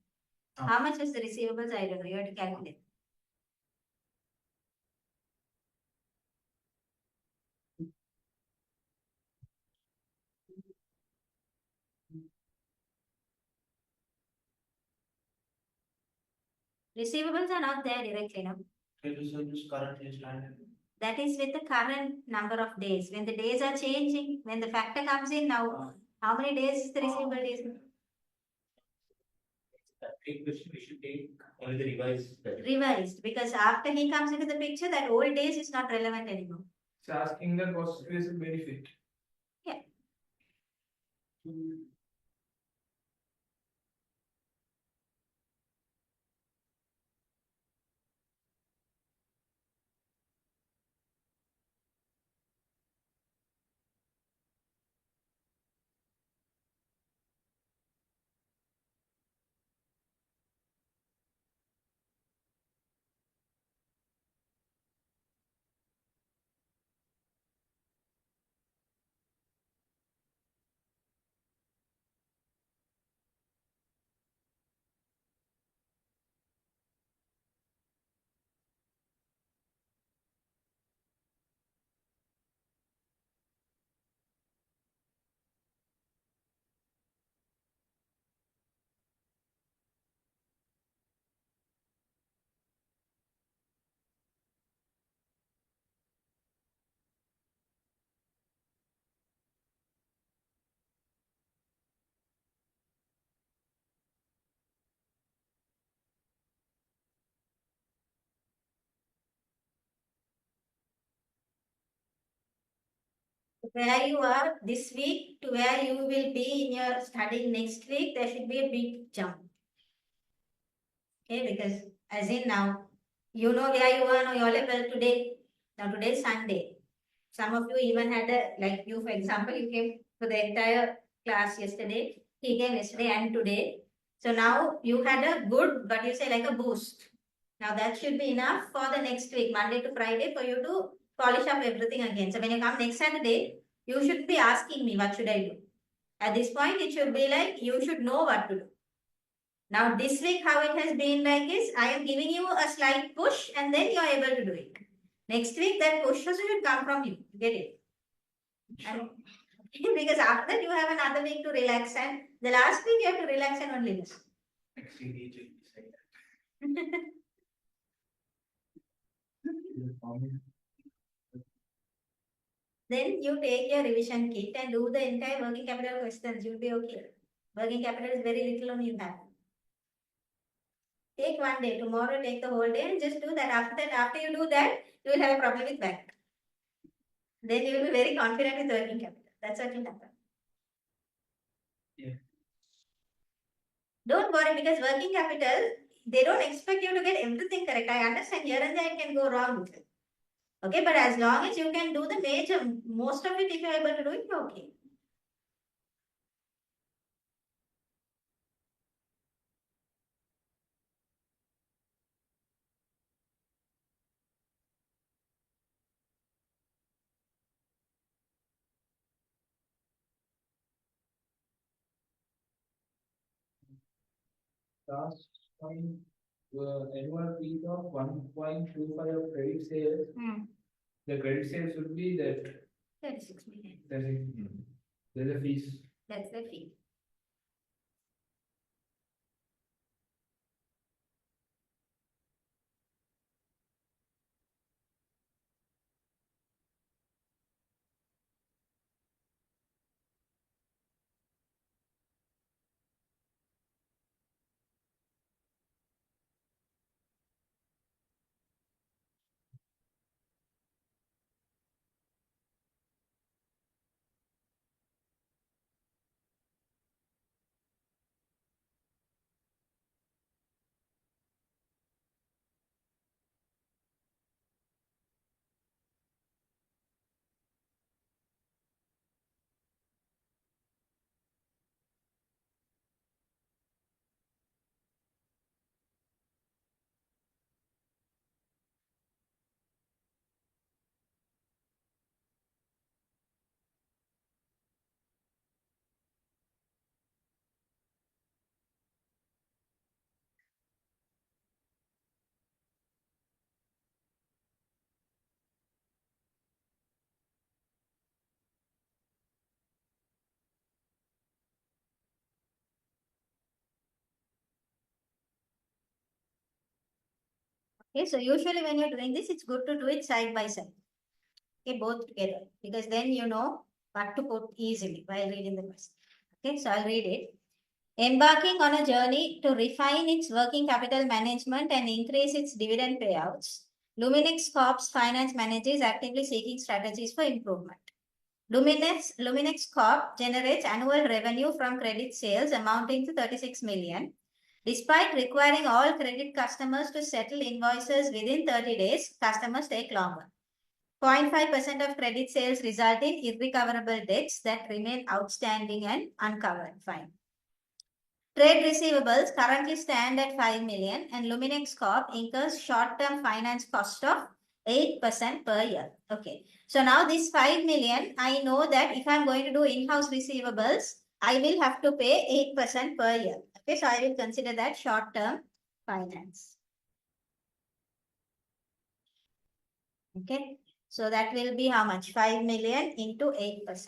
Oh. How much is the receivables? I don't know. You have to calculate. Receivables are not there directly, no? Trade receivables currently stand That is with the current number of days. When the days are changing, when the factor comes in now, how many days is the receivable days? that big question we should take only the revised. Revised, because after he comes into the picture, that old days is not relevant anymore. He's asking the cost is benefit. Yeah. Where you are this week to where you will be in your studying next week, there should be a big jump. Okay, because as in now, you know where you are on your level today. Now today is Sunday. Some of you even had a, like you, for example, you came for the entire class yesterday. He came yesterday and today. So now you had a good, but you say like a boost. Now that should be enough for the next week, Monday to Friday, for you to polish up everything again. So when you come next Saturday, you should be asking me, what should I do? At this point, it should be like, you should know what to do. Now this week, how it has been like is, I am giving you a slight push and then you are able to do it. Next week, that push also should come from you. Get it? And because after that, you have another week to relax, and the last week, you have to relax and only listen. Actually, need to say that. Then you take your revision kit and do the entire working capital questions. You'll be okay. Working capital is very little only you have. Take one day. Tomorrow, take the whole day and just do that. After you do that, you will have a problem with bank. Then you will be very confident with working capital. That's what will happen. Yeah. Don't worry, because working capital, they don't expect you to get everything correct. I understand here and there it can go wrong with it. Okay, but as long as you can do the major, most of it, if you're able to do it, you're okay. Last point, annual peak of 1.25 of credit sales. The credit sales should be that 36 million. there's a fees. That's the fee. Okay, so usually when you're doing this, it's good to do it side by side. Okay, both together, because then you know what to put easily while reading the question. Okay, so I'll read it. Embarking on a journey to refine its working capital management and increase its dividend payouts, Luminex Corp's finance manager is actively seeking strategies for improvement. Luminex Corp generates annual revenue from credit sales amounting to 36 million. Despite requiring all credit customers to settle invoices within 30 days, customers take longer. 0.5% of credit sales result in irrecoverable debts that remain outstanding and uncovered. Fine. Trade receivables currently stand at 5 million and Luminex Corp incurs short-term finance cost of 8% per year. Okay. So now this 5 million, I know that if I'm going to do in-house receivables, I will have to pay 8% per year. Okay. So I will consider that short-term finance. Okay. So that will be how much? 5 million into 8%.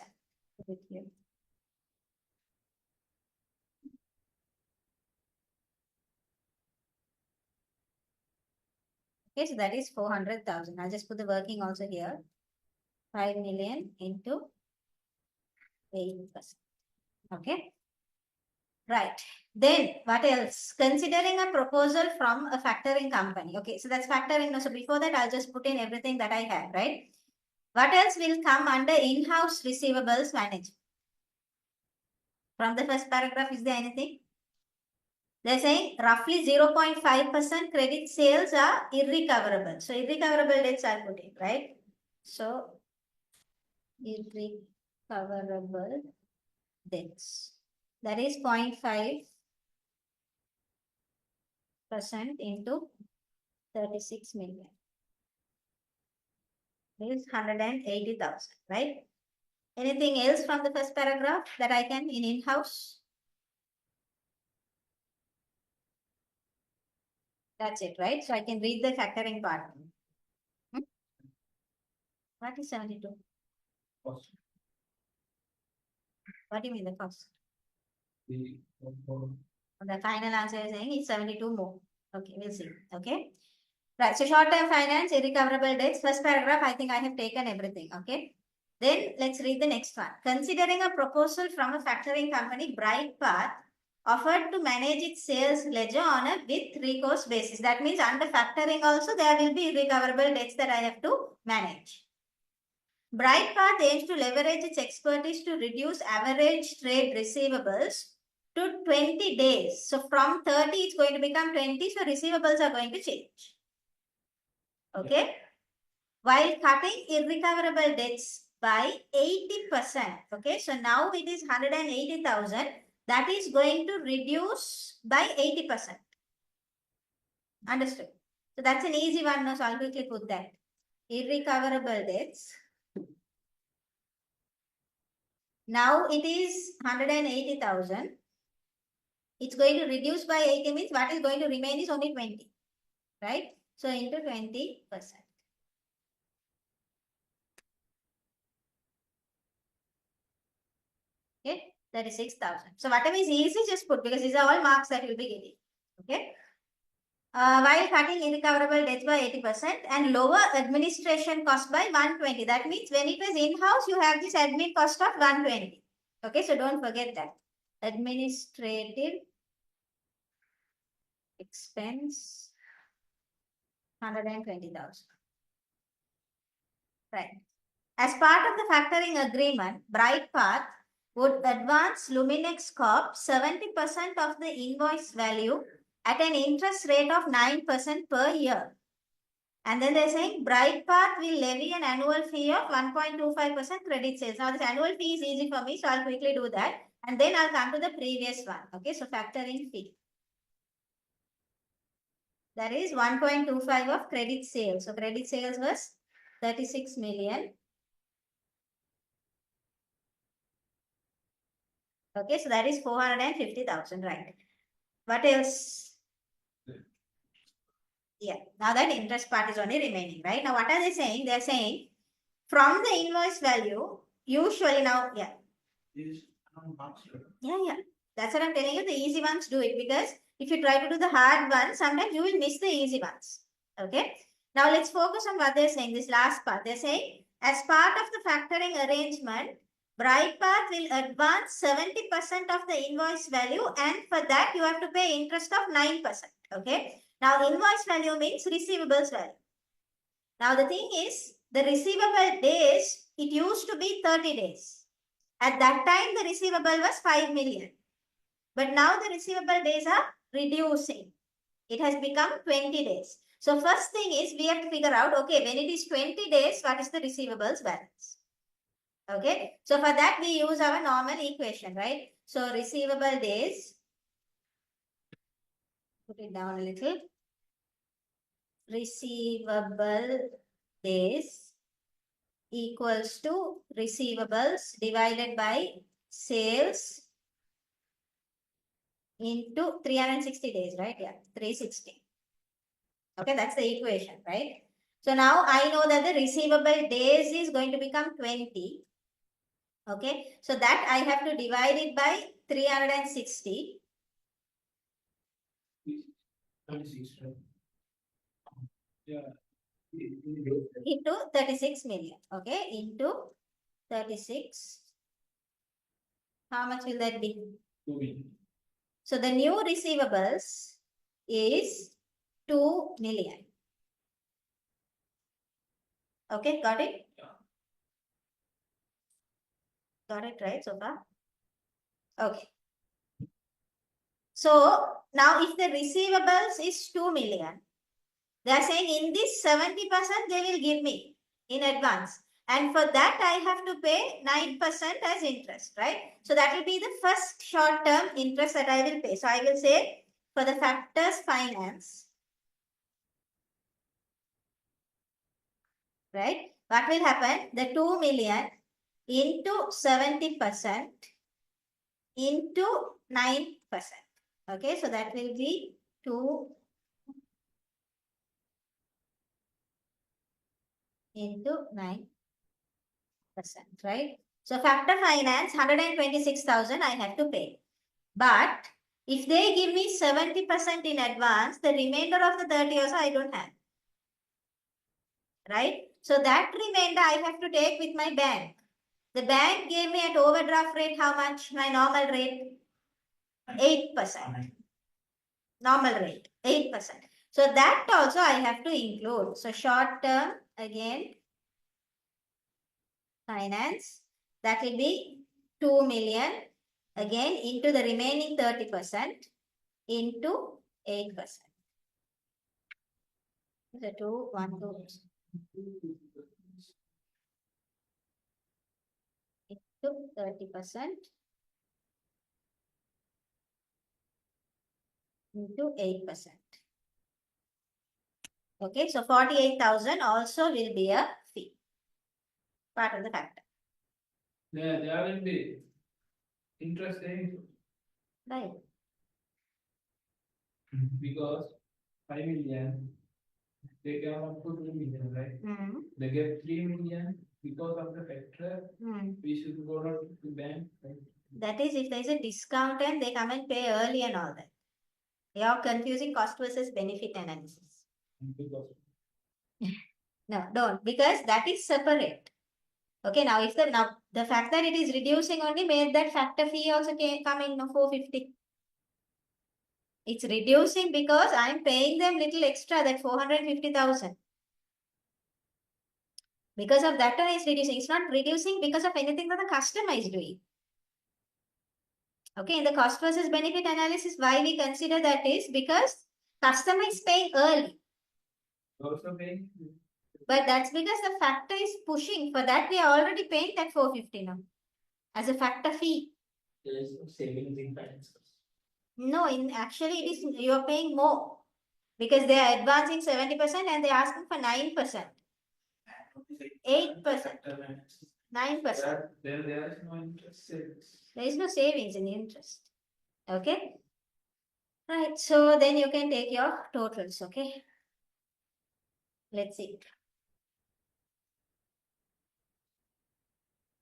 Okay, so that is 400,000. I'll just put the working also here. 5 million into 8%. Okay. Right. Then what else? Considering a proposal from a factoring company. Okay, so that's factoring. So before that, I'll just put in everything that I have, right? What else will come under in-house receivables management? From the first paragraph, is there anything? They're saying roughly 0.5% credit sales are irrecoverable. So irrecoverable debts are put in, right? So irrecoverable debts. That is 0.5 into 36 million. Is 180,000, right? Anything else from the first paragraph that I can in-house? That's it, right? So I can read the factoring part. Hmm? What is 72? Cost. What do you mean the cost? The The final answer is saying it's 72 more. Okay, we'll see. Okay. Right. So short-term finance, irrecoverable debts. First paragraph, I think I have taken everything. Okay. Then let's read the next one. Considering a proposal from a factoring company, Bright Path offered to manage its sales ledger on a with recourse basis. That means under factoring also there will be irrecoverable debts that I have to manage. Bright Path aims to leverage its expertise to reduce average trade receivables to 20 days. So from 30 it's going to become 20. So receivables are going to change. Okay. While cutting irrecoverable debts by 80%. Okay. So now it is 180,000. That is going to reduce by 80%. Understood. So that's an easy one. No, so I'll quickly put that. Irrecoverable debts. Now it is 180,000. It's going to reduce by 80 means what is going to remain is only 20. Right? So into 20%. Okay, 36,000. So whatever is easy, just put because these are all marks that you'll be getting. Okay. While cutting irrecoverable debts by 80% and lower administration cost by 120. That means when it was in-house, you have this admin cost of 120. Okay, so don't forget that. Administrative expense 120,000. Right. As part of the factoring agreement, Bright Path would advance Luminex Corp 70% of the invoice value at an interest rate of 9% per year. And then they're saying Bright Path will levy an annual fee of 1.25% credit sales. Now this annual fee is easy for me, so I'll quickly do that. And then I'll come to the previous one. Okay, so factoring fee. That is 1.25 of credit sales. So credit sales was 36 million. Okay, so that is 450,000, right? What else? Yeah, now that interest part is only remaining, right? Now what are they saying? They're saying from the invoice value, usually now, yeah. Yeah. That's what I'm telling you. The easy ones do it because if you try to do the hard ones, sometimes you will miss the easy ones. Okay. Now let's focus on what they're saying. This last part. They're saying as part of the factoring arrangement, Brightpath will advance 70% of the invoice value, and for that you have to pay interest of 9%. Okay. Now invoice value means receivables value. Now the thing is, the receivable days, it used to be 30 days. At that time, the receivable was 5 million. But now the receivable days are reducing. It has become 20 days. So first thing is we have to figure out, okay, when it is 20 days, what is the receivables balance? Okay. So for that, we use our normal equation, right? So receivable days, put it down a little. Receivable days equals to receivables divided by sales into 360 days, right? Yeah, 360. Okay, that's the equation, right? So now I know that the receivable days is going to become 20. Okay, so that I have to divide it by 360. 36, right? Yeah. Into 36 million. Okay, into 36. How much will that be? 2 million. So the new receivables is 2 million. Okay, got it? Yeah. Got it right so far? Okay. So now if the receivables is 2 million, they are saying in this 70% they will give me in advance. And for that I have to pay 9% as interest, right? So that will be the first short-term interest that I will pay. So I will say for the factors finance, right? What will happen? The 2 million into 70% into 9%. Okay, so that will be 2 into 9%, right? So factor finance, 126,000 I have to pay. But if they give me 70% in advance, the remainder of the 30 also I don't have. Right? So that remainder I have to take with my bank. The bank gave me at overdraft rate how much? My normal rate? 8%. Normal rate, 8%. So that also I have to include. So short term, again, finance, that will be 2 million, again, into the remaining 30% into 8%. The 2, 1, 2, into 30% into 8%. Okay, so 48,000 also will be a fee, part of the factor. There will be interest savings Right. because 5 million, they can up to 2 million, right? Mm. They get 3 million because of the factor. Mm. We should go down to bank, right? That is if there is a discount and they come and pay early and all that. You are confusing cost versus benefit analysis. Because No, don't, because that is separate. Okay, now if the fact that it is reducing only made that factor fee also come in 450. It's reducing because I am paying them little extra, that 450,000. Because of that one is reducing. It's not reducing because of anything that the customer is doing. Okay, in the cost versus benefit analysis, why we consider that is because customer is paying early. also paying. But that's because the factor is pushing. For that, we are already paying that 450 now as a factor fee. There is no savings in finance. No, actually it is you are paying more because they are advancing 70% and they are asking for 9%. 8%. 9%. There is no interest savings. There is no savings in interest. Okay. Right. So then you can take your totals. Okay. Let's see.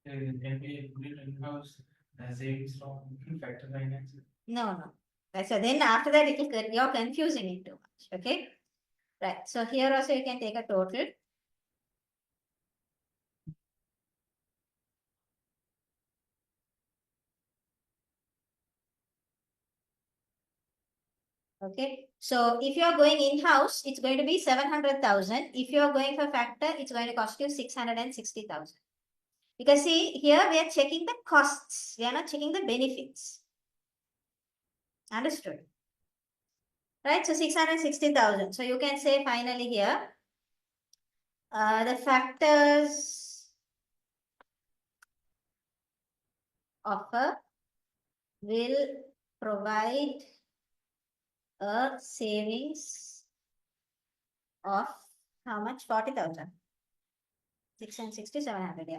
And can we put it in-house as savings from factor finance? No. So then after that, you're confusing it too much. Okay. Right. So here also you can take a total. Okay. So if you are going in-house, it's going to be 700,000. If you are going for factor, it's going to cost you 660,000. Because see, here we are checking the costs. We are not checking the benefits. Understood? Right? So 660,000. So you can say finally here, the factors offer will provide a savings of how much? 40,000. 660, 700, yeah.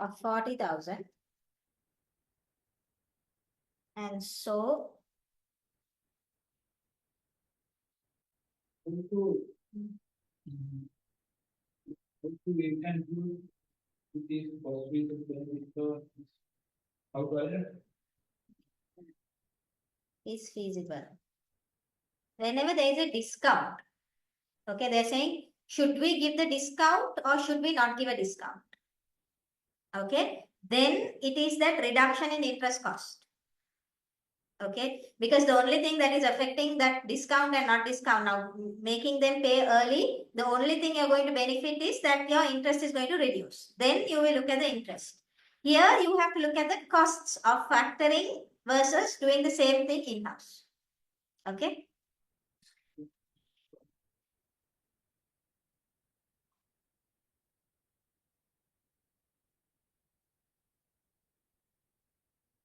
Of 40,000. And so Also, we can do this possible benefit. How to identify? is feasible. Whenever there is a discount, okay, they're saying, should we give the discount or should we not give a discount? Okay, then it is that reduction in interest cost. Okay, because the only thing that is affecting that discount and not discount now, making them pay early, the only thing you're going to benefit is that your interest is going to reduce. Then you will look at the interest. Here you have to look at the costs of factoring versus doing the same thing in-house. Okay.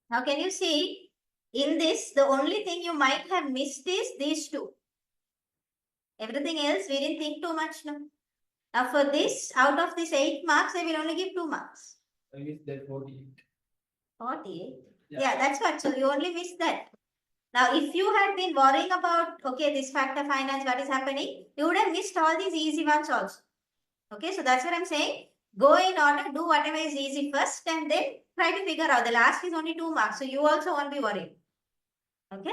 Now can you see, In this, the only thing you might have missed is these two. Everything else, we didn't think too much, no. Now for this, out of these 8 marks, I will only give 2 marks. I guess that 48. 48? Yeah. Yeah, that's what. So you only missed that. Now, if you had been worrying about, okay, this factor finance, what is happening, you would have missed all these easy ones also. Okay, so that's what I'm saying. Go in order, do whatever is easy first, and then try to figure out. The last is only 2 marks, so you also won't be worried. Okay.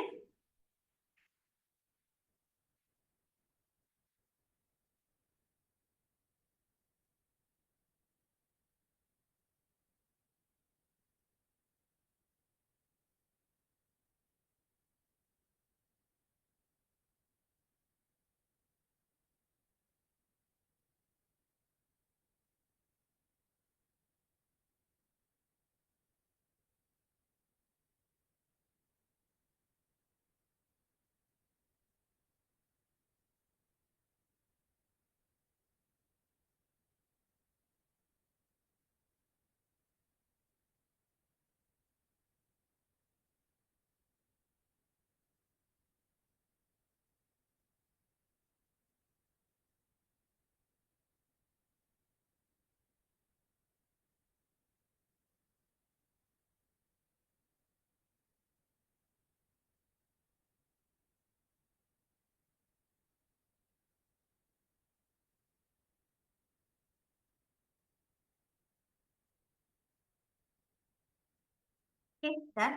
Okay, done.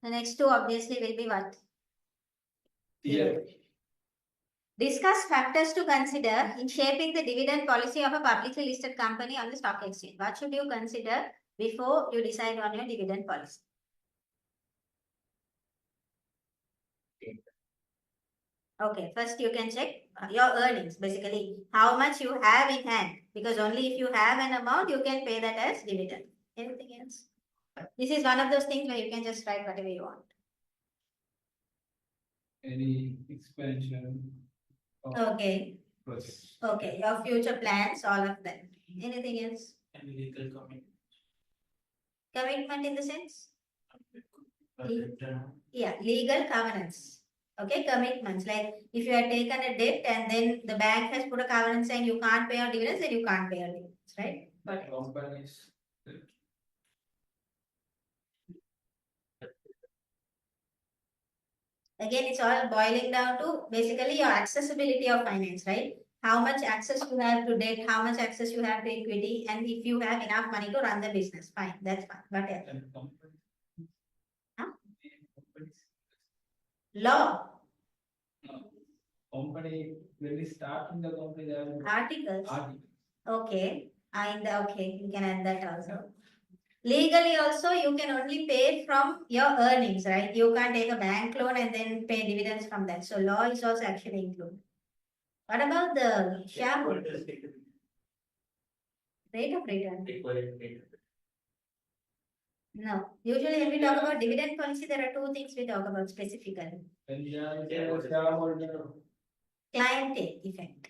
The next two obviously will be what? Theory. Discuss factors to consider in shaping the dividend policy of a publicly listed company on the stock exchange. What should you consider before you decide on your dividend policy? Okay, first you can check your earnings, basically how much you have in hand, because only if you have an amount you can pay that as dividend. Anything else? This is one of those things where you can just write whatever you want. Any expansion of Okay, projects. okay, your future plans, all of that. Anything else? And legal commitment. Commitment in the sense? But, Yeah, legal covenants. Okay, commitments. Like if you have taken a debt and then the bank has put a covenant saying you can't pay your dividends, then you can't pay your dividends, right? But Companies. again, it's all boiling down to basically your accessibility of finance, right? How much access you have to debt, how much access you have to equity, and if you have enough money to run the business, fine, that's fine. But And companies. Huh? Companies. law, Company, when we start in the company, there are articles, articles. okay, okay, you can add that also. Legally also, you can only pay from your earnings, right? You can't take a bank loan and then pay dividends from that. So law is also actually included. What about the shareholder rate of return? No. Usually when we talk about dividend policy, there are two things we talk about specifically. And shareholder. Clientele effect.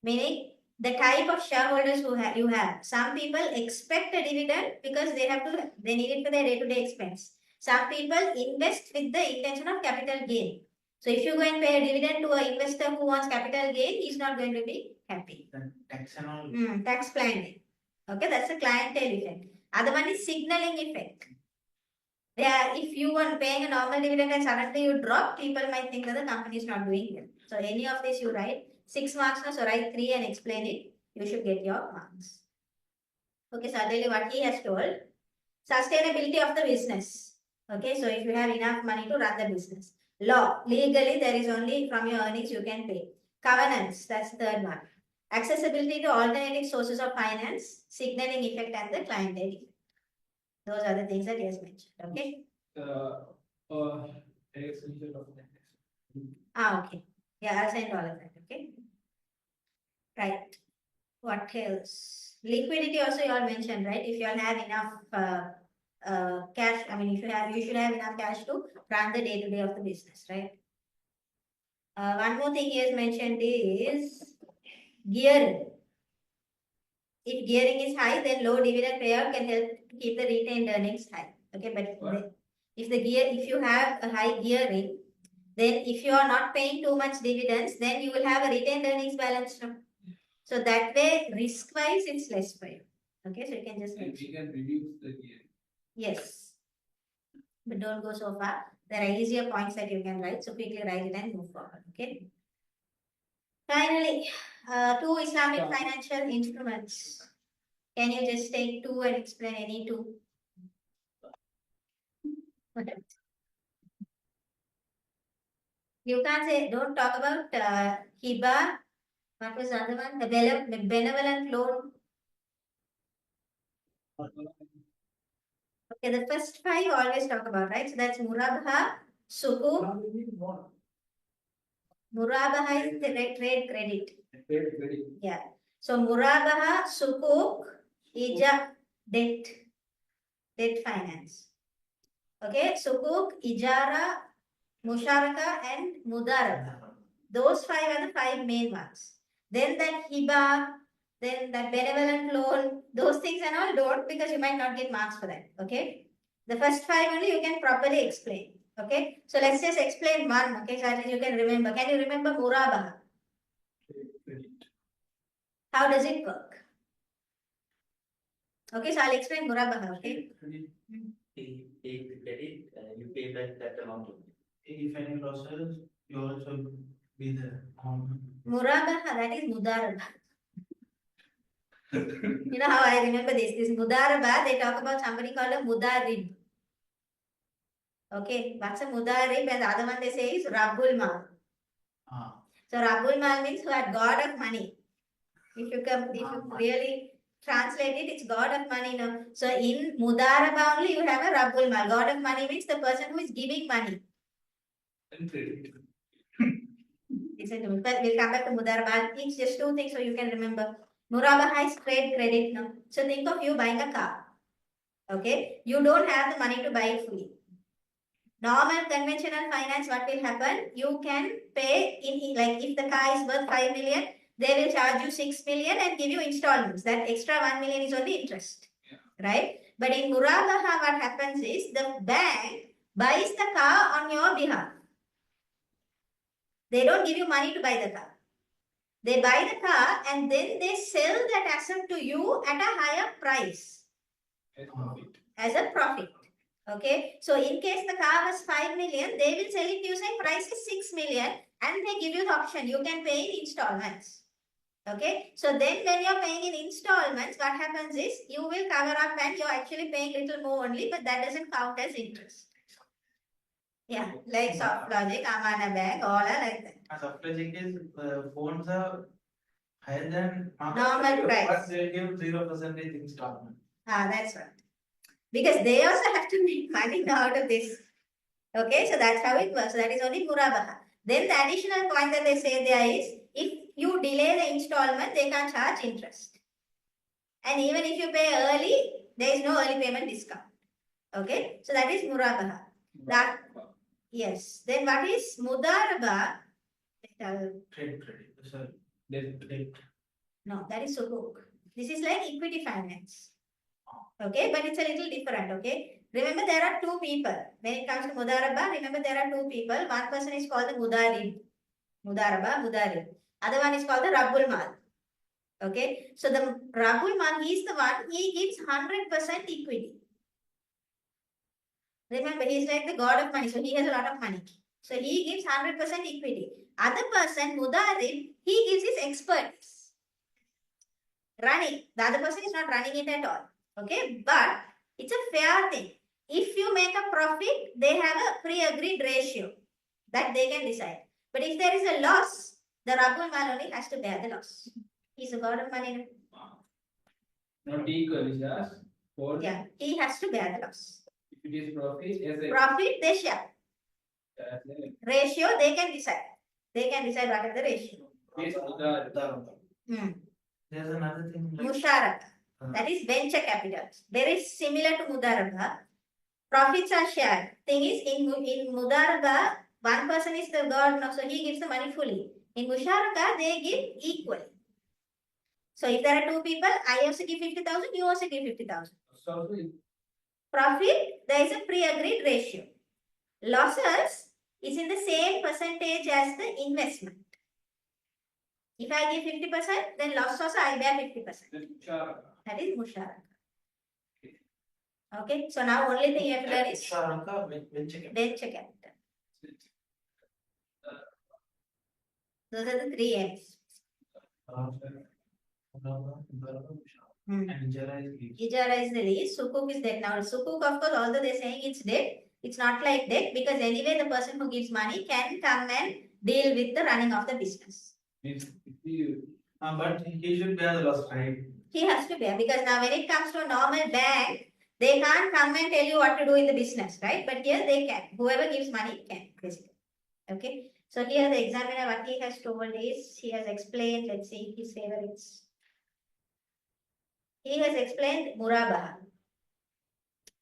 Meaning the type of shareholders you have. Some people expect a dividend because they need it for their day-to-day expense. Some people invest with the intention of capital gain. So if you go and pay a dividend to an investor who wants capital gain, he's not going to be happy. tax and all. Tax planning. Okay, that's a clientele effect. Other one is signaling effect. Yeah, if you are paying a normal dividend and suddenly you drop, people might think that the company is not doing well. So any of this you write 6 marks, no, so write 3 and explain it. You should get your marks. Okay, so I'll tell you what he has told. Sustainability of the business. Okay, so if you have enough money to run the business. Law, legally there is only from your earnings you can pay. Covenants, that's the third one. Accessibility to alternative sources of finance, signaling effect and the clientele effect. Those are the things that he has mentioned. Okay. Extension of that. Okay. Yeah, I'll send all of that. Okay. Right. What else? Liquidity also you all mentioned, right? If you all have enough cash, I mean, you should have enough cash to run the day-to-day of the business, right? One more thing he has mentioned is gearing. If gearing is high, then low dividend payout can help to keep the retained earnings high. Okay, but If you have a high gearing, then if you are not paying too much dividends, then you will have a retained earnings balance now. So that way, risk-wise, it's less for you. Okay, so you can just And mention. we can reduce the gear. Yes. But don't go so far. There are easier points that you can write. So quickly write it and move forward. Okay. Finally, two Islamic financial instruments. Can you just take two and explain any two? You can't say, don't talk about Hiba. What was the other one? The benevolent loan. Okay, the first five always talk about, right? So that's Murabaha, Sukuk. Murabaha is the trade credit. Trade credit. Yeah. So Murabaha, Sukuk, Ija, debt finance. Okay, Sukuk, Ijara, Musharaka, and Mudaraba. Those five are the five main ones. Then that Hiba, then that benevolent loan, those things and all don't, because you might not get marks for that. Okay. The first five only you can properly explain. Okay. So let's just explain one. Okay. So that you can remember. Can you remember Murabaha? Trade credit. How does it work? Okay. So I'll explain Murabaha. Okay. Take the credit, you pay back that amount. If any losses, you also be the Murabaha, that is Mudaraba. You know how I remember this? This Mudaraba, they talk about somebody called a Mudarib. Okay, what's a Mudarib? And the other one they say is Rabbul Mal. So Rabbul Mal means who had God of money. If you really translate it, it's God of money. No? So in Mudaraba only you have a Rabbul Mal. God of money means the person who is giving money. And credit. But we'll come back to Mudaraba. It's just two things so you can remember. Murabaha is trade credit now. So think of you buying a car. Okay, you don't have the money to buy it fully. Normal conventional finance, what will happen? You can pay in, like if the car is worth 5 million, they will charge you 6 million and give you installments. That extra 1 million is only interest. Right? But in Murabaha, what happens is the bank buys the car on your behalf. They don't give you money to buy the car. They buy the car and then they sell that asset to you at a higher price. As a profit. Okay. So in case the car was 5 million, they will sell it to you saying price is 6 million and they give you the option. You can pay in installments. Okay. So then when you're paying in installments, what happens is you will cover up and you're actually paying little more only, but that doesn't count as interest. Yeah, like soft logic, Amana Bank, all are like that. Soft logic is phones are higher than Normal price. But they give 0% installment. That's right. Because they also have to make money out of this. Okay, so that's how it works. So that is only Murabaha. Then the additional point that they say there is, if you delay the installment, they can't charge interest. And even if you pay early, there is no early payment discount. Okay, so that is Murabaha. That, yes. Then what is Mudaraba? Trade credit. Sorry. Debt. No, that is Sukuk. This is like equity finance. Okay, but it's a little different. Okay, remember there are two people. When it comes to Mudaraba, remember there are two people. One person is called the Mudarib. Mudarib. Other one is called the Rabbul Mal. Okay, so the Rabbul Mal, he is the one, he gives 100% equity. Remember, he is like the god of money, so he has a lot of money. So he gives 100% equity. Other person, Mudarib, he gives his expertise. Running. The other person is not running it at all. Okay, but it's a fair thing. If you make a profit, they have a pre-agreed ratio that they can decide. But if there is a loss, the Rabbul Mal only has to bear the loss. He's a god of money. Not equal, is that? Yeah, he has to bear the loss. If it is profit, as a Profit, they share. Ratio, they can decide. They can decide what is the ratio. Yes, There's another thing like Musharaka. That is venture capital. Very similar to Mudaraba. Profits are shared. Thing is, in Mudaraba, one person is the god, no, so he gives the money fully. In Musharaka, they give equally. So if there are two people, I also give 50,000, you also give 50,000. Profit, there is a pre-agreed ratio. Losses is in the same percentage as the investment. If I give 50%, then loss also I bear 50%. That is Musharaka. Okay, so now only thing you have to learn is Sharaka, venture capital. venture capital. Those are the three M's. And Jara is lease. Ijara is the lease, Sukuk is debt. Now, Sukuk, of course, although they're saying it's debt, it's not like debt because anyway, the person who gives money can come and deal with the running of the business. Means if you But he should bear the loss, right? He has to bear because now when it comes to a normal bank, they can't come and tell you what to do in the business, right? But here they can. Whoever gives money can, basically. Okay. So here the examiner, what he has told is, he has explained, let's see his favorites. He has explained Murabaha.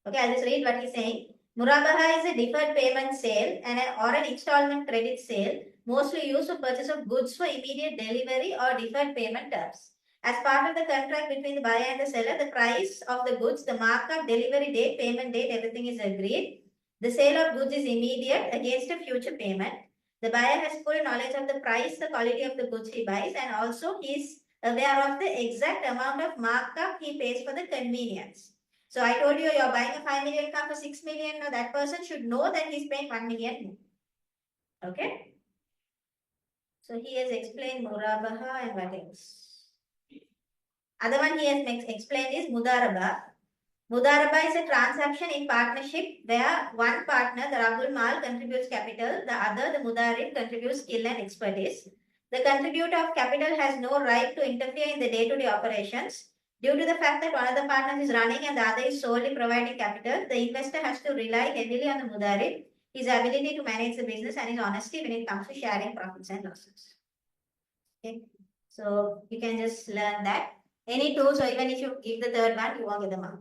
Okay, I'll just read what he's saying. Murabaha is a deferred payment sale or an installment credit sale, mostly used for purchase of goods for immediate delivery or deferred payment terms. As part of the contract between the buyer and the seller, the price of the goods, the markup, delivery date, payment date, everything is agreed. The sale of goods is immediate against a future payment. The buyer has full knowledge of the price, the quality of the goods he buys, and also he is aware of the exact amount of markup he pays for the convenience. So I told you you're buying a 5 million car for 6 million. Now that person should know that he's paying 1 million. Okay. So he has explained Murabaha and what else? Other one he has explained is Mudaraba. Mudaraba is a transaction in partnership where one partner, the Rabul Mal, contributes capital, the other, the Mudarib, contributes skill and expertise. The contributor of capital has no right to interfere in the day-to-day operations. Due to the fact that one of the partners is running and the other is solely providing capital, the investor has to rely heavily on the Mudarib, his ability to manage the business and his honesty when it comes to sharing profits and losses. Okay, so you can just learn that. Any two, so even if you give the third one, you won't get the mark.